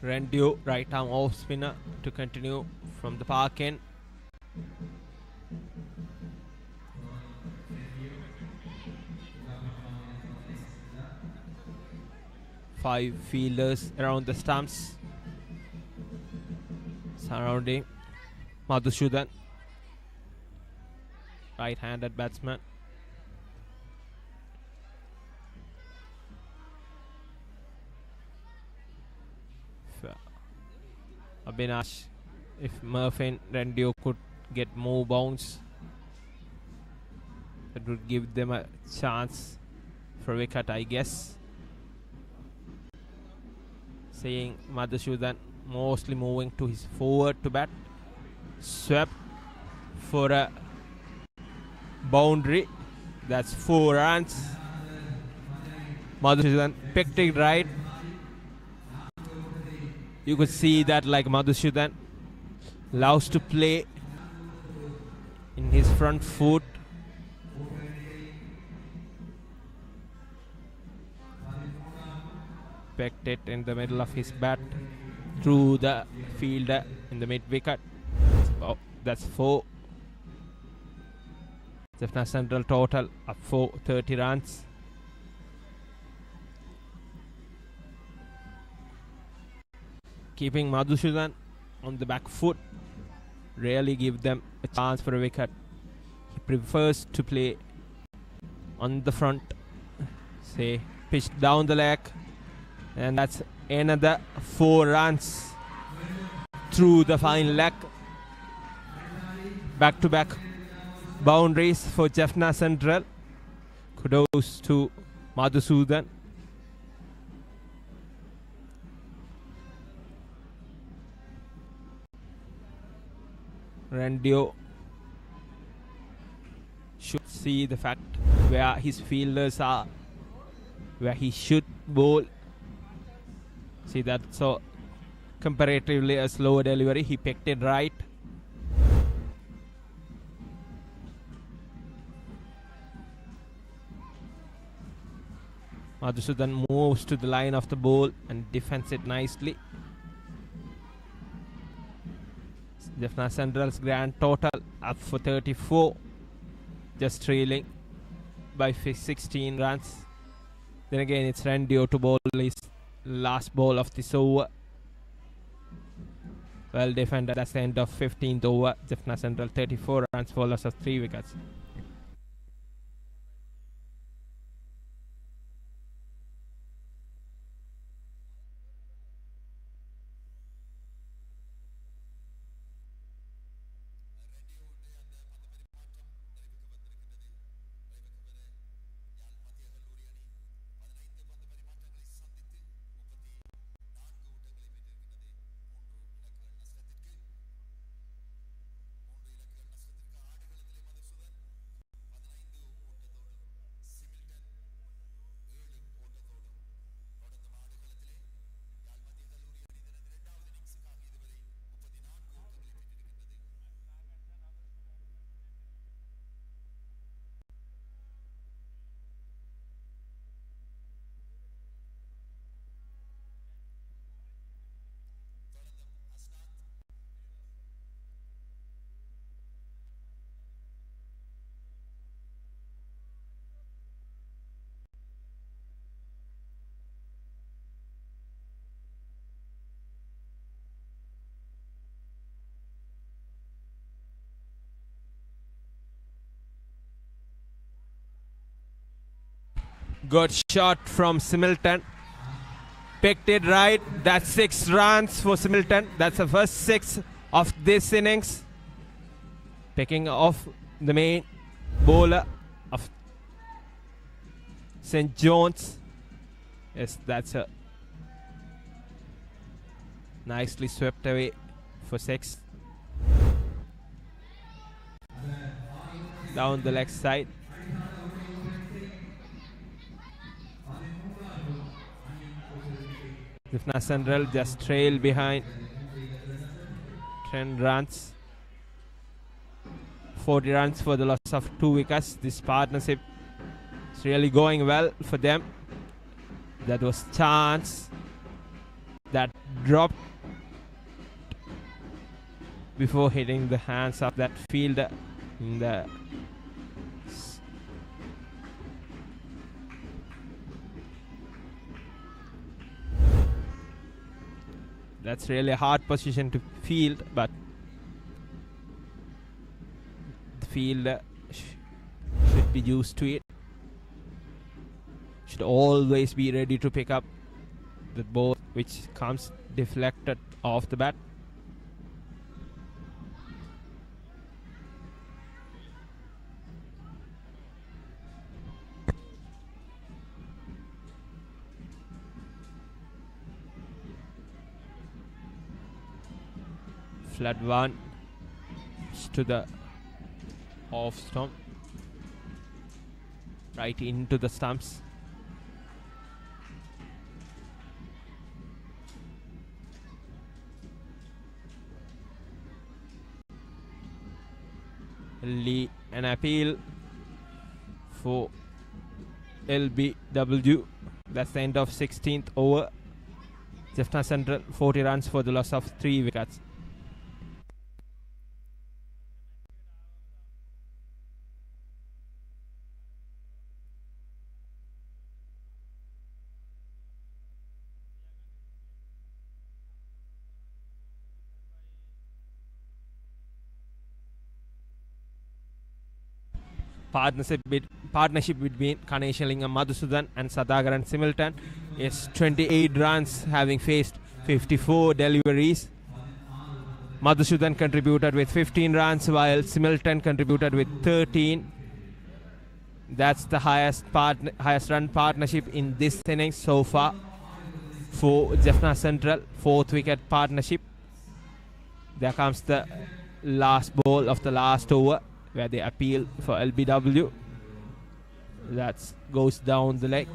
F: Rendio, right arm off spinner to continue from the park end. Five fielders around the stumps surrounding Madhusudhan, right-handed batsman. Abhinash, if Murphy Rendio could get more bounce, that would give them a chance for a wicket, I guess. Seeing Madhusudhan mostly moving to his forward to bat. Swept for a boundary. That's 4 runs. Madhusudhan picked it right. You could see that like Madhusudhan loves to play in his front foot. Pecked it in the middle of his bat through the fielder in the mid wicket. Oh, that's 4. Jaffna Central total up for 30 runs. Keeping Madhusudan on the back foot really give them a chance for a wicket. He prefers to play on the front, say pitch down the leg, and that's another 4 runs through the fine leg. Back to back boundaries for Jaffna Central. Kudos to Madhusudan. Randio should see the fact where his fielders are, where he should bowl. See that, so comparatively a slower delivery. He picked it right. Madhusudan moves to the line of the ball and defends it nicely. Jaffna Central's grand total up for 34, just trailing by 16 runs. Then again it's Randio to bowl his last ball of this over. Well defended. That's the end of 15th over. Jaffna Central 34 runs for loss of 3 wickets. Good shot from Similton. Picked it right. That's 6 runs for Similton. That's the first 6 of this innings. Picking off the main bowler of St. John's. Yes, that's a nicely swept away for 6. Down the leg side. Jaffna Central just trail behind 10 runs. 40 runs for the loss of 2 wickets. This partnership is really going well for them. That was chance that dropped before hitting the hands of that fielder in the that's really a hard position to field, but the fielder should be used to it. Should always be ready to pick up the ball which comes deflected off the bat. Flat one to the off stump, right into the stumps. Lee an appeal for LBW. That's the end of 16th over. Jaffna Central 40 runs for the loss of 3 wickets. partnership between Kaneshilingam Madhusudan and Sadagaran Similton is 28 runs, having faced 54 deliveries. Madhusudan contributed with 15 runs, while Similton contributed with 13. That's the highest run partnership in this innings so far for Jaffna Central. 4th wicket partnership. There comes the last ball of the last over, where they appeal for LBW. That goes down the leg.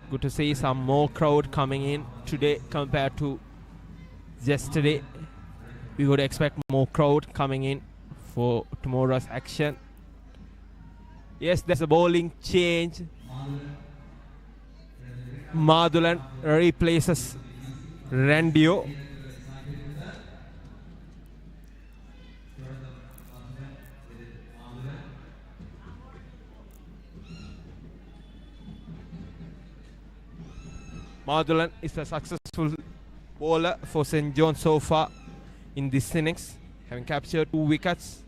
F: Good to see some more crowd coming in today compared to yesterday. We would expect more crowd coming in for tomorrow's action. Yes, there's a bowling change. Madhulan replaces Randio. Madhulan is a successful bowler for St. John so far in this innings, having captured 2 wickets.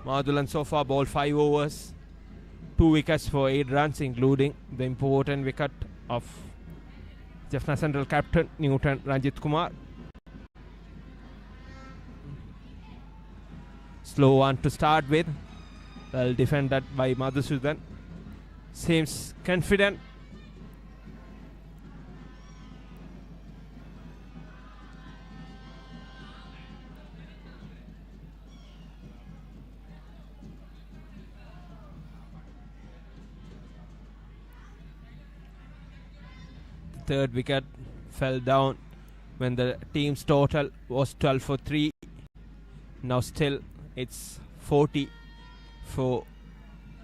F: Madhulan so far bowled 5 overs, 2 wickets for 8 runs, including the important wicket of Jaffna Central captain Newton Ranjit Kumar. Slow one to start with. Well defended by Madhusudan. Seems confident. Third wicket fell down when the team's total was 12 for 3. Now still it's 40 for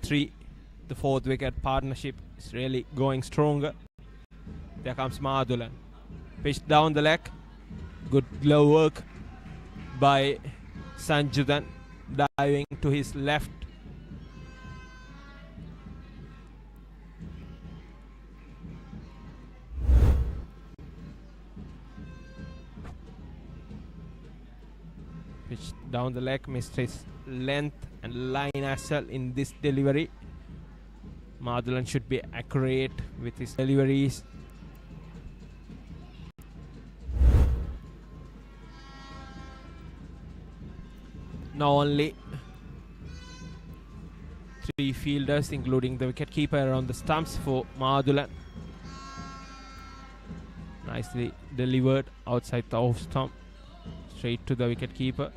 F: 3. The 4th wicket partnership is really going stronger. There comes Madhulan. Pitched down the leg. Good glove work by Sanjudan, diving to his left. Pitched down the leg, missed his length and line as well in this delivery. Madhulan should be accurate with his deliveries. Now only 3 fielders, including the wicketkeeper, around the stumps for Madhulan. Nicely delivered outside the off stump, straight to the wicketkeeper.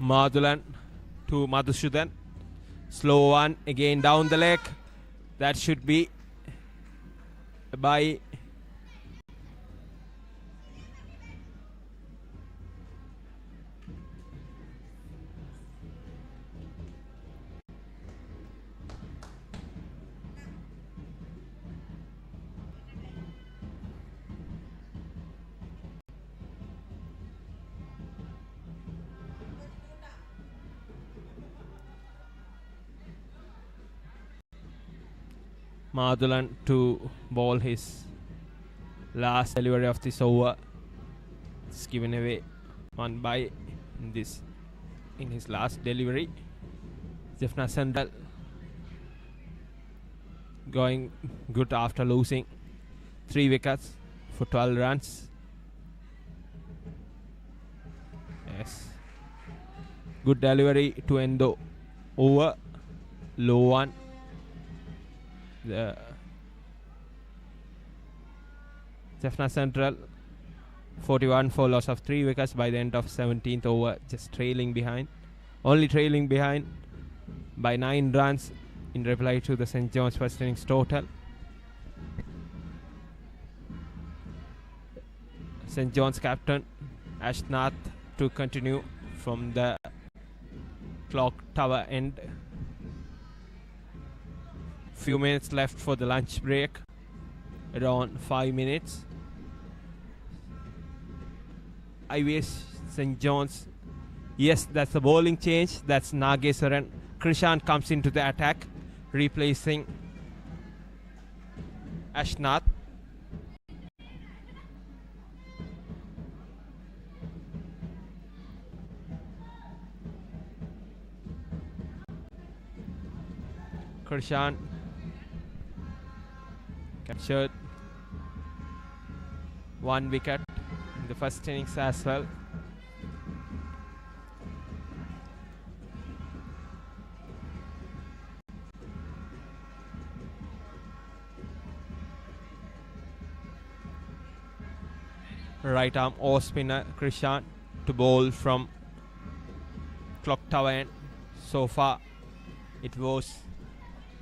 F: Madhulan to Madhusudan. Slow one again down the leg. That should be by Madhulan to bowl his last delivery of this over. It's given away one by in his last delivery. Jaffna Central going good after losing 3 wickets for 12 runs. Yes. Good delivery to end the over. Low one. The Jaffna Central 41 for loss of 3 wickets by the end of 17th over, just only trailing behind by 9 runs in reply to the St. John's first innings total. St. John's captain Ashnath to continue from the clock tower end. Few minutes left for the lunch break, around 5 minutes. I wish St. John's. Yes, that's the bowling change. That's Nageswaran. Krishan comes into the attack, replacing Ashnath. Krishan captured 1 wicket in the first innings as well. Right arm or spinner Krishan to bowl from clock tower end. So far it was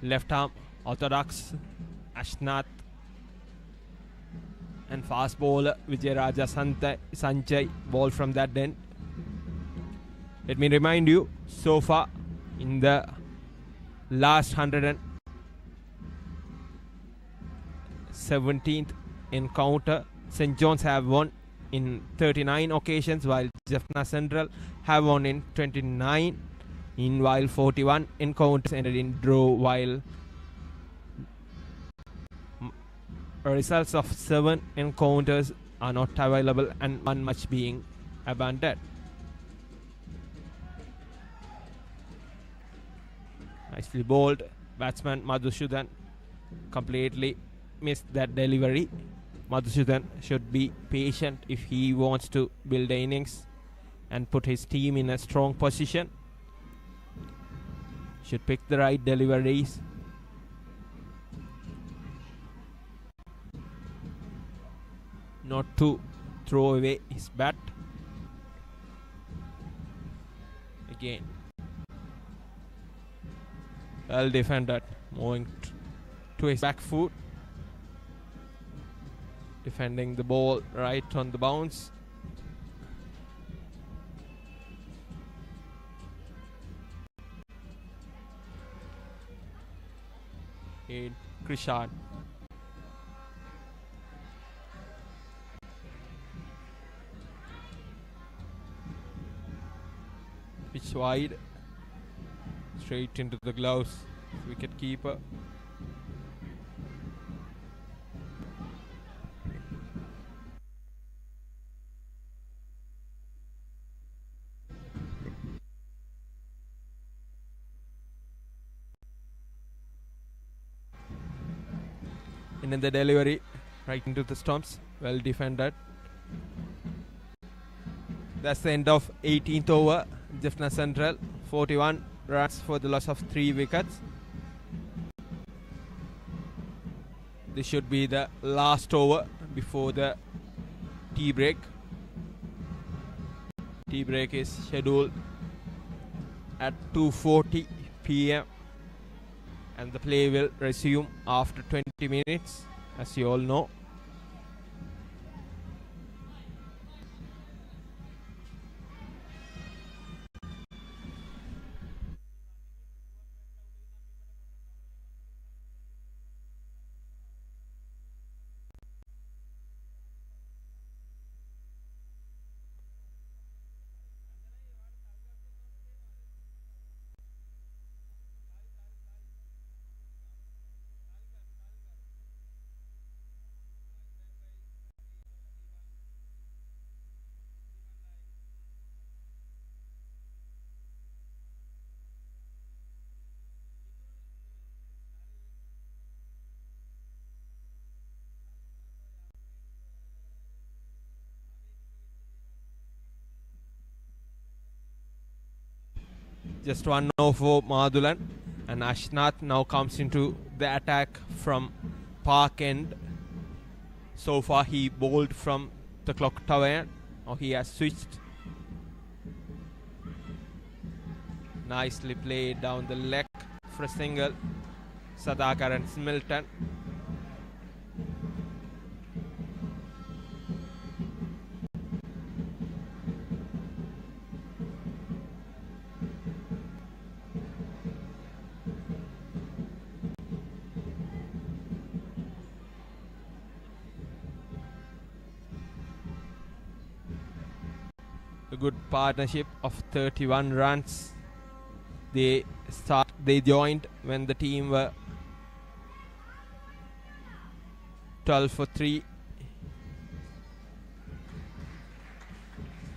F: left arm orthodox Ashnath and fast bowler Vijayaraja Sanjay ball from that end. Let me remind you, so far in the last 117th encounter, St. John's have won in 39 occasions, while Jaffna Central have won in 29, while 41 encounters ended in draw, while results of 7 encounters are not available and 1 match being abandoned. Nicely bowled. Batsman Madhusudan completely missed that delivery. Madhusudan should be patient if he wants to build the innings and put his team in a strong position. Should pick the right deliveries. Not to throw away his bat. Again. Well defended. Moving to his back foot. Defending the ball right on the bounce. In Krishan. Pitch wide. Straight into the gloves. Wicket keeper. And in the delivery right into the stumps. Well defended. That's the end of 18th over. Jaffna Central 41 runs for the loss of 3 wickets. This should be the last over before the tea break. Tea break is scheduled at 2:40 p.m. and the play will resume after 20 minutes, as you all know. Just 1-0 for Madulan. And Ashnath now comes into the attack from Park End. So far he bowled from the clock tower. Now he has switched. Nicely played down the leg for a single. Sadakar and Smilton. A good partnership of 31 runs. They joined when the team were 12 for 3.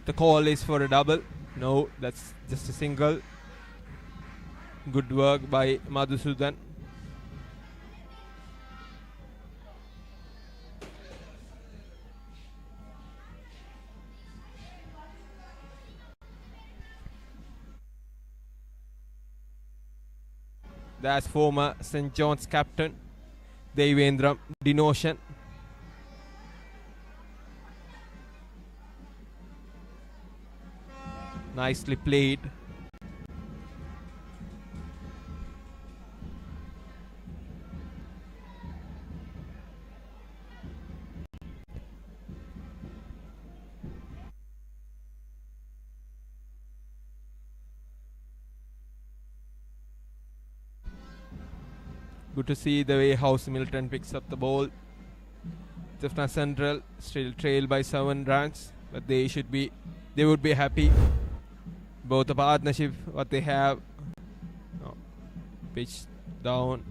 F: The call is for a double. No, that's just a single. Good work by Madhusudan. That's former St. John's captain Devendra Dinoshan. Nicely played. Good to see the way how Milton picks up the ball. Jaffna Central still trail by 7 runs, but they would be happy. Both the partnership what they have, pitched down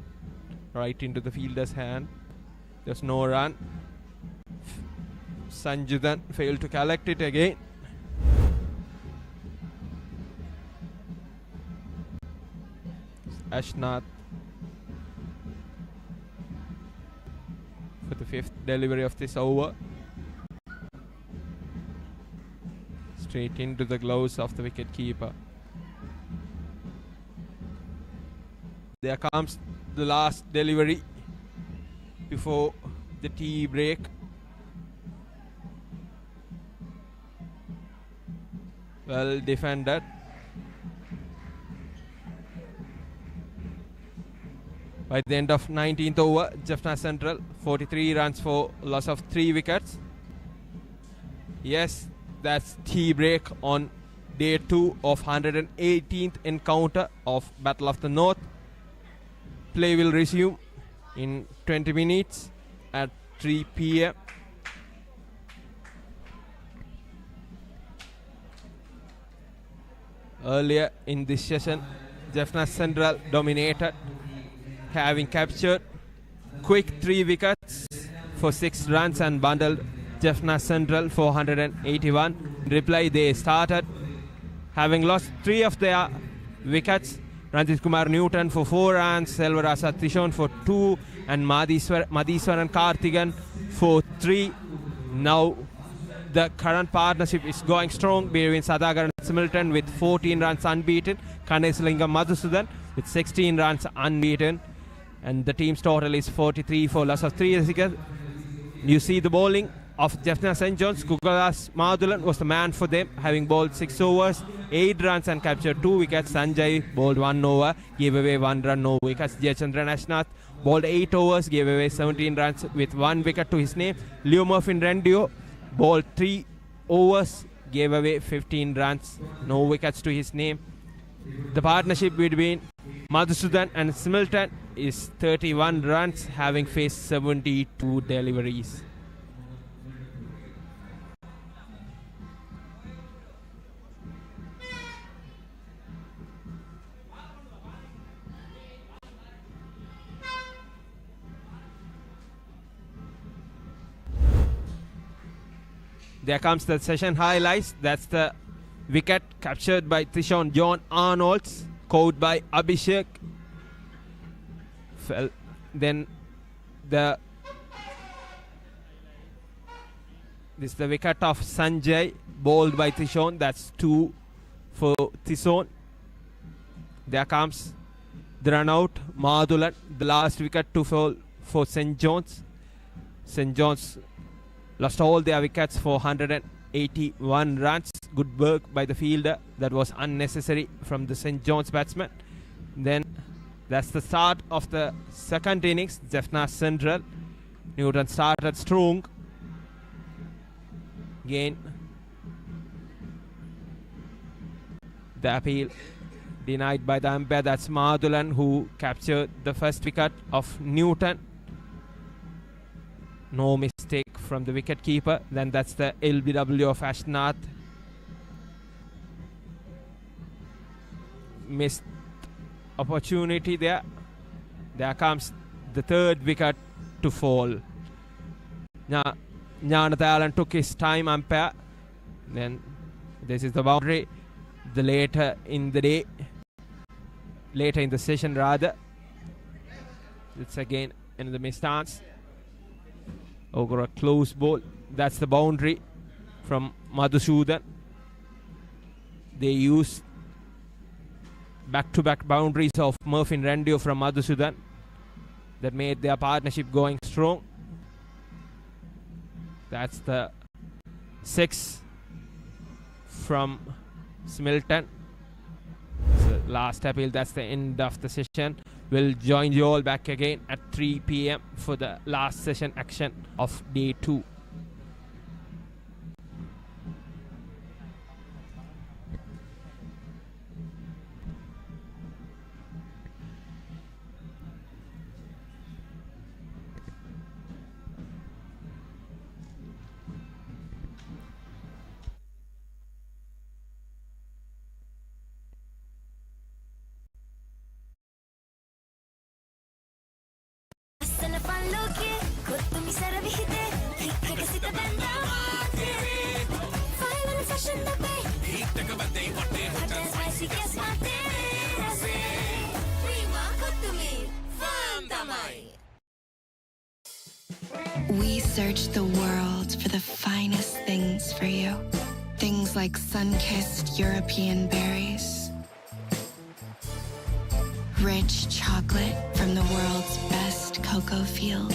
F: right into the fielder's hand. There's no run. Sanjudan failed to collect it again. Ashnath for the 5th delivery of this over. Straight into the gloves of the wicket keeper. There comes the last delivery before the tea break. Well defended. By the end of 19th over, Jaffna Central 43 runs for loss of 3 wickets. Yes, that's tea break on day 2 of 118th encounter of Battle of the North. Play will resume in 20 minutes at 3 p.m. Earlier in this session, Jaffna Central dominated, having captured quick 3 wickets for 6 runs and bundled Jaffna Central 481. In reply, they started having lost 3 of their wickets. Ranjit Kumar Newton for 4 runs, Selvarasa Tishon for 2, and Madhiswaran Karthigan for 3. Now the current partnership is going strong between Sadagar and Similton with 14 runs unbeaten. Kandeslingam Madhusudan with 16 runs unbeaten. And the team's total is 43 for loss of 3 wickets. You see the bowling of Jaffna St. John's. Kukalas Madulan was the man for them, having bowled 6 overs, 8 runs and captured 2 wickets. Sanjay bowled 1 over, gave away 1 run, no wickets. Jayachandran Ashnath bowled 8 overs, gave away 17 runs with 1 wicket to his name. Leo Murphy Rendio bowled 3 overs, gave away 15 runs, no wickets to his name. The partnership between Madhusudan and Similton is 31 runs, having faced 72 deliveries. There comes the session highlights. That's the wicket captured by Tishon John Arnolds, caught by Abhishek. Then this is the wicket of Sanjay, bowled by Tishon. That's 2 for Tishon. There comes the run out. Madhulan, the last wicket to fall for St. John's. St. John's lost all their wickets for 181 runs. Good work by the fielder. That was unnecessary from the St. John's batsman. Then that's the start of the second innings. Jaffna Central. Newton started strong. Again, the appeal denied by the umpire. That's Madhulan who captured the first wicket of Newton. No mistake from the wicket keeper. Then that's the LBW of Ashnath. Missed opportunity there. There comes the third wicket to fall. Jnanathalan took his time, umpire. Then this is the boundary. The later in the session rather. It's again in the misstance. Over a close ball. That's the boundary from Madhusudan. They used back-to-back boundaries of Murphy and Rendio from Madhusudan that made their partnership going strong. That's the 6 from Smilton. So last appeal. That's the end of the session. We'll join you all back again at 3 p.m. for the last session action of day 2.
B: We search the world for the finest things for you. Things like sun-kissed European berries, rich chocolate from the world's best cocoa fields,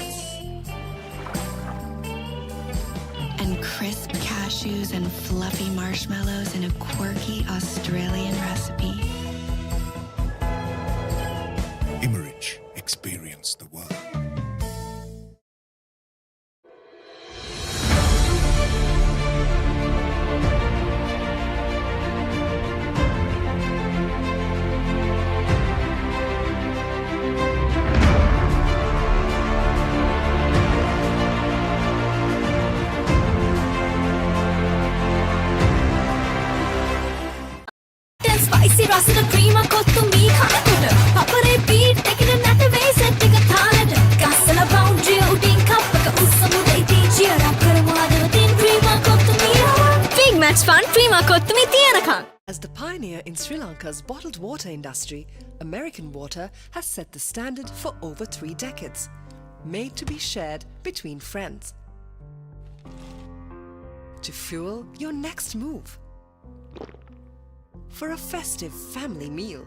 B: and crisp cashews and fluffy marshmallows in a quirky Australian recipe.
C: Immerich. Experience the world.
A: Spicy රසට ක්‍රීම කොත්තු මී කනකොට පපරේ beat එකේ නැට වේසෙට් එක තාලෙට ගස්සලා boundary උඩින් කප් එක උස්සමුද ඉතින් චියර් අප් කරමු අදවතින් ක්‍රීම කොත්තු මී big match fun ක්‍රීම කොත්තු මී තියනකම්.
E: As the pioneer in Sri Lanka's bottled water industry, American Water has set the standard for over 3 decades, made to be shared between friends. To fuel your next move. For a festive family meal.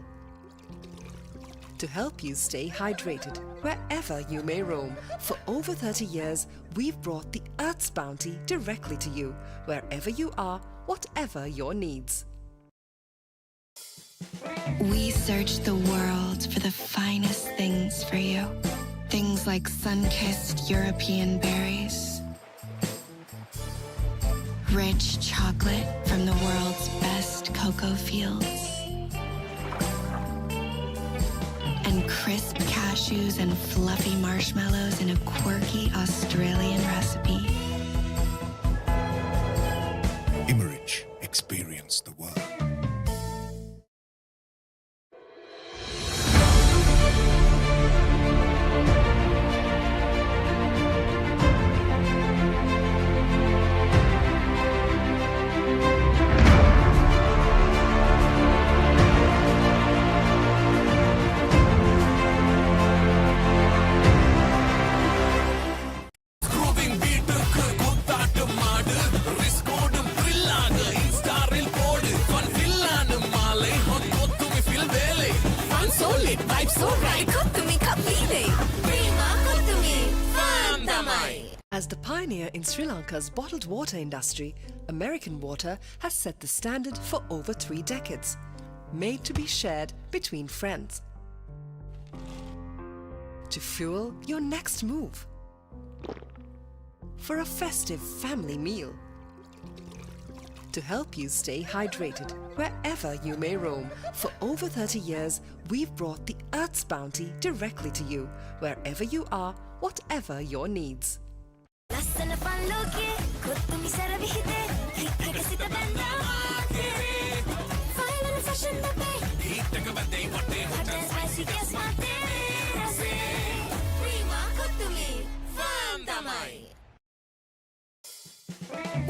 E: To help you stay hydrated wherever you may roam. For over 30 years, we've brought the Earth's bounty directly to you, wherever you are, whatever your needs.
B: We search the world for the finest things for you. Things like sun-kissed European berries, rich chocolate from the world's best cocoa fields, and crisp cashews and fluffy marshmallows in a quirky Australian recipe.
C: Immerich. Experience the world.
D: Grooving beat க்கு குத்தாட்டம் ஆடு ரிஸ்கோடும் த்ரில்லாக இன்ஸ்டாரில் போடு fun
A: so right. Kottumi kapile. Prima kottumi. Fantamai.
E: As the pioneer in Sri Lanka's bottled water industry, American Water has set the standard for over 3 decades. Made to be shared between friends. To fuel your next move. For a festive family meal. To help you stay hydrated wherever you may roam. For over 30 years, we've brought the Earth's bounty directly to you, wherever you are, whatever your needs.
A: Lassana palloke, kottumi saravihite, hikkagasita banda maatere. File and fashion nape,
D: Hittakavate vatte
A: hot and spicy guess maatere rase. Prima kottumi, fantamai.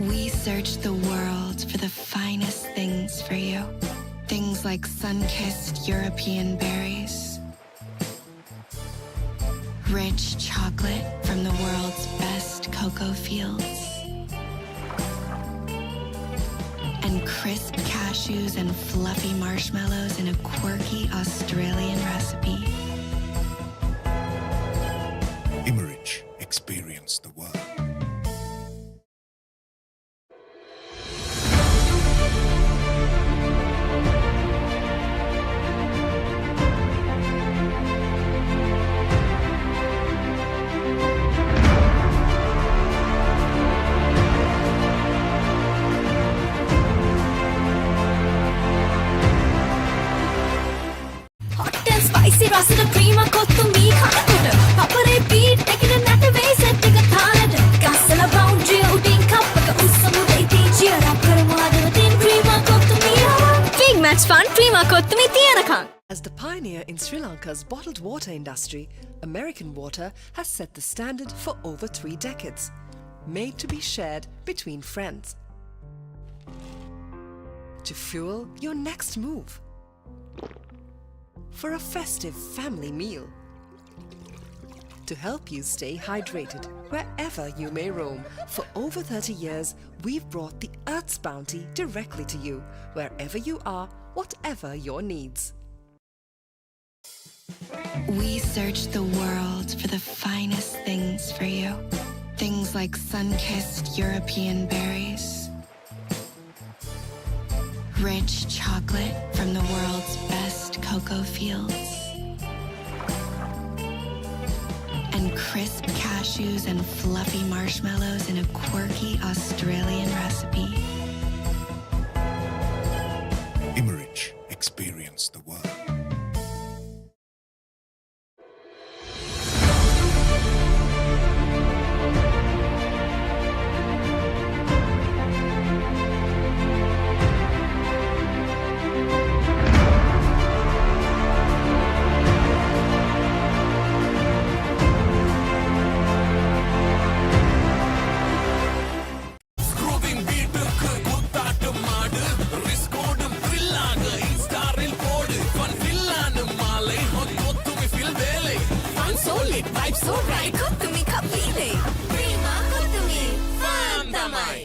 B: We searched the world for the finest things for you. Things like sun-kissed European berries, rich chocolate from the world's best cocoa fields, and crisp cashews and fluffy marshmallows in a quirky Australian recipe.
C: Imerich, experience the world.
A: Hot and spicy rasada prima kottumi kanatuta. Papare beat tekina nata veset එක තාලට. ගස්සලා boundary උඩින් කප්පක උස්සමු දෙයිති cheer up කරමු ආදරතින් prima kottumi. Big match fun prima kottumi තියනකම්.
E: As the pioneer in Sri Lanka's bottled water industry, American Water has set the standard for over 3 decades. Made to be shared between friends. To fuel your next move. For a festive family meal. To help you stay hydrated wherever you may roam. For over 30 years, we've brought the Earth's bounty directly to you, wherever you are, whatever your needs.
B: We searched the world for the finest things for you. Things like sun-kissed European berries, rich chocolate from the world's best cocoa fields, and crisp cashews and fluffy marshmallows in a quirky Australian recipe.
C: Imerich, experience the world.
D: Screwing beat-க்கு குத்தாட்டம் ஆடு. Risk ஓடும் thrill-ஆக Insta-ல் போடு. Fun fill-ஆன மாலை, hot கொத்துமி feel வேலை.
A: Fun so lit, vibe so right. Kottumi kapile. Prima kottumi. Fantamai.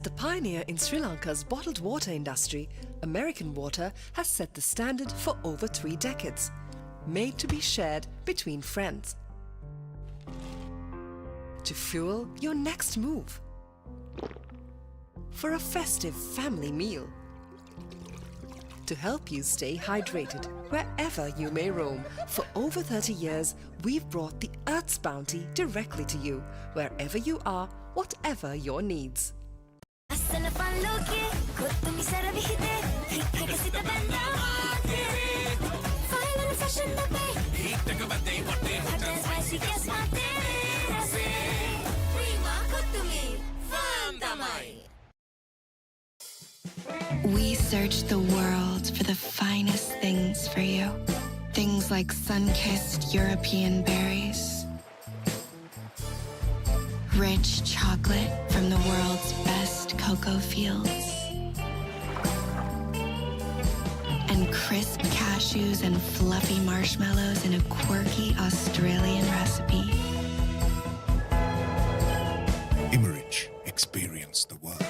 E: The pioneer in Sri Lanka's bottled water industry, American Water has set the standard for over 3 decades. Made to be shared between friends. To fuel your next move. For a festive family meal. To help you stay hydrated wherever you may roam. For over 30 years, we've brought the Earth's bounty directly to you, wherever you are, whatever your needs.
A: Lassana palloke, kottumi saravihite, hikkagasita banda maatere. File and fashion nape,
D: Hittakavate vatte
A: hot and spicy guess maatere rase. Prima kottumi. Fantamai.
B: We searched the world for the finest things for you. Things like sun-kissed European berries, rich chocolate from the world's best cocoa fields, and crisp cashews and fluffy marshmallows in a quirky Australian recipe.
C: Imerich, experience the world.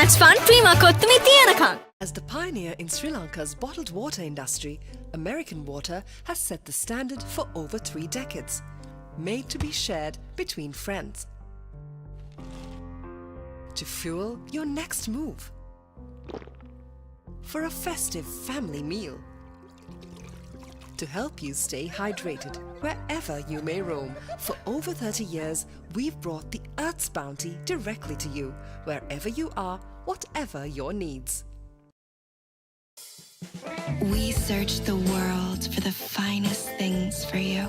A: match fun prima kottumi tiyanaka.
E: As the pioneer in Sri Lanka's bottled water industry, American Water has set the standard for over 3 decades, made to be shared between friends. To fuel your next move. For a festive family meal. To help you stay hydrated wherever you may roam. For over 30 years, we've brought the Earth's bounty directly to you, wherever you are, whatever your needs.
B: We searched the world for the finest things for you.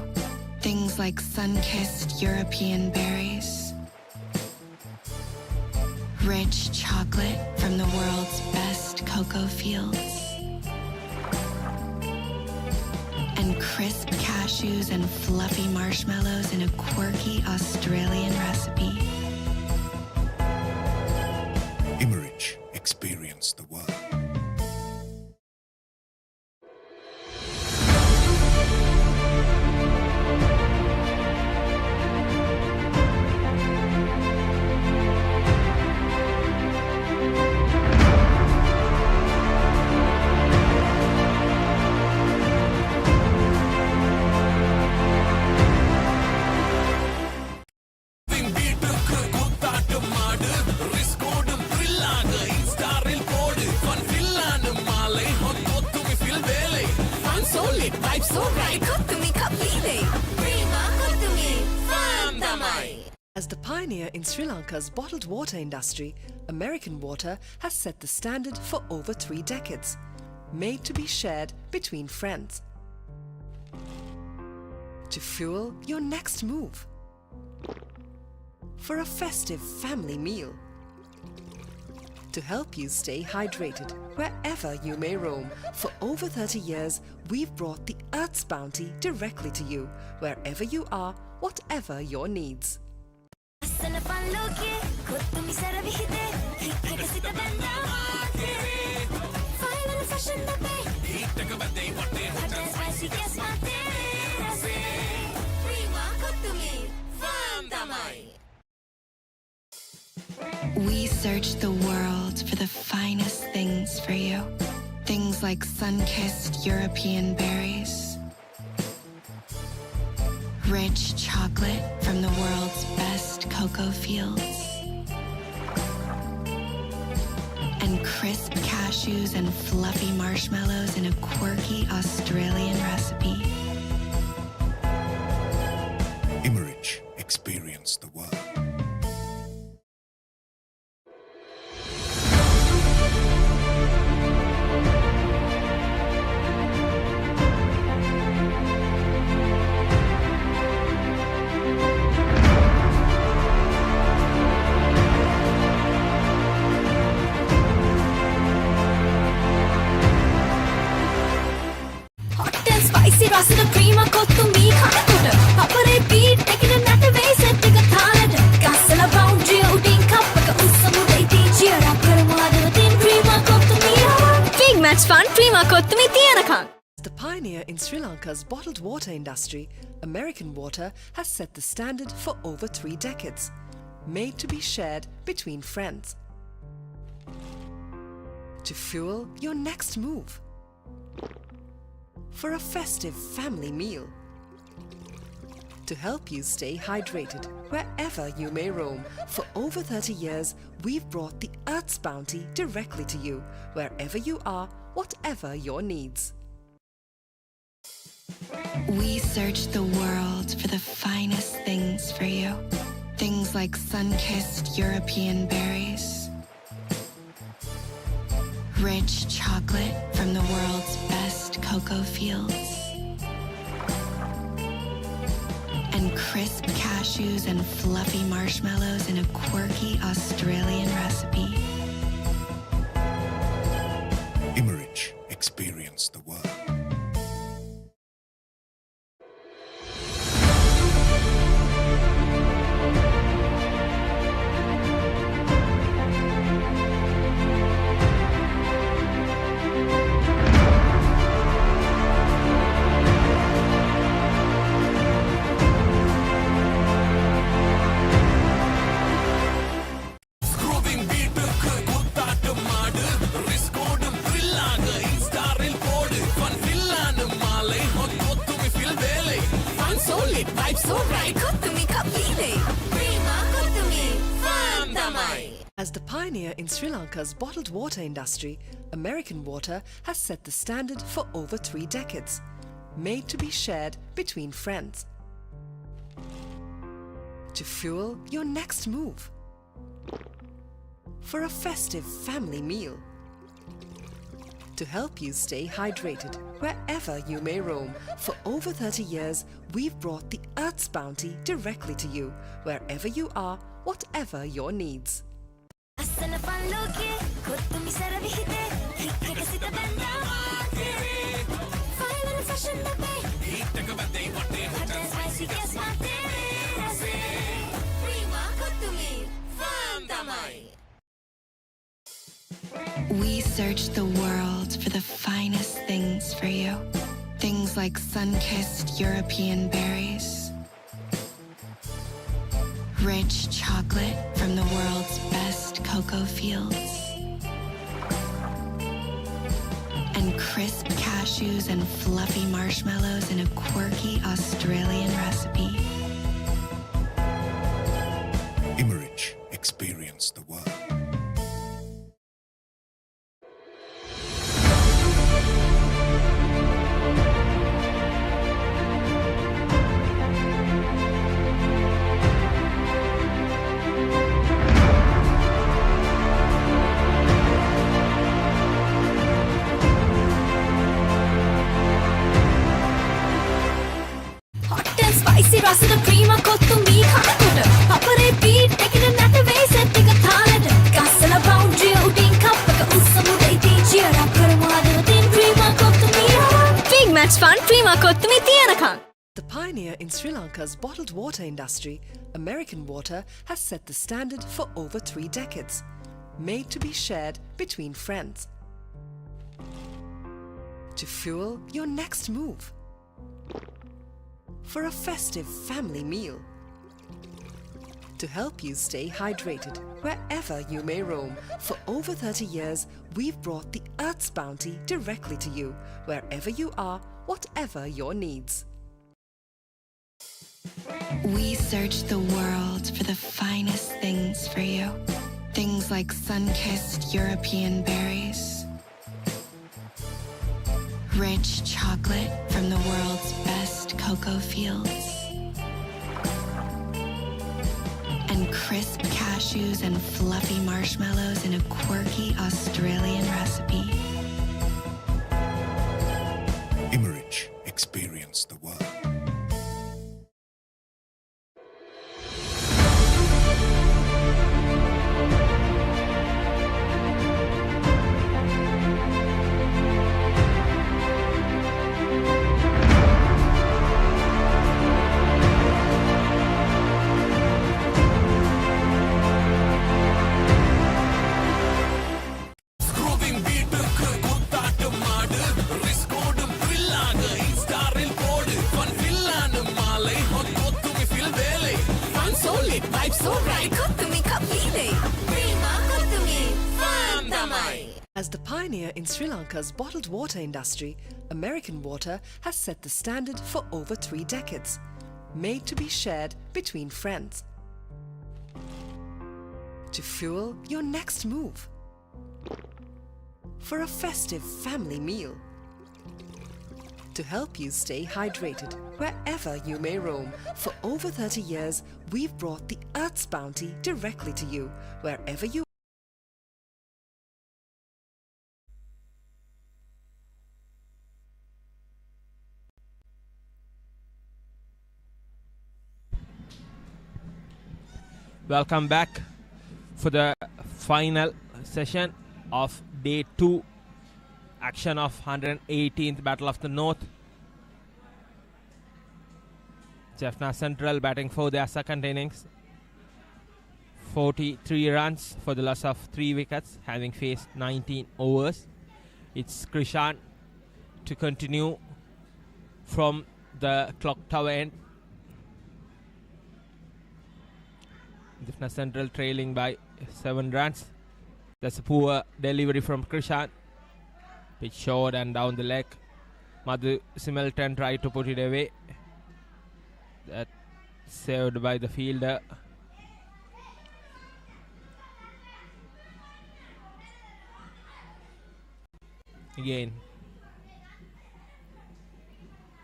B: Things like sun-kissed European berries, rich chocolate from the world's best cocoa fields, and crisp cashews and fluffy marshmallows in a quirky Australian recipe.
C: Imerich, experience the world.
E: As the pioneer in Sri Lanka's bottled water industry, American Water has set the standard for over 3 decades, made to be shared between friends. To fuel your next move. For a festive family meal. To help you stay hydrated wherever you may roam. For over 30 years, we've brought the Earth's bounty directly to you, wherever you are, whatever your needs.
B: We searched the world for the finest things for you. Things like sun-kissed European berries, rich chocolate from the world's best cocoa fields, and crisp cashews and fluffy marshmallows in a quirky Australian recipe.
C: Imerich, experience the world.
A: Spicy රසට ක්‍රීම කොත්තු මී කනකොට පපරේ beat එකන නැට වෙයි set එක තාලෙට ගස්සලා බවුන්ඩරි උඩින් කප් එක උස්සමුද ඉතින් චියර් අප් කරමු හදවතින් ක්‍රීම කොත්තු මී big match fun ක්‍රීම කොත්තු මී තියනකම්.
E: The pioneer in Sri Lanka's bottled water industry, American Water has set the standard for over 3 decades, made to be shared between friends. To fuel your next move. For a festive family meal. To help you stay hydrated wherever you may roam. For over 30 years, we've brought the Earth's bounty directly to you, wherever you are, whatever your needs.
B: We searched the world for the finest things for you. Things like sun-kissed European berries, rich chocolate from the world's best cocoa fields, and crisp cashews and fluffy marshmallows in a quirky Australian recipe.
C: Imerich, experience the world.
D: Screwing beat
E: As the pioneer in Sri Lanka's bottled water industry, American Water has set the standard for over 3 decades, made to be shared between friends. To fuel your next move. For a festive family meal. To help you stay hydrated wherever you may roam. For over 30 years, we've brought the Earth's bounty directly to you, wherever you are, whatever your needs.
A: අස්සන පල්ලෝකේ කොත්තුමි සරවිහිතේ හික්කක සිත බැන්දා final fashion ඩබේ
D: හිටක බදේ වටේ
A: හටස් spicy ගස් මාතේ රසේ Prima කොත්තුමි ෆාන් තමයි.
B: We search the world for the finest things for you. Things like sun-kissed European berries, rich chocolate from the world's best cocoa fields, and crisp cashews and fluffy marshmallows in a quirky Australian recipe.
C: Imerich, experience the world.
A: Hot and spicy රසද ප්‍රීම කොත්තුමි කනකොට පපරේ beat එකන නැට වෙයි set එක තාලෙට ගස්සල boundary උඩින් කප් එක උස්සමුද ඉතින් cheer up කරමු හදවතින් ප්‍රීම කොත්තුමි big match fun ප්‍රීම කොත්තුමි තියනකම්.
E: The pioneer in Sri Lanka's bottled water industry, American Water has set the standard for over 3 decades, made to be shared between friends. To fuel your next move. For a festive family meal. To help you stay hydrated wherever you may roam. For over 30 years, we've brought the Earth's bounty directly to you, wherever you are, whatever your needs.
B: We search the world for the finest things for you. Things like sun-kissed European berries, rich chocolate from the world's best cocoa fields, and crisp cashews and fluffy marshmallows in a quirky Australian recipe.
C: Imerich, experience the world.
D: Screwing beat குத்தாட்டம் மாடு risk ஓடும் thrill ஆக இன்ஸ்டாரில் போடு fun fill ஆன மாலை hot கொத்துமி feel வேலை fun solid vibe so right
A: කොත්තුමි කපීලේ ප්‍රීම කොත්තුමි ෆාන් තමයි.
E: As the pioneer in Sri Lanka's bottled water industry, American Water has set the standard for over 3 decades, made to be shared between friends. To fuel your next move. For a festive family meal. To help you stay hydrated wherever you may roam. For over 30 years, we've brought the Earth's bounty directly to you, wherever you
F: Welcome back for the final session of day 2 action of 118th Battle of the North. Jaffna Central batting for their second innings. 43 runs for the loss of 3 wickets, having faced 19 overs. It's Krishan to continue from the clock tower end. Jaffna Central trailing by 7 runs. That's a poor delivery from Krishan. Pitch short and down the leg. Madhu Similton tried to put it away. That saved by the fielder. Again,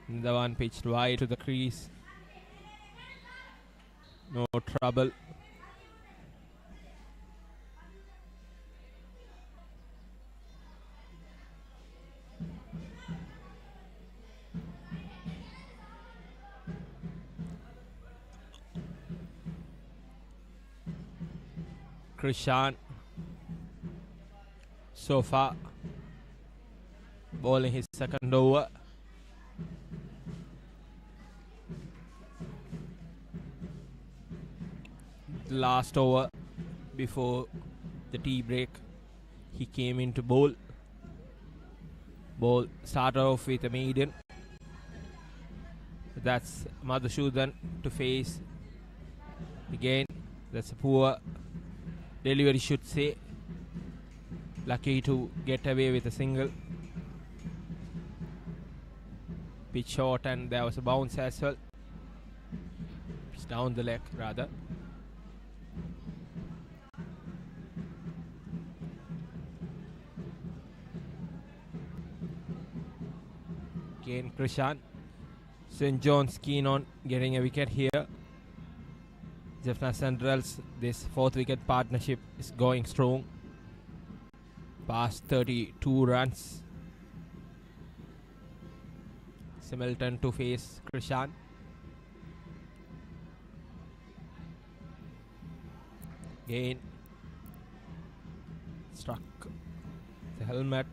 F: the one pitched wide to the crease. No trouble. Krishan so far bowling his second over. The last over before the tea break, he came in to bowl. Bowl started off with a maiden. That's Madhusudhan to face. Again, that's a poor delivery, should say. Lucky to get away with a single. Pitch short and there was a bounce as well. It's down the leg rather. Again, Krishan. St. John's keen on getting a wicket here. Jaffna Central's this fourth wicket partnership is going strong. Past 32 runs. Similton to face Krishan. Again, struck the helmet.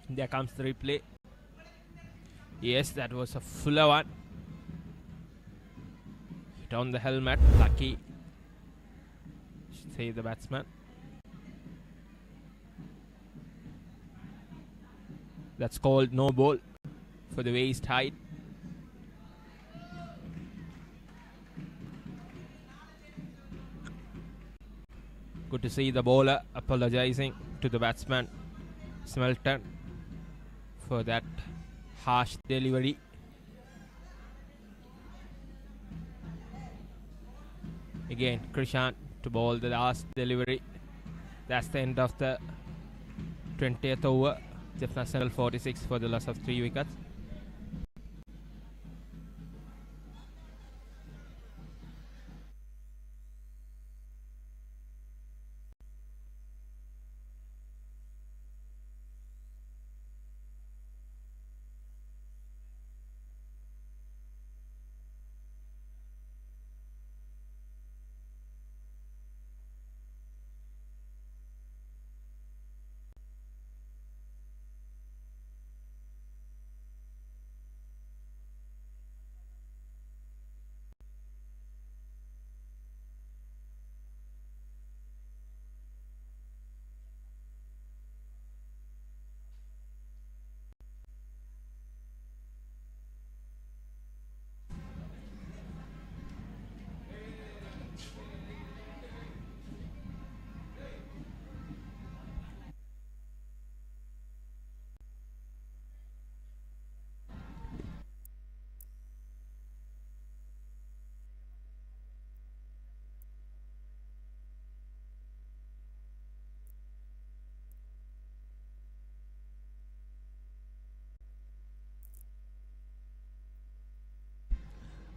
F: There comes the replay. Yes, that was a fuller one. Hit on the helmet. Lucky, should say the batsman. That's called no ball for the waist height. Good to see the bowler apologizing to the batsman Similton for that harsh delivery. Again, Krishan to bowl the last delivery. That's the end of the 20th over. Jaffna Central 46 for the loss of 3 wickets.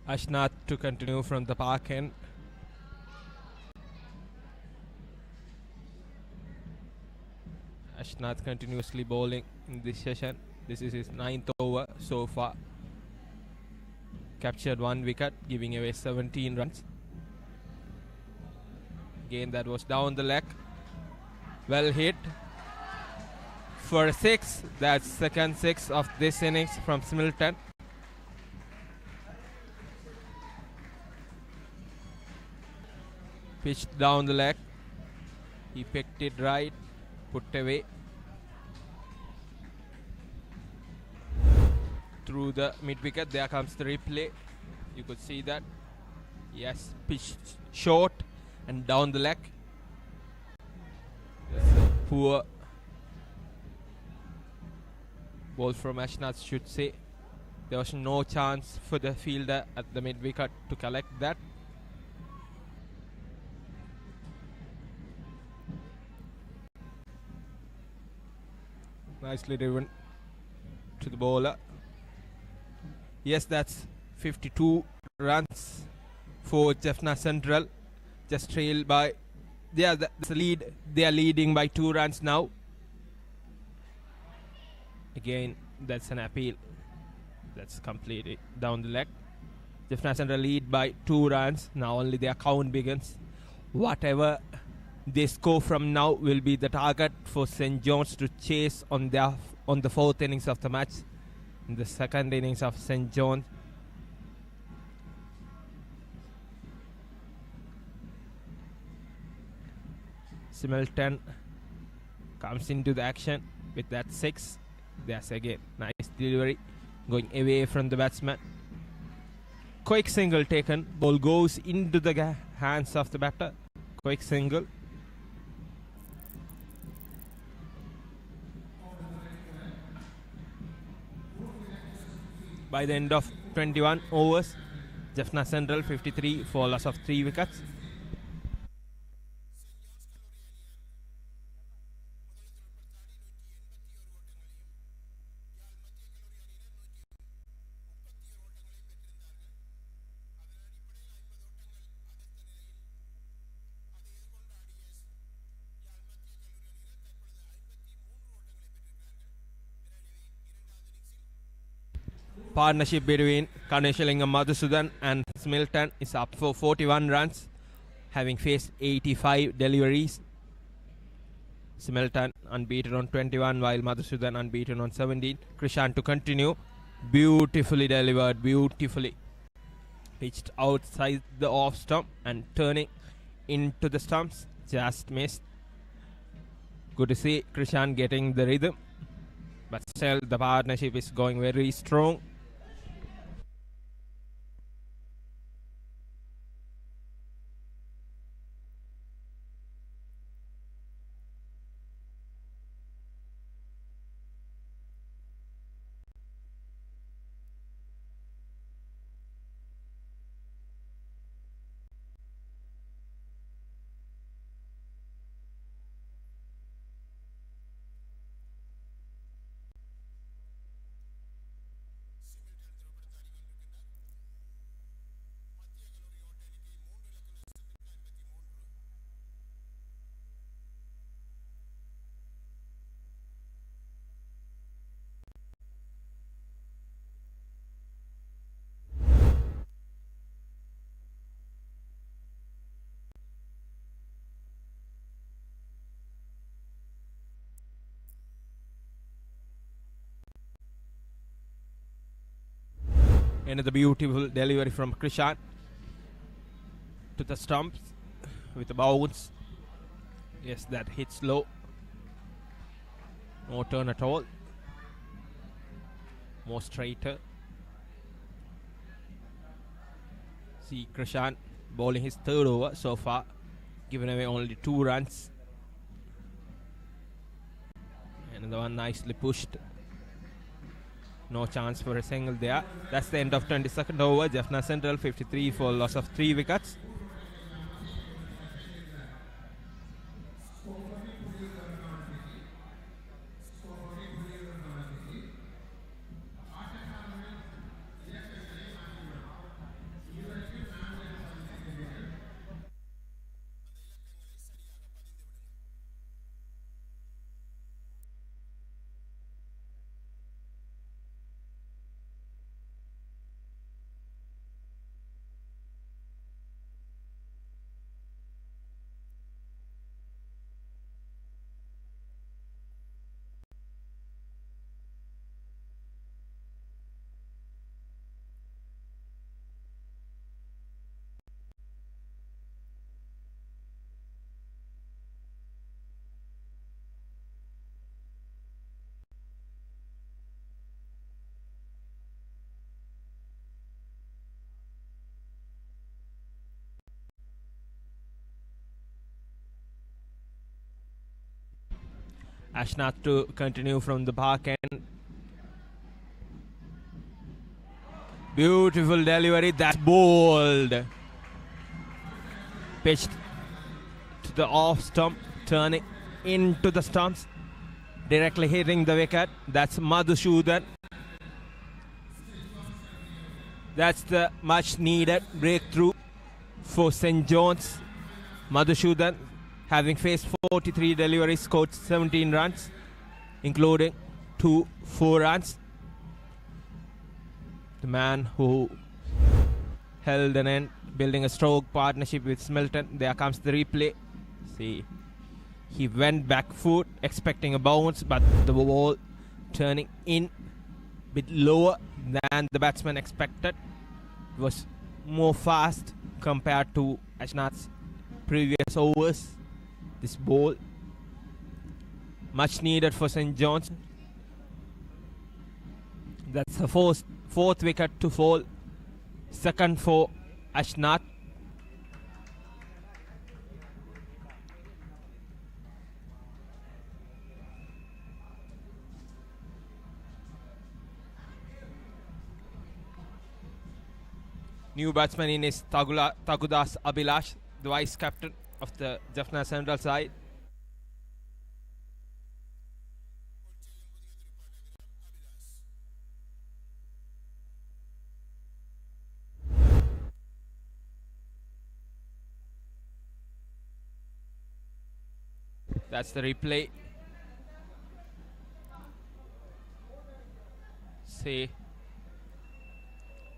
F: Ashnath to continue from the park end. Ashnath continuously bowling in this session. This is his 9th over so far. Captured 1 wicket, giving away 17 runs. Again, that was down the leg. Well hit for a 6. That's second 6 of this innings from Similton. Pitched down the leg. He picked it right, put away. Through the mid wicket, there comes the replay. You could see that. Yes, pitched short and down the leg. That's a poor Ball from Ashnath should say. There was no chance for the fielder at the mid wicket to collect that. Nicely driven to the bowler. Yes, that's 52 runs for Jaffna Central. Just trailed by. That's the lead. They are leading by 2 runs now. Again, that's an appeal. That's completely down the leg. Jaffna Central lead by 2 runs. Now only their count begins. Whatever they score from now will be the target for St. John's to chase on the 4th innings of the match. In the 2nd innings of St. John's. Similton comes into the action with that 6. There's again nice delivery going away from the batsman. Quick single taken. Ball goes into the hands of the batter. Quick single. By the end of 21 overs, Jaffna Central 53 for loss of 3 wickets. Partnership between Kaneshilingam Madhusudan and Smilton is up for 41 runs, having faced 85 deliveries. Smilton unbeaten on 21, while Madhusudan unbeaten on 17. Krishan to continue. Beautifully delivered, beautifully pitched outside the off stump and turning into the stumps. Just missed. Good to see Krishan getting the rhythm, but still the partnership is going very strong. Another beautiful delivery from Krishan to the stumps with a bounce. Yes, that hits low. No turn at all. More straighter. See Krishan bowling his 3rd over so far, giving away only 2 runs. Another one nicely pushed. No chance for a single there. That's the end of 22nd over. Jaffna Central 53 for loss of 3 wickets. Ashnath to continue from the back end Beautiful delivery. That's bold. Pitched to the off stump, turning into the stumps, directly hitting the wicket. That's Madhusudhan. That's the much needed breakthrough for St. John's. Madhusudhan, having faced 43 deliveries, scored 17 runs, including 2 4-runs. The man who held an end, building a stroke partnership with Smilton. There comes the replay. See, he went back foot, expecting a bounce, but the ball turning in a bit lower than the batsman expected. It was more fast compared to Ashnath's previous overs. This ball, much needed for St. John's. That's the fourth wicket to fall. Second for Ashnath. New batsman in is Tagudas Abhilash, the vice captain of the Jaffna Central side. That's the replay. See,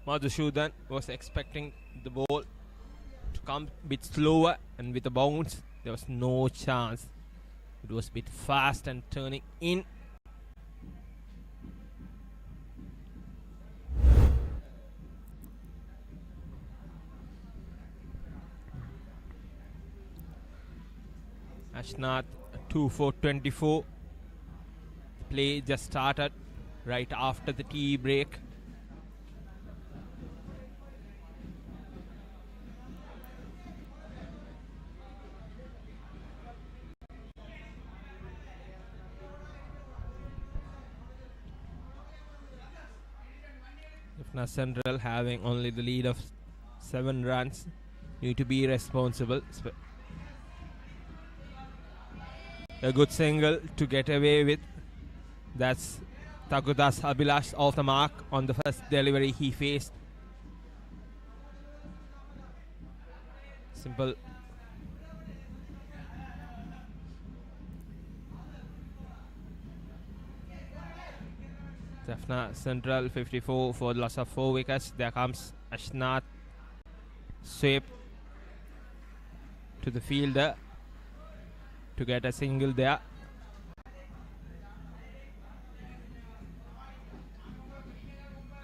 F: Madhusudhan was expecting the ball to come a bit slower, and with a bounce, there was no chance. It was a bit fast and turning in. Ashnath 2 for 24. Play just started right after the tea break. Jaffna Central having only the lead of 7 runs. Need to be responsible. A good single to get away with. That's Tagudas Abhilash off the mark on the first delivery he faced. Simple. Jaffna Central 54 for the loss of 4 wickets. There comes Ashnath. Sweep to the fielder to get a single there.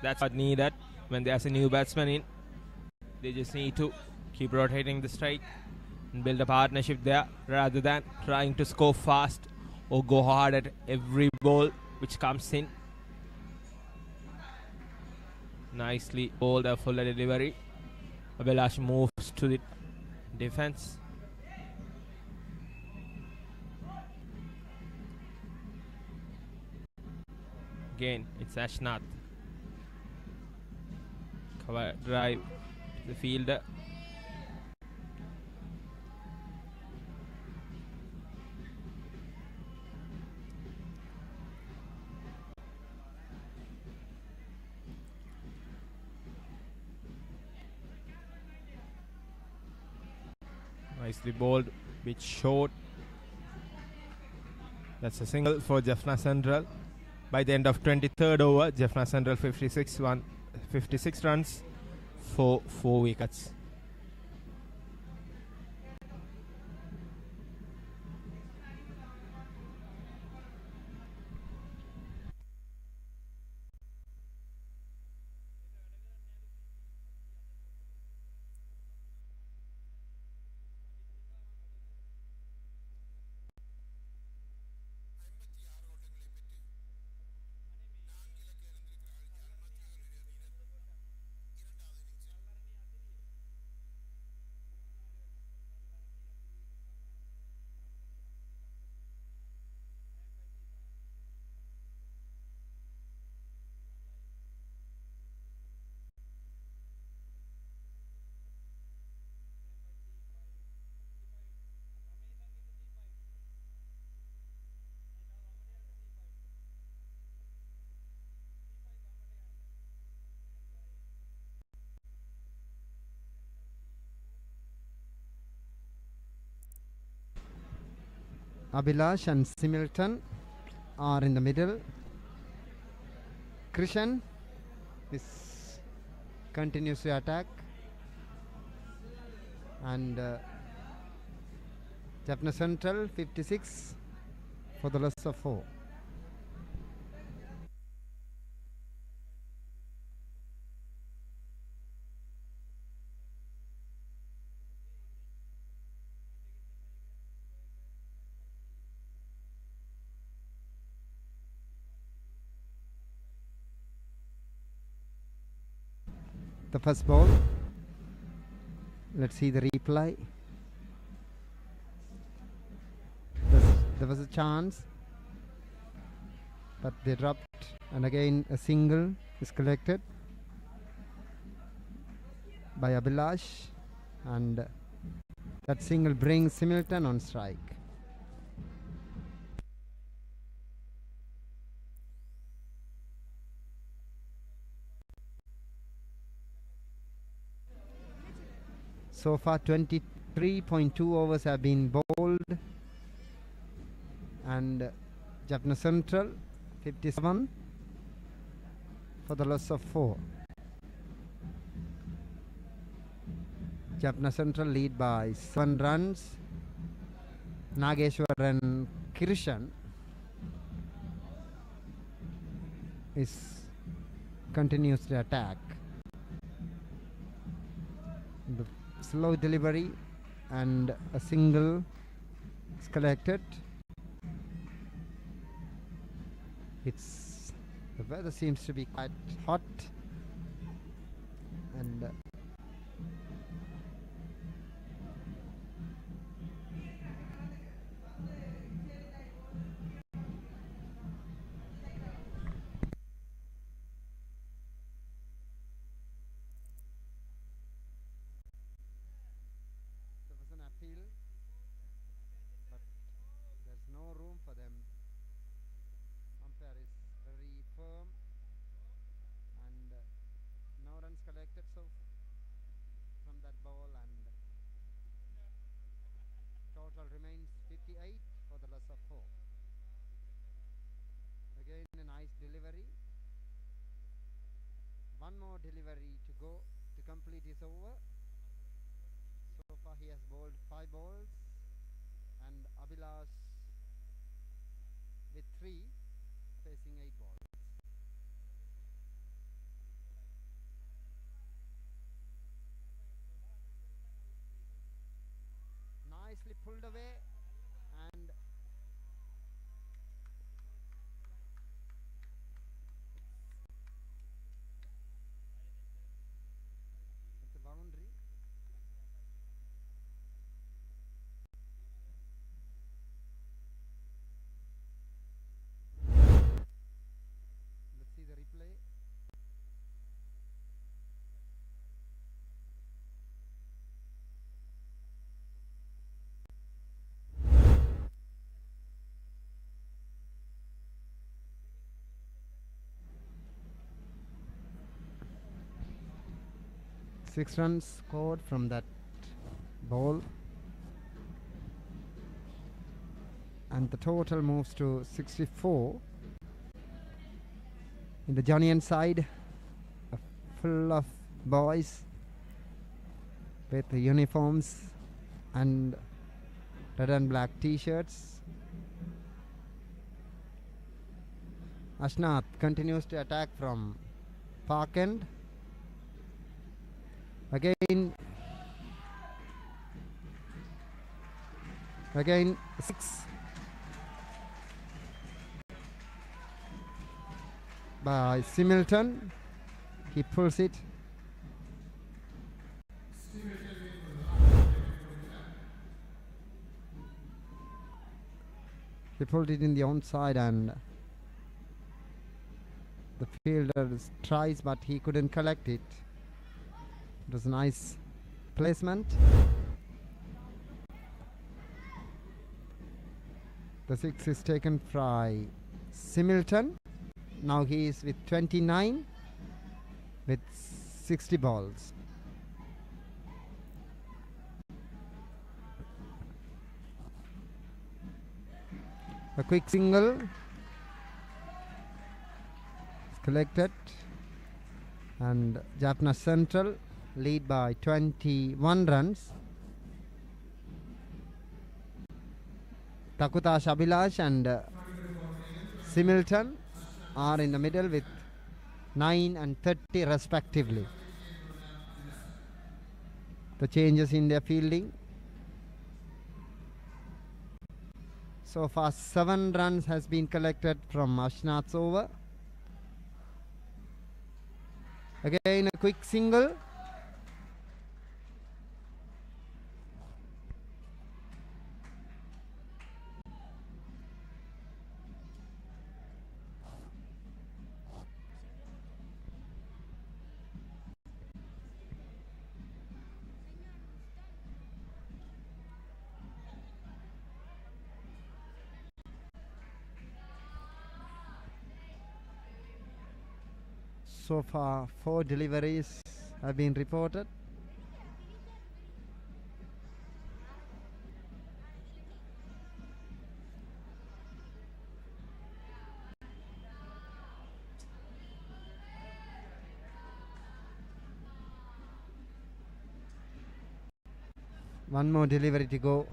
F: That's what needed when there's a new batsman in. They just need to keep rotating the strike and build a partnership there rather than trying to score fast or go hard at every ball which comes in. Nicely bowled a full delivery. Abhilash moves to the defense. Again, it's Ashnath. Cover drive to the fielder. Nicely bowled, bit short. That's a single for Jaffna Central. By the end of 23rd over, Jaffna Central 56 runs for 4 wickets.
H: Abhilash and Similton are in the middle. Krishan is continues to attack, and Jaffna Central 56 for the loss of 4. The first ball. Let's see the replay. There was a chance, but they dropped, and again a single is collected by Abhilash, and that single brings Similton on strike. So far 23.2 overs have been bowled, and Jaffna Central 57 for the loss of 4. Jaffna Central lead by 7 runs. Nageshwaran Krishan continues to attack. The slow delivery and a single is collected. The weather seems to be quite hot, and there was an appeal, but there's no room for them. Umpire is very firm, and no runs collected from that ball, and total remains 58 for the loss of 4. Again a nice delivery. One more delivery to go to complete his over. So far he has bowled 5 balls, and Abhilash with 3 facing 8 balls. Nicely pulled away, and it's a boundary. Let's see the replay. Six runs scored from that ball, and the total moves to 64. In the Janian side, full of boys with the uniforms and red and black t-shirts. Ashnath continues to attack from park end. Again 6 by Similton. He pulls it. He pulled it in the onside, and the fielder tries, but he couldn't collect it. It was a nice placement. The 6 is taken by Similton. Now he is with 29 with 60 balls. A quick single is collected, and Jaffna Central lead by 21 runs. Takutash Abhilash and Similton are in the middle with 9 and 30 respectively. The changes in their fielding. So far 7 runs has been collected from Ashnath's over. Again a quick single. So far 4 deliveries have been reported. One more delivery to go,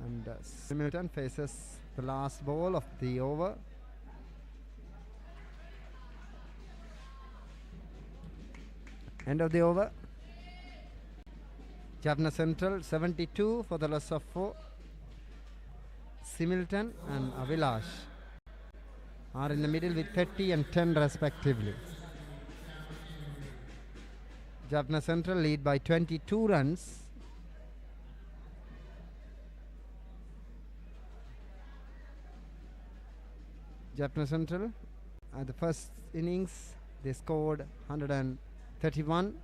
H: and Similton faces the last ball of the over. End of the over. Jaffna Central 72 for the loss of 4. Similton and Abhilash are in the middle with 30 and 10 respectively. Jaffna Central lead by 22 runs. Jaffna Central at the first innings they scored 131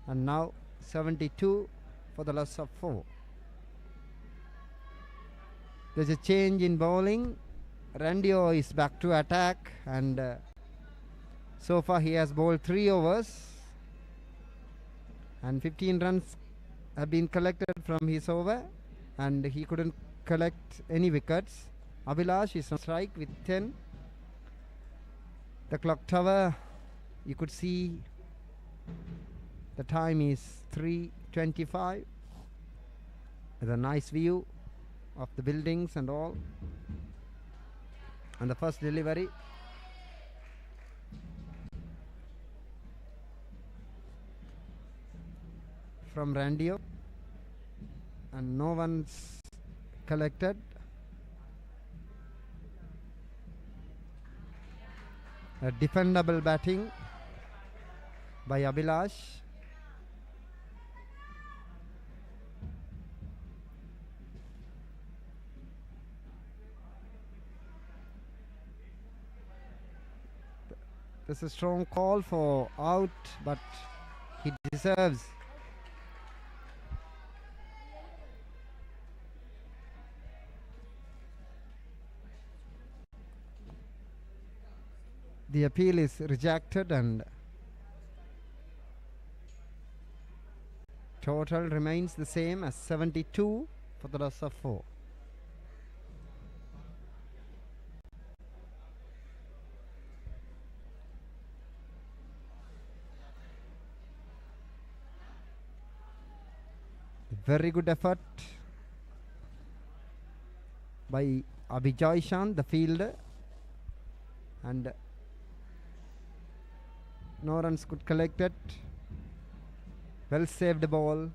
H: and now 72 for the loss of 4. There's a change in bowling. Randio is back to attack, and so far he has bowled 3 overs and 15 runs have been collected from his over, and he couldn't collect any wickets. Abhilash is on strike with 10. The clock tower, you could see the time is 3:25 with a nice view of the buildings and all. And the first delivery from Randio, and no one's collected. A defendable batting by Abhilash. There's a strong call for out, but he deserves. The appeal is rejected, and total remains the same as 72 for the loss of 4. Very good effort by Abhijoy Chand, the fielder, and no runs could collect it. Well saved ball.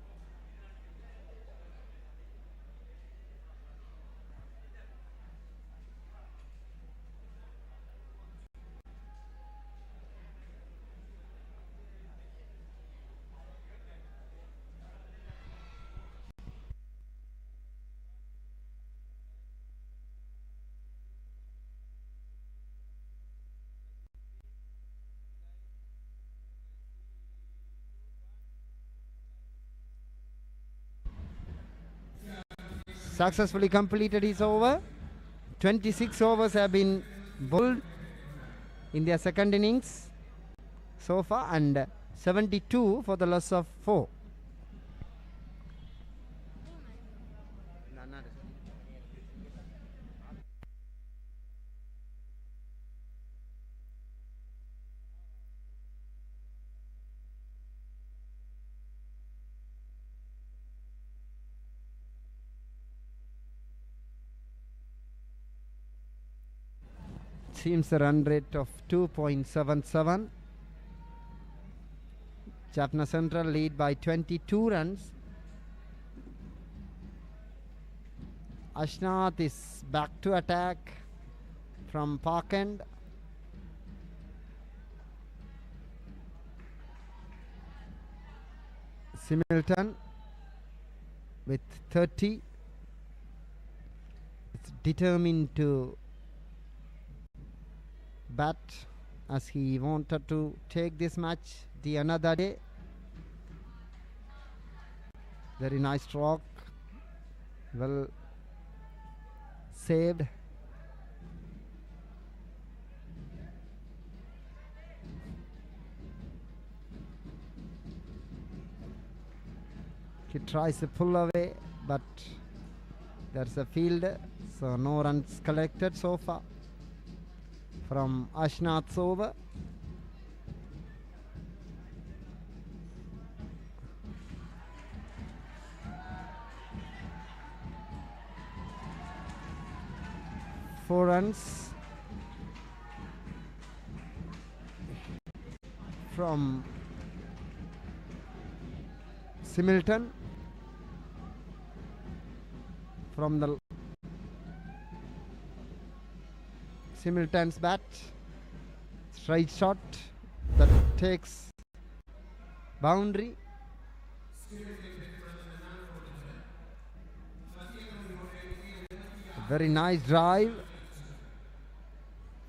H: Successfully completed his over. 26 overs have been bowled in their second innings so far, and 72 for the loss of 4. Seems a run rate of 2.77. Jaffna Central lead by 22 runs. Ashnath is back to attack from Park End. Similton with 30. It's determined to bat as he wanted to take this match the another day. Very nice stroke. Well saved. He tries to pull away, but there's a field, so no runs collected so far from Ashnath's over. Four runs from Similton from the Similton's bat. Straight shot that takes boundary. Very nice drive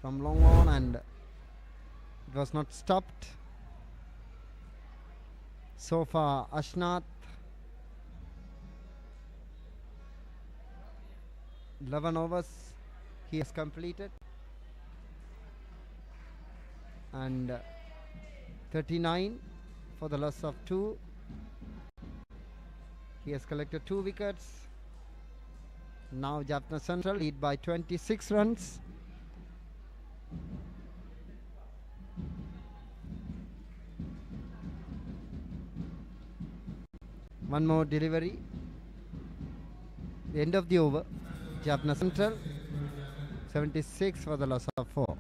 H: from long on, and it was not stopped. So far Ashnath 11 overs he has completed, and 39 for the loss of 2. He has collected 2 wickets. Now Jaffna Central lead by 26 runs. One more delivery. The end of the over. Jaffna Central 76 for the loss of 4.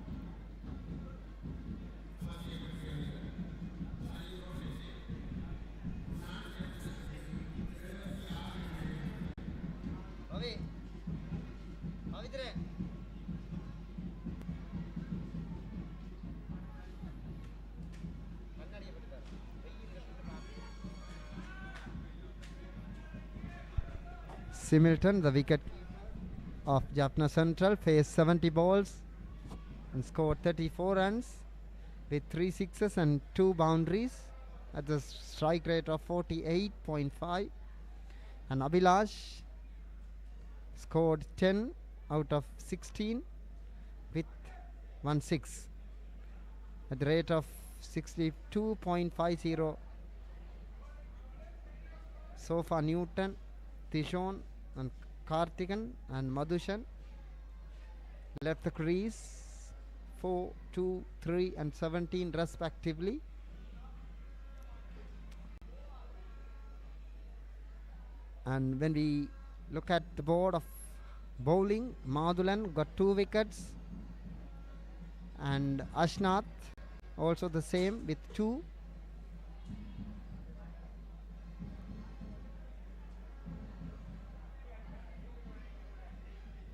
H: Similton, the wicket of Jaffna Central, faced 70 balls and scored 34 runs with 3 sixes and 2 boundaries at the strike rate of 48.5. And Abhilash scored 10 out of 16 with 1 6 at the rate of 62.50. So far Newton, Tishon and Kartikan and Madhushan left the crease 4, 2, 3 and 17 respectively. And when we look at the board of bowling, Madhulan got 2 wickets and Ashnath also the same with 2.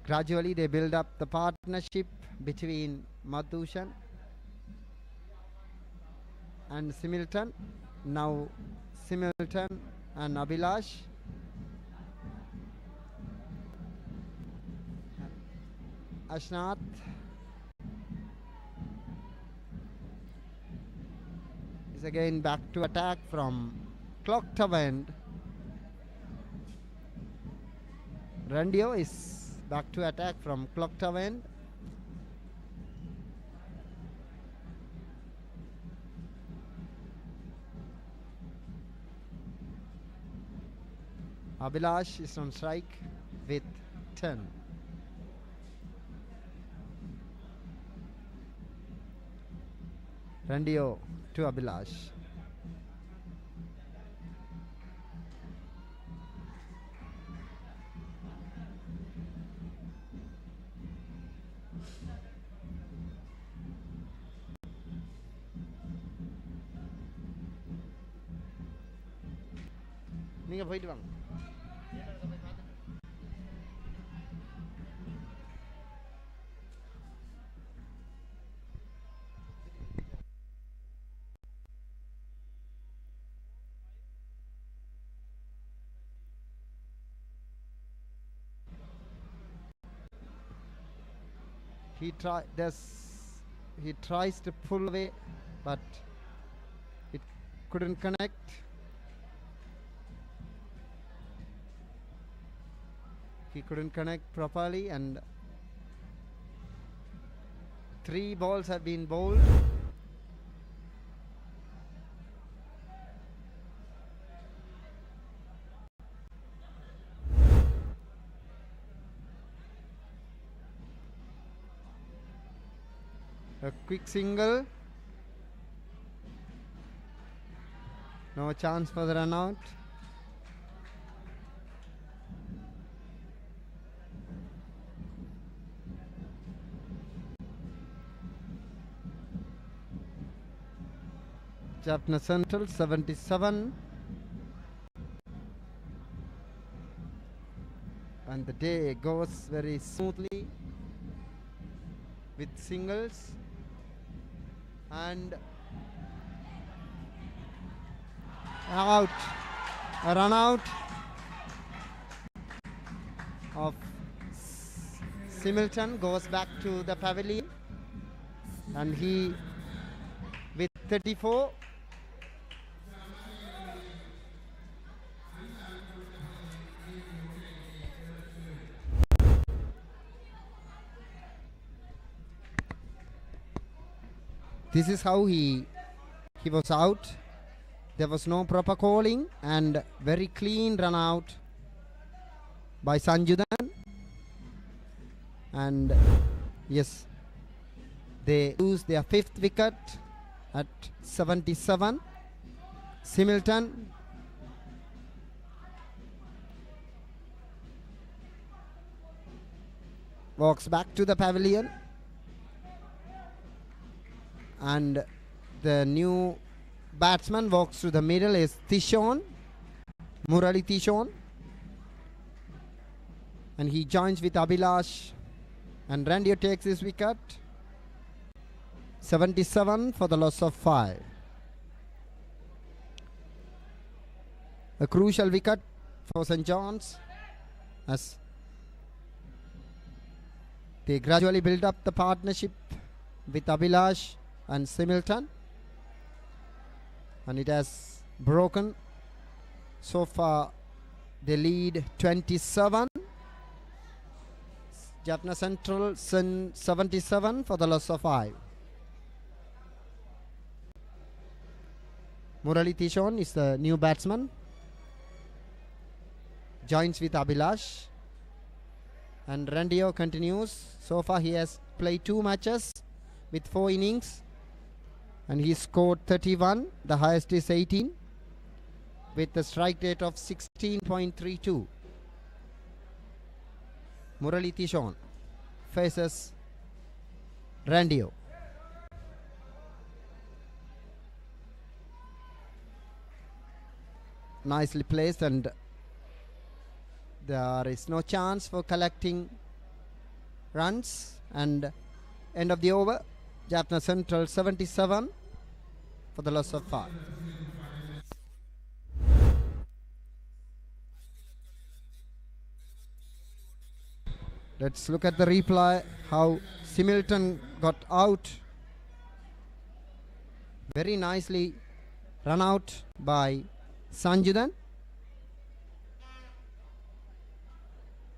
H: Gradually they build up the partnership between Madhushan and Similton. Now Similton and Abhilash. Ashnath is again back to attack from clock tower end. Randio is back to attack from clock tower end. Abhilash is on strike with 10. Randio to Abhilash. நீங்க போயிட்டு வாங்க. He tries to pull away, but it couldn't connect. He couldn't connect properly, and 3 balls have been bowled. A quick single. No chance for the run out. Jaffna Central 77, and the day goes very smoothly with singles and out. A run out of Similton goes back to the pavilion, and he with 34 this is how he was out. There was no proper calling, and very clean run out by Sanjudan. And yes, they lose their 5th wicket at 77. Similton walks back to the pavilion, and the new batsman walks to the middle is Tishon, Murali Tishon, and he joins with Abhilash, and Randio takes his wicket. 77 for the loss of 5. A crucial wicket for St. John's as they gradually build up the partnership with Abhilash and Similton, and it has broken. So far they lead 27. Jaffna Central 77 for the loss of 5. Murali Tishon is the new batsman, joins with Abhilash, and Randio continues. So far he has played 2 matches with 4 innings, and he scored 31. The highest is 18 with a strike rate of 16.32. Murali Tishon faces Randio. Nicely placed, and there is no chance for collecting runs, and end of the over. Jaffna Central 77 for the loss of 5. Let's look at the replay, how Similton got out. Very nicely run out by Sanjudan.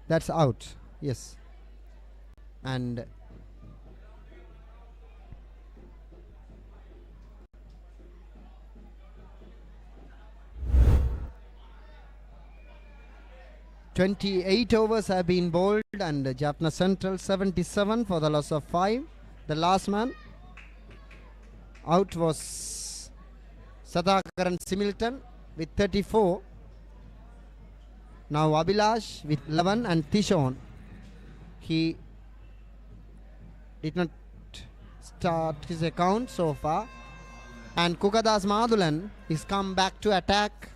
H: That's out, yes. And 28 overs have been bowled and Jaffna Central 77 for the loss of 5. The last man out was Sadakaran Similton with 34. Now Abhilash with 11 and Tishon. He did not start his account so far. And Kukadas Madhulan is come back to attack.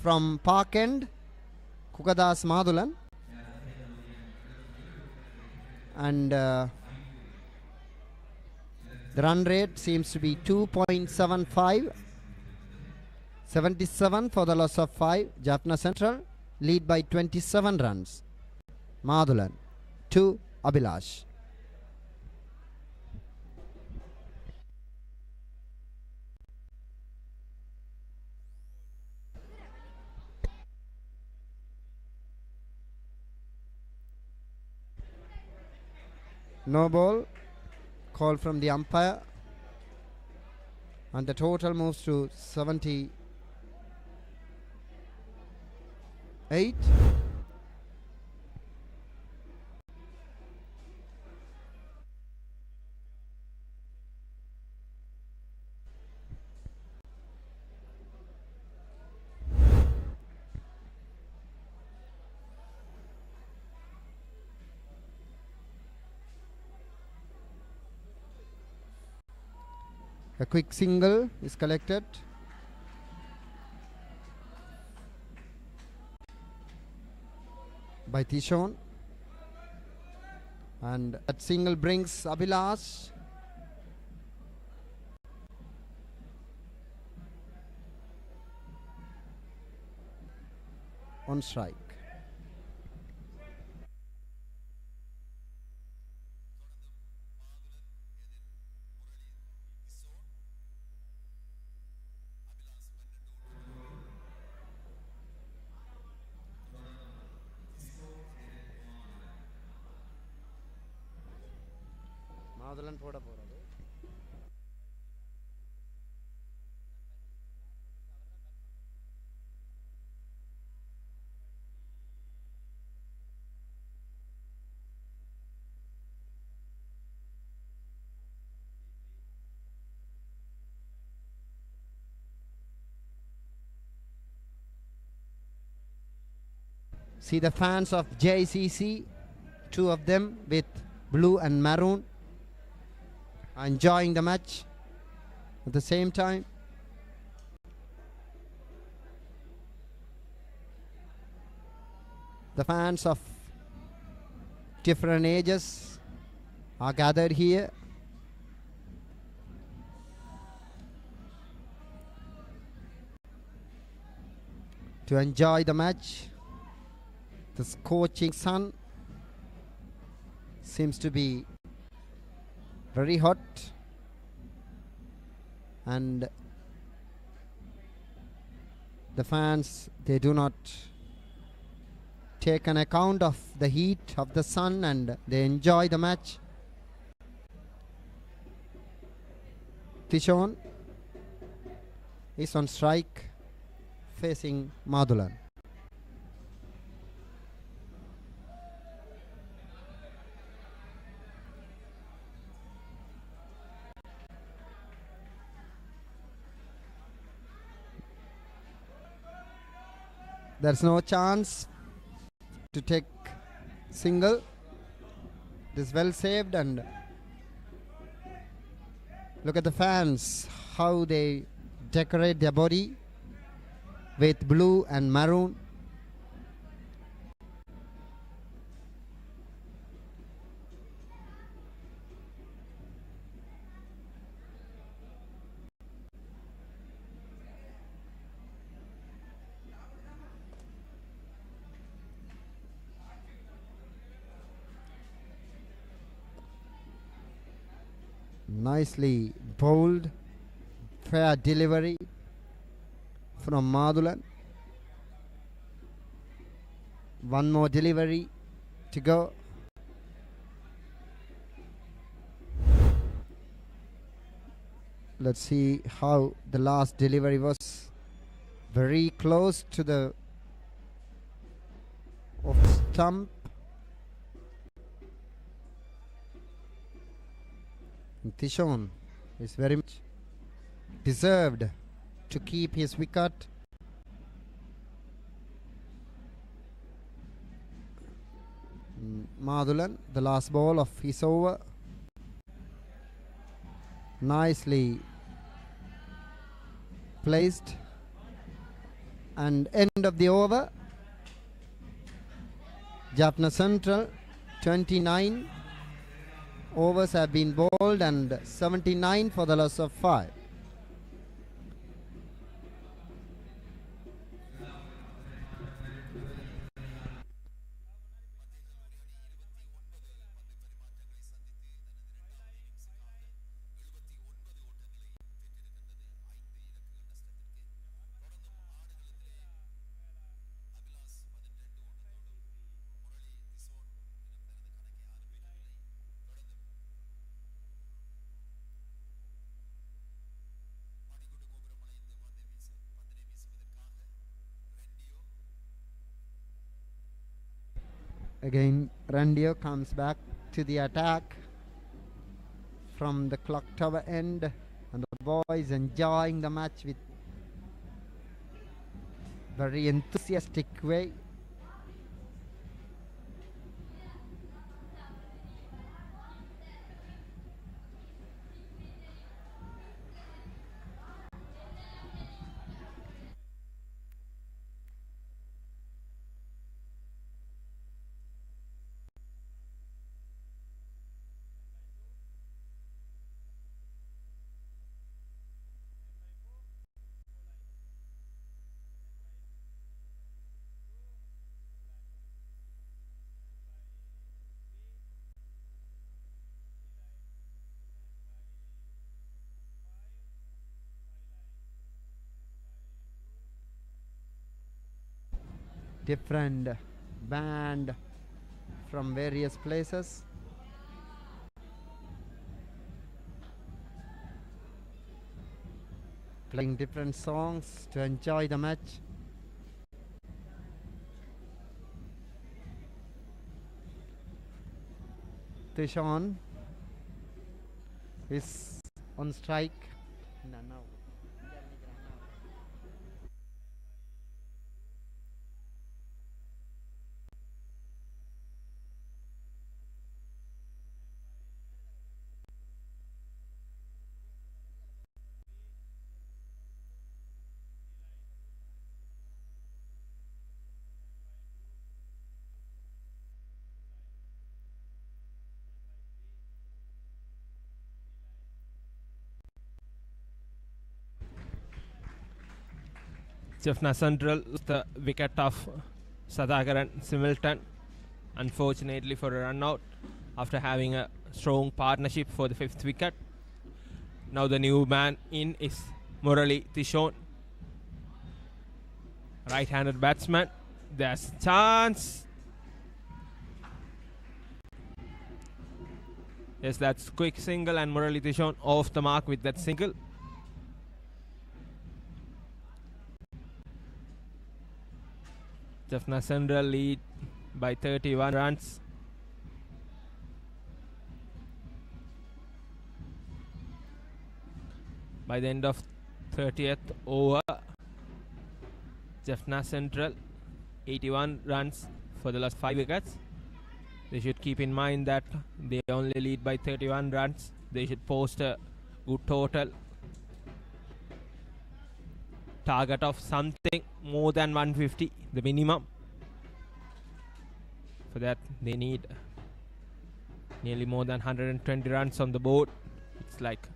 H: From Park End, Kukadas Madhulan. And the run rate seems to be 2.75. 77 for the loss of 5. Jaffna Central lead by 27 runs. Madhulan to Abhilash. No ball. Call from the umpire. And the total moves to 78. A quick single is collected. By Tishon. And that single brings Abhilash on strike. Madhulan போட போறாரு. See the fans of JCC, two of them with blue and maroon, enjoying the match at the same time. The fans of different ages are gathered here. To enjoy the match. The scorching sun seems to be very hot, and the fans, they do not take an account of the heat of the sun and they enjoy the match. Tishon is on strike facing Madhulan. There's no chance to take single. It is well saved, and look at the fans, how they decorate their body with blue and maroon. Nicely bowled, fair delivery from Madhulan. One more delivery to go. Let's see how the last delivery was. very close to the off stump. Tishon is very much deserved to keep his wicket. Madhulan, the last ball of his over, nicely placed, and end of the over. Jaffna Central 29 overs have been bowled and 79 for the loss of 5. Again, Randio comes back to the attack from the clock tower end, and the boys enjoying the match with very enthusiastic way. Different band from various places. Playing different songs to enjoy the match. Tishon is on strike. No.
F: Jaffna Central, the wicket of Sadagaran Similton, unfortunately for a run out after having a strong partnership for the 5th wicket. Now the new man in is Murali Tishon, right-handed batsman. There's chance. Yes, that's quick single, and Murali Tishon off the mark with that single. Jaffna Central lead by 31 runs. By the end of 30th over, Jaffna Central 81 runs for the last 5 wickets. They should keep in mind that they only lead by 31 runs. They should post a good total target of something more than 150, the minimum. For that, they need nearly more than 120 runs on the board. It's like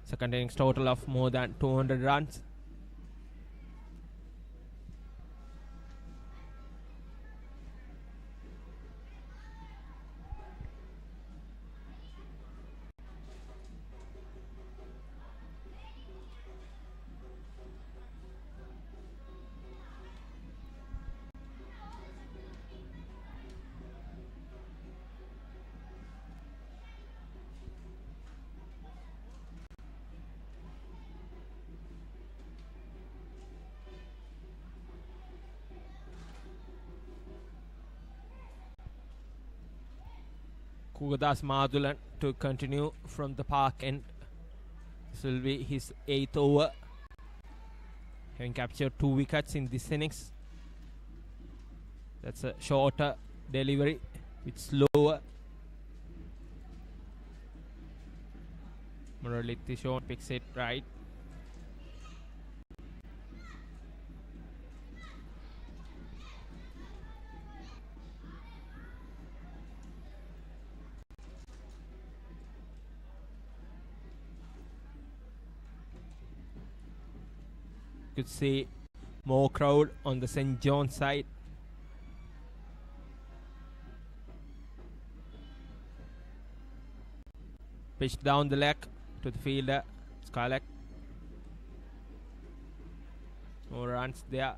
F: second innings total of more than 200 runs. Kugadas Madulan to continue from the park end. This will be his 8th over. Having captured 2 wickets in this innings. That's a shorter delivery with slower. Murali Tishon picks it right. Could see more crowd on the St. John side. Pitched down the leg to the fielder, Scarlett. More runs there.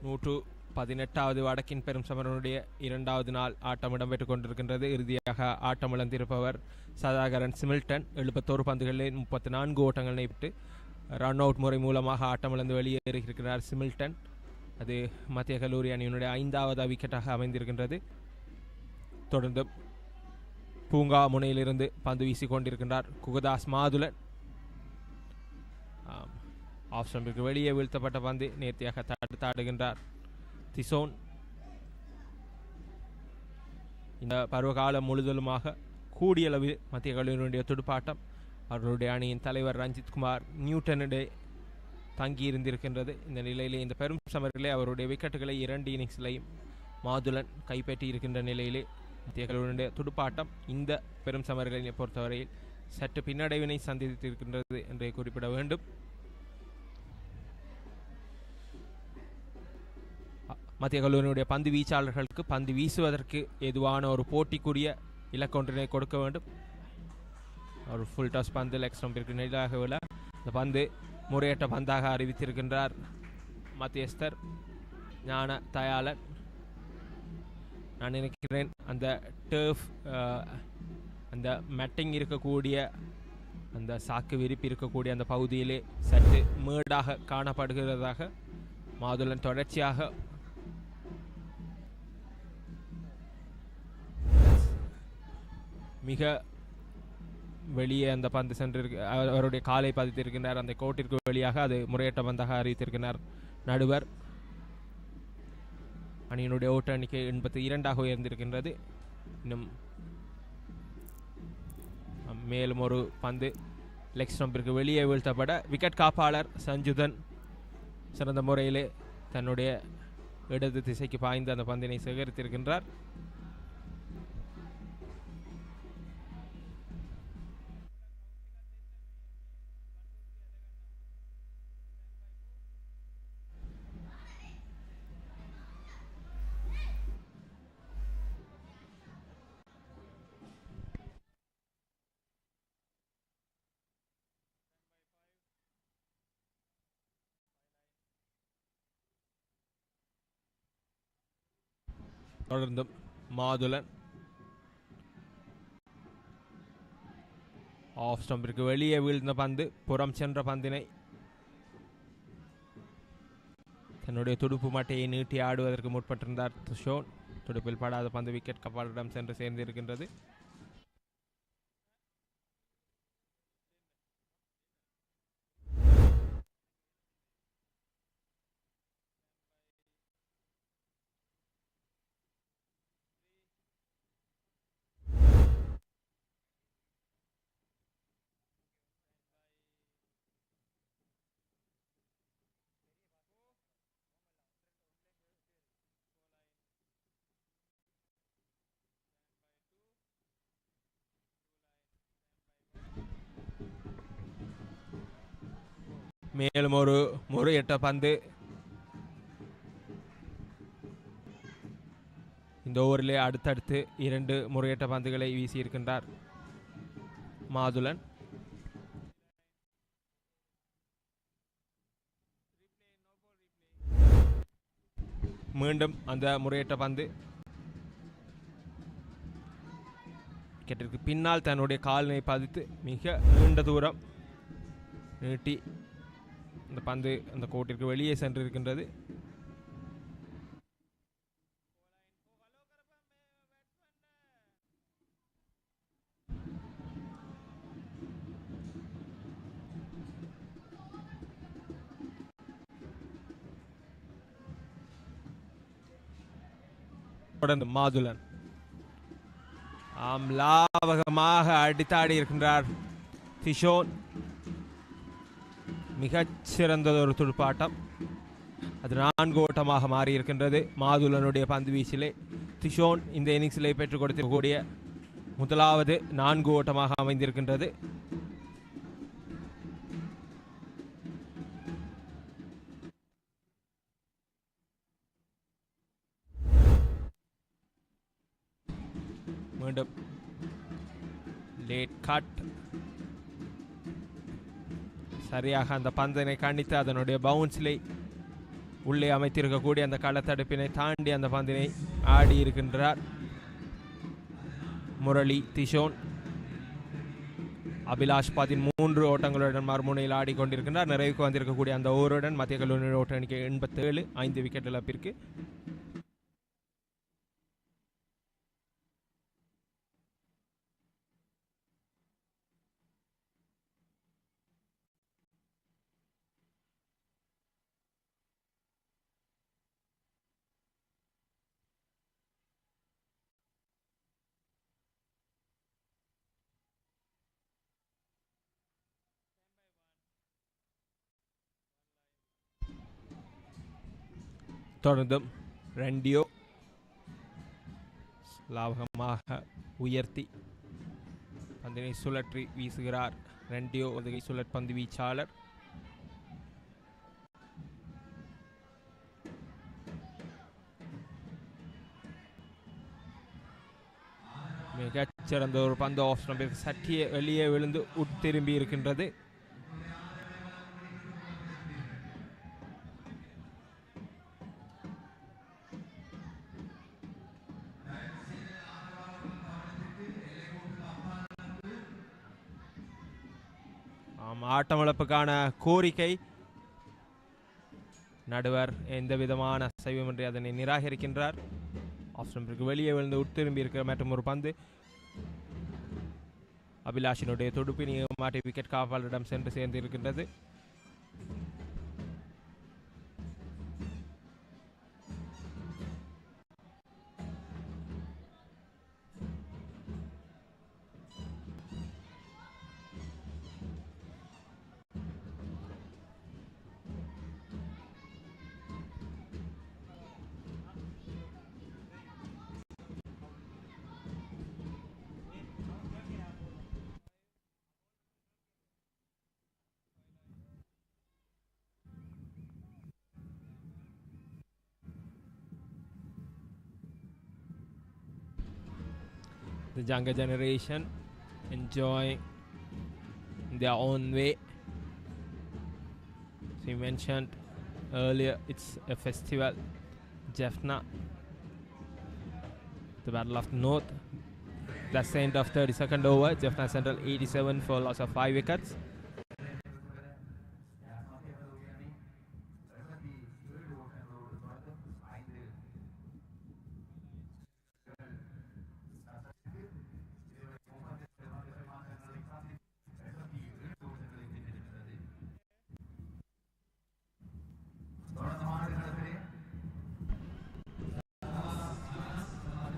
F: நூற்று 18வது வடக்கின் பெரும் சமரனுடைய 2வது நாள் ஆட்டம் இடம்பெற்றுக் கொண்டிருக்கின்றது. இறுதியாக ஆட்டம் இழந்திருப்பவர் சதாகரன் சிமில்டன். 71 பந்துகளில் 34 ஓட்டங்களை விட்டு ரன் அவுட் முறை மூலமாக ஆட்டம் இழந்து வெளியேறியிருக்கிறார் சிமில்டன். அது மத்திய கல்லூரி அணியினுடைய 5வது விக்கெட்டாக அமைந்திருக்கின்றது. தொடர்ந்து பூங்கா முனையிலிருந்து பந்து வீசிக் கொண்டிருக்கின்றார் குகதாஸ் மாதுலன். ஆஃப் ஸ்டம்பிற்கு வெளியே வீழ்த்தப்பட்ட பந்து நேர்த்தியாக தடுத்தாடுகின்றார் திசோன். இந்த பருவகாலம் முழுதலுமாக கூடிய அளவில் மத்திய கல்லூரியினுடைய துடுப்பாட்டம் அவர்களுடைய அணியின் தலைவர் ரஞ்சித் குமார் நியூட்டனிடையே தங்கியிருந்திருக்கின்றது. இந்த நிலையிலே இந்த பெரும் சமரிலே அவருடைய விக்கெட்டுகளை 2 இன்னிங்ஸ்லையும் மாதுலன் கைப்பற்றி இருக்கின்ற நிலையிலே மத்திய கல்லூரியினுடைய துடுப்பாட்டம் இந்த பெரும் சமர்களை பொறுத்தவரையில் சற்று பின்னடைவினை சந்தித்திருக்கின்றது என்றே குறிப்பிட வேண்டும். மத்திய கல்லூரியினுடைய பந்து வீச்சாளர்களுக்கு பந்து வீசுவதற்கு எதுவான ஒரு போட்டிக்குரிய இலக்கொன்றினை கொடுக்க வேண்டும். ஒரு ஃபுல் டாஸ் பந்து லெக் ஸ்டம்பிற்கு நெல்லாக விழ இந்த பந்து முறையற்ற பந்தாக அறிவித்திருக்கின்றார் மத்தியஸ்தர் ஞான தயாளன். நான் நினைக்கிறேன் அந்த டர்ஃப் அந்த மெட்டிங் இருக்கக்கூடிய அந்த சாக்கு விரிப்பு இருக்கக்கூடிய அந்த பகுதியிலே சற்று மேடாக காணப்படுகிறதாக மாதுளன் தொடர்ச்சியாக மிக வெளியே அந்த பந்து சென்றிருக்கு. அவருடைய காலை பதித்திருக்கின்றார். அந்த கோட்டிற்கு வெளியாக அது முறையற்ற பந்தாக அறிவித்திருக்கிறார் நடுவர். அணியினுடைய ஓட்ட எண்ணிக்கை 82 உயர்ந்திருக்கின்றது. இன்னும் மேலும் ஒரு பந்து லெக் ஸ்டம்பிற்கு வெளியே வீழ்த்தப்பட விக்கெட் காப்பாளர் சஞ்சுதன் சிறந்த முறையிலே தன்னுடைய இடது திசைக்கு பாய்ந்து அந்த பந்தினை சேகரித்திருக்கின்றார். தொடர்ந்தும் மாதுலன் ஆஃப் ஸ்டம்பிற்கு வெளியே வீழ்ந்த பந்து புறம் சென்ற பந்தினை தன்னுடைய துடுப்பு மட்டையை நீட்டி ஆடுவதற்கு முற்பட்டிருந்தார் துஷோன். துடுப்பில் படாத பந்து விக்கெட் கப்பாளரிடம் சென்று சேர்ந்திருக்கின்றது. மேலும் ஒரு முறையற்ற பந்து இந்த ஓவரிலே அடுத்தடுத்து 2 முறையற்ற பந்துகளை வீசியிருக்கின்றார் மாதுலன். மீண்டும் அந்த முறையற்ற பந்து விக்கெட்டிற்கு பின்னால் தன்னுடைய காலினை பதித்து மிக நீண்ட தூரம் நீட்டி இந்த பந்து அந்த கோட்டிற்கு வெளியே சென்றிருக்கின்றது. தொடர்ந்து மாதுளன் லாவகமாக அடித்தாடி இருக்கின்றார் திஷோன். மிகச்சிறந்ததொரு துடுப்பாட்டம், அது 4 ஓட்டமாக மாறியிருக்கின்றது. மாதுளனுடைய பந்து வீச்சிலே திஷோன் இந்த இன்னிங்ஸிலே பெற்றுக் கொடுத்திருக்கக்கூடிய முதலாவது 4 ஓட்டமாக அமைந்திருக்கின்றது. மீண்டும் லேட் கட், சரியாக அந்த பந்தினை கணித்து அதனுடைய பவுன்ஸிலே உள்ளே அமைத்திருக்கக்கூடிய அந்த களத்தடுப்பினை தாண்டி அந்த பந்தினை ஆடி இருக்கின்றார் முரளி திஷோன். அபிலாஷ் 13 ஓட்டங்களுடன் மறுமுனையில் ஆடிக்கொண்டிருக்கின்றார். நிறைவுக்கு வந்திருக்கக்கூடிய அந்த ஓவருடன் மத்திய கல்லூரி ஓட்ட எண்ணிக்கை 87, 5 விக்கெட் இழப்பிற்கு. தொடர்ந்தும் ரெண்டியோ லாபகமாக உயர்த்தி பந்தினை சுழற்றி வீசுகிறார். ரெண்டியோ ஒதுகை சுழற்பந்து வீச்சாளர். மிகச்சிறந்த ஒரு பந்து ஆஃப் ஸ்டம்பிற்கு சற்றியே வெளியே விழுந்து உட்திரும்பி இருக்கின்றது. ஆட்டமிழப்புக்கான கோரிக்கை, நடுவர் எந்த விதமான அசைவுமின்றி அதனை நிராகரிக்கின்றார். ஆஃப் ஸ்டம்பிற்கு வெளியே விழுந்து உட்திரும்பி இருக்கிற மற்றும் ஒரு பந்து அபிலாஷினுடைய தொடுப்பினை மாட்டி விக்கெட் காப்பாளரிடம் சென்று சேர்ந்து இருக்கின்றது. The younger generation enjoying their own way. So you mentioned earlier it's a festival, Jaffna, the Battle of the North. That's the end of 32nd over. Jaffna Central 87 for loss of 5 wickets.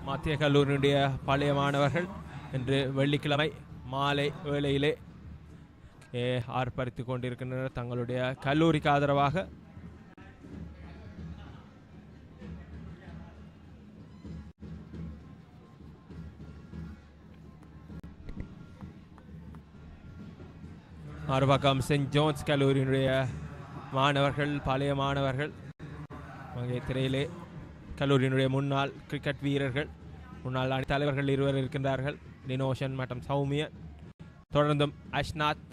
F: மத்திய கல்லூரியினுடைய பழைய மாணவர்கள் இன்று வெள்ளிக்கிழமை மாலை வேளையிலே ஆர்ப்பரித்து கொண்டிருக்கின்றனர் தங்களுடைய கல்லூரிக்கு ஆதரவாக. மறுபக்கம் சென்ட் ஜோன்ஸ் கல்லூரியினுடைய மாணவர்கள், பழைய மாணவர்கள் அங்கே திரையிலே கல்லூரியினுடைய முன்னாள் கிரிக்கெட் வீரர்கள், முன்னாள் அணி தலைவர்கள் இருவர் இருக்கின்றார்கள், டினோஷன் மற்றும் சௌமிய. தொடர்ந்தும் அஷ்நாத்,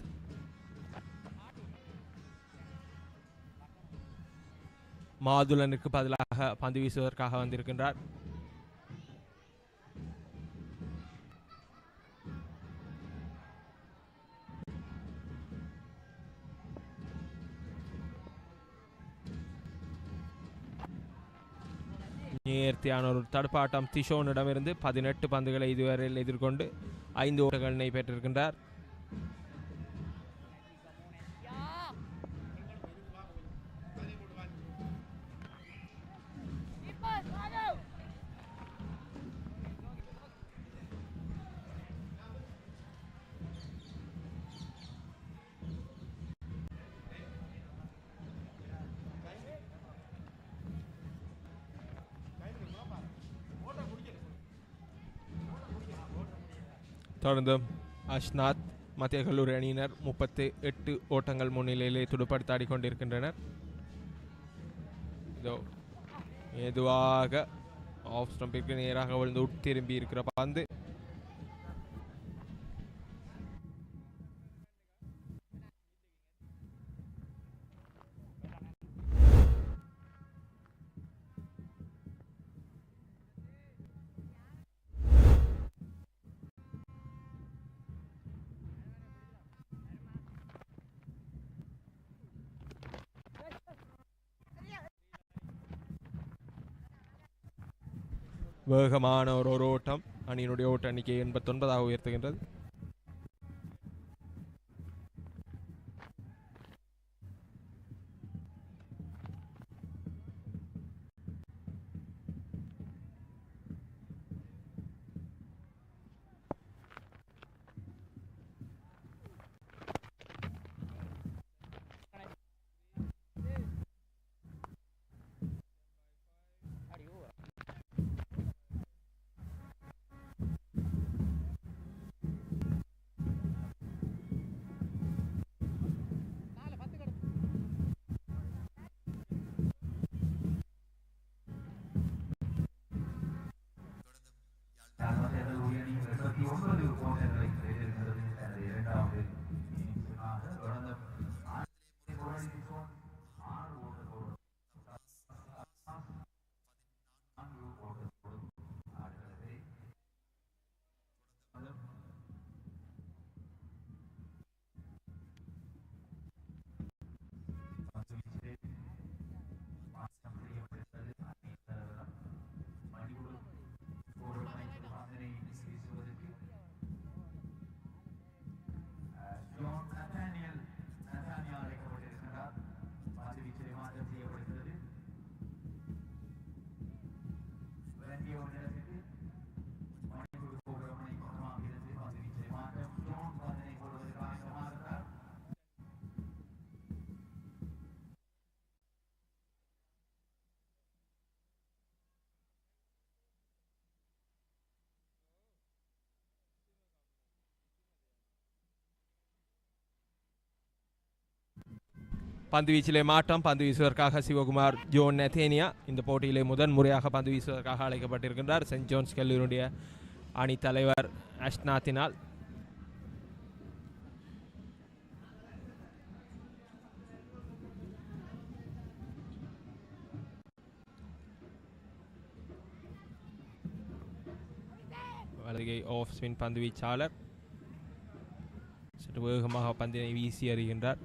F: மாதுளனுக்கு பதிலாக பந்து வீசுவதற்காக வந்திருக்கின்றார். நேர்த்தியான ஒரு தடுப்பாட்டம் திஷோனிடமிருந்து 18 பந்துகளை இதுவரையில் எதிர்கொண்டு 5 ஓட்டங்களை பெற்றிருக்கின்றார். தொடர்ந்து அஷ்நாத் மத்திய கல்லூரி அணியினர் 38 ஓட்டங்கள் முன்னிலையிலே துடுப்படுத்தாடி கொண்டிருக்கின்றனர். இதோ மெதுவாக ஆஃப் ஸ்டம்பிற்கு நேராக விழுந்து உட்திரும்பி இருக்கிற பந்து. வேகமான ஒரு ஓட்டம் அணியினுடைய ஓட்ட எண்ணிக்கை 89 உயர்த்துகின்றது. பந்து வீச்சிலே மாற்றம். பந்து வீசுவதற்காக சிவகுமார் ஜோன் நெத்தேனியா இந்த போட்டியிலே முதன் முறையாக பந்து வீசுவதற்காக அழைக்கப்பட்டிருக்கின்றார். சென்ட் ஜோன்ஸ் கல்லூரியுடைய அணி தலைவர் அஷ்நாத்தினால். வலகை ஆஃப் ஸ்பின் பந்து வீச்சாளர் சற்று வேகமாக பந்தினை வீசி அறிகின்றார்.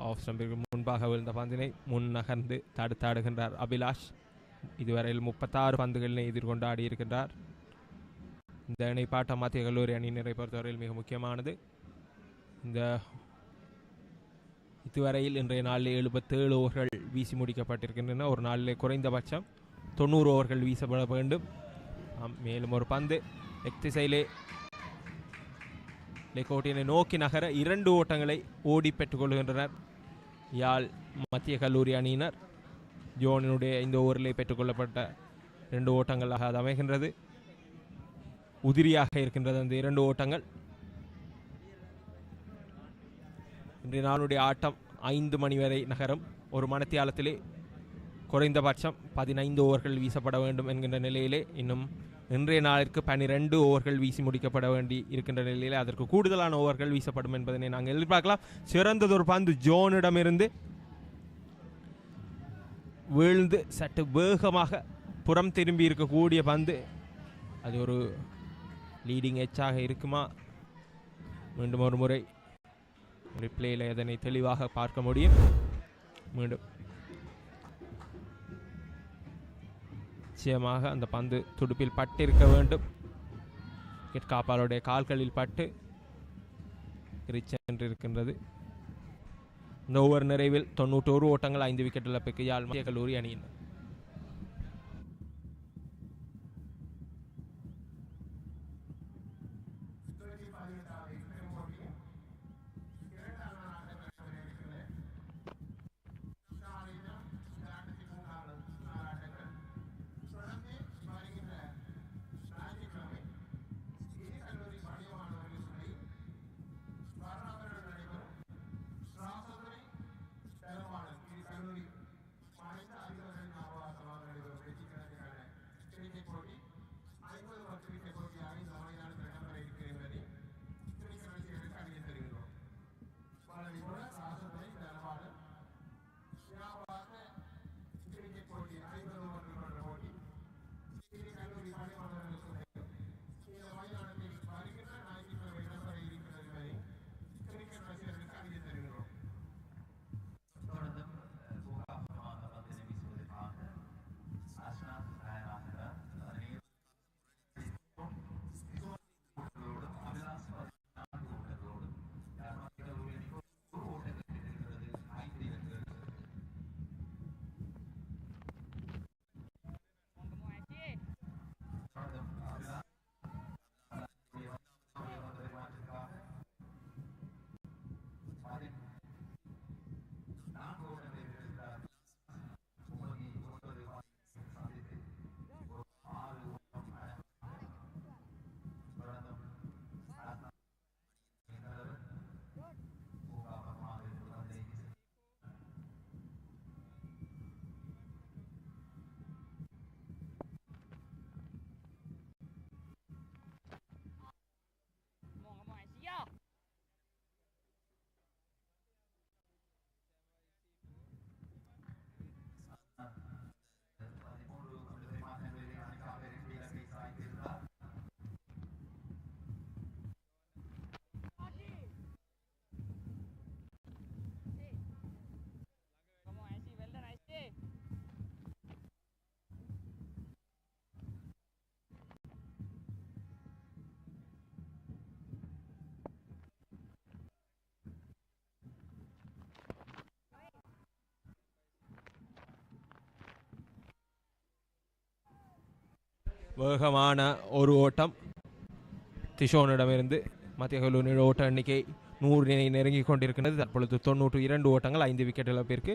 F: ஆஃப் ஸ்டம்பிற்கு முன்பாக விழுந்த பந்தினை முன் நகர்ந்து தடுத்தாடுகின்றார் அபிலாஷ். இதுவரையில் 36 பந்துகளினை எதிர்கொண்டு ஆடியிருக்கின்றார். இந்த இணைப்பாட்டம் மத்திய கல்லூரி அணியினரை பொறுத்தவரையில் மிக முக்கியமானது. இந்த இதுவரையில் இன்றைய நாளில் 77 ஓவர்கள் வீசி முடிக்கப்பட்டிருக்கின்றன. ஒரு நாளிலே குறைந்தபட்சம் 90 ஓவர்கள் வீசப்பட வேண்டும். மேலும் ஒரு பந்து எக்திசையிலே கோட்டினை நோக்கி நகர 2 ஓட்டங்களை ஓடி பெற்றுக் கொள்கின்றனர் யாழ் மத்திய கல்லூரி அணியினர். ஜோனினுடைய இந்த ஓவரிலே பெற்றுக்கொள்ளப்பட்ட 2 ஓட்டங்களாக அது அமைகின்றது. உதிரியாக இருக்கின்றது அந்த 2 ஓட்டங்கள். இன்றைய நாளுடைய ஆட்டம் 5 மணி வரை நகரும். ஒரு மணித்தியாலத்திலே குறைந்தபட்சம் 15 ஓவர்கள் வீசப்பட வேண்டும் என்கின்ற நிலையிலே இன்னும் இன்றைய நாளிற்கு 12 ஓவர்கள் வீசி முடிக்கப்பட வேண்டி இருக்கின்ற நிலையில் அதற்கு கூடுதலான ஓவர்கள் வீசப்படும் என்பதனை நாங்கள் எதிர்பார்க்கலாம். சிறந்ததொரு பந்து ஜோனிடமிருந்து வீழ்ந்து சற்று வேகமாக புறம் திரும்பி இருக்கக்கூடிய பந்து. அது ஒரு லீடிங் எச்சாக இருக்குமா? மீண்டும் ஒரு முறை ரிப்ளேயில் அதனை தெளிவாக பார்க்க முடியும். மீண்டும் நிச்சயமாக அந்த பந்து துடுப்பில் பட்டு இருக்க வேண்டும். விக்கெட் காப்பாளருடைய கால்களில் பட்டு சென்று இருக்கின்றது. இந்த ஓவர் நிறைவில் 91 ஓட்டங்கள் 5 விக்கெட் இழப்புக்கு யாழ் மத்திய கல்லூரி அணியினர். வேகமான ஒரு ஓட்டம் திஷோனிடமிருந்து. மத்திய கல்லூரி ஓட்ட எண்ணிக்கை 100 நெருங்கி கொண்டிருக்கிறது. தற்பொழுது 92 ஓட்டங்கள் 5 விக்கெட் இழப்பிற்கு.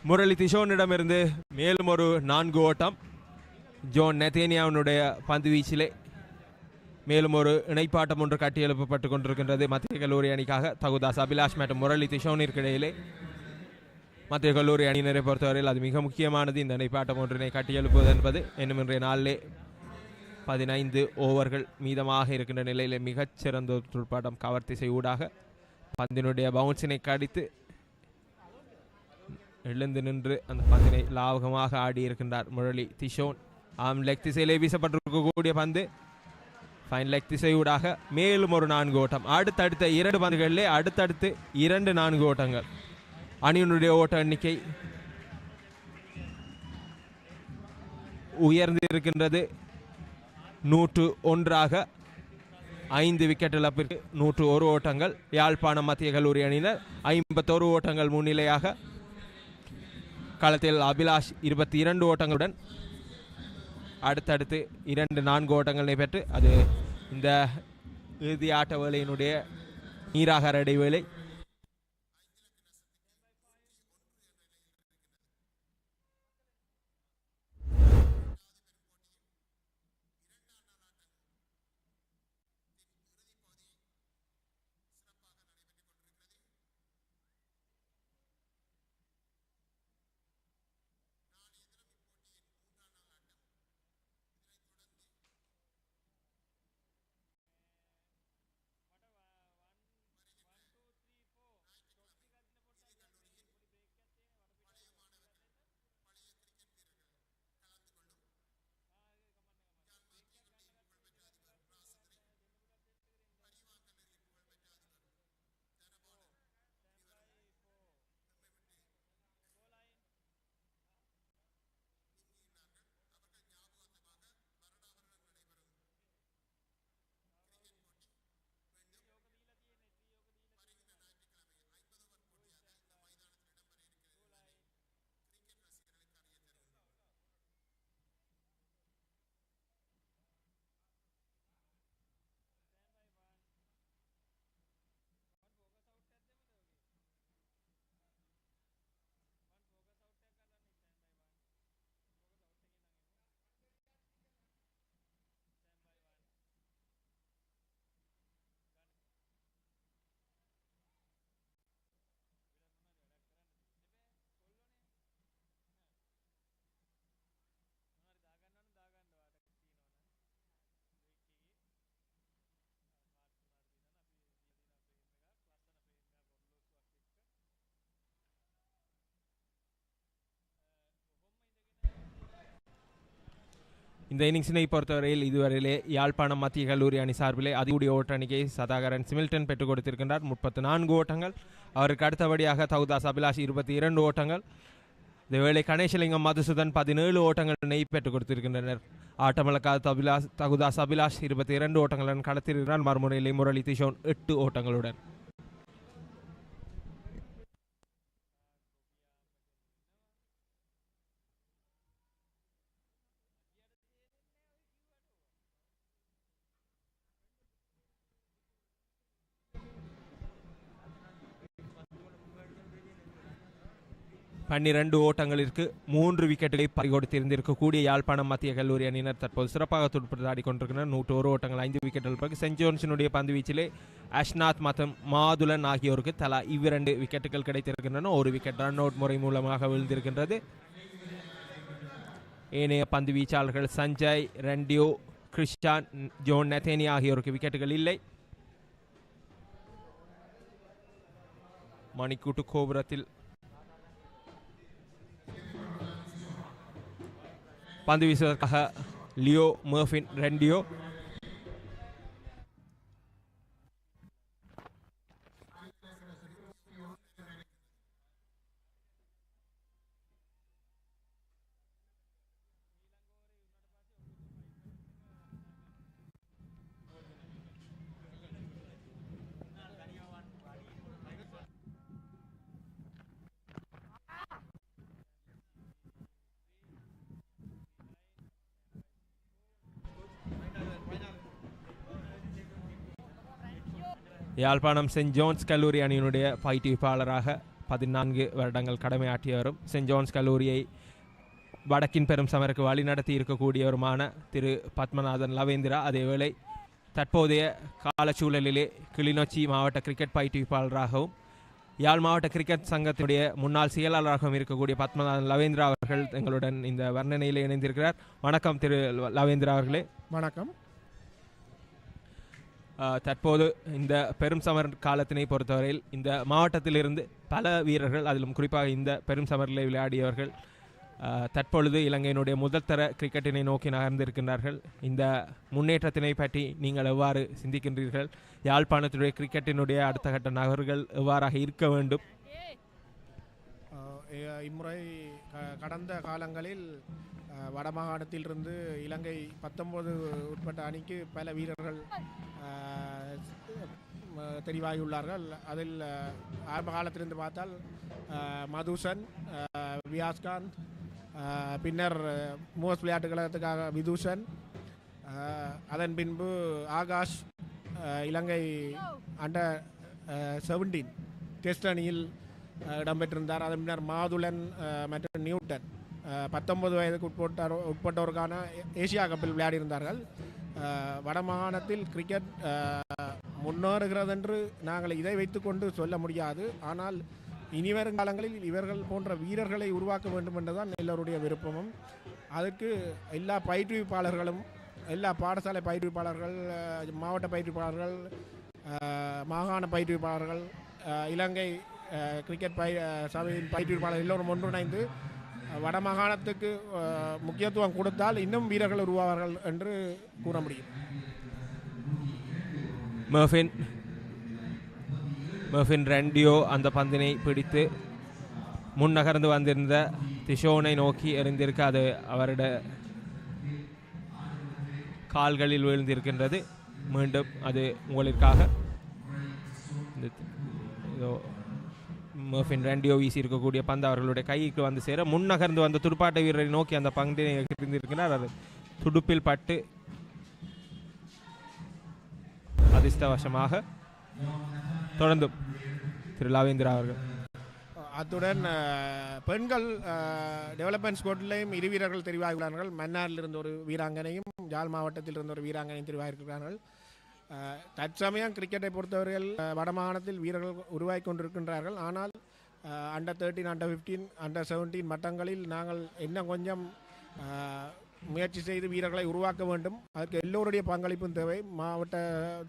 F: முரளி திஷோனிடமிருந்து மேலும் ஒரு 4 ஓட்டம். ஜோன் நெத்தேனியாவினுடைய பந்து வீச்சிலே மேலும் ஒரு இணைப்பாட்டம் ஒன்று கட்டியெழுப்பப்பட்டு கொண்டிருக்கின்றது மத்திய கல்லூரி அணிக்காக. தகுதாஸ் அபிலாஷ் மற்றும் முரளி திஷோனிற்கு இடையிலே மத்திய கல்லூரி அணியினரை பொறுத்தவரையில் அது மிக முக்கியமானது. இந்த இணைப்பாட்டம் ஒன்றினை கட்டியெழுப்புவது என்பது இன்னும் இன்றைய நாளிலே 15 ஓவர்கள் மீதமாக இருக்கின்ற நிலையில் மிகச்சிறந்த ஒரு துடுப்பாட்டம். கவர் திசை ஊடாக பந்தினுடைய பவுன்ஸினை கடித்து எழுந்து நின்று அந்த பந்தினை லாவகமாக ஆடி இருக்கின்றார் முரளி திஷோன். லெக் திசையிலே வீசப்பட்டிருக்கக்கூடிய பந்து ஃபைன் லெக் திசையூடாக மேலும் ஒரு 4 ஓட்டம். அடுத்தடுத்த 2 பந்துகளிலே அடுத்தடுத்து 2 4 ஓட்டங்கள். அணியினுடைய ஓட்ட எண்ணிக்கை உயர்ந்து இருக்கின்றது 101 5 விக்கெட் இழப்பிற்கு 101 ஓட்டங்கள். யாழ்ப்பாணம் மத்திய கல்லூரி அணியினர் 51 ஓட்டங்கள் முன்னிலையாக. களத்தில் அபிலாஷ் 22 ஓட்டங்களுடன் அடுத்தடுத்து 2 4 ஓட்டங்களை பெற்று அது இந்த இறுதி ஆட்ட வேளையினுடைய நீராகார இடைவேளை. இந்த இன்னிங்ஸினை பொறுத்தவரையில் இதுவரையிலே யாழ்ப்பாணம் மத்திய கல்லூரி அணி சார்பிலே அதிகூடிய ஓட்ட அணிக்கை சதாகரன் சிமில்டன் பெற்றுக் கொடுத்திருக்கின்றார் 34 ஓட்டங்கள். அவருக்கு அடுத்தபடியாக தகுதாஸ் அபிலாஷ் 22 ஓட்டங்கள். இதேவேளை கணேசலிங்கம் மதுசூதன் 17 ஓட்டங்களை பெற்றுக் கொடுத்திருக்கின்றனர். ஆட்டமிழக்காத தகுதாஸ் அபிலாஷ் 22 ஓட்டங்களுடன் களத்திருக்கிறார். மறுமுறையிலே முரளி திஷோன் 8 ஓட்டங்களுடன். பன்னிரண்டு ஓட்டங்களிற்கு 3 விக்கெட்டுகளை பறிகொடுத்திருந்திருக்கக்கூடிய யாழ்ப்பாணம் மத்திய கல்லூரி அணியினர் தற்போது சிறப்பாக துடுப்படுத்தி கொண்டிருக்கின்றனர். 101 ஓட்டங்கள் 5 விக்கெட்டுகள் பிறகு சென்ட் ஜோன்ஸினுடைய பந்து வீச்சிலே அஷ்நாத் மற்றும் மாதுலன் ஆகியோருக்கு தலா 2 விக்கெட்டுகள் கிடைத்திருக்கின்றன. 1 விக்கெட் ரன் அவுட் முறை மூலமாக விழுந்திருக்கின்றது. ஏனைய பந்து வீச்சாளர்கள் சஞ்சய், ரெண்டியோ, கிறிஸ்டான், ஜோன் நெத்தேனி ஆகியோருக்கு விக்கெட்டுகள் இல்லை. மணிக்கூட்டு கோபுரத்தில் பந்து வீசுவதற்காக லியோ, மர்ஃபின், ரெண்டியோ. யாழ்ப்பாணம் சென்ட் ஜோன்ஸ் கல்லூரி அணியினுடைய பயிற்றுவிப்பாளராக 14 வருடங்கள் கடமையாற்றியவரும் சென்ட் ஜான்ஸ் கல்லூரியை வடக்கின் பெரும் சமருக்கு வழிநடத்தி இருக்கக்கூடியவருமான திரு பத்மநாதன் லவேந்திரா, அதேவேளை தற்போதைய காலச்சூழலிலே கிளிநொச்சி மாவட்ட கிரிக்கெட் பயிற்றுவிப்பாளராகவும் யாழ் மாவட்ட கிரிக்கெட் சங்கத்தினுடைய முன்னாள் செயலாளராகவும் இருக்கக்கூடிய பத்மநாதன் லவேந்திரா அவர்கள் எங்களுடன் இந்த வர்ணனையில் இணைந்திருக்கிறார். வணக்கம் திரு லவேந்திரா அவர்களே.
I: வணக்கம்.
F: தற்போது இந்த பெரும் சமர் காலத்தினை பொறுத்தவரையில் இந்த மாவட்டத்திலிருந்து பல வீரர்கள், அதிலும் குறிப்பாக இந்த பெரும் சமரில் விளையாடியவர்கள் தற்பொழுது இலங்கையினுடைய முதல் தர கிரிக்கெட்டினை நோக்கி நகர்ந்திருக்கின்றார்கள். இந்த முன்னேற்றத்தினை பற்றி நீங்கள் எவ்வாறு சிந்திக்கின்றீர்கள்? யாழ்ப்பாணத்துடைய கிரிக்கெட்டினுடைய அடுத்த கட்ட நகர்கள் எவ்வாறாக இருக்க வேண்டும்?
I: இம்முறை கடந்த காலங்களில் வடமாகாணத்திலிருந்து இலங்கை 19 உட்பட்ட அணிக்கு பல வீரர்கள் தெரிவாகியுள்ளார்கள். அதில் ஆரம்ப காலத்திலிருந்து பார்த்தால் மதுசன், வியாஸ்காந்த், பின்னர் மூவஸ் விளையாட்டு கழகத்துக்காக விதூஷன், அதன் பின்பு ஆகாஷ் இலங்கை அண்டர் 17 டெஸ்ட் அணியில் இடம்பெற்றிருந்தார். அதன் பின்னர் மாதுளன் மற்றும் நியூட்டன் 19 வயதுக்கு உட்பட்டோருக்கான ஏசியா கப்பில் விளையாடியிருந்தார்கள். வடமாகாணத்தில் கிரிக்கெட் முன்னேறுகிறது என்று நாங்கள் இதை வைத்துக்கொண்டு சொல்ல முடியாது. ஆனால் இனிவரும் காலங்களில் இவர்கள் போன்ற வீரர்களை உருவாக்க வேண்டும் என்றுதான் எல்லோருடைய விருப்பமும். அதற்கு எல்லா பயிற்றுவிப்பாளர்களும், எல்லா பாடசாலை பயிற்றுவிப்பாளர்கள், மாவட்ட பயிற்றுவிப்பாளர்கள், மாகாண பயிற்றுவிப்பாளர்கள், இலங்கை கிரிக்கெட் சபையின் பயிற்றுவிப்பாளர் எல்லோரும் ஒன்றிணைந்து வடமாகாணத்துக்கு முக்கியத்துவம் கொடுத்தால் இன்னும் வீரர்கள் உருவாவார்கள் என்று கூற முடியும்.
F: மர்ஃபின் ரெண்டியோ அந்த பந்தினை பிடித்து முன்னகர்ந்து வந்திருந்த திஷோனை நோக்கி எறிந்திருக்க அது அவருடைய கால்களில் விழுந்திருக்கின்றது. மீண்டும் அது உங்களுக்காக மர்ஃபின் ரெண்டியோ வீசி இருக்கக்கூடிய பந்து அவர்களுடைய கைக்கு வந்து சேர முன்னகர்ந்து வந்த துடுப்பாட்ட வீரரை நோக்கி அந்த பந்தினை எறிந்திருக்கிறார். அது துடுப்பில் பட்டு அதிர்ஷ்டவசமாக தொடர்ந்து திரு லவேந்திரா அவர்கள்.
I: அத்துடன் பெண்கள் டெவலப்மெண்ட் ஸ்குவாட்லையும் 2 வீரர்கள் தெரிவாகியுள்ளார்கள். மன்னாரில் இருந்த ஒரு வீராங்கனையும் யாழ் மாவட்டத்தில் இருந்த ஒரு வீராங்கனையும் தெரிவாகியிருக்கிறார்கள். தற்சமயம் கிரிக்கெட்டை பொறுத்தவரையில் வடமாகாணத்தில் வீரர்கள் உருவாகி கொண்டிருக்கின்றார்கள். ஆனால் அண்டர் 13, அண்டர் 15, அண்டர் 17 மட்டங்களில் நாங்கள் இன்னும் கொஞ்சம் முயற்சி செய்து வீரர்களை உருவாக்க வேண்டும். அதுக்கு எல்லோருடைய பங்களிப்பும் தேவை. மாவட்ட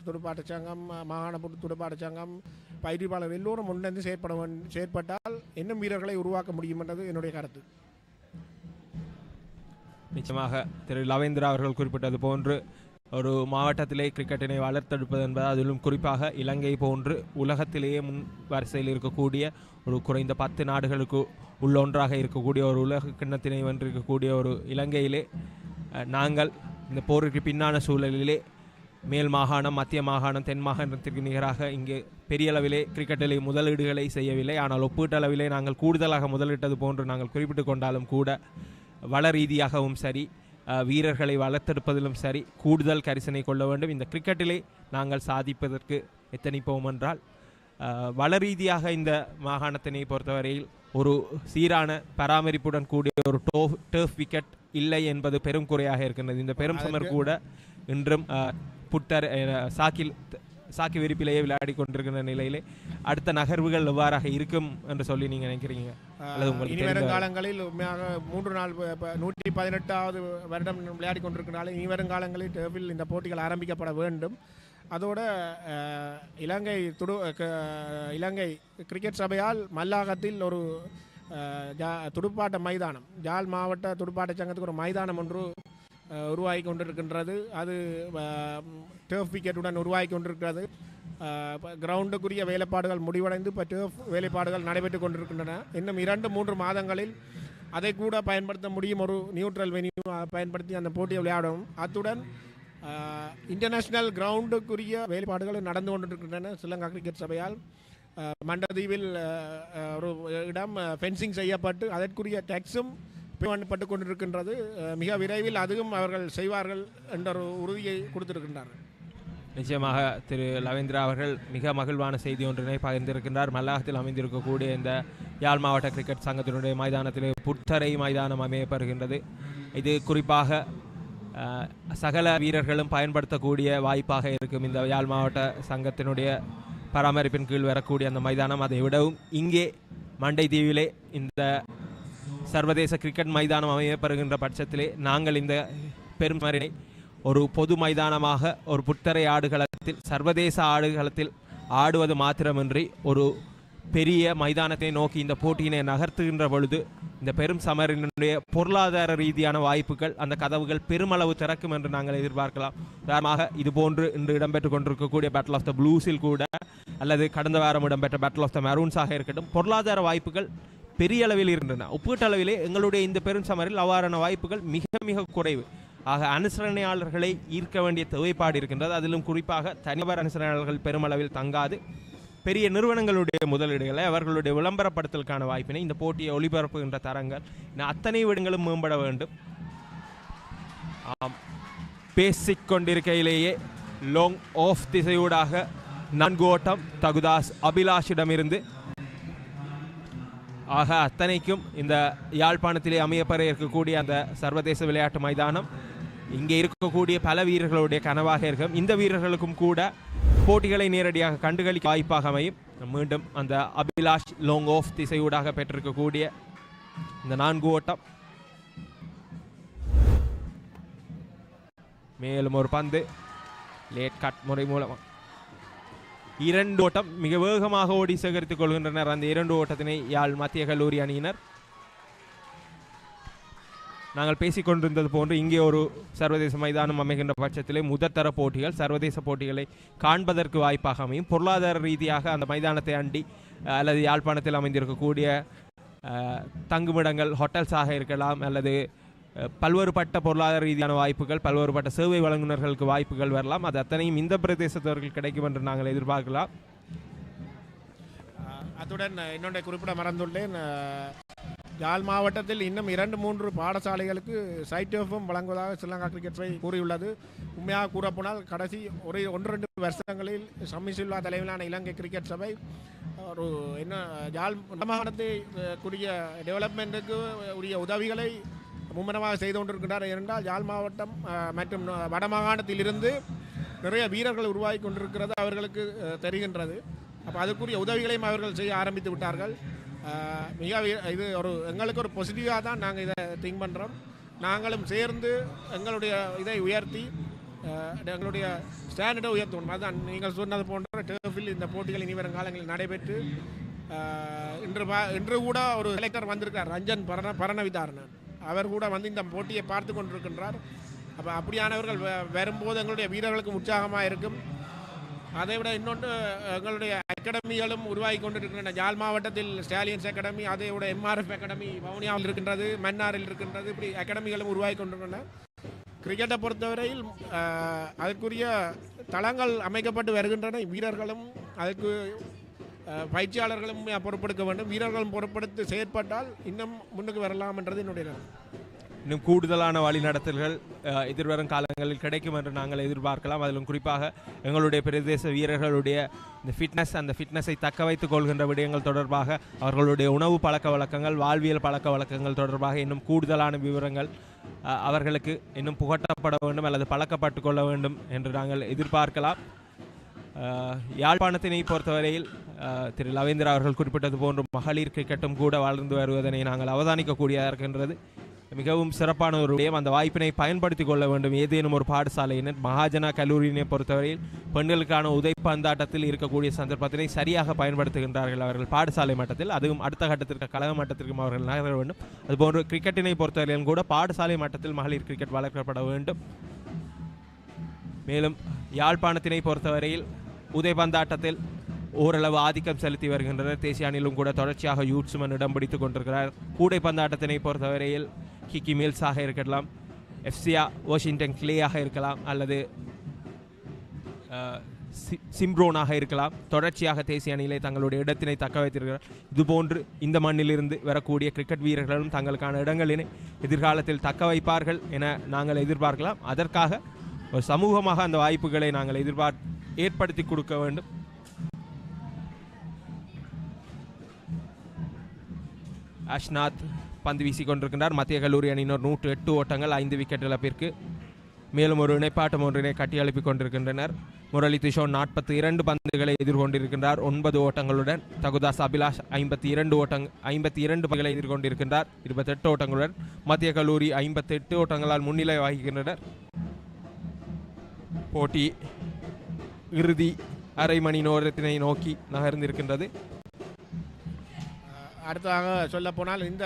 I: துடுப்பாட்ட சங்கம், மாகாண துடுப்பாட்ட சங்கம், பயிற்றுவிப்பாளர் எல்லோரும் முன்னெந்து செயற்பட்டால் இன்னும் வீரர்களை உருவாக்க முடியும் என்றது என்னுடைய கருத்து.
F: நிச்சயமாக திரு லவேந்திரா அவர்கள் குறிப்பிட்டது போன்று ஒரு மாவட்டத்திலே கிரிக்கெட்டினை வளர்த்தெடுப்பது என்பது, அதிலும் குறிப்பாக இலங்கை போன்று உலகத்திலேயே முன் வரிசையில் இருக்கக்கூடிய ஒரு குறைந்த 10 நாடுகளுக்கு உள்ளொன்றாக இருக்கக்கூடிய ஒரு உலக கிண்ணத்தினை வென்றிருக்கக்கூடிய ஒரு இலங்கையிலே நாங்கள் இந்த போருக்கு பின்னான சூழலிலே மேல் மாகாணம், மத்திய மாகாணம், தென் மாகாணத்திற்கு நிகராக இங்கே பெரிய அளவிலே கிரிக்கெட்டிலே முதலீடுகளை செய்யவில்லை. ஆனால் ஒப்பீட்டளவிலே நாங்கள் கூடுதலாக முதலிட்டது போன்று நாங்கள் குறிப்பிட்டு கொண்டாலும் கூட வள ரீதியாகவும் சரி, வீரர்களை வளர்த்தெடுப்பதிலும் சரி கூடுதல் கரிசனை கொள்ள வேண்டும். இந்த கிரிக்கெட்டிலே நாங்கள் சாதிப்பதற்கு எத்தனிப்போம் என்றால் வள ரீதியாக இந்த மாகாணத்தினை பொறுத்தவரையில் ஒரு சீரான பராமரிப்புடன் கூடிய ஒரு டர்ஃப் விக்கெட் இல்லை என்பது பெரும் குறையாக இருக்கின்றது. இந்த பெரும் சமர் கூட இன்றும் புட்டர் சாக்கி விரிப்பிலேயே விளையாடி கொண்டிருக்கின்ற நிலையிலே அடுத்த நகர்வுகள் எவ்வாறாக இருக்கும் என்று சொல்லி நீங்கள் நினைக்கிறீங்க?
I: இனிவரும் காலங்களில் உண்மையாக 3 நாள் 118வது வருடம் விளையாடி கொண்டிருக்கிறார்கள். இனிவரும் காலங்களில் டர்ஃபில் இந்த போட்டிகள் ஆரம்பிக்கப்பட வேண்டும். அதோட இலங்கை கிரிக்கெட் சபையால் மல்லாகத்தில் ஒரு துடுப்பாட்ட மைதானம், யாழ் மாவட்ட துடுப்பாட்ட சங்கத்துக்கு ஒரு மைதானம் ஒன்று உருவாகி கொண்டிருக்கின்றது. அது டர்ஃப் விக்கெட்டுடன் உருவாகி கொண்டிருக்கிறது. கிரவுண்டுக்குரிய வேலைப்பாடுகள் முடிவடைந்து இப்போ டர்ஃப் வேலைப்பாடுகள் நடைபெற்று கொண்டிருக்கின்றன. இன்னும் 2-3 மாதங்களில் அதை கூட பயன்படுத்த முடியும். ஒரு நியூட்ரல் வென்யூ பயன்படுத்தி அந்த போட்டியை விளையாடும். அத்துடன் இன்டர்நேஷ்னல் கிரவுண்டுக்குரிய வேலைப்பாடுகள் நடந்து கொண்டிருக்கின்றன. ஸ்ரீலங்கா கிரிக்கெட் சபையால் மண்டதீவில் ஒரு இடம் ஃபென்சிங் செய்யப்பட்டு அதற்குரிய டேக்ஸும் பட்டு கொண்டிருக்கின்றது. மிக விரைவில் அதுவும் அவர்கள் செய்வார்கள் என்ற ஒரு உறுதியை கொடுத்திருக்கின்றார்கள்.
F: நிச்சயமாக திரு லவேந்திரா அவர்கள் மிக மகிழ்வான செய்தி ஒன்றினை பகிர்ந்திருக்கின்றார். மல்லாகத்தில் அமைந்திருக்கக்கூடிய இந்த யாழ் மாவட்ட கிரிக்கெட் சங்கத்தினுடைய மைதானத்தில் புத்தரை மைதானம் அமையப்படுகின்றது. இது குறிப்பாக சகல வீரர்களும் பயன்படுத்தக்கூடிய வாய்ப்பாக இருக்கும். இந்த யாழ் மாவட்ட சங்கத்தினுடைய பராமரிப்பின் கீழ் வரக்கூடிய அந்த மைதானம். அதை விடவும் இங்கே மண்டை தீவிலே இந்த சர்வதேச கிரிக்கெட் மைதானம் அமையப்படுகின்ற பட்சத்திலே நாங்கள் இந்த பெருமரினை ஒரு பொது மைதானமாக ஒரு புத்தரை ஆடுகளத்தில் சர்வதேச ஆடுகளத்தில் ஆடுவது மாத்திரமின்றி ஒரு பெரிய மைதானத்தை நோக்கி இந்த போட்டியினை நகர்த்துகின்ற பொழுது இந்த பெரும் சமரினுடைய பொருளாதார ரீதியான வாய்ப்புகள் அந்த கதவுகள் பெருமளவு திறக்கும் என்று நாங்கள் எதிர்பார்க்கலாம். உதாரணமாக இதுபோன்று இன்று இடம்பெற்றுக் கொண்டிருக்கக்கூடிய பேட்டில் ஆஃப் த ப்ளூஸில் கூட அல்லது கடந்த வாரம் இடம்பெற்ற பேட்டில் ஆஃப் த மெரூன்ஸாக இருக்கட்டும், பொருளாதார வாய்ப்புகள் பெரிய அளவில் இருக்கின்றன. ஒப்பீட்டளவிலே எங்களுடைய இந்த பெரும் சமரில் அவ்வாறான வாய்ப்புகள் மிக மிக குறைவு. ஆக அனுசரணையாளர்களை ஈர்க்க வேண்டிய தேவைப்பாடு இருக்கின்றது. அதிலும் குறிப்பாக தனிநபர் அனுசரணையாளர்கள் பெருமளவில் தங்காது பெரிய நிறுவனங்களுடைய முதலீடுகளை அவர்களுடைய விளம்பரப்படுத்தலுக்கான வாய்ப்பினை இந்த போட்டியை ஒளிபரப்புகின்ற தரங்கள் அத்தனை விடங்களும் மேம்பட வேண்டும். பேசிக் கொண்டிருக்கையிலேயே லாங் ஆஃப் திசையூடாக 4 ஓட்டம் தகுதாஸ் அபிலாஷிடமிருந்து. ஆக அத்தனைக்கும் இந்த யாழ்ப்பாணத்திலே அமையப்பெற இருக்கக்கூடிய அந்த சர்வதேச விளையாட்டு மைதானம் இங்கே இருக்கக்கூடிய பல வீரர்களுடைய கனவாக இருக்கும். இந்த வீரர்களுக்கும் கூட போட்டிகளை நேரடியாக கண்டுகளிக்க வாய்ப்பாக அமையும். மீண்டும் அந்த அபிலாஷ் லாங் ஆஃப் திசையூடாக பெற்றிருக்கக்கூடிய இந்த 4 ஓட்டம். மேலும் ஒரு பந்து லேட் கட் முறை மூலமாக 2 ஓட்டம் மிக வேகமாக ஓடி சேகரித்துக் கொள்கின்றனர். அந்த 2 ஓட்டத்தினை யாழ் மத்திய கல்லூரி அணியினர். நாங்கள் பேசிக்கொண்டிருந்தது போன்று இங்கே ஒரு சர்வதேச மைதானம் அமைகின்ற பட்சத்திலே முதற்தர போட்டிகள் சர்வதேச போட்டிகளை காண்பதற்கு வாய்ப்பாக அமையும். பொருளாதார ரீதியாக அந்த மைதானத்தை அண்டி அல்லது யாழ்ப்பாணத்தில் அமைந்திருக்கக்கூடிய தங்குமிடங்கள் ஹோட்டல்ஸாக இருக்கலாம் அல்லது பல்வேறுபட்ட பொருளாதார ரீதியான வாய்ப்புகள் பல்வேறுபட்ட சேவை வழங்குநர்களுக்கு வாய்ப்புகள் வரலாம். அது அத்தனையும் இந்த பிரதேசத்தவர்கள் கிடைக்கும் என்று நாங்கள் எதிர்பார்க்கலாம்.
I: அத்துடன் என்னுடைய குறிப்பிட மறந்துள்ளேன், யாழ் மாவட்டத்தில் இன்னும் 2-3 பாடசாலைகளுக்கு சைட்டோஃபும் வழங்குவதாக ஸ்ரீலங்கா கிரிக்கெட் சபை கூறியுள்ளது. உண்மையாக கூறப்போனால் கடைசி 1-2 வருஷங்களில் சம்மிசில்லா தலைமையிலான இலங்கை கிரிக்கெட் சபை ஒரு யாழ் மாகாணத்துக்குரிய டெவலப்மெண்ட்டுக்கு உரிய உதவிகளை மும்முரமாக செய்து கொண்டிருக்கின்றார். ஏனென்றால் யாழ் மாவட்டம் மற்றும் வடமாகாணத்திலிருந்து நிறைய வீரர்கள் உருவாகி கொண்டிருக்கிறது அவர்களுக்கு தெரிகின்றது. அப்போ அதுக்குரிய உதவிகளையும் அவர்கள் செய்ய ஆரம்பித்து விட்டார்கள். மிக இது எங்களுக்கு ஒரு பாசிட்டிவாக தான் நாங்கள் இதை திங்க் பண்ணுறோம். நாங்களும் சேர்ந்து எங்களுடைய இதை உயர்த்தி எங்களுடைய ஸ்டாண்டர்டை உயர்த்தணும். அதுதான் நீங்கள் சொன்னது போன்ற டர்ஃபில் இந்த போட்டிகள் இனி வரும் காலங்களில் நடைபெற்று இன்று கூட ஒரு செலக்டர் வந்திருக்கார், ரஞ்சன் பரணவிதாரன். அவர் கூட வந்து இந்த போட்டியை பார்த்து கொண்டிருக்கின்றார். அப்போ அப்படியானவர்கள் வரும்போது எங்களுடைய வீரர்களுக்கும் உற்சாகமாக இருக்கும். அதை விட இன்னொன்று எங்களுடைய அகாடமிகளும் உருவாகி கொண்டிருக்கின்றன. யாழ் மாவட்டத்தில் ஸ்டாலியன்ஸ் அகாடமி, அதை விட MRF அகாடமி வவுனியாவில் இருக்கின்றது, மன்னாரில் இருக்கின்றது. இப்படி அகாடமிகளும் உருவாகி கொண்டிருக்கின்றன. கிரிக்கெட்டை பொறுத்தவரையில் அதற்குரிய தளங்கள் அமைக்கப்பட்டு வருகின்றன. வீரர்களும் அதுக்கு பயிற்சியாளர்களும் பொறுப்பெடுக்க வேண்டும். வீரர்களும் பொறுப்பெடுத்து செயற்பட்டால் இன்னும் முன்னுக்கு வரலாம் என்றது என்னுடைய.
F: இன்னும் கூடுதலான வழிநடத்தல்கள் எதிர்வரும் காலங்களில் கிடைக்கும் என்று நாங்கள் எதிர்பார்க்கலாம். அதிலும் குறிப்பாக எங்களுடைய பிரதேச வீரர்களுடைய இந்த அந்த ஃபிட்னஸை தக்க வைத்துக் கொள்கின்ற விடயங்கள் தொடர்பாக அவர்களுடைய உணவு பழக்க வழக்கங்கள் வாழ்வியல் பழக்க வழக்கங்கள் தொடர்பாக இன்னும் கூடுதலான விவரங்கள் அவர்களுக்கு இன்னும் புகட்டப்பட வேண்டும் அல்லது பழக்கப்பட்டு கொள்ள வேண்டும் என்று நாங்கள் எதிர்பார்க்கலாம். யாழ்ப்பாணத்தினை பொறுத்தவரையில் திரு லவேந்திரா அவர்கள் குறிப்பிட்டது போன்று மகளிர் கிரிக்கெட்டும் கூட வளர்ந்து வருவதனை நாங்கள் அவதானிக்கக்கூடியதாக இருக்கின்றது. மிகவும் சிறப்பான ஒரு விடயம். அந்த வாய்ப்பினை பயன்படுத்தி கொள்ள வேண்டும். ஏதேனும் ஒரு பாடசாலையினர் மகாஜனா கல்லூரியினை பொறுத்தவரையில் பெண்களுக்கான உதைப்பந்தாட்டத்தில் இருக்கக்கூடிய சந்தர்ப்பத்தினை சரியாக பயன்படுத்துகின்றார்கள் அவர்கள் பாடசாலை மட்டத்தில். அதுவும் அடுத்த கட்டத்திற்கு கழக மட்டத்திற்கும் அவர்கள் நகர வேண்டும். அதுபோன்று கிரிக்கெட்டினை பொறுத்தவரையிலும் கூட பாடசாலை மட்டத்தில் மகளிர் கிரிக்கெட் வளர்க்கப்பட வேண்டும். மேலும் யாழ்ப்பாணத்தினை பொறுத்தவரையில் உதைப்பந்தாட்டத்தில் ஓரளவு ஆதிக்கம் செலுத்தி வருகின்றனர். தேசிய அணியிலும் கூட தொடர்ச்சியாக யூட்ஸ்மன் இடம் பிடித்துக் கொண்டிருக்கிறார். கூடைப்பந்தாட்டத்தினை பொறுத்தவரையில் கிக்கி மில்ஸாக இருக்கலாம், எஃப்சியா வாஷிங்டன் கிளேயாக இருக்கலாம் அல்லது சிம்ரோனாக இருக்கலாம். தொடர்ச்சியாக தேசிய அணியிலே தங்களுடைய இடத்தினை தக்க வைத்திருக்கிறார். இதுபோன்று இந்த மண்ணிலிருந்து வரக்கூடிய கிரிக்கெட் வீரர்களும் தங்களுக்கான இடங்களினை எதிர்காலத்தில் தக்க வைப்பார்கள் என நாங்கள் எதிர்பார்க்கலாம். அதற்காக ஒரு சமூகமாக அந்த வாய்ப்புகளை நாங்கள் ஏற்படுத்தி கொடுக்க வேண்டும். அஷ்நாத் பந்து வீசிக் கொண்டிருக்கின்றார். மத்திய கல்லூரி அணியினர் 108 ஓட்டங்கள் 5 விக்கெட் இழப்பிற்கு. மேலும் ஒரு இணைப்பாட்டம் ஒன்றினை கட்டி எழுப்பிக் கொண்டிருக்கின்றனர். முரளி திஷோன் 42 பந்துகளை எதிர்கொண்டிருக்கின்றார் 9 ஓட்டங்களுடன். தகுதாஸ் அபிலாஷ் 52 பந்துகளை எதிர்கொண்டிருக்கின்றார் 28 ஓட்டங்களுடன். மத்திய கல்லூரி 58 ஓட்டங்களால் முன்னிலை வகிக்கின்றனர். போட்டி இறுதி அரை மணி நேரத்தினை நோக்கி நகர்ந்திருக்கின்றது.
I: அடுத்ததாக சொல்ல போனால் இந்த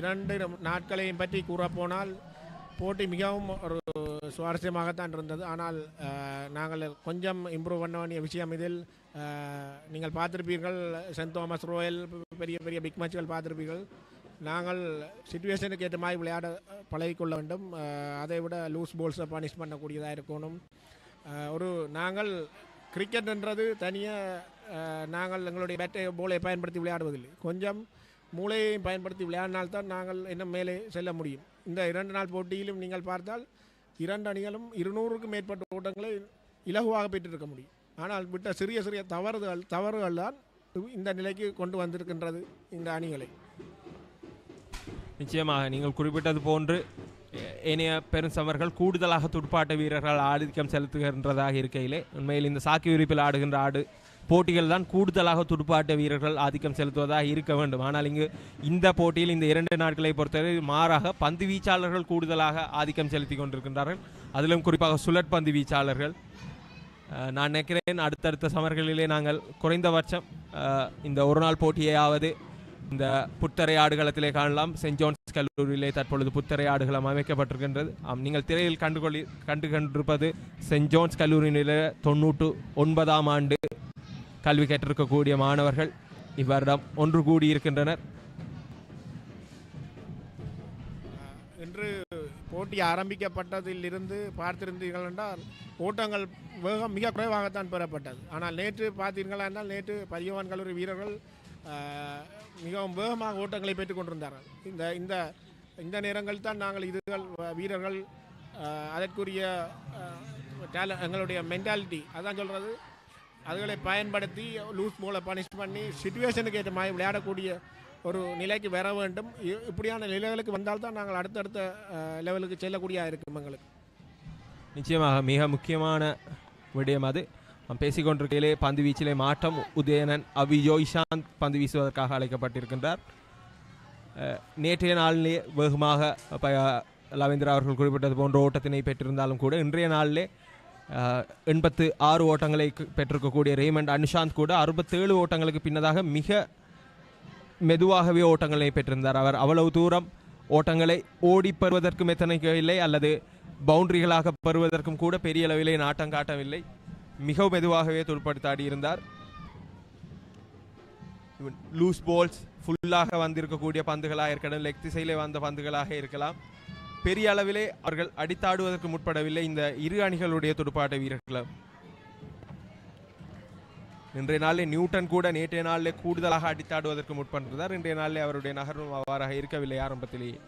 I: 2 நாட்களையும் பற்றி கூறப்போனால் போட்டி மிகவும் ஒரு சுவாரஸ்யமாகத்தான் இருந்தது. ஆனால் நாங்கள் கொஞ்சம் இம்ப்ரூவ் பண்ண வேண்டிய விஷயம் இதில் நீங்கள் பார்த்துருப்பீர்கள். சென்ட் தாமஸ் ரோயல் பெரிய பெரிய பிக் மேட்ச்கள் பார்த்துருப்பீர்கள். நாங்கள் சிச்சுவேஷனுக்கு ஏற்ற மாதிரி விளையாட பழகிக்கொள்ள வேண்டும். அதை விட லூஸ் பால்ஸை பனிஷ் பண்ணக்கூடியதாக இருக்கணும். நாங்கள் கிரிக்கெட்ன்றது தனியாக நாங்கள் எங்களுடைய பேட்டை போலை பயன்படுத்தி விளையாடுவதில்லை. கொஞ்சம் மூளையை பயன்படுத்தி விளையாடினால்தான் நாங்கள் இன்னும் மேலே செல்ல முடியும். இந்த 2 நாள் போட்டியிலும் நீங்கள் பார்த்தால் 2 அணிகளும் 200க்கும் மேற்பட்ட ஓட்டங்களை இலகுவாக பெற்றிருக்க முடியும். ஆனால் விட்ட சிறிய சிறிய தவறுகள் தான் இந்த நிலைக்கு கொண்டு வந்திருக்கின்றது இந்த அணிகளை.
F: நிச்சயமாக நீங்கள் குறிப்பிட்டது போன்று ஏனைய பெருசவர்கள் கூடுதலாக துடுப்பாட்ட வீரர்கள் ஆதிக்கம் செலுத்துகின்றதாக இருக்கையிலே உண்மையில் இந்த சாக்கி விரிப்பில் ஆடுகின்ற போட்டிகள் தான் கூடுதலாக துடுப்பாட்ட வீரர்கள் ஆதிக்கம் செலுத்துவதாக இருக்க வேண்டும். ஆனால் இங்கு இந்த போட்டியில் இந்த 2 நாட்களை பொறுத்தவரை மாறாக பந்து வீச்சாளர்கள் கூடுதலாக ஆதிக்கம் செலுத்தி கொண்டிருக்கின்றார்கள். அதிலும் குறிப்பாக சுழற் பந்து வீச்சாளர்கள். நான் நினைக்கிறேன் அடுத்தடுத்த சமர்களிலே நாங்கள் குறைந்தபட்சம் இந்த ஒரு நாள் போட்டியாவது இந்த புத்தரை ஆடுகளத்திலே காணலாம். சென்ட் ஜோன்ஸ் கல்லூரியிலே தற்பொழுது புத்தரை ஆடுகளம் அமைக்கப்பட்டிருக்கின்றது. நீங்கள் திரையில் கண்டுகொண்டிருப்பது சென்ட் ஜோன்ஸ் கல்லூரியிலே 99ஆம் ஆண்டு கல்வி கற்றிருக்கக்கூடிய மாணவர்கள் இவரிடம் ஒன்று கூடியிருக்கின்றனர்.
I: இன்று போட்டி ஆரம்பிக்கப்பட்டதிலிருந்து பார்த்திருந்தீர்கள் என்றால் ஓட்டங்கள் வேகம் மிக குறைவாகத்தான் பெறப்பட்டது. ஆனால் நேற்று பார்த்தீர்களா என்றால் நேற்று பரியவான் கல்லூரி வீரர்கள் மிகவும் வேகமாக ஓட்டங்களை பெற்றுக் கொண்டிருந்தார்கள். இந்த நேரங்கள் தான் நாங்கள் வீரர்கள் அதற்குரிய எங்களுடைய மென்டாலிட்டி அதான் சொல்கிறது, அதுகளை பயன்படுத்தி லூஸ் போலை பனிஷ் பண்ணி சிச்சுவேஷனுக்கு ஏற்ற மாதிரி விளையாடக்கூடிய ஒரு நிலைக்கு வர வேண்டும். இப்படியான நிலைகளுக்கு வந்தால்தான் நாங்கள் அடுத்தடுத்த லெவலுக்கு செல்லக்கூடிய இருக்கும் எங்களுக்கு.
F: நிச்சயமாக மிக முக்கியமான விடயம் அது. பேசிக்கொண்டிருக்கையிலே பந்து வீச்சிலே மாற்றம். உதயனன் அபிஜோய்ஷாந்த் பந்து வீசுவதற்காக அழைக்கப்பட்டிருக்கின்றார். நேற்றைய நாளிலே வேகமாக லவேந்திரா அவர்கள் குறிப்பிட்டது போன்ற ஓட்டத்தினை பெற்றிருந்தாலும் கூட இன்றைய நாளிலே 86 ஓட்டங்களை பெற்றிருக்கக்கூடிய ரேமண்ட் அனுஷாந்த் கூட 67 ஓட்டங்களுக்கு பின்னதாக மிக மெதுவாகவே ஓட்டங்களை பெற்றிருந்தார். அவர் அவ்வளவு தூரம் ஓட்டங்களை ஓடி பெறுவதற்கும் எத்தனைக்கவில்லை அல்லது பவுண்டரிகளாக பெறுவதற்கும் கூட பெரிய அளவிலே நாட்டம் காட்டவில்லை. மிக மெதுவாகவே துடுப்படுத்தாடி இருந்தார். லூஸ் பால்ஸ் ஃபுல்லாக வந்திருக்கக்கூடிய பந்துகளாக இருக்கலாம், லெக் திசையிலே வந்த பந்துகளாக இருக்கலாம். பெரிய அளவிலே அவர்கள் அடித்தாடுவதற்கு முற்படவில்லை இந்த இரு அணிகளுடைய துடுப்பாட்ட வீரர்களும். இன்றைய நாளில் நியூட்டன் கூட நேற்றைய நாளில் கூடுதலாக அடித்தாடுவதற்கு முற்பட்டிருந்தார். இன்றைய நாளில் அவருடைய நகர்வும் அவ்வாறாக இருக்கவில்லை ஆரம்பத்திலேயே.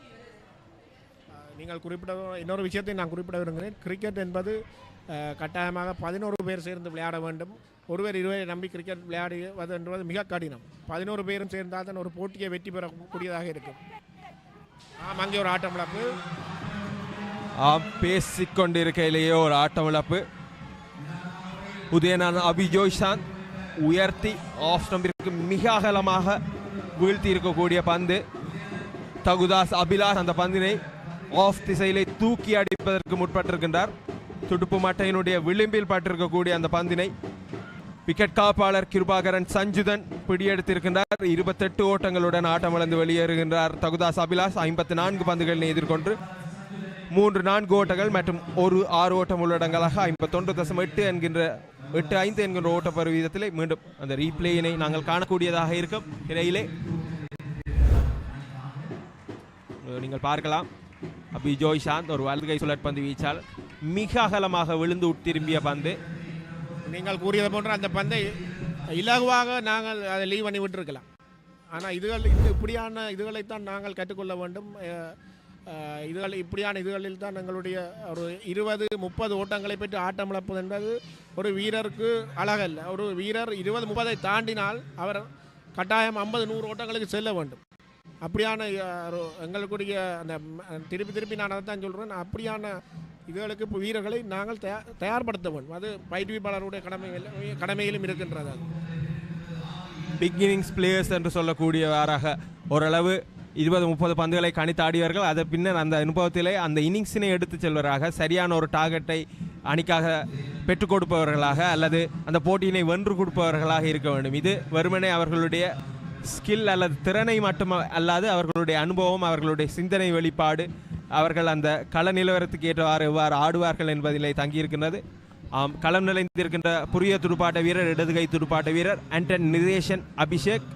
I: நீங்கள் குறிப்பிட இன்னொரு விஷயத்தை நான் குறிப்பிட விரும்புகிறேன். கிரிக்கெட் என்பது கட்டாயமாக 11 பேர் சேர்ந்து விளையாட வேண்டும். ஒருவர் 20 நம்பி கிரிக்கெட் விளையாடுவது என்பது மிக கடினம். 11 பேரும் சேர்ந்தால் தான் ஒரு போட்டியை வெற்றி பெறக்கூடியதாக இருக்கும். அங்கே ஒரு ஆட்டம் இழப்பு.
F: பேசிக்கொண்டிருக்கையிலேயே ஒரு ஆட்டம் இழப்பு. உதயனான அபிஜோய்ஷாந்த் உயர்த்தி ஆஃப் ஸ்டம்பிற்கு மிக அகலமாக வீழ்த்தி இருக்கக்கூடிய பந்து. தகுதாஸ் அபிலாஷ் அந்த பந்தினை ஆஃப் திசையிலே தூக்கி அடிப்பதற்கு முற்பட்டிருக்கின்றார். துடுப்பு மட்டையினுடைய விளிம்பில் பட்டிருக்கக்கூடிய அந்த பந்தினை விக்கெட் காப்பாளர் கிருபாகரன் சஞ்சுதன் பிடியெடுத்திருக்கின்றார். 28 ஓட்டங்களுடன் ஆட்டமிழந்து வெளியேறுகின்றார் தகுதாஸ் அபிலாஷ். 54 பந்துகளை எதிர்கொண்டு 3-4 ஓட்டங்கள் மற்றும் 6 ஓட்டம் உள்ளடங்களாக 51.85 என்கின்ற ஓட்ட பருவீதத்திலே மீண்டும் அந்த ரீப்ளேயினை நாங்கள் காணக்கூடியதாக இருக்கும். இடையிலே நீங்கள் பார்க்கலாம் அபிஜோய் சாந்த் ஒரு வலதுகை சுழற்பந்து வீச்சால் மிக அகலமாக விழுந்து உட்திரும்பிய பந்து.
I: நீங்கள் கூறியது போன்ற அந்த பந்தை இலகுவாக நாங்கள் அதை லீவ் பண்ணி விட்டுருக்கலாம். ஆனால் இப்படியான இதுகளைத்தான் நாங்கள் கற்றுக்கொள்ள வேண்டும். இதுகள் இப்படியான இதுகளில் தான் எங்களுடைய ஒரு 20-30 ஓட்டங்களை பெற்று ஆட்டம் இழப்பது என்பது ஒரு வீரருக்கு அழகல்ல. ஒரு வீரர் 20-30 தாண்டினால் அவர் கட்டாயம் 50-100 ஓட்டங்களுக்கு செல்ல வேண்டும். அப்படியான எங்களுக்குரிய அந்த திருப்பி நான் அதை தான் சொல்கிறேன். அப்படியான இதுகளுக்கு இப்போ வீரர்களை நாங்கள் தயார்படுத்த வேண்டும். அது பயிற்றுவிப்பாளருடைய கடமையிலும் இருக்கின்றது.
F: பிகினிங்ஸ் பிளேயர்ஸ் என்று சொல்லக்கூடியவாறாக ஓரளவு 20-30 பந்துகளை கணித்தாடியவர்கள் அதை பின்னர் அந்த அனுபவத்திலே அந்த இன்னிங்ஸினை எடுத்து செல்வராக சரியான ஒரு டார்கெட்டை அணிக்காக பெற்றுக் கொடுப்பவர்களாக அல்லது அந்த போட்டியினை வென்று கொடுப்பவர்களாக இருக்க வேண்டும். இது வெறுமனே அவர்களுடைய ஸ்கில் அல்லது திறனை மட்டும் அல்லாது அவர்களுடைய அனுபவம், அவர்களுடைய சிந்தனை வெளிப்பாடு, அவர்கள் அந்த கள நிலவரத்துக்கு ஏற்றவாறு எவ்வாறு ஆடுவார்கள் என்பதிலே தங்கியிருக்கின்றது. களம் நிலைந்திருக்கின்ற புதிய துடுப்பாட்ட வீரர், இடதுகை துடுப்பாட்ட வீரர் ஆண்டன் நிதேஷன் அபிஷேக்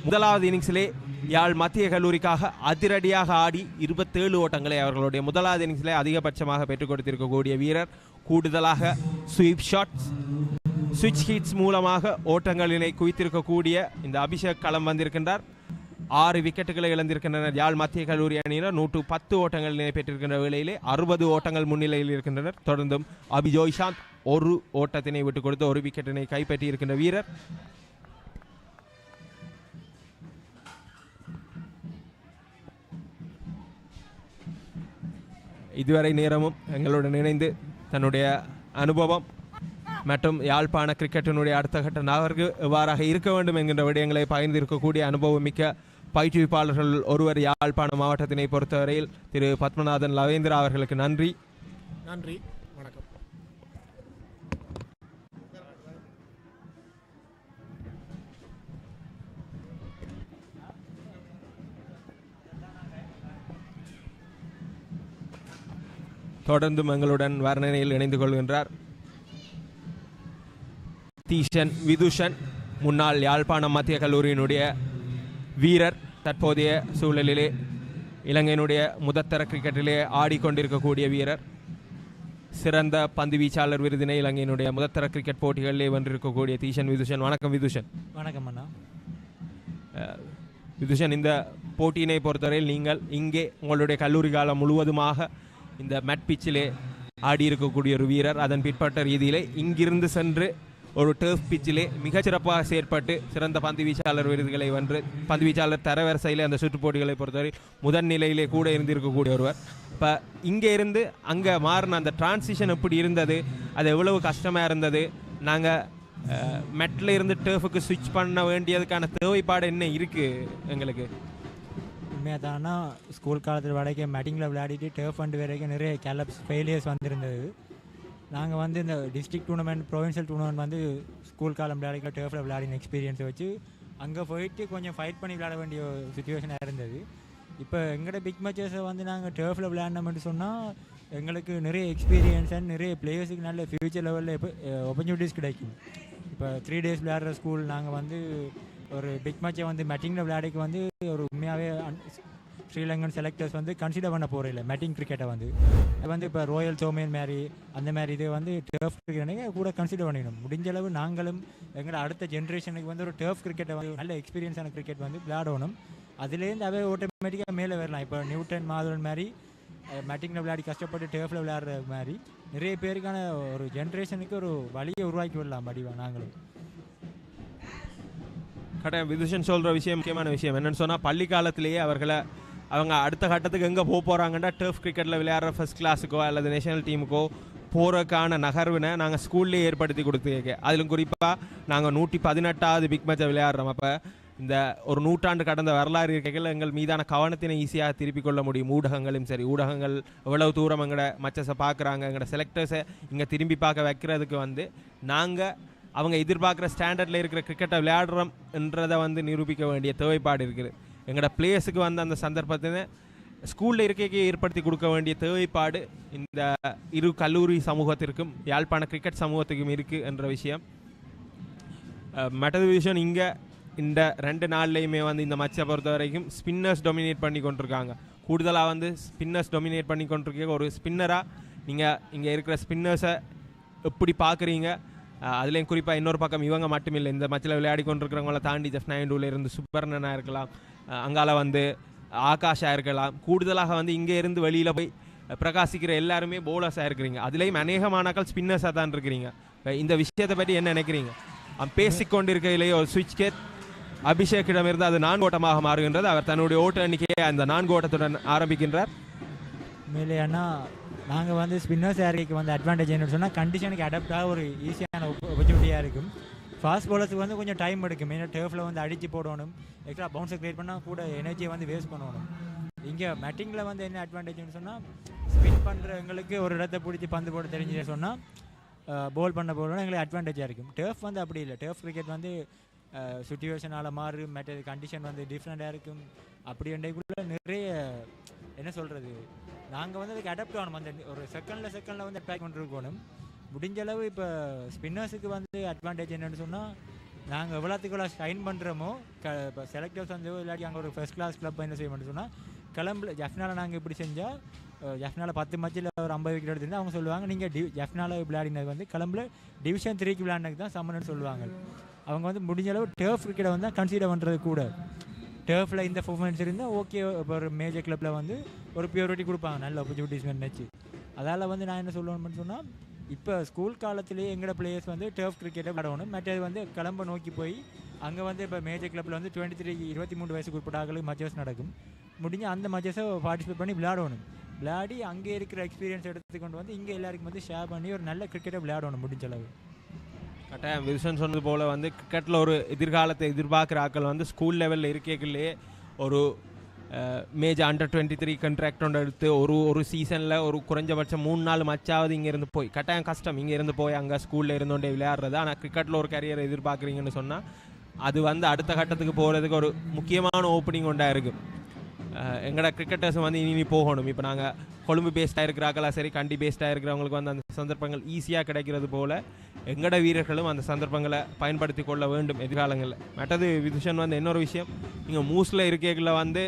F: முதலாவது இன்னிங்ஸிலே யாழ் மத்திய கல்லூரிக்காக அதிரடியாக ஆடி 27 ஓட்டங்களை அவர்களுடைய முதலாவது இன்னிங்ஸிலே அதிகபட்சமாக பெற்றுக் கொடுத்திருக்கக்கூடிய வீரர். கூடுதலாக ஸ்வீப் ஷாட்ஸ், சுவிட்ச் ஹீட்ஸ் மூலமாக ஓட்டங்களினை குவித்திருக்கக்கூடிய இந்த அபிஷேக் களம் வந்திருக்கின்றார். 6 விக்கெட்டுகளை இழந்திருக்கின்றனர் யாழ் மத்திய கல்லூரி அணியினர். 110 ஓட்டங்களினை பெற்றிருக்கின்ற வேளையிலே 60 ஓட்டங்கள் முன்னிலையில் இருக்கின்றனர். தொடர்ந்தும் அபிஜோய்சாந்த் ஒரு ஓட்டத்தினை விட்டுக் கொடுத்து ஒரு விக்கெட்டினை கைப்பற்றி இருக்கின்ற வீரர். இதுவரை நேரமும் எங்களுடன் இணைந்து தன்னுடைய அனுபவம் மற்றும் யாழ்ப்பாண கிரிக்கெட்டினுடைய அடுத்த கட்ட நகர்வு எவ்வாறாக இருக்க வேண்டும் என்கின்ற விடயங்களை பகிர்ந்திருக்கக்கூடிய அனுபவம் மிக்க பயிற்றுவிப்பாளர்கள் ஒருவர் யாழ்ப்பாண மாவட்டத்தினை பொறுத்தவரையில் திரு பத்மநாதன் லவேந்திரா அவர்களுக்கு நன்றி.
I: நன்றி, வணக்கம்.
F: தொடர்ந்தும் எங்களுடன் வர்ணனையில் இணைந்து கொள்கின்றார் தீஷன் விதுஷன், முன்னாள் யாழ்ப்பாணம் மத்திய கல்லூரியினுடைய வீரர். தற்போதைய சூழலிலே இலங்கையினுடைய முதற்தர கிரிக்கெட்டிலே ஆடிக்கொண்டிருக்கக்கூடிய வீரர். சிறந்த பந்து வீச்சாளர் விருதினை இலங்கையினுடைய முதற்தர கிரிக்கெட் போட்டிகளிலே வென்றிருக்கக்கூடிய தீஷன் விதுஷன். வணக்கம் விதுஷன்.
J: வணக்கம் அண்ணா.
F: விதுஷன், இந்த போட்டியினை பொறுத்தவரையில் நீங்கள் இங்கே உங்களுடைய கல்லூரி காலம் முழுவதுமாக இந்த மேட் பிச்சிலே ஆடி இருக்கக்கூடிய ஒரு வீரர். அதன் பிற்பட்ட ரீதியிலே இங்கிருந்து சென்று ஒரு டர்ஃப் பிச்சிலே மிகச்சிறப்பாக செயற்பட்டு சிறந்த பந்து வீச்சாளர் விருதுகளை வென்று பந்து வீச்சாளர் தரவரிசையிலே அந்த சுற்றுப் போட்டிகளை பொறுத்தவரை முதன் நிலையிலே கூட இருந்திருக்கக்கூடிய ஒருவர். இப்போ இங்கே இருந்து அங்கே மாறின அந்த டிரான்சிஷன் எப்படி இருந்தது, அது எவ்வளவு கஷ்டமாக இருந்தது, நாங்கள் மெட்டில் இருந்து டர்ஃபுக்கு ஸ்விட்ச் பண்ண வேண்டியதுக்கான தேவைப்பாடு என்ன இருக்குது எங்களுக்கு?
J: உண்மையாக தானா ஸ்கூல் காலத்தில் வரைக்கும் மேட்டிங்கில் விளையாடிட்டு டர்ஃப் ஃபண்டு வரைக்கும் நிறைய கேலப்ஸ் ஃபெயிலியர்ஸ் வந்துருந்தது. நாங்கள் வந்து இந்த டிஸ்ட்ரிக்ட் டூர்னமெண்ட், ப்ரொவின்ஷியல் டூர்னமெண்ட் வந்து ஸ்கூல் காலம் விளையாடிக்கல டர்ஃபில் விளையாடின எக்ஸ்பீரியன்ஸை வச்சு அங்கே போயிட்டு கொஞ்சம் ஃபைட் பண்ணி விளையாட வேண்டிய சுச்சுவேஷனாக இருந்தது. இப்போ எங்களோட பிக் மேட்சஸை வந்து நாங்கள் டர்ஃபில் விளையாடினோம்னு சொன்னால் எங்களுக்கு நிறைய எக்ஸ்பீரியன்ஸ் அண்ட் நிறைய பிளேயர்ஸுக்கு நல்ல ஃப்யூச்சர் லெவலில் இப்போ ஆப்பர்ச்சுனிட்டிஸ் கிடைக்கும். இப்போ 3 days விளையாடுற ஸ்கூல் நாங்கள் வந்து ஒரு பிக் மேட்சை வந்து மேட்டிங்கில் விளையாடிக்கு வந்து ஒரு உண்மையாகவே ஸ்ரீலங்கன் செலக்டர்ஸ் வந்து கன்சிடர் பண்ண போகிறதில்ல மேட்டிங் கிரிக்கெட்டை வந்து. அது வந்து இப்போ ரோயல் சோமேன் மாதிரி அந்த மாதிரி இது வந்து டர்ஃப் கிரிக்கெட்டை கூட கன்சிடர் பண்ணிக்கணும். முடிஞ்ச அளவு நாங்களும் எங்களோட அடுத்த ஜென்ரேஷனுக்கு வந்து ஒரு டர்ஃப் கிரிக்கெட்டை வந்து நல்ல எக்ஸ்பீரியன்ஸான கிரிக்கெட் வந்து விளையாடணும். அதுலேருந்து அவே ஆட்டோமேட்டிக்காக மேலே வரலாம். இப்போ நியூட்டன் மாதவன் மாதிரி மேட்டிங்கில் விளையாடி கஷ்டப்பட்டு டர்ஃபில் விளையாடுற மாதிரி நிறைய பேருக்கான ஒரு ஜென்ரேஷனுக்கு ஒரு வழியை உருவாக்கி விடலாம் வடிவா நாங்களும்.
F: கட்டாயம் விதுஷன் சொல்கிற விஷயம் முக்கியமான விஷயம் என்னென்னு சொன்னால் பள்ளி காலத்திலேயே அவங்க அடுத்த கட்டத்துக்கு எங்கே போக போகிறாங்கன்னா டர்ஃப் கிரிக்கெட்டில் விளையாடுற ஃபர்ஸ்ட் கிளாஸுக்கோ அல்லது நேஷனல் டீமுக்கோ போகிறதுக்கான நகர்வினை நாங்கள் ஸ்கூல்லேயே ஏற்படுத்தி கொடுத்துருக்கேன். அதிலும் குறிப்பாக நாங்கள் 118வது பிக் மேட்சை விளையாடுறோம். அப்போ இந்த ஒரு நூற்றாண்டு கடந்த வரலாறு இருக்கைகள் எங்கள் மீதான கவனத்தினை ஈஸியாக திருப்பிக் கொள்ள முடியும். ஊடகங்களும் சரி, ஊடகங்கள் எவ்வளவு தூரம் எங்களோட மச்சஸை பார்க்குறாங்க, எங்களோட செலக்டர்ஸை இங்கே திரும்பி பார்க்க வைக்கிறதுக்கு வந்து நாங்கள் அவங்க எதிர்பார்க்குற ஸ்டாண்டர்டில் இருக்கிற கிரிக்கெட்டை விளையாடுறோம்ன்றதை வந்து நிரூபிக்க வேண்டிய தேவைப்பாடு இருக்குது. எங்களோட பிளேயர்ஸுக்கு வந்து அந்த சந்தர்ப்பத்தை ஸ்கூலில் இருக்கைக்கு ஏற்படுத்தி கொடுக்க வேண்டிய தேவைப்பாடு இந்த இரு கல்லூரி சமூகத்திற்கும் யாழ்ப்பாண கிரிக்கெட் சமூகத்துக்கும் இருக்குது என்ற விஷயம். மற்றது விஷயம் இங்கே இந்த 2 நாள்லையுமே வந்து இந்த மச்சை பொறுத்த வரைக்கும் ஸ்பின்னர்ஸ் டொமினேட் பண்ணி கொண்டிருக்காங்க. கூடுதலாக வந்து ஸ்பின்னர்ஸ் டொமினேட் பண்ணி கொண்டிருக்க ஒரு ஸ்பின்னராக நீங்கள் இங்கே இருக்கிற ஸ்பின்னர்ஸை எப்படி பார்க்குறீங்க? அதுலேயும் குறிப்பாக இன்னொரு பக்கம் இவங்க மட்டும் இல்லை, இந்த மச்சில் விளையாடி கொண்டிருக்கிறவங்கள தாண்டி ஜெஃப்னா இருந்து சுப்பர்ணனாக இருக்கலாம், அங்கால வந்து ஆகாஷாக இருக்கலாம், கூடுதலாக வந்து இங்கே இருந்து வெளியில் போய் பிரகாசிக்கிற எல்லாருமே பவுலர்ஸாக இருக்கிறீங்க. அதுலேயும் அநேகமானாக்கள் ஸ்பின்னர்ஸாக தான் இருக்கிறீங்க. இந்த விஷயத்தை பற்றி என்ன நினைக்கிறீங்க? பேசிக்கொண்டிருக்கையிலேயே ஒரு சுவிட்ச் கேட் அபிஷேக்கிடமிருந்து அது 4 ஓட்டமாக மாறுகின்றது. அவர் தன்னுடைய ஓட்ட எண்ணிக்கையை அந்த 4 ஓட்டத்துடன் ஆரம்பிக்கின்றார்.
J: மேலேன்னா நாங்கள் வந்து ஸ்பின்னர்ஸ் ஏரியாவுக்கு வந்து அட்வான்டேஜ் என்னன்னு சொன்னால் கண்டிஷனுக்கு அடாப்டாக ஒரு ஈஸியான ஆப்பர்ச்சுனிட்டியாக இருக்கும். ஃபாஸ்ட் பவுலர்ஸுக்கு வந்து கொஞ்சம் டைம் எடுக்கும். மெயினாக டர்ஃபில் வந்து அடித்து போடணும், எக்ஸ்ட்ரா பவுன்ஸை க்ரியேட் பண்ணால் கூட எனர்ஜியை வந்து வேஸ்ட் பண்ணணும். இங்கே மேட்டிங்கில் வந்து என்ன அட்வான்டேஜ்னு சொன்னால் ஸ்பின் பண்ணுற எங்களுக்கு ஒரு இடத்த பிடிச்சி பந்து போட தெரிஞ்சு சொன்னால் போல் பண்ண போலன்னா எங்களுக்கு அட்வான்டேஜாக இருக்கும். டர்ஃப் வந்து அப்படி இல்லை. டர்ஃப் கிரிக்கெட் வந்து சுச்சுவேஷனால் மாறும், மற்றது கண்டிஷன் வந்து டிஃப்ரெண்ட்டாக இருக்கும். அப்படி இன்றைக்குள்ளே நிறைய என்ன சொல்கிறது, நாங்கள் வந்து அதுக்கு அடாப்ட் ஆகணும். அந்த ஒரு செகண்டில் வந்து அட்டாக் பண்ணிருக்கணும். முடிஞ்ச அளவு இப்போ ஸ்பின்னர்ஸுக்கு வந்து அட்வான்டேஜ் என்னென்னு சொன்னால் நாங்கள் எவ்வளோத்துக்குள்ள ஷைன் பண்ணுறோமோ இப்போ செலக்டர்ஸ் வந்து இல்லாட்டி அங்கே ஒரு ஃபர்ஸ்ட் கிளாஸ் கிளப் என்ன செய்ய மாட்டோம் சொன்னால் கிளம்புல ஜஃப்னாவில் நாங்கள் இப்படி செஞ்சால் ஜஃப்னாவில் 10 மேட்சில் ஒரு 50 விக்கெட் எடுத்திருந்தால் அவங்க சொல்லுவாங்க நீங்கள் ஜஃப்னாவில் விளையாடினது வந்து கிளம்புல டிவிஷன் 3க்கு விளையாடினது தான் சம்மன்னு சொல்லுவாங்க. அவங்க வந்து முடிஞ்ச அளவு டர்ஃப் கிரிக்கெட்டை வந்து கன்சிடர் பண்ணுறது கூட. டர்ஃபில் இந்த பர்ஃபார்மன்ஸ் இருந்தால் ஓகே, இப்போ ஒரு மேஜர் கிளப்பில் வந்து ஒரு பியூரிட்டி கொடுப்பாங்க, நல்ல ஆப்பர்ச்சுனிட்டிஸ் நினச்சி. அதால் வந்து நான் என்ன சொல்லணும்னு சொன்னால் இப்போ ஸ்கூல் காலத்திலேயே எங்களோட பிளேயர்ஸ் வந்து டர்ஃப் கிரிக்கெட்டை விளையாடணும். மற்றது வந்து கிளம்ப நோக்கி போய் அங்கே வந்து இப்போ மேஜர் கிளப்பில் வந்து 23 வயசுக்கு உட்பட்டாக்களுக்கு மச்சஸ் நடக்கும். முடிஞ்ச அந்த மச்சஸை பார்ட்டிசிபேட் பண்ணி விளையாடணும். விளையாடி அங்கே இருக்கிற எக்ஸ்பீரியன்ஸ் எடுத்துக்கொண்டு வந்து இங்கே எல்லாருக்கும் வந்து ஷேர் பண்ணி ஒரு நல்ல கிரிக்கெட்டை விளையாடணும் முடிஞ்ச அளவு.
F: கட்டாயம் வில்சன் சொன்னது போல் வந்து கிரிக்கெட்டில் ஒரு எதிர்காலத்தை எதிர்பார்க்குற ஆக்கள் வந்து ஸ்கூல் லெவலில் இருக்கைக்குள்ளேயே ஒரு மேஜர் அண்டர் 23 கண்ட்ராக்ட் ஒன்று எடுத்து ஒரு சீசனில் ஒரு குறைஞ்சபட்சம் 3-4 மச்சாவது இங்கேருந்து போய் கட்டாயம் கஷ்டம் இங்கேருந்து போய் அங்கே ஸ்கூலில் இருந்தோண்டே விளையாடுறது. ஆனால் கிரிக்கெட்டில் ஒரு கரியரை எதிர்பார்க்குறீங்கன்னு சொன்னால் அது வந்து அடுத்த கட்டத்துக்கு போகிறதுக்கு ஒரு முக்கியமான ஓப்பனிங் ஒன்றாக இருக்கும். எங்களோட கிரிக்கெட்டர்ஸ் வந்து இனி போகணும். இப்போ நாங்கள் கொழும்பு பேஸ்டாக இருக்கிறாங்களா சரி, கண்டி பேஸ்டாக இருக்கிறவங்களுக்கு வந்து அந்த சந்தர்ப்பங்கள் ஈஸியாக கிடைக்கிறது போல் எங்களோட வீரர்களும் அந்த சந்தர்ப்பங்களை பயன்படுத்தி கொள்ள வேண்டும் எதிர்காலங்களில். மற்றது விதுஷன் வந்து இன்னொரு விஷயம், நீங்கள் மூஸில் இருக்கைகளில் வந்து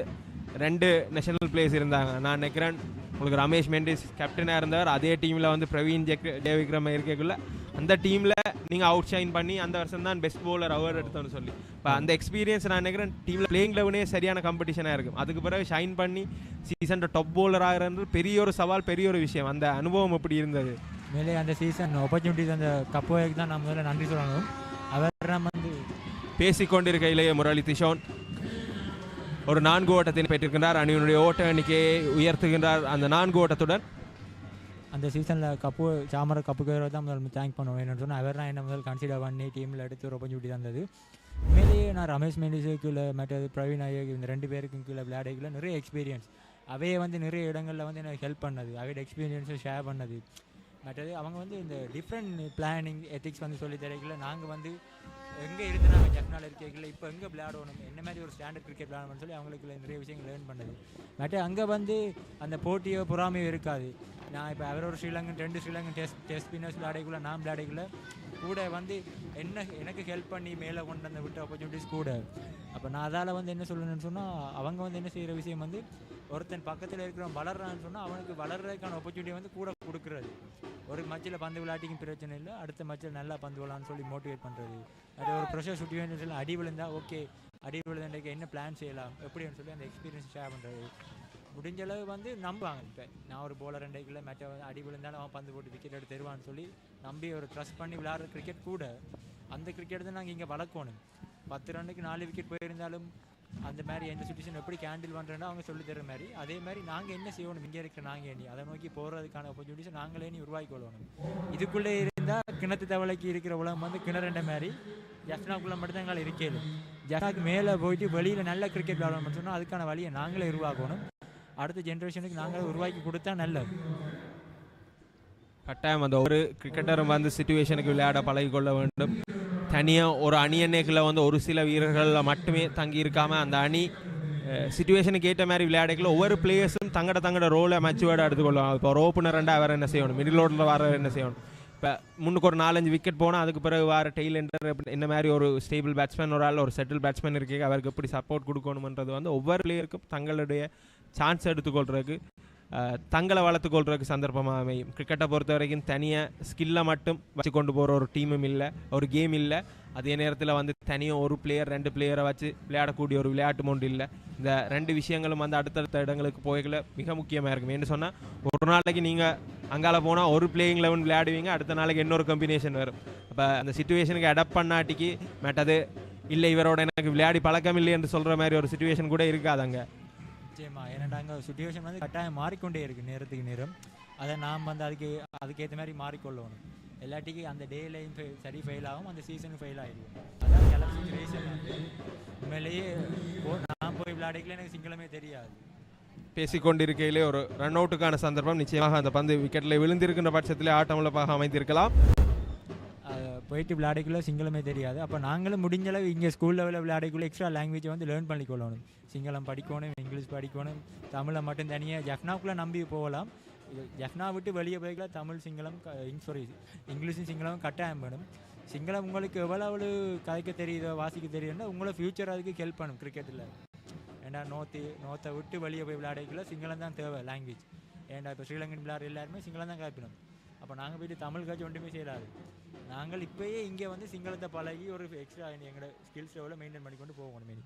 F: 2 நேஷனல் பிளேயர்ஸ் இருந்தாங்க. நான் நினைக்கிறேன் உங்களுக்கு ரமேஷ் மெண்டிஸ் கேப்டனாக இருந்தவர், அதே டீமில் வந்து பிரவீன் ஜெயவிக்ரம இருக்கைக்குள்ள அந்த டீமில் நீங்கள் அவுட் ஷைன் பண்ணி அந்த வருஷம் தான் பெஸ்ட் பவுலர் அவார்டு எடுத்தோன்னு சொல்லி. இப்போ அந்த எக்ஸ்பீரியன்ஸ் நான் நினைக்கிறேன் டீமில் பிளேயிங் லெவனே சரியான காம்படிஷனாக இருக்கும். அதுக்கு பிறகு ஷைன் பண்ணி சீசன் டாப் பவுலர் ஆகிறது பெரிய ஒரு சவால், பெரிய ஒரு விஷயம். அந்த அனுபவம் எப்படி இருந்தது?
J: மேலே அந்த சீசன் ஆப்பர்ச்சுனிட்டிஸ் அந்த கப்போய்க்கு தான் நம்ம முதல்ல நன்றி சொல்லணும். அவர் நம்ம வந்து
F: பேசிக்கொண்டிருக்கையிலேயே முரளி திஷோன் ஒரு 4 ஓட்டத்தை பெற்றிருக்கின்றார். அணியினுடைய ஓட்ட எண்ணிக்கையை உயர்த்துகின்றார் அந்த 4 ஓட்டத்துடன்.
J: அந்த சீசனில் சாமர கப்புக்கு தான் முதல் தேங்க் பண்ணுவோம். என்னென்னு சொன்னால் அவர் தான் என்ன முதல் கன்சிடர் பண்ணி டீமில் எடுத்து ஒரு ஆப்பர்ச்சுனிட்டி தந்தது. உண்மையிலேயே நான் ரமேஷ் மெண்டிஸுக்குள்ளே மற்றது பிரவீன் ஐயர் இந்த 2 பேருக்கும் கீழே விளையாடக்குள்ள நிறைய எக்ஸ்பீரியன்ஸ். அவையே வந்து நிறைய இடங்களில் வந்து எனக்கு ஹெல்ப் பண்ணது, அவையோட எக்ஸ்பீரியன்ஸை ஷேர் பண்ணது. மற்றது அவங்க வந்து இந்த டிஃப்ரெண்ட் பிளானிங் எத்திக்ஸ் வந்து சொல்லி தரக்குள்ள நாங்கள் வந்து எங்கே இருந்து நாங்கள் ஜஃப்னாவில் இருக்கைகளில் இப்போ எங்கே விளையாடணும், என்ன மாதிரி ஒரு ஸ்டாண்டர்ட் கிரிக்கெட் விளையாடணும்னு சொல்லி அவங்களுக்கு நிறைய விஷயங்கள் லேர்ன் பண்ணது. மற்ற அங்கே வந்து அந்த போட்டியோ பொறாமையோ இருக்காது. நான் இப்போ அவர் ஒரு ஸ்ரீலங்கன் 2 ஸ்ரீலங்கன் டெஸ்ட் ஸ்பின்னர்ஸ் விளையாடக்குள்ள நான் விளையாடக்குள்ள கூட வந்து எனக்கு ஹெல்ப் பண்ணி மேலே கொண்டு வந்த விட்ட ஆப்பர்ச்சுனிட்டிஸ் கூட. அப்போ நான் அதால் வந்து என்ன சொல்லணும்னு சொன்னால் அவங்க வந்து என்ன செய்கிற விஷயம் வந்து ஒருத்தன் பக்கத்தில் இருக்கிறவன் வளர்றான்னு சொன்னால் அவனுக்கு வளர்றதுக்கான ஆப்பர்ச்சுனிட்டி வந்து கூட கொடுக்குறது. ஒரு மச்சில் பந்து விளையாட்டிக்கும் பிரச்சனை இல்லை, அடுத்த மச்சில் நல்லா பந்து விளான்னு சொல்லி மோட்டிவேட் பண்ணுறது. அது ஒரு ப்ரெஷர் சுச்சுவேஷன் அடி விழுந்தால் ஓகே, அடி விழுந்தன்றைக்கு என்ன பிளான் செய்யலாம் எப்படின்னு சொல்லி அந்த எக்ஸ்பீரியன்ஸ் ஷேர் பண்ணுறது. முடிஞ்ச அளவு வந்து நம்புவாங்க. இப்போ நான் ஒரு போலர் 2 மேட்சை அடி விழுந்தாலும் அவன் பந்து போட்டு விக்கெட் எடுத்து தருவான்னு சொல்லி நம்பி ஒரு ட்ரஸ்ட் பண்ணி விளையாடுற கிரிக்கெட் கூட. அந்த கிரிக்கெட் தான் நாங்கள் இங்கே வளர்க்கணும். 10 ரன்னுக்கு 4 விக்கெட் போயிருந்தாலும் அந்த மாதிரி எந்த சுச்சுவேஷன் எப்படி ஹேண்டில் பண்ணுறேன்னா அவங்க சொல்லி தர மாதிரி அதே மாதிரி நாங்கள் என்ன செய்யணும், இங்கே இருக்கிற நாங்கள் எண்ணி அதை நோக்கி போகிறதுக்கான ஆப்பர்ச்சுனிட்டிஸ் நாங்களே நீ உருவாக்கி கொள்ளணும். இதுக்குள்ளே இருந்தால் கிணத்து தவளைக்கு இருக்கிற உலகம் வந்து கிணறுன்ற மாதிரி ஜஃப்னாக்குள்ளே மட்டும்தான் எங்களால் இருக்கேன். ஜஃப்னாக்கு மேலே போயிட்டு வெளியில் நல்ல கிரிக்கெட் விளையாடணும்னு சொன்னால் அதுக்கான வழியை நாங்களே உருவாக்கணும். அடுத்த ஜென்ரேஷனுக்கு நாங்களே உருவாக்கி கொடுத்தா நல்லது.
F: கட்டாயம் அந்த ஒரு கிரிக்கெட்டரும் வந்து சிச்சுவேஷனுக்கு விளையாட பழகிக்கொள்ள வேண்டும். தனியாக ஒரு அணி எண்ணிக்கையில் வந்து ஒரு சில வீரர்களில் மட்டுமே தங்கி இருக்காமல் அந்த அணி சிச்சுவேஷனுக்கு ஏற்ற மாதிரி விளையாடல ஒவ்வொரு பிளேயர்ஸும் தங்கட ரோலை மெச்சுவேர்டாக எடுத்துக்கொள்ளும். இப்போ ஒரு ஓப்பனர்ண்டா அவர் என்ன செய்யணும், மிடில் ஓவரில் வர என்ன செய்யணும், இப்போ முன்னுக்கு ஒரு 4-5 விக்கெட் போனால் அதுக்கு பிறகு வர டெய்ல் எண்டர் என்ன மாதிரி ஒரு ஸ்டேபிள் பேட்ஸ்மேன் ஒரு ஆள் ஒரு செட்டில் பேட்ஸ்மேன் இருக்கே அவருக்கு எப்படி சப்போர்ட் கொடுக்கணுன்றது வந்து ஒவ்வொரு பிளேயருக்கும் தங்களுடைய சான்ஸ் எடுத்துக்கொள்றதுக்கு தங்களை வளர்த்துக்கொள்றதுக்கு சந்தர்ப்பமாக அமையும். கிரிக்கெட்டை பொறுத்த வரைக்கும் தனியாக ஸ்கில்லை மட்டும் வச்சு கொண்டு போகிற ஒரு டீமும் இல்லை, ஒரு கேம் இல்லை. அதே நேரத்தில் வந்து தனியாக ஒரு பிளேயர் 2 பிளேயரை வச்சு விளையாடக்கூடிய ஒரு விளையாட்டு ஒன்று இல்லை. இந்த 2 விஷயங்களும் வந்து அடுத்தடுத்த இடங்களுக்கு போய்களை மிக முக்கியமாக இருக்கும். என்ன சொன்னால், ஒரு நாளைக்கு நீங்கள் அங்கால போனால் ஒரு பிளேயிங் 11 விளையாடுவீங்க, அடுத்த நாளைக்கு இன்னொரு காம்பினேஷன் வரும். அப்போ அந்த சிச்சுவேஷனுக்கு அடாப்ட் பண்ணாட்டிக்கு மேட்டது இல்லை, இவரோட எனக்கு விளையாடி பழக்கம் இல்லை என்று சொல்கிற மாதிரி ஒரு சிச்சுவேஷன் கூட இருக்காதாங்க.
J: நிச்சயமா, ஏன்னா அங்கே சுச்சுவேஷன் வந்து கட்டாயம் மாறிக்கொண்டே இருக்குது நேரத்துக்கு நேரம். அதை நாம் வந்து அதுக்கேற்ற மாதிரி மாறிக்கொள்ளணும். எல்லாட்டிக்கு அந்த டேலையும் சரி ஃபெயில் ஆகும், அந்த சீசனும் ஃபெயில் ஆகிடுவோம். அதான் சில சுச்சுவேஷன் வந்து உண்மையிலேயே நான் போய் விளையாடிக்கல எனக்கு சிங்களமே தெரியாது.
F: பேசிக்கொண்டிருக்கையிலே ஒரு ரன் அவுட்டுக்கான சந்தர்ப்பம், நிச்சயமாக அந்த பந்து விக்கெட்டில் விழுந்திருக்கின்ற பட்சத்திலே ஆட்டமிழப்பாக அமைந்திருக்கலாம்.
J: போயிட்டு விளையாடிக்குள்ளே சிங்களமே தெரியாது. அப்போ நாங்களும் முடிஞ்சளவு இங்கே ஸ்கூல் லெவலில் விளையாடிக்குள்ளே எக்ஸ்ட்ரா லாங்குவேஜை வந்து லேர்ன் பண்ணிக்கொள்ளணும். சிங்களம் படிக்கணும், இங்கிலீஷ் படிக்கணும், தமிழை மட்டும் தனியாக ஜஃப்னாவுக்குள்ளே நம்பி போகலாம். ஜஃப்னா விட்டு வெளியே போய்க்கலாம் தமிழ் சிங்களம் இங்கிலீஷும் சிங்களமும் கட்டாயம் வேணும். சிங்களம் உங்களுக்கு எவ்வளவு கதைக்க தெரியுதோ வாசிக்க தெரியுதுன்னா உங்களை ஃப்யூச்சர் அதுக்கு ஹெல்ப் பண்ணும் கிரிக்கெட்டில். ஏன்னா நோத்தை விட்டு வெளியே போய் விளையாடிக்குள்ள சிங்களம் தான் தேவை லாங்குவேஜ். ஏன்னா இப்போ ஸ்ரீலங்கன் விளையாடுற எல்லாருமே சிங்களம் தான் காய்ப்பினோம். அப்போ நாங்கள் போய்ட்டு தமிழ் காய்ச்சி ஒன்றுமே செய்யலாது. நாங்கள் இப்போயே இங்கே வந்து சிங்களத்தை பழகி ஒரு எக்ஸ்ட்ரா எங்களோட ஸ்கில்ஸ் லெவலில் மெயின்டைன் பண்ணிக்கொண்டு போகணும். மெயின்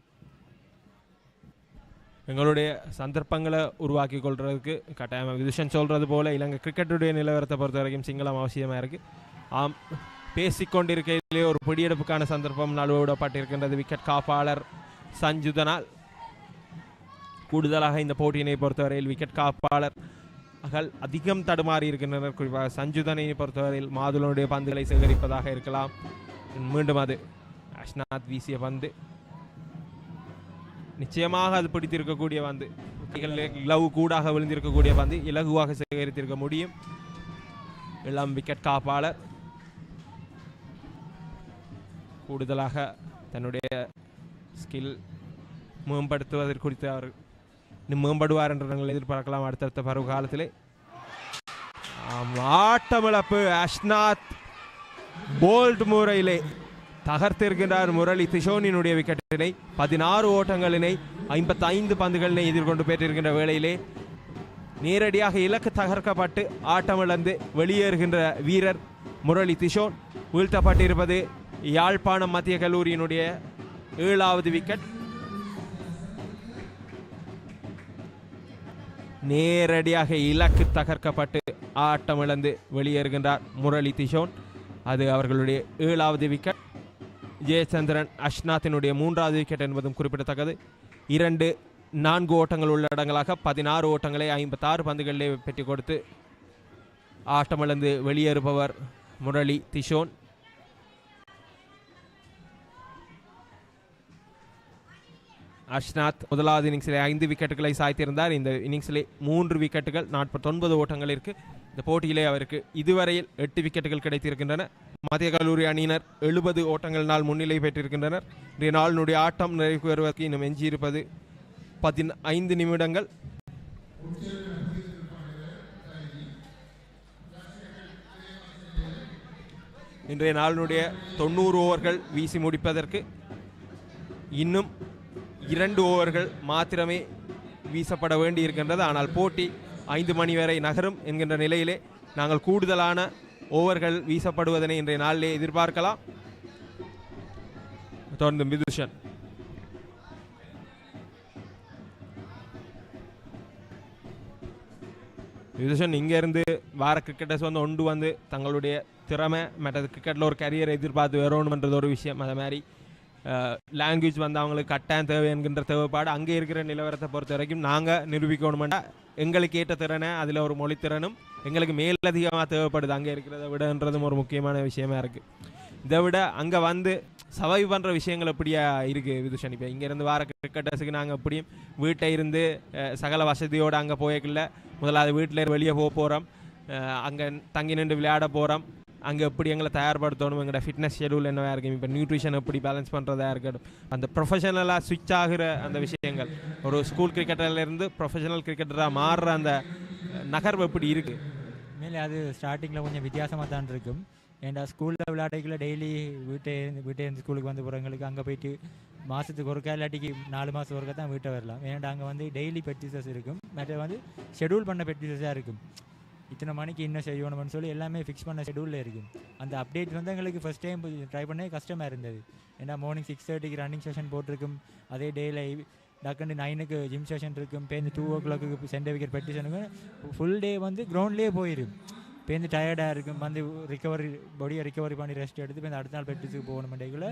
F: எங்களுடைய சந்தர்ப்பங்களை உருவாக்கி கொள்றதுக்கு கட்டாயமாக விதுஷன் சொல்கிறது போல் இலங்கை கிரிக்கெட்டுடைய நிலவரத்தை பொறுத்த வரைக்கும் சிங்களம் அவசியமாக இருக்குது. ஆம், பேசிக்கொண்டிருக்கையிலே ஒரு பிடியெடுப்புக்கான சந்தர்ப்பம் நழுவிடப்பட்டிருக்கின்றது. விக்கெட் காப்பாளர் சஞ்சுதனால் கூடுதலாக இந்த போட்டியினை பொறுத்தவரையில் விக்கெட் காப்பாளர்கள் அதிகம் தடுமாறி இருக்கின்றனர். குறிப்பாக சஞ்சுதனை பொறுத்தவரையில் மாதுளனுடைய பந்துகளை சேகரிப்பதாக இருக்கலாம். மீண்டும் அது அஷ்னாத் வீசிய பந்து, நிச்சயமாக அது பிடித்திருக்கக்கூடிய பந்து, கிளவு கூடாக விழுந்திருக்கக்கூடிய பந்து இலகுவாக சேகரித்திருக்க முடியும். இளம் விக்கெட் காப்பாளர் கூடுதலாக தன்னுடைய ஸ்கில் மேம்படுத்துவதற்கு குறித்து அவர் மேம்படுவார் என்று நாங்கள் எதிர்பார்க்கலாம் அடுத்தடுத்த பருவ காலத்திலே. ஆட்டமிழப்பு அஷ்னாத் போல்ட் முறையிலே தகர்த்திருக்கின்றார் முரளி திஷோனினுடைய விக்கெட்டினை. 16 ஓட்டங்களினை 55 பந்துகளினை எதிர்கொண்டு பெற்றிருக்கின்ற வேளையிலே நேரடியாக இலக்கு தகர்க்கப்பட்டு ஆட்டமிழந்து வெளியேறுகின்ற வீரர் முரளி திஷோன். வீழ்த்தப்பட்டிருப்பது யாழ்ப்பாணம் மத்திய கல்லூரியினுடைய 7வது விக்கெட். நேரடியாக இலக்கு தகர்க்கப்பட்டு ஆட்டமிழந்து வெளியேறுகின்றார் முரளி திஷோன். அது அவர்களுடைய 7வது விக்கெட். ஜெயச்சந்திரன் அஷ்னாத்தினுடைய 3வது விக்கெட் என்பதும் குறிப்பிடத்தக்கது. 2-4 ஓட்டங்கள் உள்ளடங்களாக 16 ஓட்டங்களை 56 பந்துகளிலே பெற்றி கொடுத்து ஆட்டமிழந்து வெளியேறுபவர் முரளி திஷோன். அஷ்னாத் முதலாவது இன்னிங்ஸிலே 5 விக்கெட்டுகளை சாய்த்திருந்தார். இந்த இன்னிங்ஸிலே 3 விக்கெட்டுகள் 49 ஓட்டங்களிற்கு. இந்த போட்டியிலே அவருக்கு இதுவரையில் 8 விக்கெட்டுகள் கிடைத்திருக்கின்றன. மத்திய கல்லூரி அணியினர் 70 ஓட்டங்களினால் முன்னிலை பெற்றிருக்கின்றனர். இன்றைய நாளினுடைய ஆட்டம் நிறைவு வருவதற்கு இன்னும் எஞ்சியிருப்பது 15 நிமிடங்கள். இன்றைய நாளினுடைய 90 ஓவர்கள் வீசி முடிப்பதற்கு இன்னும் 2 ஓவர்கள் மாத்திரமே வீசப்பட வேண்டி இருக்கின்றது. ஆனால் போட்டி 5 மணி வரை நகரும் என்கின்ற நிலையிலே நாங்கள் கூடுதலான ஓவர்கள் வீசப்படுவதனை இன்றைய நாளிலே எதிர்பார்க்கலாம். தொடர்ந்து விதுஷன். விதுஷன் இங்கேருந்து வார கிரிக்கெட்டர்ஸ் வந்து தங்களுடைய திறமை மற்றது கிரிக்கெட்டில் ஒரு கரியரை எதிர்பார்த்து வரணுன்றது ஒரு விஷயம். அது மாதிரி லாங்குவேஜ் வந்து அவங்களுக்கு கட்டாயம் தேவை என்கின்ற தேவைப்பாடு அங்கே இருக்கிற நிலவரத்தை பொறுத்த வரைக்கும் நாங்கள் நிரூபிக்கணுமெண்டா எங்களுக்கு ஏற்ற திறனை அதில் ஒரு மொழித்திறனும் எங்களுக்கு மேலதிகமாக தேவைப்படுது அங்கே இருக்கிறத விடன்றதும் ஒரு முக்கியமான விஷயமா இருக்குது. இதை விட அங்கே வந்து சர்வைவ் பண்ணுற விஷயங்கள் எப்படியா இருக்குது விதுஷன்? இப்போ இங்கேருந்து வார கிரிக்கெட்டர்ஸுக்கு நாங்கள் எப்படியும் வீட்டை இருந்து சகல வசதியோடு அங்கே போயக்கில்ல. முதலாவது வீட்டில் வெளியே போகிறோம், அங்கே தங்கி நின்று விளையாட போகிறோம். அங்கே எப்படி எங்களை தயார்படுத்தணும், எங்களோட ஃபிட்னஸ் ஷெடியூல் என்னவா இருக்கும், இப்போ நியூட்ரிஷன் எப்படி பேலன்ஸ் பண்ணுறதா இருக்கட்டும், அந்த ப்ரொஃபஷனலாக ஸ்விட்ச் ஆகிற அந்த விஷயங்கள், ஒரு ஸ்கூல் கிரிக்கெட்டர்லேருந்து ப்ரொஃபஷனல் கிரிக்கெட்டராக மாறுற அந்த நகர்வு எப்படி இருக்குது?
J: மேலே அது ஸ்டார்டிங்கில் கொஞ்சம் வித்தியாசமாக தான் இருக்கும். ஏன்டா ஸ்கூலில் விளையாட்டுக்குள்ள டெய்லி வீட்டே இருந்து ஸ்கூலுக்கு வந்து போகிறவங்களுக்கு அங்கே போயிட்டு மாதத்துக்கு ஒருக்கா இல்லாட்டிக்கு 4 மாதம் ஒருக்கா தான் வீட்டை வரலாம். ஏன்னா அங்கே வந்து டெய்லி பெட்டிசஸ் இருக்கும், மற்ற வந்து ஷெடியூல் பண்ண பெட்டிசஸாக இருக்கும். இத்தனை மணிக்கு இன்னும் செய்யணும்னு சொல்லி எல்லாமே ஃபிக்ஸ் பண்ண ஷெடியூலில் இருக்கும். அந்த அப்டேட் வந்து எங்களுக்கு ஃபஸ்ட் டைம் ட்ரை பண்ணே கஷ்டமாக இருந்தது. ஏன்னா மார்னிங் 6:30க்கு ரன்னிங் செஷன் போட்டிருக்கும், அதே டேயில் டக்குன்னு 9க்கு ஜிம் செஷன் இருக்கும், பேருந்து 2 o'clock சென்டர் விக்கெட் பெட்டிஷனுக்கு ஃபுல் டே வந்து கிரவுண்ட்லேயே போயிடும். பேருந்து டயர்டாக இருக்கும், வந்து பாடியை ரிகவரி பண்ணி ரெஸ்ட் எடுத்து இப்போ அடுத்த நாள் பெட்டிஸுக்கு போகணுமெண்டேக்குள்ள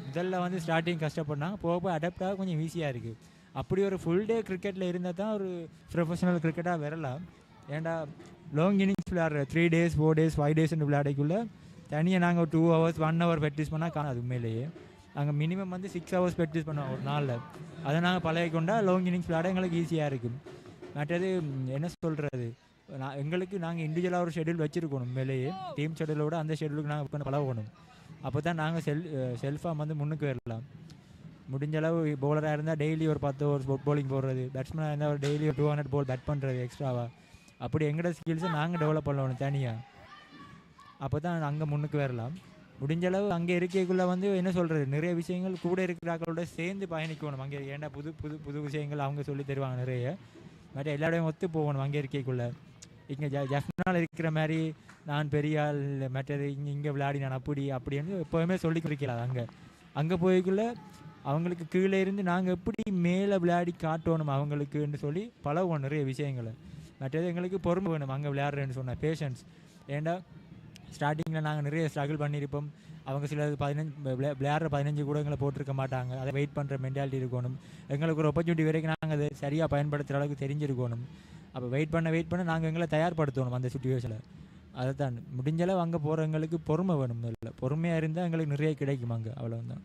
J: முதல்ல வந்து ஸ்டார்டிங் கஷ்டப்பட்டாங்க, போக அடாப்ட் ஆக கொஞ்சம் ஈஸியாக இருக்குது. அப்படி ஒரு ஃபுல் டே கிரிக்கெட்டில் இருந்தால் தான் ஒரு ப்ரொஃபஷனல் கிரிக்கெட்டாக வரலாம். ஏன்டா லாங் இன்னிங்ஸ் விளையாடுற 3 days 4 days 5 days விளையாடக்குள்ளே தனியாக நாங்கள் 2 hours 1 hour ப்ராக்டிஸ் பண்ணால் காணாது. உண்மையிலேயே நாங்கள் மினிமம் வந்து 6 hours ப்ராக்டிஸ் பண்ணுவோம் ஒரு நாளில். அதை நாங்கள் பழகிக்கொண்டா லாங் இன்னிங்ஸ் விளையாட எங்களுக்கு ஈஸியாக இருக்கும். மற்றது என்ன சொல்கிறது, நாங்கள் இண்டிவிஜுவலாக ஒரு ஷெடியூல் வச்சுருக்கணும். உண்மையிலேயே டீம் ஷெடியூலோட அந்த ஷெடியூலுக்கு நாங்கள் உட்காந்து பழகணும். அப்போ தான் நாங்கள் செல்ஃபாக வந்து முன்னுக்கு வரலாம். முடிஞ்ச அளவு பவுலராக இருந்தால் டெய்லி ஒரு 10 overs பவுலிங் போடுறது, பேட்ஸ்மேனாக இருந்தால் ஒரு டெய்லி ஒரு 200 ball பேட் பண்ணுறது எக்ஸ்ட்ராவாக. அப்படி எங்களோட ஸ்கில்ஸை நாங்கள் டெவலப் பண்ணணும் தனியாக. அப்போ தான் அங்கே முன்னுக்கு வரலாம். முடிஞ்ச அளவு அங்கே இருக்கைக்குள்ளே வந்து என்ன சொல்கிறது, நிறைய விஷயங்கள் கூட இருக்கிறாங்களோட சேர்ந்து பயணிக்கணும். அங்கே ஏன்னா புது புது புது விஷயங்கள் அவங்க சொல்லி தருவாங்க நிறைய. மற்ற எல்லாரையும் ஒத்து போகணும் அங்கே இருக்கைக்குள்ளே. இங்கே ஜஃப்னால் இருக்கிற மாதிரி நான் பெரிய ஆள், மற்றது இங்கே விளையாடி நான் அப்படின்னு எப்போவுமே சொல்லி கொடுக்கலாம். அங்கே போய்க்குள்ளே அவங்களுக்கு கீழே இருந்து நாங்கள் எப்படி மேலே விளையாடி காட்டணும் அவங்களுக்குன்னு சொல்லி பழகுவோம் நிறைய விஷயங்களை. மற்றது எங்களுக்கு பொறுமை வேணும் அங்கே விளையாடுறேன்னு சொன்ன பேஷன்ஸ். ஏன்னா ஸ்டார்டிங்கில் நாங்கள் நிறைய ஸ்ட்ரகிள் பண்ணியிருப்போம். அவங்க சில 15 விளையாடுற 15 கூட எங்களை போட்டிருக்க மாட்டாங்க. அதை வெயிட் பண்ணுற மென்டாலிட்டி இருக்கணும். எங்களுக்கு ஒரு ஆப்பர்ச்சுனிட்டி வரைக்கும் நாங்கள் அதை சரியாக பயன்படுத்துகிற அளவுக்கு தெரிஞ்சிருக்கணும். அப்போ வெயிட் பண்ண நாங்கள் எங்களை தயார்படுத்தணும் அந்த சுச்சுவேஷனில். அதை தான் முடிஞ்சளவு அங்கே போகிறவங்களுக்கு பொறுமை வேணும். இல்லை பொறுமையாக இருந்தால் எங்களுக்கு நிறைய கிடைக்கும் அங்கே. அவ்வளோதான்.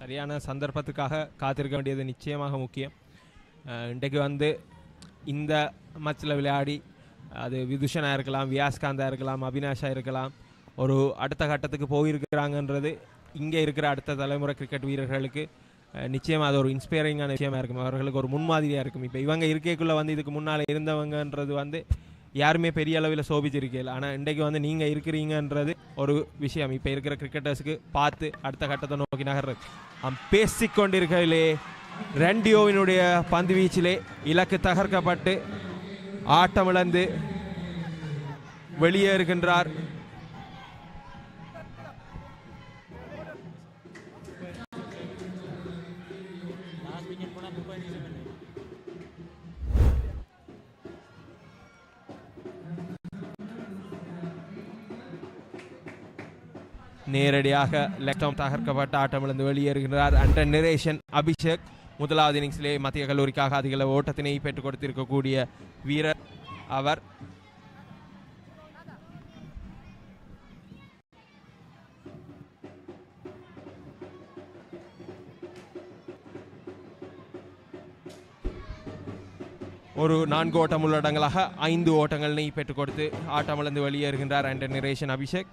F: சரியான சந்தர்ப்பத்துக்காக காத்திருக்க வேண்டியது நிச்சயமாக முக்கியம். இன்றைக்கு வந்து இந்த மேட்சில் விளையாடி அது விதுஷனாக இருக்கலாம், வியாஸ்காந்தாக இருக்கலாம், அபினாஷாக இருக்கலாம், ஒரு அடுத்த கட்டத்துக்கு போயிருக்கிறாங்கன்றது இங்கே இருக்கிற அடுத்த தலைமுறை கிரிக்கெட் வீரர்களுக்கு நிச்சயமாக அது ஒரு இன்ஸ்பைரிங்கான விஷயமாக இருக்கும். அவர்களுக்கு ஒரு முன்மாதிரியாக இருக்கும். இப்போ இவங்க இருக்கைக்குள்ளே வந்து இதுக்கு முன்னால் இருந்தவங்கன்றது வந்து யாருமே பெரிய அளவில் சோபிச்சிருக்கல. ஆனால் இன்றைக்கு வந்து நீங்கள் இருக்கிறீங்கன்றது ஒரு விஷயம் இப்போ இருக்கிற கிரிக்கெட்டர்ஸுக்கு பார்த்து அடுத்த கட்டத்தை நோக்கி நகர்றது. பேசிக்கொண்டிருக்கையிலே ரெண்டியோவினுடைய பந்து வீச்சிலே இலக்கு தகர்க்கப்பட்டு ஆட்டமிழந்து வெளியேறுகின்றார். நேரடியாக லெக்டம் தகர்க்கப்பட்ட ஆட்டமிழந்து வெளியேறுகிறார். அண்டர் நிரேஷன் அபிஷேக் முதலாவது இன்னிங்ஸிலே மத்திய கல்லூரிக்காக அதிக ஓட்டத்தினை பெற்றுக் கொடுத்திருக்கக்கூடிய வீரர் அவர். ஒரு 4 ஓட்டம் உள்ளடங்களாக 5 ஓட்டங்களை பெற்றுக் கொடுத்து ஆட்டமிழந்து வெளியேறுகின்றார் அண்டர் நிரேஷன் அபிஷேக்.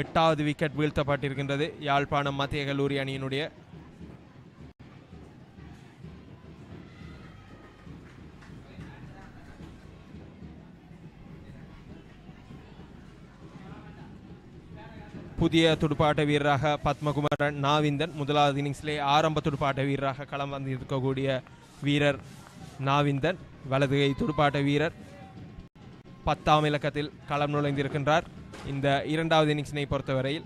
F: எட்டாவது விக்கெட் வீழ்த்தப்பட்டிருக்கின்றது யாழ்ப்பாணம் மத்திய கல்லூரி அணியினுடைய. புதிய துடுப்பாட்ட வீரராக பத்மகுமாரன் நாவிந்தன் முதலாவது இன்னிங்ஸிலே ஆரம்ப துடுப்பாட்ட வீரராக களம் வந்திருக்கக்கூடிய வீரர் நாவிந்தன் வலதுகை துடுப்பாட்ட வீரர் 10ஆம் இலக்கத்தில் களம் நுழைந்திருக்கின்றார். இந்த இரண்டாவது இன்னிங்ஸினை பொறுத்தவரையில்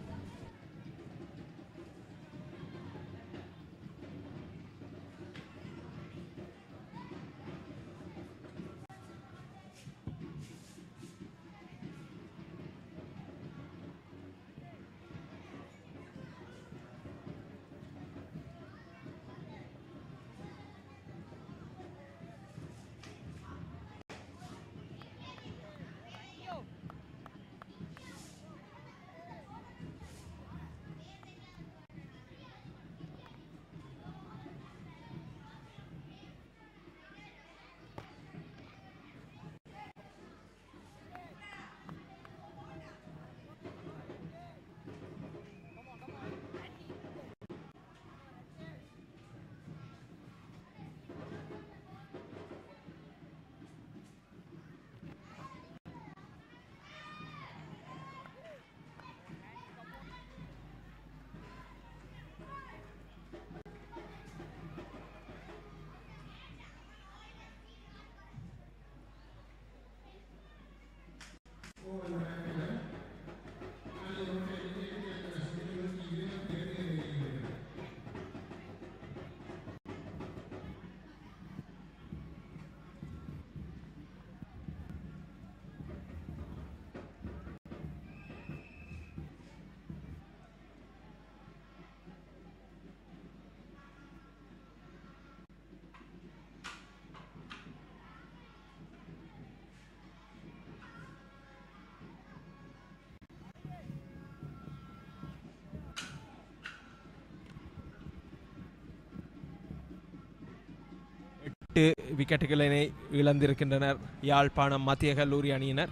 F: 8 விக்கெட்டுகளை இழந்திருக்கின்றனர் யாழ்ப்பாணம் மத்திய கல்லூரி அணியினர்.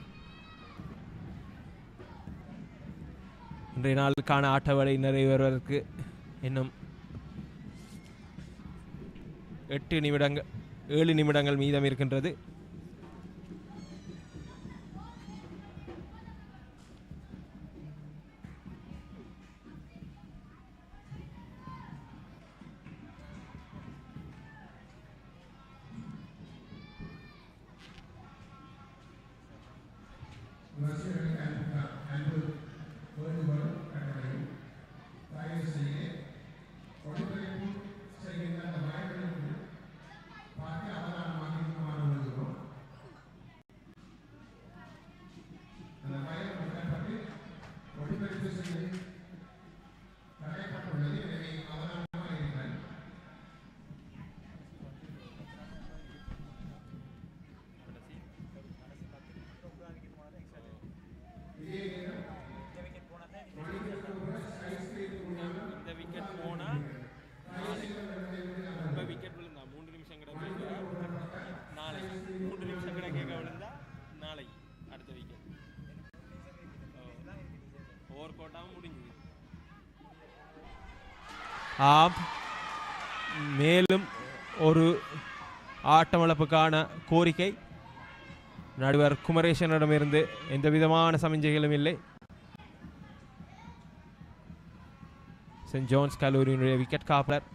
F: இன்றைய நாளுக்கான ஆட்டவேளை நிறைவேறுவதற்கு இன்னும் 7 நிமிடங்கள் மீதம் இருக்கின்றது. மேலும் ஒரு ஆட்டமிழப்புக்கான கோரிக்கை நடுவர் குமரேசனிடமிருந்து எந்த விதமான சமிஞ்சைகளும் இல்லை. சென்ட் ஜோன்ஸ் கல்லூரியினுடைய விக்கெட் காப்பலர்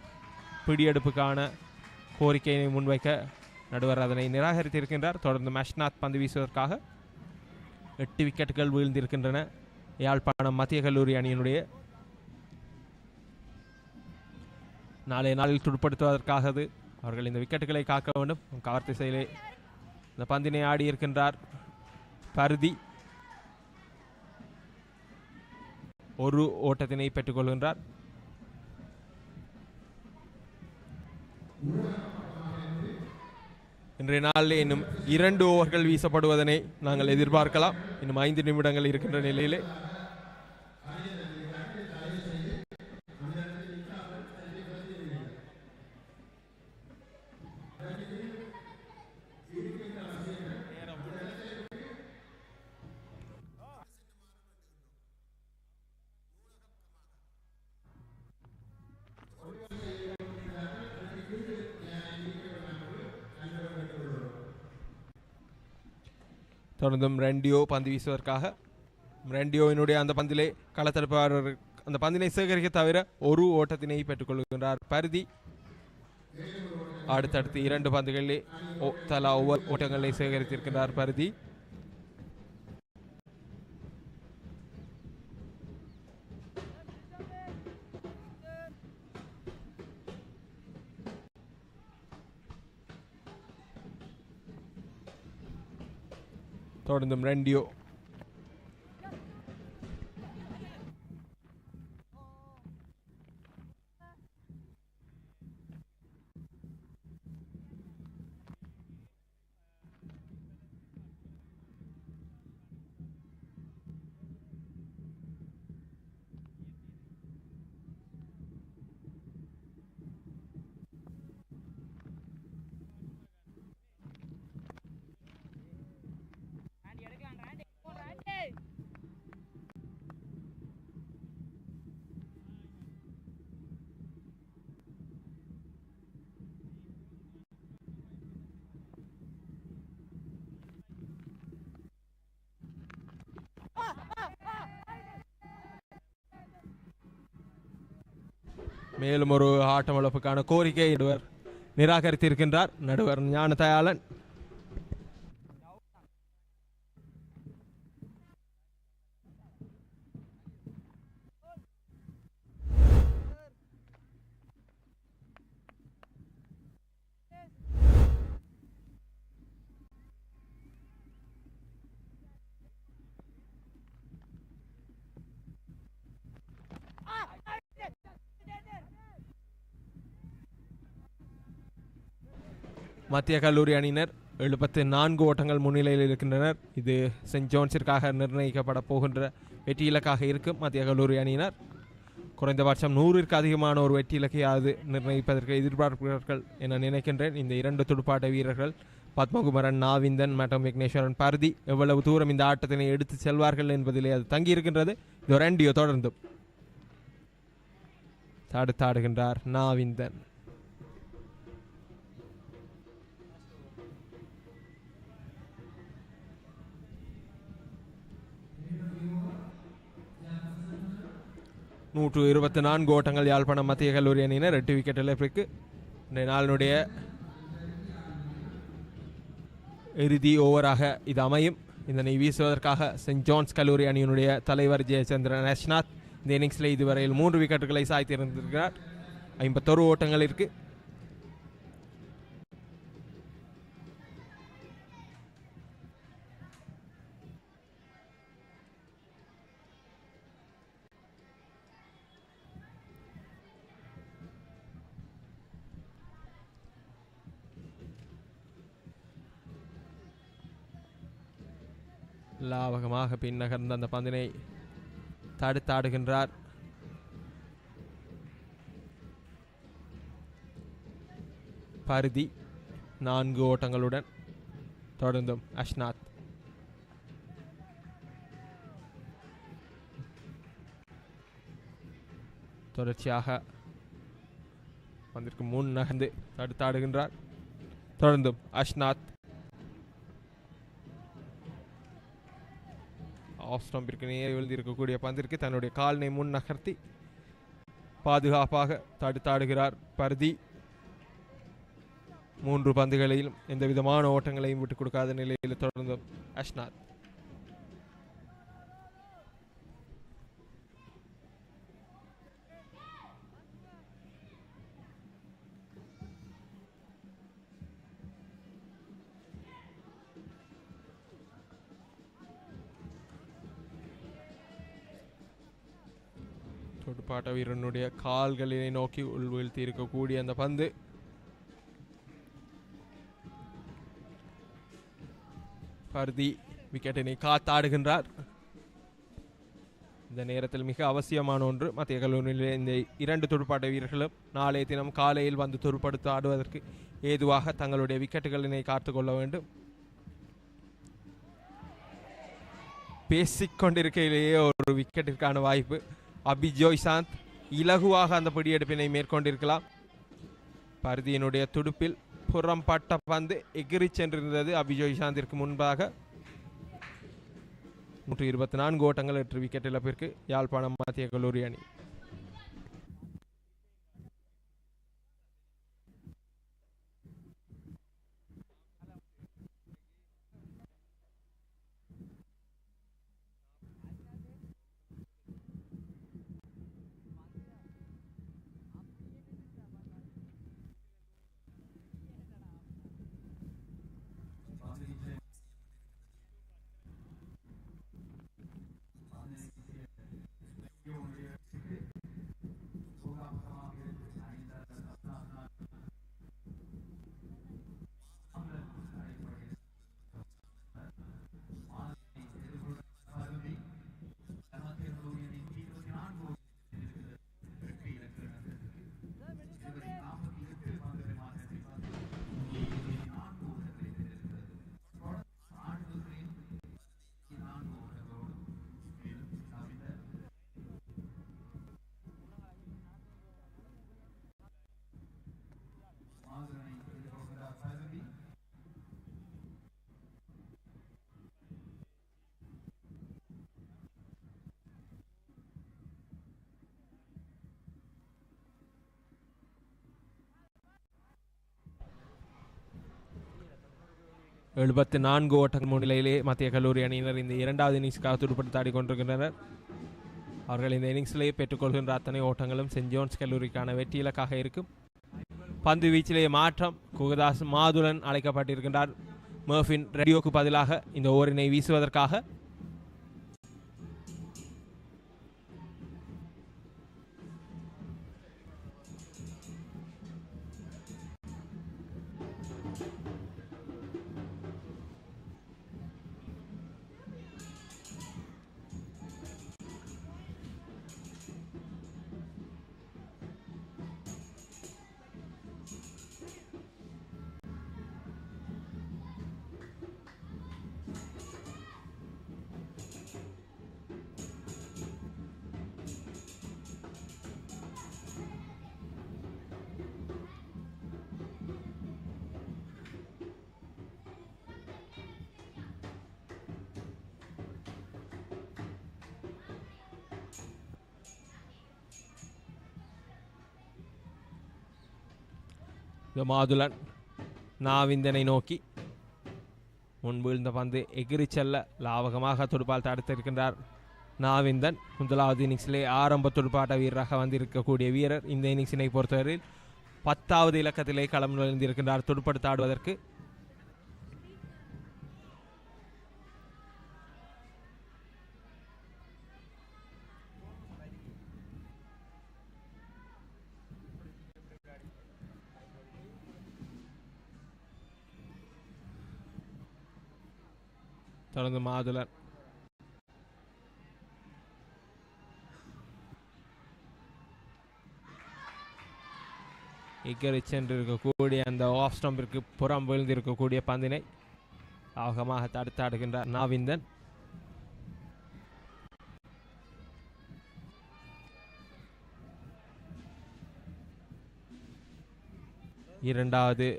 F: பிடியெடுப்புக்கான கோரிக்கையை முன்வைக்க நடுவர் அதனை நிராகரித்திருக்கின்றார். தொடர்ந்து மேஷ்நாத் பந்து வீசுவதற்காக 8 விக்கெட்டுகள் வீழ்ந்திருக்கின்றன யாழ்ப்பாணம் மத்திய கல்லூரி அணியினுடைய. நாளைய நாளில் துடுப்படுத்துவதற்காக அவர்கள் இந்த விக்கெட்டுகளை காக்க வேண்டும். கவர் திசையிலே இந்த பந்தினை ஆடி இருக்கின்றார் பருதி. ஒரு ஓட்டத்தினை பெற்றுக்கொள்கின்றார். இன்றைய நாளில் இன்னும் 2 ஓவர்கள் வீசப்படுவதனை நாங்கள் எதிர்பார்க்கலாம். இன்னும் 5 நிமிடங்கள் இருக்கின்ற நிலையிலே தொடர்ந்தும் ரெண்டியோ பந்து வீசுவதற்காக ரெண்டியோவினுடைய அந்த பந்திலே களத்தடுப்பாளர் அந்த பந்தினை சேகரிக்க தவிர ஒரு ஓட்டத்தினை பெற்றுக்கொள்கின்றார் பருதி. அடுத்தடுத்து 2 பந்துகளிலே தலா ஒவ்வொரு ஓட்டங்களை சேகரித்திருக்கின்றார் பருதி. தொடர்ந்தும் ரெண்டியோ மேலும் ஒரு ஆட்டமிழப்புக்கான கோரிக்கை நடுவர் நிராகரித்திருக்கின்றார். நடுவர் ஞானதயாளன். மத்திய கல்லூரி அணியினர் 74 ஓட்டங்கள் முன்னிலையில் இருக்கின்றனர். இது சென்ட் ஜோன்ஸிற்காக நிர்ணயிக்கப்பட போகின்ற வெற்றி இலக்காக இருக்கும் மத்திய கல்லூரி அணியினர். குறைந்தபட்சம் 100ற்கு அதிகமான ஒரு வெற்றி இலக்கையாவது நிர்ணயிப்பதற்கு எதிர்பார்க்கிறார்கள் என நினைக்கின்றேன். இந்த 2 துடுப்பாட்ட வீரர்கள் பத்மகுமரன், நாவிந்தன் மற்றும் விக்னேஸ்வரன் பருதி எவ்வளவு தூரம் இந்த ஆட்டத்தினை எடுத்து செல்வார்கள் என்பதிலே அது தங்கியிருக்கின்றது. இது ரெண்டியோ தொடர்ந்து தடுத்தாடுகின்றார் நாவிந்தன். நூற்று 24 ஓட்டங்கள் யாழ்ப்பாணம் மத்திய கல்லூரி அணியினர் 8 விக்கெட் இழப்பிற்கு. இந்த நாளினுடைய இறுதி ஓவராக இது அமையும். இதனை வீசுவதற்காக சென்ட் ஜான்ஸ் கல்லூரி அணியினுடைய தலைவர் ஜெயச்சந்திரன் அஷ்நாத் இந்த இன்னிங்ஸில் இதுவரையில் 3 விக்கெட்டுகளை சாய்த்திருந்திருக்கிறார். 51 ஓட்டங்கள் இருக்கு. லாவகமாக பின் நகர்ந்த அந்த பந்தினை தடுத்தாடுகின்றார். பருதி 4 ஓட்டங்களுடன் தொடர்ந்தும் அஷ்நாத். தொடர்ச்சியாக பந்திற்கு முன் நகர்ந்து தடுத்தாடுகின்றார். தொடர்ந்தும் அஷ்நாத். ஆஃப் ஸ்டம்பிற்கு நேரே எழுந்திருக்கக்கூடிய பந்திற்கு தன்னுடைய காலினை முன் நகர்த்தி பாதுகாப்பாக தடுத்தாடுகிறார் பருதி. 3 பந்துகளிலும் எந்த விதமான ஓட்டங்களையும் விட்டுக் கொடுக்காத நிலையில் தொடர்ந்தும் அஷ்நாத். துடுப்பாட்ட வீரனுடைய கால்களினை நோக்கி உள்வீழ்த்தி இருக்கக்கூடிய அந்த பந்து பருதி விக்கெட்டினை காத்தாடுகின்றார். இந்த நேரத்தில் மிக அவசியமான ஒன்று, மத்திய கல்லூரியிலே இந்த 2 துடுப்பாட்ட வீரர்களும் நாளைய தினம் காலையில் வந்து துடுப்படுத்த ஆடுவதற்கு ஏதுவாக தங்களுடைய விக்கெட்டுகளினை காத்துக்கொள்ள வேண்டும். பேசிக்கொண்டிருக்கையிலேயே ஒரு விக்கெட்டிற்கான வாய்ப்பு. அபிஜோய் சாந்த் இலகுவாக அந்த பிடியெடுப்பினை மேற்கொண்டிருக்கலாம். பருதியினுடைய துடுப்பில் புறம்பட்ட பந்து எகிரி சென்றிருந்தது அபிஜோய் சாந்திற்கு முன்பாக. 124 ஓட்டங்கள் 8 விக்கெட் இழப்பிற்கு யாழ்ப்பாணம் மத்திய கல்லூரி அணி. எழுபத்தி 4 ஓட்டங்கள் முன்னிலையிலே மத்திய கல்லூரி அணியினர் இந்த 2வது இன்னிங்ஸுக்காக துடுப்படுத்த ஆடிக்கொண்டிருக்கின்றனர். அவர்கள் இந்த இன்னிங்ஸிலே பெற்றுக்கொள்கின்ற அத்தனை ஓட்டங்களும் சென்ட் ஜோன்ஸ் கல்லூரிக்கான வெற்றி இலக்காக இருக்கும். பந்து வீச்சிலே மாற்றம். குகதாஸ் மாதுளன் அழைக்கப்பட்டிருக்கின்றார் மர்ஃபின் ரேடியோக்கு பதிலாக இந்த ஓவரினை வீசுவதற்காக. மாதுளன் நாவிந்தனை நோக்கி முன்வீழ்ந்த பந்து எகிரி செல்ல லாவகமாக துடுப்பால் தடுத்திருக்கின்றார் நாவிந்தன். முதலாவது இன்னிங்ஸிலே ஆரம்ப துடுப்பாட்ட வீரராக வந்திருக்கக்கூடிய வீரர் இந்த இன்னிங்ஸினை பொறுத்தவரையில் 10வது இலக்கத்திலே களம் நுழைந்திருக்கின்றார் துடுப்படுத்த ஆடுவதற்கு. தொடர்ந்து மாதுளன் இக்கரை சென்றிருக்கக்கூடிய அந்த ஆஃப் ஸ்டம்பிற்கு புறம் விழுந்திருக்கக்கூடிய பந்தினை ஆகமாக தடுத்தாடுகின்றார் நாவிந்தன். இரண்டாவது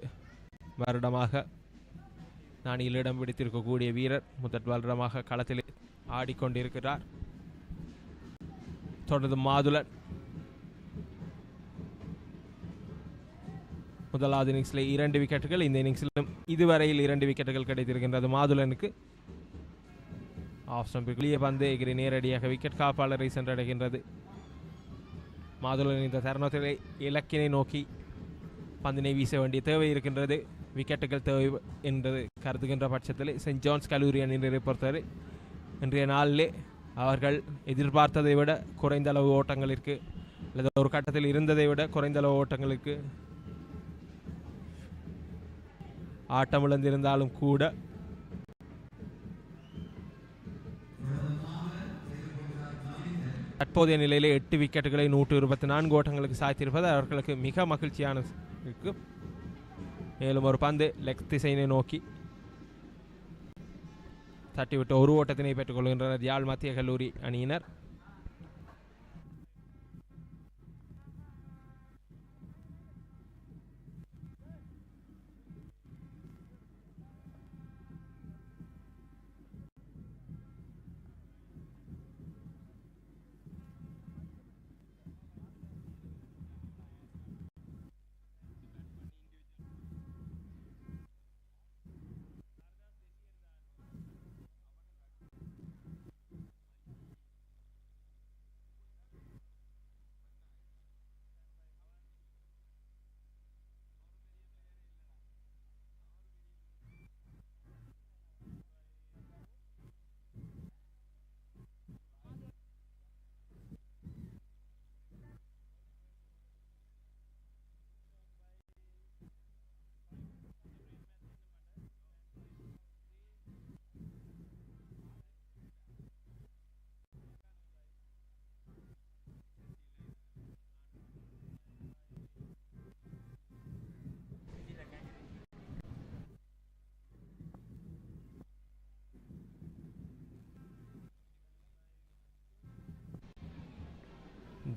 F: வருடமாக நாணியில் இடம் பிடித்திருக்கக்கூடிய வீரர் முதல் வருடமாக களத்தில் ஆடிக்கொண்டிருக்கிறார். தொடர்ந்து மாதுளன் முதலாவது இன்னிங்ஸில் 2 விக்கெட்டுகள், இந்த இன்னிங்ஸிலும் இதுவரையில் 2 விக்கெட்டுகள் கிடைத்திருக்கின்றது மாதுளனுக்கு. ஆஃப் ஸ்டம்பிற்கு வெளியே பந்து எகிரி நேரடியாக விக்கெட் காப்பாளரை சென்றடைகின்றது. மாதுளன் இந்த தருணத்திலே இலக்கினை நோக்கி பந்தினை வீச வேண்டிய தேவை இருக்கின்றது. விக்கெட்டுகள் தேவை என்று கருதுகின்ற பட்சத்தில் சென்ட் ஜான்ஸ் கல்லூரி அணியினரை பொறுத்தவரை இன்றைய நாளிலே அவர்கள் எதிர்பார்த்ததை விட குறைந்த அளவு ஓட்டங்களுக்கு அல்லது ஒரு கட்டத்தில் இருந்ததை விட குறைந்த அளவு ஓட்டங்களுக்கு ஆட்டமிழந்திருந்தாலும் கூட தற்போதைய நிலையிலே 8 விக்கெட்டுகளை 124 ஓட்டங்களுக்கு சாய்த்திருப்பது அவர்களுக்கு மிக மகிழ்ச்சியான இருக்கு. மேலும் ஒரு பந்து லெக் திசையினை நோக்கி தட்டிவிட்டு ஒரு ஓட்டத்தினை பெற்றுக் கொள்கின்றனர் யாழ் மத்திய கல்லூரி அணியினர்.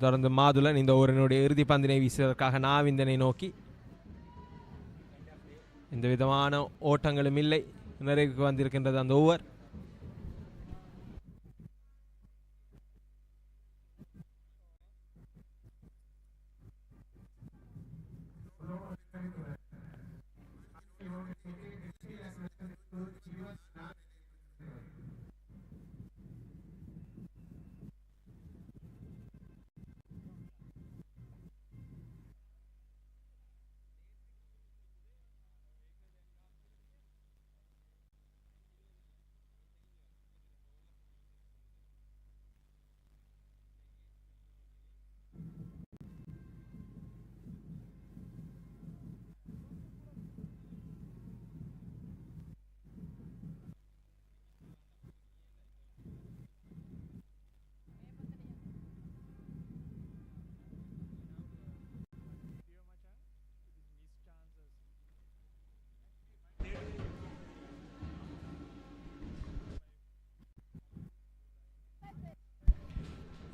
F: தொடர்ந்து மாதுளன் இந்த ஓவரினுடைய இறுதி பந்தினை வீசுவதற்காக நாவிந்தனை நோக்கி எந்த விதமான ஓட்டங்களும் இல்லை. நிறைவுக்கு வந்திருக்கின்றது அந்த ஓவர்.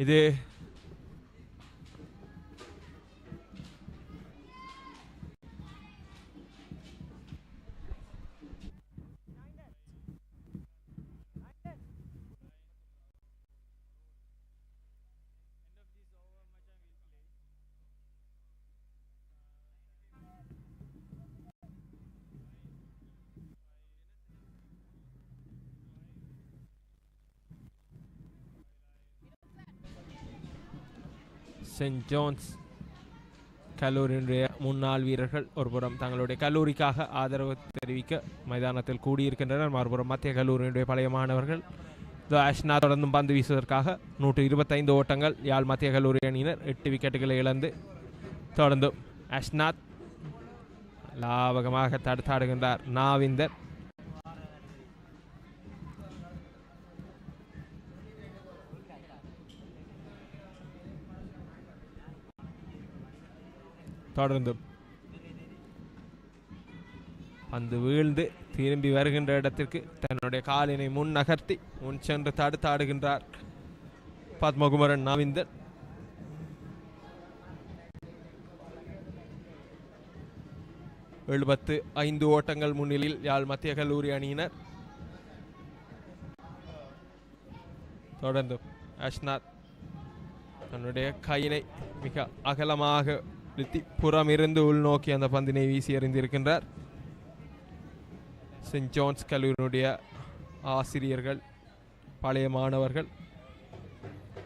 F: இது சென்ட் ஜோன்ஸ் கல்லூரியினுடைய முன்னாள் வீரர்கள் ஒருபுறம் தங்களுடைய கல்லூரிக்காக ஆதரவு தெரிவிக்க மைதானத்தில் கூடியிருக்கின்றனர். மறுபுறம் மத்திய கல்லூரியினுடைய பழைய மாணவர்கள் ஆஷ்னா தொடர்ந்தும் பந்து வீசுவதற்காக 125 ஓட்டங்கள் யாழ் மத்திய கல்லூரி அணியினர் 8 விக்கெட்டுகளை இழந்து தொடர்ந்து அஷ்னாத் லாபகமாக தடுத்தாடுகின்றார். நாவிந்தர் தொடர்ந்து பந்து வீழ்ந்து திரும்பி வருகின்ற இடத்திற்கு தன்னுடைய காலினை முன் நகர்த்தி முன் சென்று தடுத்தாடுகின்றார் பத்மகுமரன் நாவிந்தர். எழுபத்து 5 ஓட்டங்கள் முன்னிலையில் யாழ் மத்திய கல்லூரி அணியினர். தொடர்ந்து அஷ்னாத் தன்னுடைய கையினை மிக அகலமாக புறமிருந்து உள்நோக்கி அந்த பந்தினை வீசி எறிந்திருக்கின்றார். சென்ட் ஜோன்ஸ் கல்லூரியினுடைய ஆசிரியர்கள், பழைய மாணவர்கள்,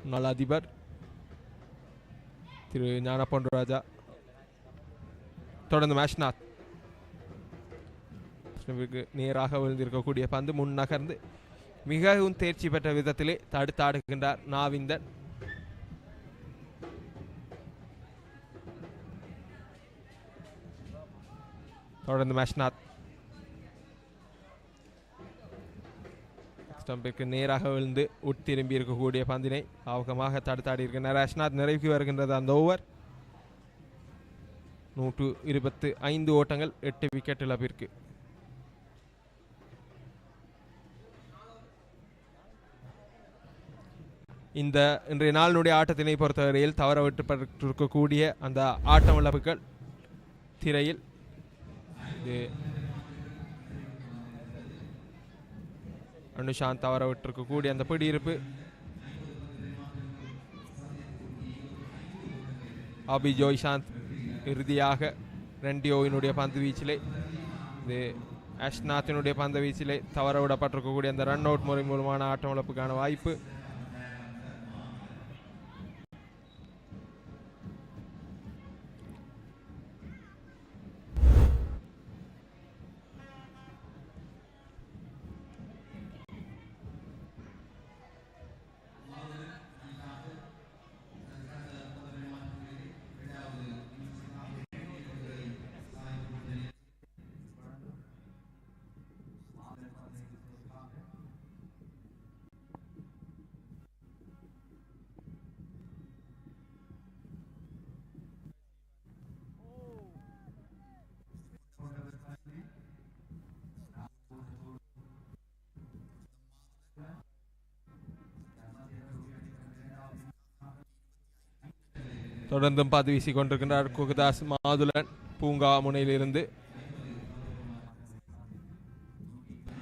F: முன்னாள் அதிபர் திரு ஞானப்பொன் ராஜா. தொடர்ந்து மேஷ்நாத் நேராக விழுந்திருக்கக்கூடிய பந்து முன் நகர்ந்து மிகவும் தேர்ச்சி பெற்ற விதத்திலே தடுத்தாடுகின்றார் நாவிந்தன். தொடர்ந்து மேஷ்நாத் ஸ்டம்பிற்கு நேராக விழுந்து உட்திரும்பி இருக்கக்கூடிய பந்தினை ஆவகமாக தடுத்தாடி இருக்கின்றார். அஷ்நாத் நிறைவுக்கு வருகின்றது அந்த ஓவர். 125 ஓட்டங்கள் 8 விக்கெட் இழப்பிற்கு. இந்த இன்றைய நாளினுடைய ஆட்டத்தினை பொறுத்தவரையில் தவற விட்டுப்பட்டிருக்கக்கூடிய அந்த ஆட்டம் இழப்புகள் திரையில் அனுஷாந்த் தவற விட்டிருக்கக்கூடிய அந்த பிடியிருப்பு, அபி ஜோய்சாந்த் இறுதியாக ரெண்டியோவினுடைய பந்து வீச்சிலே இது அஷ்நாத்தினுடைய பந்து வீச்சிலே தவற விடப்பட்டிருக்கக்கூடிய அந்த ரன் அவுட் முறை மூலமான ஆட்டம் இழப்புக்கான வாய்ப்பு. தொடர்ந்தும் பந்து வீசிக் கொண்டிருக்கின்றார் குகதாஸ் மாதுலன் பூங்கா முனையிலிருந்து.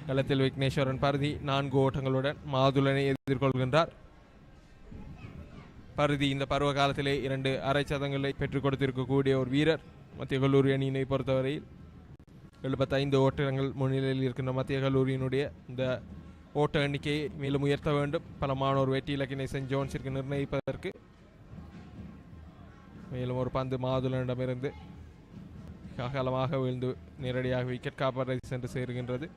F: களத்தில் விக்னேஸ்வரன் பருதி 4 ஓட்டங்களுடன் மாதுலனை எதிர்கொள்கின்றார். பருதி இந்த பருவ காலத்திலே 2 அரை சதங்களை பெற்றுக் கொடுத்திருக்கக்கூடிய ஒரு வீரர். மத்திய கல்லூரி அணியினை பொறுத்தவரையில் 75 ஓட்டங்கள் முன்னிலையில் இருக்கின்ற மத்திய கல்லூரியினுடைய இந்த ஓட்ட எண்ணிக்கையை மேலும் உயர்த்த வேண்டும். பல மாணவர் வெற்றி இலக்கினை சென்ட் ஜோன்ஸிற்கு நிர்ணயிப்பதற்கு. மேலும் ஒரு பந்து மாதுலனிடமிருந்து அகலமாக வீழ்ந்து நேரடியாக விக்கெட் காப்பரை சென்று சேருகின்றது.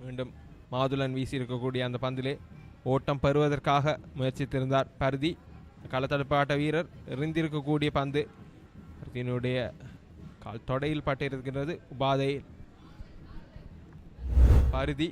F: மீண்டும் மாதுளன் வீசியிருக்கக்கூடிய அந்த பந்திலே ஓட்டம் பெறுவதற்காக முயற்சித்திருந்தார் பருதி. களத்தடுப்பாட்ட வீரர் எறிந்திருக்கக்கூடிய பந்து பருதியினுடைய கால் தொடையில் பட்டிருக்கின்றது. உபாதையில் பருதி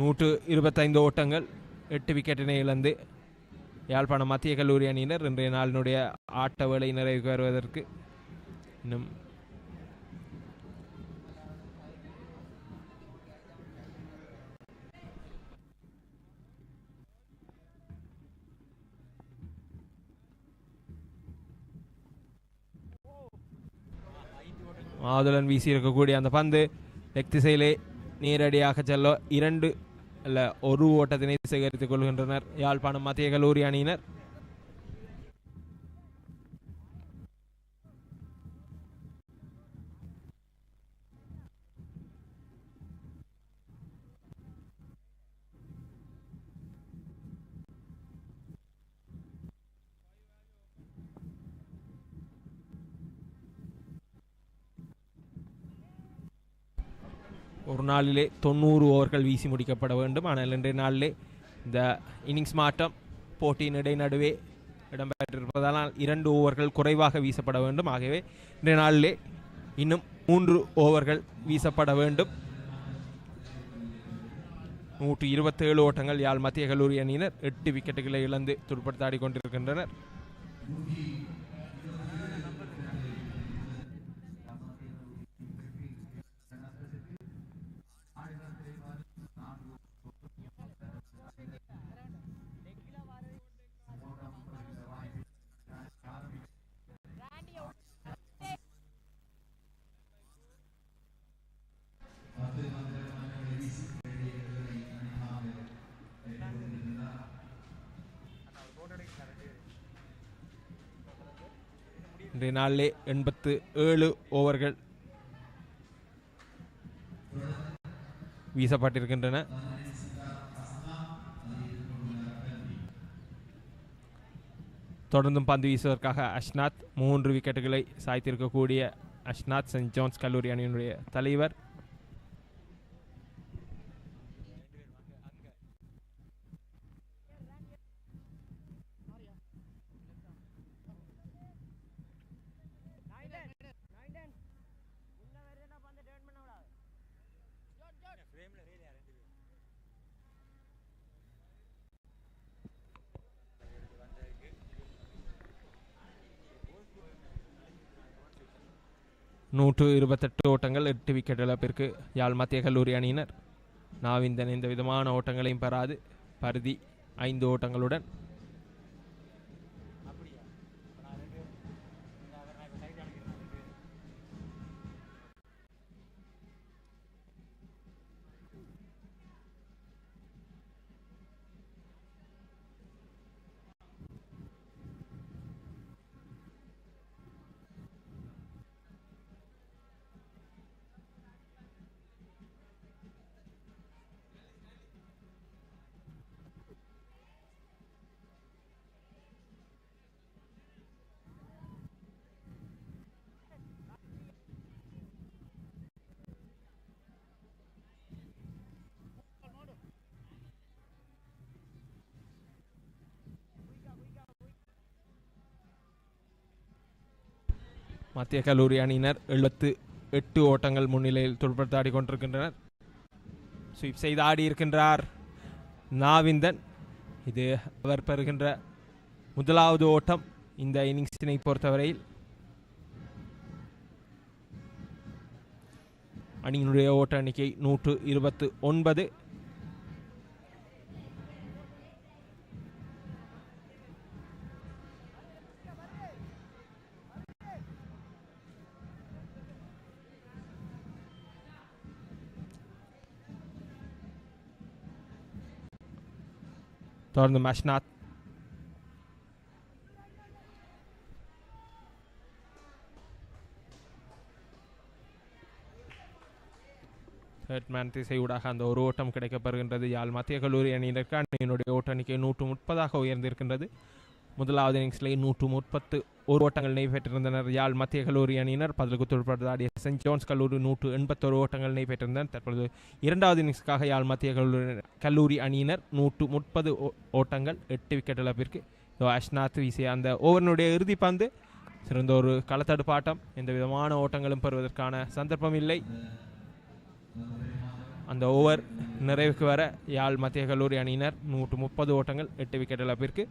F: நூற்று 25 ஓட்டங்கள் 8 விக்கெட்டினை இழந்து யாழ்ப்பாணம் மத்திய கல்லூரி அணியினர் இன்றைய நாளினுடைய ஆட்ட வேளை நிறைவுக்கு வருவதற்கு இன்னும் மாதுளன் வீசி இருக்கக்கூடிய அந்த பந்து லெக் திசையிலே நேரடியாக செல்ல 2 அல்ல 1 ஓட்டத்தினை சேகரித்துக் கொள்கின்றனர் யாழ்ப்பாணம் மத்திய கல்லூரி அணியினர். ஒரு நாளிலே 90 ஓவர்கள் வீசி முடிக்கப்பட வேண்டும். ஆனால் இன்றைய நாளிலே இந்த இன்னிங்ஸ் மாற்றம் போட்டியின் நடுவே இடம்பெற்றிருப்பதால் 2 ஓவர்கள் குறைவாக வீசப்பட வேண்டும். ஆகவே இன்றைய நாளிலே இன்னும் 3 ஓவர்கள் வீசப்பட வேண்டும். 127 ஓட்டங்கள் யாழ் மத்திய கல்லூரி அணியினர் 8 விக்கெட்டுகளை இழந்து துடுப்படுத்தாடி கொண்டிருக்கின்றனர். இன்றைய நாளிலே 87 ஓவர்கள் வீசப்பட்டிருக்கின்றன. தொடர்ந்தும் பந்து வீசுவதற்காக அஷ்நாத் 3 விக்கெட்டுகளை சாய்த்திருக்கக்கூடிய அஷ்நாத் சென்ட் ஜான்ஸ் கல்லூரி அணியினுடைய தலைவர். நூற்று 28 ஓட்டங்கள் 8 விக்கெட் இழப்பிற்கு யாழ் மத்திய கல்லூரி அணியினர். நாவிந்தன் எந்த விதமான ஓட்டங்களையும் பெறாது பருதி 5 ஓட்டங்களுடன். மத்திய கல்லூரி அணியினர் 78 ஓட்டங்கள் முன்னிலையில் துடுப்படுத்தாடி கொண்டிருக்கின்றனர். ஸ்வீப் செய்து ஆடி இருக்கின்றார் நாவிந்தன். இது அவர் பெறுகின்ற முதலாவது ஓட்டம் இந்த இன்னிங்ஸினை பொறுத்தவரையில். அணியினுடைய ஓட்ட எண்ணிக்கை 129. தொடர்ந்து அஷ்நாத் தேர்ட்மேன் திசையூடாக அந்த ஒரு ஓட்டம் கிடைக்கப்பெறுகின்றது யாழ் மத்திய கல்லூரி அணியினருக்கு. அணியினுடைய ஓட்ட எண்ணிக்கை 130 உயர்ந்திருக்கின்றது. முதலாவது இன்னிங்ஸிலே 131 ஓட்டங்கள் நடைபெற்றிருந்தனர் யாழ் மத்திய கல்லூரி அணியினர். பதிலுக்கு துடுப்படுத்தாடிய சென்ட் ஜான்ஸ் கல்லூரி 181 ஓட்டங்கள் நடைபெற்றிருந்தனர். தற்பொழுது இரண்டாவது இன்னிங்ஸுக்காக யாழ் மத்திய கல்லூரி அணியினர் 130 ஓட்டங்கள் 8 விக்கெட் இழப்பிற்கு. அஷ்நாத் வீசிய அந்த ஓவரினுடைய இறுதி பந்து சிறந்த ஒரு களத்தடுப்பாட்டம். எந்த விதமான ஓட்டங்களும் பெறுவதற்கான சந்தர்ப்பம் இல்லை. அந்த ஓவர் நிறைவுக்கு வர யாழ் மத்திய கல்லூரி அணியினர் 130 ஓட்டங்கள் 8 விக்கெட் இழப்பிற்கு.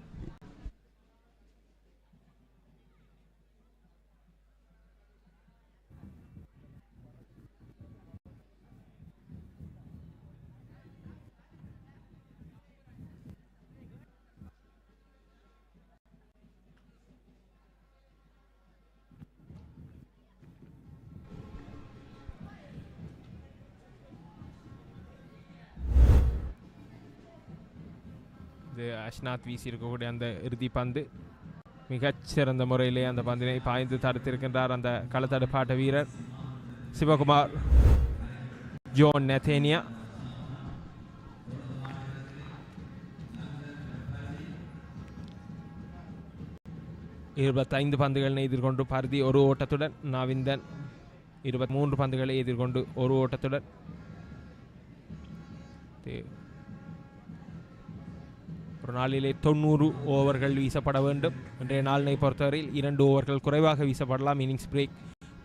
F: அஷ்நாத் வீசி இருக்கக்கூடிய அந்த இறுதி பந்து மிகச்சிறந்த முறையிலே அந்த பந்தினை பாய்ந்து தடுத்திருக்கின்றார் அந்த களத்தடுப்பாட்ட வீரர் சிவகுமார் ஜோன் நெத்தேனியா. இருபத்தைந்து பந்துகளை எதிர்கொண்டு பருதி ஒரு ஓட்டத்துடன், நாவிந்தன் 23 பந்துகளை எதிர்கொண்டு ஒரு ஓட்டத்துடன். ஒரு நாளிலே 90 ஓவர்கள் வீசப்பட வேண்டும். இன்றைய நாளினை பொறுத்தவரையில் 2 ஓவர்கள் குறைவாக வீசப்படலாம். இன்னிங்ஸ் பிரேக்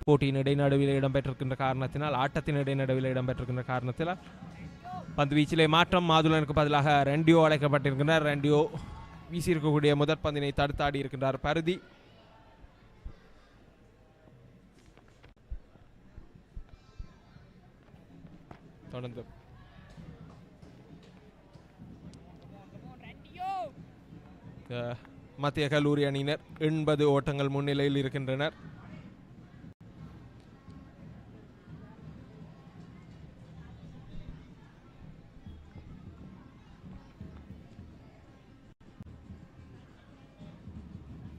F: போட்டியின் இடைநடுவில் இடம்பெற்றிருக்கின்ற காரணத்தினால், ஆட்டத்தின் இடைநடுவில் இடம்பெற்றிருக்கின்ற காரணத்தினால் பந்து வீச்சிலே மாற்றம். மாதுளனுக்கு பதிலாக ரெண்டியோ அழைக்கப்பட்டிருக்கின்றார். ரெண்டியோ வீசியிருக்கக்கூடிய முதற் பந்தினை தடுத்தாடி இருக்கின்றார் பருதி. தொடர்ந்து மத்திய கல்லூரி அணியினர் 80 ஓட்டங்கள் முன்னிலையில் இருக்கின்றனர்.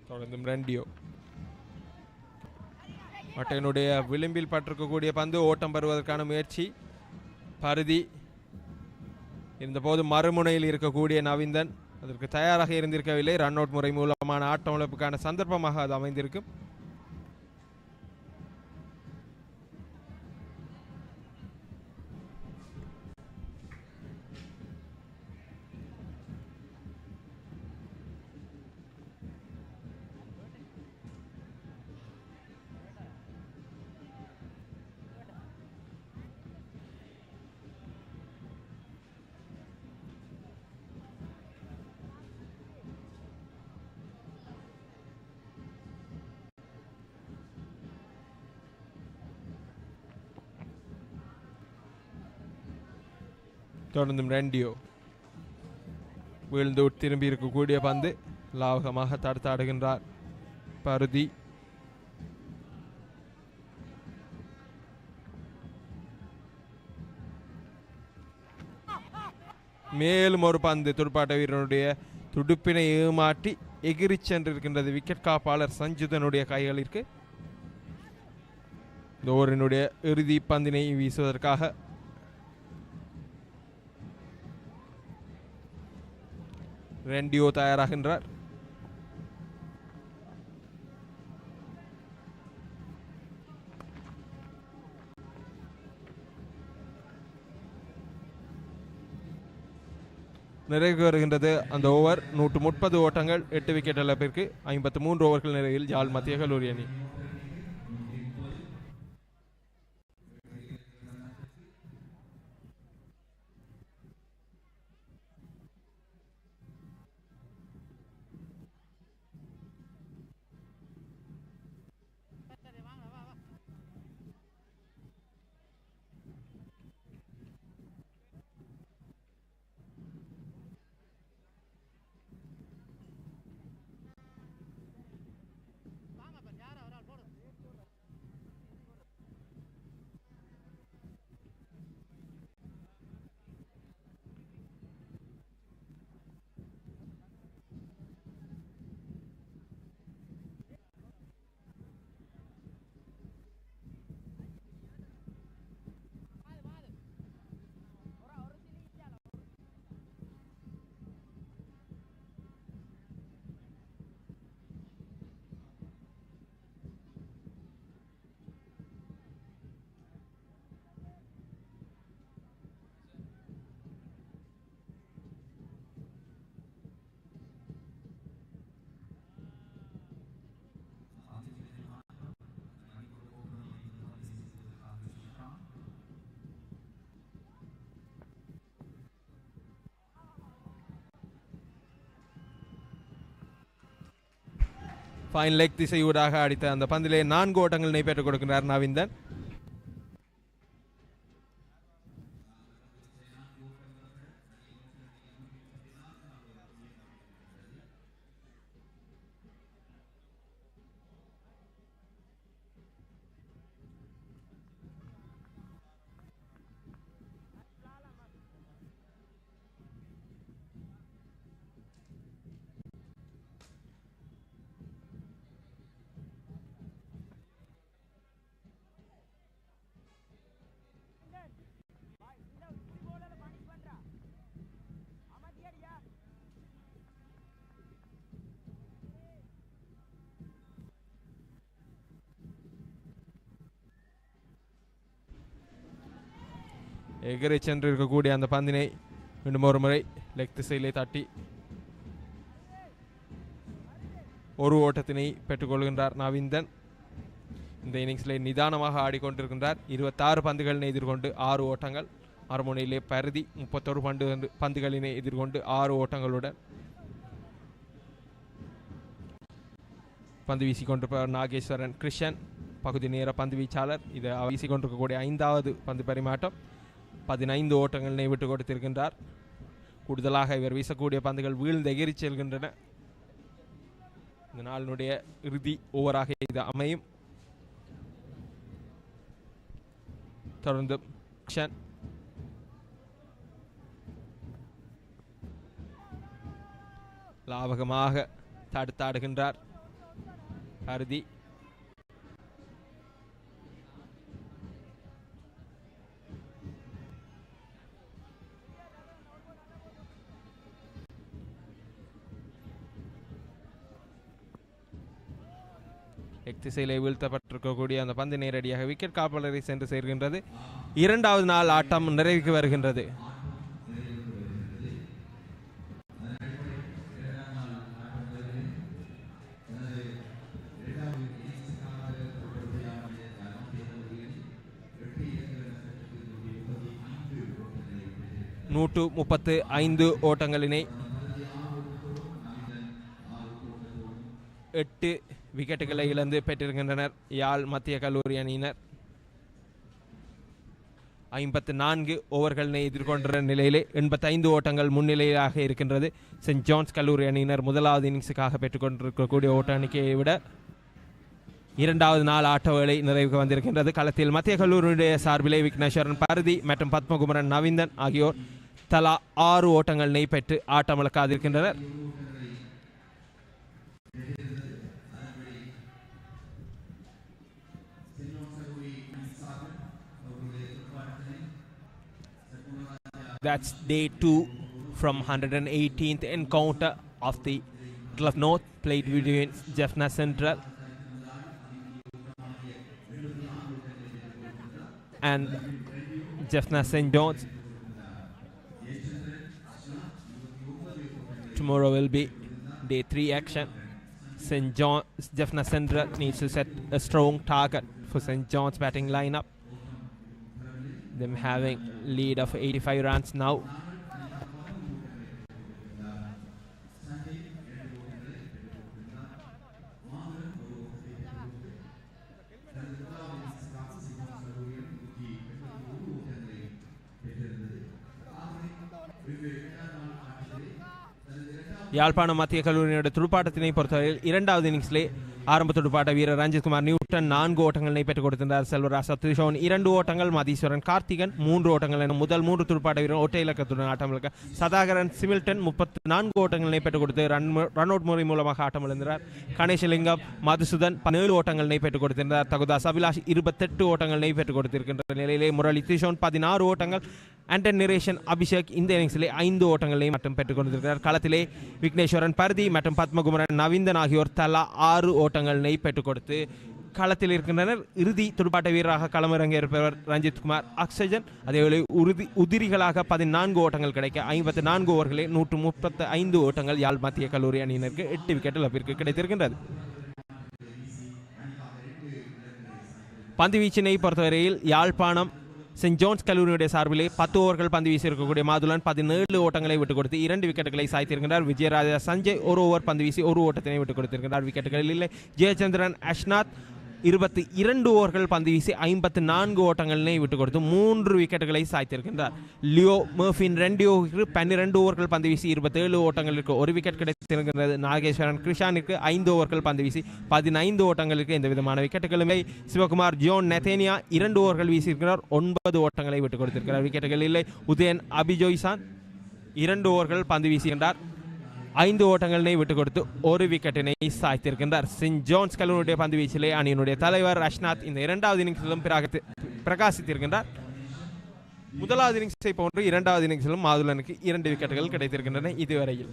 F: தொடர்ந்தும் ரெண்டியோ மட்டையினுடைய விளிம்பில் பட்டிருக்கக்கூடிய பந்து ஓட்டம் பெறுவதற்கான முயற்சி. பருதி இருந்தபோது மறுமுனையில் இருக்கக்கூடிய நவீந்தன் அதற்கு தயாராக இருந்திருக்கவில்லை. ரன் அவுட் முறை மூலமான ஆட்டம் இழப்புக்கான சந்தர்ப்பமாக அது அமைந்திருக்கும். தொடர்ந்தும் ரெண்டியோ வீழ்ந்து திரும்பி இருக்கக்கூடிய பந்து லாவகமாக தடுத்தாடுகின்றார் பருதி. மேலும் ஒரு பந்து துடுப்பாட்ட வீரனுடைய துடுப்பினை ஏமாற்றி எகிரி சென்றிருக்கின்றது விக்கெட் காப்பாளர் சஞ்சுதனுடைய கைகளிற்கு. இந்த ஓவரினுடைய இறுதி பந்தினை வீசுவதற்காக ரெண்டியோ தயாராகின்றார். நிறைவு வருகின்றது அந்த ஓவர். 130 ஓட்டங்கள் 8 விக்கெட் இழப்பிற்கு 53 ஓவர்கள் நிறைவில் யாழ் மத்திய கல்லூரி அணி. ஃபைன் லெக் திசையூடாக அடித்த அந்த பந்திலே 4 ஓட்டங்கள் பெற்றுக் கொடுக்கிறார் நவீந்தன். எகிரி சென்றிருக்கக்கூடிய அந்த பந்தினை மீண்டும் ஒரு முறை லெக் திசையிலே தட்டி ஒரு ஓட்டத்தினை பெற்றுக்கொள்கின்றார் நவீந்தன். இந்த இன்னிங்ஸிலே நிதானமாக ஆடிக்கொண்டிருக்கின்றார். 26 பந்துகளினை எதிர்கொண்டு 6 ஓட்டங்கள். மறுமுனையிலே பருதி 31 பந்துகளினை எதிர்கொண்டு 6 ஓட்டங்களுடன் பந்து வீசிக்கொண்டிருப்பவர் நாகேஸ்வரன் கிருஷ்ணன், பகுதி நேர பந்து வீச்சாளர். இது வீசிக்கொண்டிருக்கக்கூடிய 5வது பந்து பரிமாற்றம். 15 ஓட்டங்களை விட்டு கொடுத்திருக்கின்றார். கூடுதலாக இவர் வீசக்கூடிய பந்துகள் வீழ்ந்து எகிரி செல்கின்றன. இந்த நாளினுடைய இறுதி ஓவராக இது அமையும். தொடர்ந்து கிருஷ்ணன் லாபகமாக தடுத்தாடுகின்றார். அருதி திசையிலே வீழ்த்தப்பட்டிருக்கக்கூடிய அந்த பந்து நேரடியாக விக்கெட் காப்பாளரை சென்று சேர்கின்றது. இரண்டாவது நாள் ஆட்டம் நிறைவுக்கு வருகின்றது. நூற்று 35 ஓட்டங்களினை 8 விக்கெட்டுகளை இழந்து பெற்றிருக்கின்றனர் யாழ் மத்திய கல்லூரி அணியினர். 54 ஓவர்களினை எதிர்கொண்ட நிலையிலே 85 ஓட்டங்கள் முன்னிலையாக இருக்கின்றது. சென்ட் ஜான்ஸ் கல்லூரி அணியினர் முதலாவது இன்னிங்ஸுக்காக பெற்றுக்கொண்டிருக்கக்கூடிய ஓட்ட எண்ணிக்கையை விட இரண்டாவது நாள் ஆட்ட வேளை நிறைவுக்கு வந்திருக்கின்றது. களத்தில் மத்திய கல்லூரியுடைய சார்பிலே விக்னேஸ்வரன் பருதி மற்றும் பத்மகுமரன் நவீந்தன் ஆகியோர் தலா 6 ஓட்டங்களினை பெற்று ஆட்டமிழக்காதிருக்கின்றனர். That's day 2 from 118th encounter of the Battle of North played between Jaffna Central and Jaffna St. John's. Tomorrow will be day 3 action. St. John's Jaffna Central needs to set a strong target for St. John's batting lineup. Them having lead of 85 runs now. Yazhpanam மத்திய கல்லூரியினுடைய துடுப்பாட்டத்தினை பொறுத்தவரையில் இரண்டாவது இன்னிங்ஸிலே ஆரம்ப துடுப்பாட்ட வீரர் Ranjithkumar Newton 4 ஓட்டங்களை பெற்றுக் கொடுத்திருந்தார். செல்வராஜ் சத்யசோன் 2 ஓட்டங்கள், மதீஸ்வரன் கார்த்திகன் 3 ஓட்டங்கள் என முதல் 3 துடுப்பாட்ட வீரர் ஒற்றை இலக்கத்துடன் ஆட்டமிழக்க சதாகரன் சிமில்டன் 34 ஓட்டங்களை பெற்றுக் கொடுத்து ரன் அவுட் முறை மூலமாக ஆட்டமிழந்தார். கணேசலிங்கம் மதுசூதன் 17 ஓட்டங்களை பெற்றுக் கொடுத்திருந்தார். தகுதாஸ் அபிலாஷ் 28 ஓட்டங்களை பெற்றுக் கொடுத்திருக்கின்ற நிலையிலே முரளி திஷோன் 16 ஓட்டங்கள், ஆண்டன் நிரேஷன் அபிஷேக் இந்த இன்னிங்ஸிலே 5 ஓட்டங்களை மட்டும் பெற்றுக் கொண்டிருக்கிறார். களத்திலே விக்னேஸ்வரன் பருதி மற்றும் பத்மகுமரன் நவீந்தன் ஆகியோர் தலா 6 ஓட்டங்களை பெற்றுக் கொடுத்து களத்தில் இருக்கின்றனர். இறுதி துடுப்பாட்ட வீரராக களமிறங்கியிருப்பவர் ரஞ்சித்குமார் ஆக்சிஜன். அதேவேளை உதிரிகளாக 14 ஓட்டங்கள் கிடைக்க 54 ஓவர்களில் 135 ஓட்டங்கள் யாழ் மத்திய கல்லூரி அணியினருக்கு 8 விக்கெட் இழப்பிற்கு கிடைத்திருக்கின்றது. பந்து வீச்சினை பொறுத்தவரையில் யாழ்ப்பாணம் சென்ட் ஜான்ஸ் கல்லூரியுடைய சார்பிலே 10 ஓவர்கள் பந்து வீசி இருக்கக்கூடிய மாதுளன் 17 ஓட்டங்களை விட்டுக் கொடுத்து 2 விக்கெட்டுகளை சாய்த்திருக்கிறார். விஜயராஜா சஞ்சய் 1 ஓவர் பந்து வீசி 1 ஓட்டத்தினை விட்டுக் கொடுத்திருக்கிறார். விக்கெட்டுகளில் இல்லை. ஜெயச்சந்திரன் அஷ்நாத் 22 ஓவர்கள் பந்து வீசி 54 ஓட்டங்களை விட்டுக் கொடுத்து 3 விக்கெட்டுகளை சாய்த்திருக்கின்றார். லியோ மர்ஃபின் 2 ஓவருக்கு 12 ஓவர்கள் பந்து வீசி 27 ஓட்டங்களுக்கு 1 விக்கெட் கிடைத்திருக்கிறது. நாகேஸ்வரன் கிருஷானிற்கு 5 ஓவர்கள் பந்து வீசி 15 ஓட்டங்களுக்கு எந்த விதமான விக்கெட்டுகளுமே. சிவகுமார் ஜோன் நெத்தேனியா 2 ஓவர்கள் வீசியிருக்கிறார், 9 ஓட்டங்களை விட்டுக் கொடுத்திருக்கிறார். விக்கெட்டுகள் இல்லை. உதயன் அபிஜோய்சான் 2 ஓவர்கள் பந்து வீசுகின்றார், 5 ஓட்டங்களை விட்டுக் கொடுத்து 1 விக்கெட்டினை சாய்த்திருக்கின்றார். சென்ட் ஜான்ஸ் கல்லூரியுடைய பந்து வீச்சிலே அணியினுடைய தலைவர் அஷ்நாத் இந்த இரண்டாவது இன்னிங்ஸிலும் பிரகாசித்திருக்கின்றார். முதலாவது இன்னிங்ஸை போன்று இரண்டாவது இன்னிங்ஸிலும் மாதுளனுக்கு 2 விக்கெட்டுகள் கிடைத்திருக்கின்றன இதுவரையில்.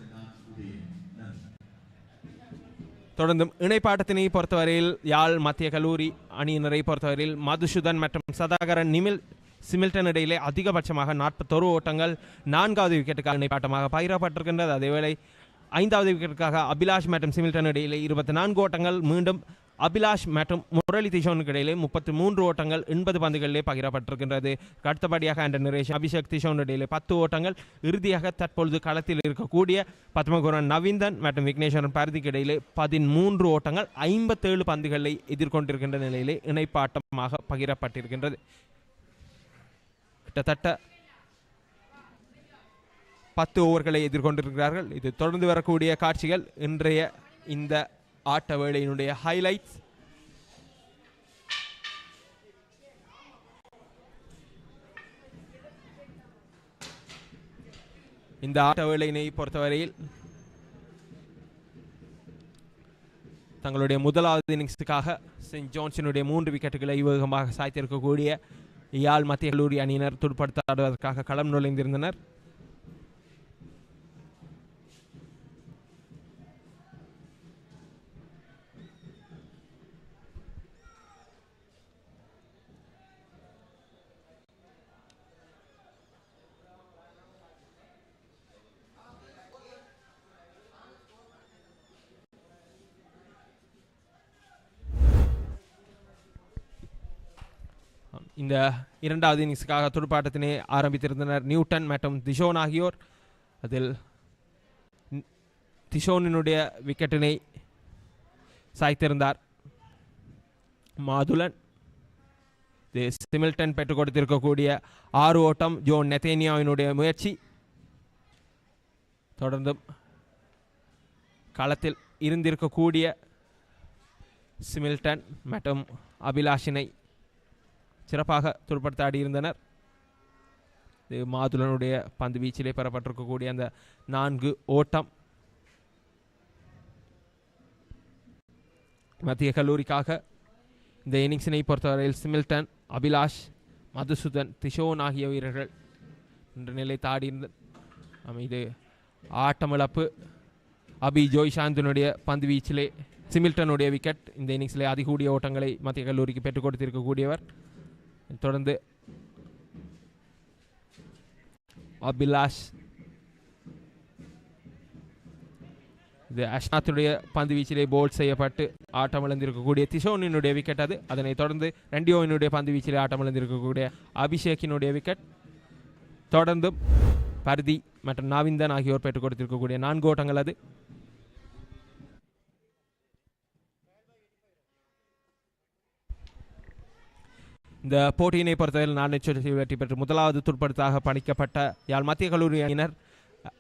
F: தொடர்ந்தும் இணைப்பாட்டத்தினை பொறுத்தவரையில் யாழ் மத்திய கல்லூரி அணியினரை பொறுத்தவரையில் மதுசூதன் மற்றும் சதாகரன் சிமில்டன் இடையிலே அதிகபட்சமாக 41 ஓட்டங்கள் 4வது விக்கெட்டுக்காக இணைப்பாட்டமாக பகிரப்பட்டிருக்கின்றது. அதேவேளை 5வது விக்கெட்டுக்காக அபிலாஷ் மற்றும் சிமில்டன் இடையிலே 24 ஓட்டங்கள், மீண்டும் அபிலாஷ் மற்றும் முரளி திஷோனுக்கு இடையிலே 33 ஓட்டங்கள் 80 பந்துகளிலே பகிரப்பட்டிருக்கின்றது. அடுத்தபடியாக ஆண்டன் நிரேஷ் அபிஷேக் திஷோன் இடையிலே 10 ஓட்டங்கள். இறுதியாக தற்பொழுது களத்தில் இருக்கக்கூடிய பத்மகுமரன் நவீந்தன் மற்றும் விக்னேஸ்வரன் பருதிக்கு இடையிலே 13 ஓட்டங்கள் 57 பந்துகளை எதிர்கொண்டிருக்கின்ற நிலையிலே இணைப்பாட்டமாக பகிரப்பட்டிருக்கின்றது. கிட்டத்தட்ட 10 ஓவர்களை எதிர்கொண்டிருக்கிறார்கள். இது தொடர்ந்து வரக்கூடிய காட்சிகள். இன்றைய இந்த ஆட்ட வேளையினுடைய ஹைலைட்ஸ். இந்த ஆட்ட வேளையினை பொறுத்தவரையில் தங்களுடைய முதலாவது இன்னிங்ஸுக்காக சென்ட் ஜான்ஸினுடைய 3 விக்கெட்டுகளை வேகமாக சாய்த்திருக்கக்கூடிய யாழ் மத்திய கல்லூரி அணியினர் துடுப்படுத்தாடுவதற்காக களம் நுழைந்திருந்தனர். இந்த இரண்டாவது இன்னிங்ஸுக்காக துடுப்பாட்டத்தினை ஆரம்பித்திருந்தனர் நியூட்டன் மற்றும் திஷோன் ஆகியோர். அதில் திஷோனினுடைய விக்கெட்டினை சாய்த்திருந்தார் மாதுலன். இது சிமில்டன் பெற்றுக் கொடுத்திருக்கக்கூடிய 6 ஓட்டம் ஜோன் நெத்தேனியாவினுடைய முயற்சி. தொடர்ந்து களத்தில் இருந்திருக்கக்கூடிய சிமில்டன் மற்றும் அபிலாஷினை சிறப்பாக துடுப்படுத்த ஆடியிருந்தனர். இது மாதுலனுடைய பந்து வீச்சிலே பெறப்பட்டிருக்கக்கூடிய அந்த 4 ஓட்டம். மத்திய கல்லூரிக்காக இந்த இன்னிங்ஸினை பொறுத்தவரையில் சிமில்டன், அபிலாஷ், மதுசூதன், திஷோன் ஆகிய வீரர்கள் என்ற நிலை தாடியிருந்தனர். இது ஆட்டமிழப்பு. அபி ஜோய்சாந்தினுடைய பந்து வீச்சிலே சிமில்டனுடைய விக்கெட் இந்த இன்னிங்ஸிலே அதிகூடிய ஓட்டங்களை மத்திய கல்லூரிக்கு பெற்றுக் கொடுத்திருக்கக்கூடியவர். தொடர்ந்து அபிலாஷ், இது அஷ்னாத்தினுடைய பந்து வீச்சிலே போல்ட் செய்யப்பட்டு ஆட்டமிழந்திருக்கக்கூடிய திஷோனினுடைய விக்கெட் அது. அதனைத் தொடர்ந்து ரெண்டியோவினுடைய பந்து வீச்சிலே ஆட்டமிழந்திருக்கக்கூடிய அபிஷேக்கினுடைய விக்கெட். தொடர்ந்து பர்தி மற்றும் நாவிந்தன் ஆகியோர் பெற்றுக் கொடுத்திருக்கக்கூடிய 4 ஓட்டங்கள் அது. இந்த போட்டியினை பொறுத்தவரையில் 4 வெற்றி பெற்று முதலாவது துடுப்படுத்தாக பணிக்கப்பட்ட யாழ் மத்திய கல்லூரி அணியினர்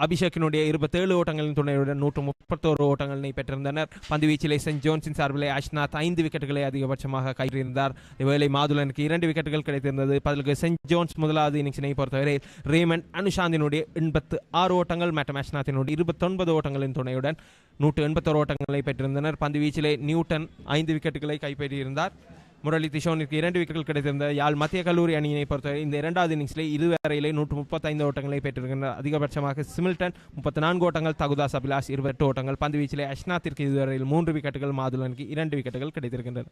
F: அபிஷேக்கினுடைய 27 ஓட்டங்களின் துணையுடன் 131 ஓட்டங்களை பெற்றிருந்தனர். பந்து வீச்சிலே சென்ட் ஜோன்ஸின் சார்பிலே அஷ்னாத் 5 விக்கெட்டுகளை அதிகபட்சமாக கைப்பற்றியிருந்தார். இவ்வேளை மாதுலனுக்கு 2 விக்கெட்டுகள் கிடைத்திருந்தது. பதிலுக்கு சென்ட் ஜோன்ஸ் முதலாவது இன்னிங்ஸினை பொறுத்தவரை ரேமன் அனுஷாந்தினுடைய 86 ஓட்டங்கள் மற்றும் அஷ்னாத்தினுடைய 29 ஓட்டங்களின் துணையுடன் 181 ஓட்டங்களை பெற்றிருந்தனர். பந்து வீச்சிலே நியூட்டன் 5 விக்கெட்டுகளை கைப்பற்றியிருந்தார். முரளி திஷோனிற்கு 2 விக்கெட்டுகள் கிடைத்திருந்த யாழ் மத்திய கல்லூரி அணியினை பொறுத்தவரை இந்த இரண்டாவது இன்னிங்ஸிலே இதுவரையிலே 135 ஓட்டங்களை பெற்றிருக்கின்றனர். அதிகபட்சமாக சிமில்டன் 34 ஓட்டங்கள், தகுதாஸ் அபிலாஷ் 28 ஓட்டங்கள். பந்து வீச்சிலே அஷ்னாத்திற்கு இதுவரையில் 3 விக்கெட்டுகள், மாதுலனுக்கு 2 விக்கெட்டுகள் கிடைத்திருக்கின்றன.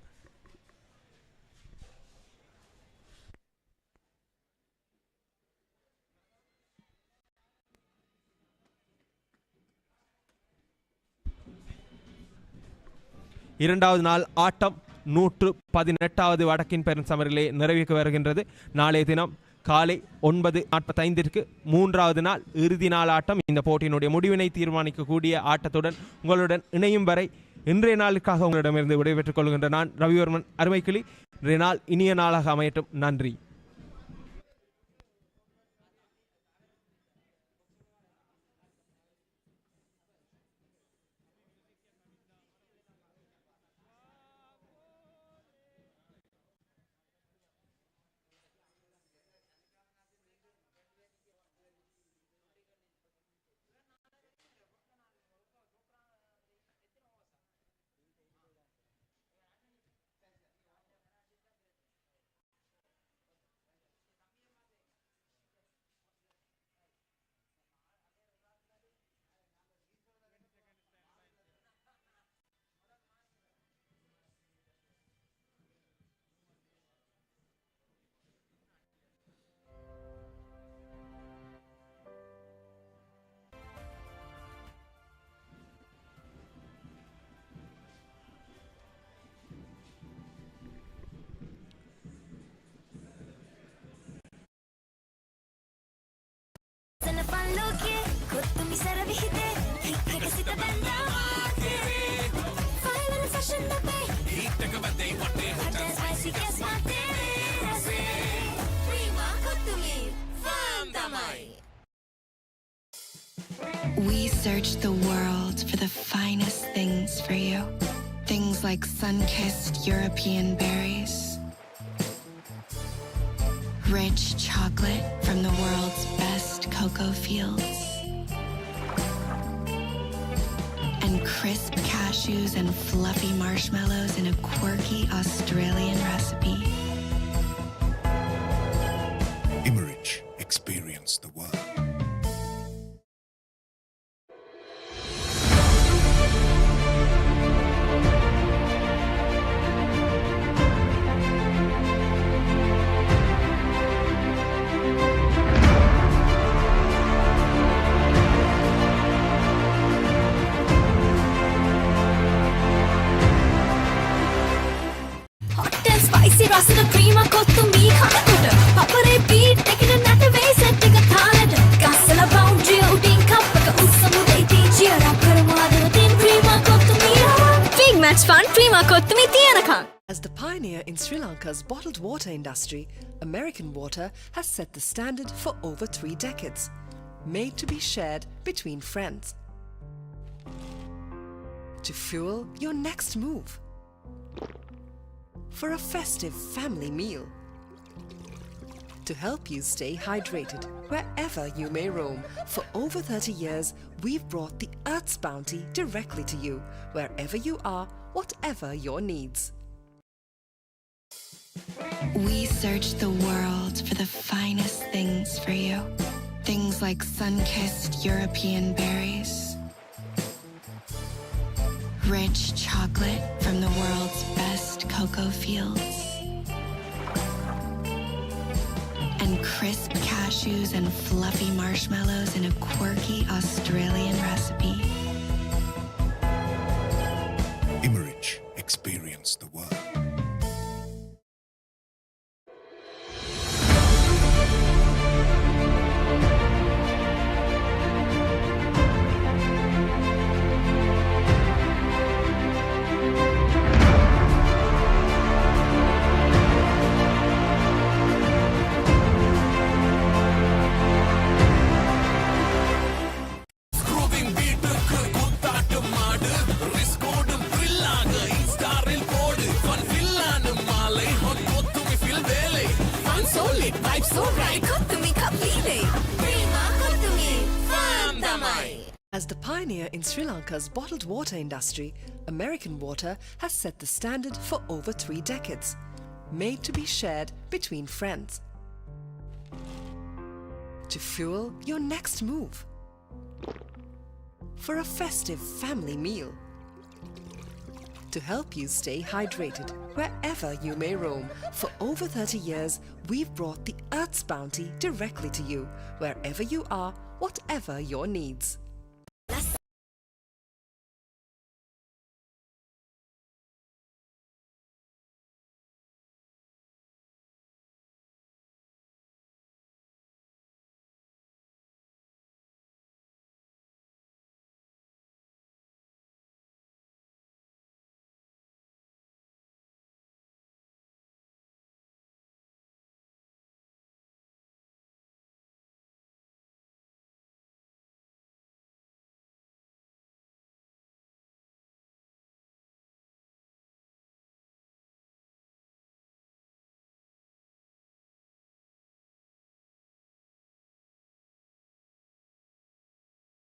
F: இரண்டாவது நாள் ஆட்டம் 118வது வடக்கின் பெரும் சமரிலே நிறைவுக்கு வருகின்றது. நாளைய தினம் காலை 9:45 மூன்றாவது நாள் இறுதி நாள் ஆட்டம். இந்த போட்டியினுடைய முடிவினை தீர்மானிக்கக்கூடிய ஆட்டத்துடன் உங்களுடன் இணையும் வரை இன்றைய நாளுக்காக உங்களிடமிருந்து விடைபெற்றுக் கொள்கின்ற நான் ரவிவர்மன் அருமைக்கிளி. இன்றைய நாள் இனிய நாளாக அமையட்டும். நன்றி.
B: We search the world for the finest things for you. Things like sun-kissed European berries, rich chocolate from the world's best cocoa fields, and crisp cashews and fluffy marshmallows in a quirky Australian recipe.
C: Immerich, experience the world.
A: Spicy rasa cream, kottu meekha
E: pioneer in Sri Lanka's bottled water industry, American Water has set the standard for over 3 decades, made to be shared between friends. To fuel your next move. For a festive family meal. To help you stay hydrated wherever you may roam. For over 30 years, we've brought the Earth's bounty directly to you, wherever you are, whatever your needs.
B: We search the world for the finest things for you. Things like sun-kissed European berries, rich chocolate from the world's best cocoa fields, and crisp cashews and fluffy marshmallows in a quirky Australian recipe.
C: Imerich, experience the world.
D: Screwing beat குத்தாட்டு மாடு risk ஓடும் thrill ஆக Instar-இல் போடு fun fill-ஆன மாலை hot கொத்துமி feel வேலை fun solid vibes so right
A: கொத்துமி கப்பீலே பிரீமா கொத்துமி ஃபந்தமாய்.
E: As the pioneer in Sri Lanka's bottled water industry, American Water has set the standard for over 3 decades, made to be shared between friends. To fuel your next move. For a festive family meal. To help you stay hydrated wherever you may roam. For over 30 years, we've brought the Earth's bounty directly to you, wherever you are, whatever your needs.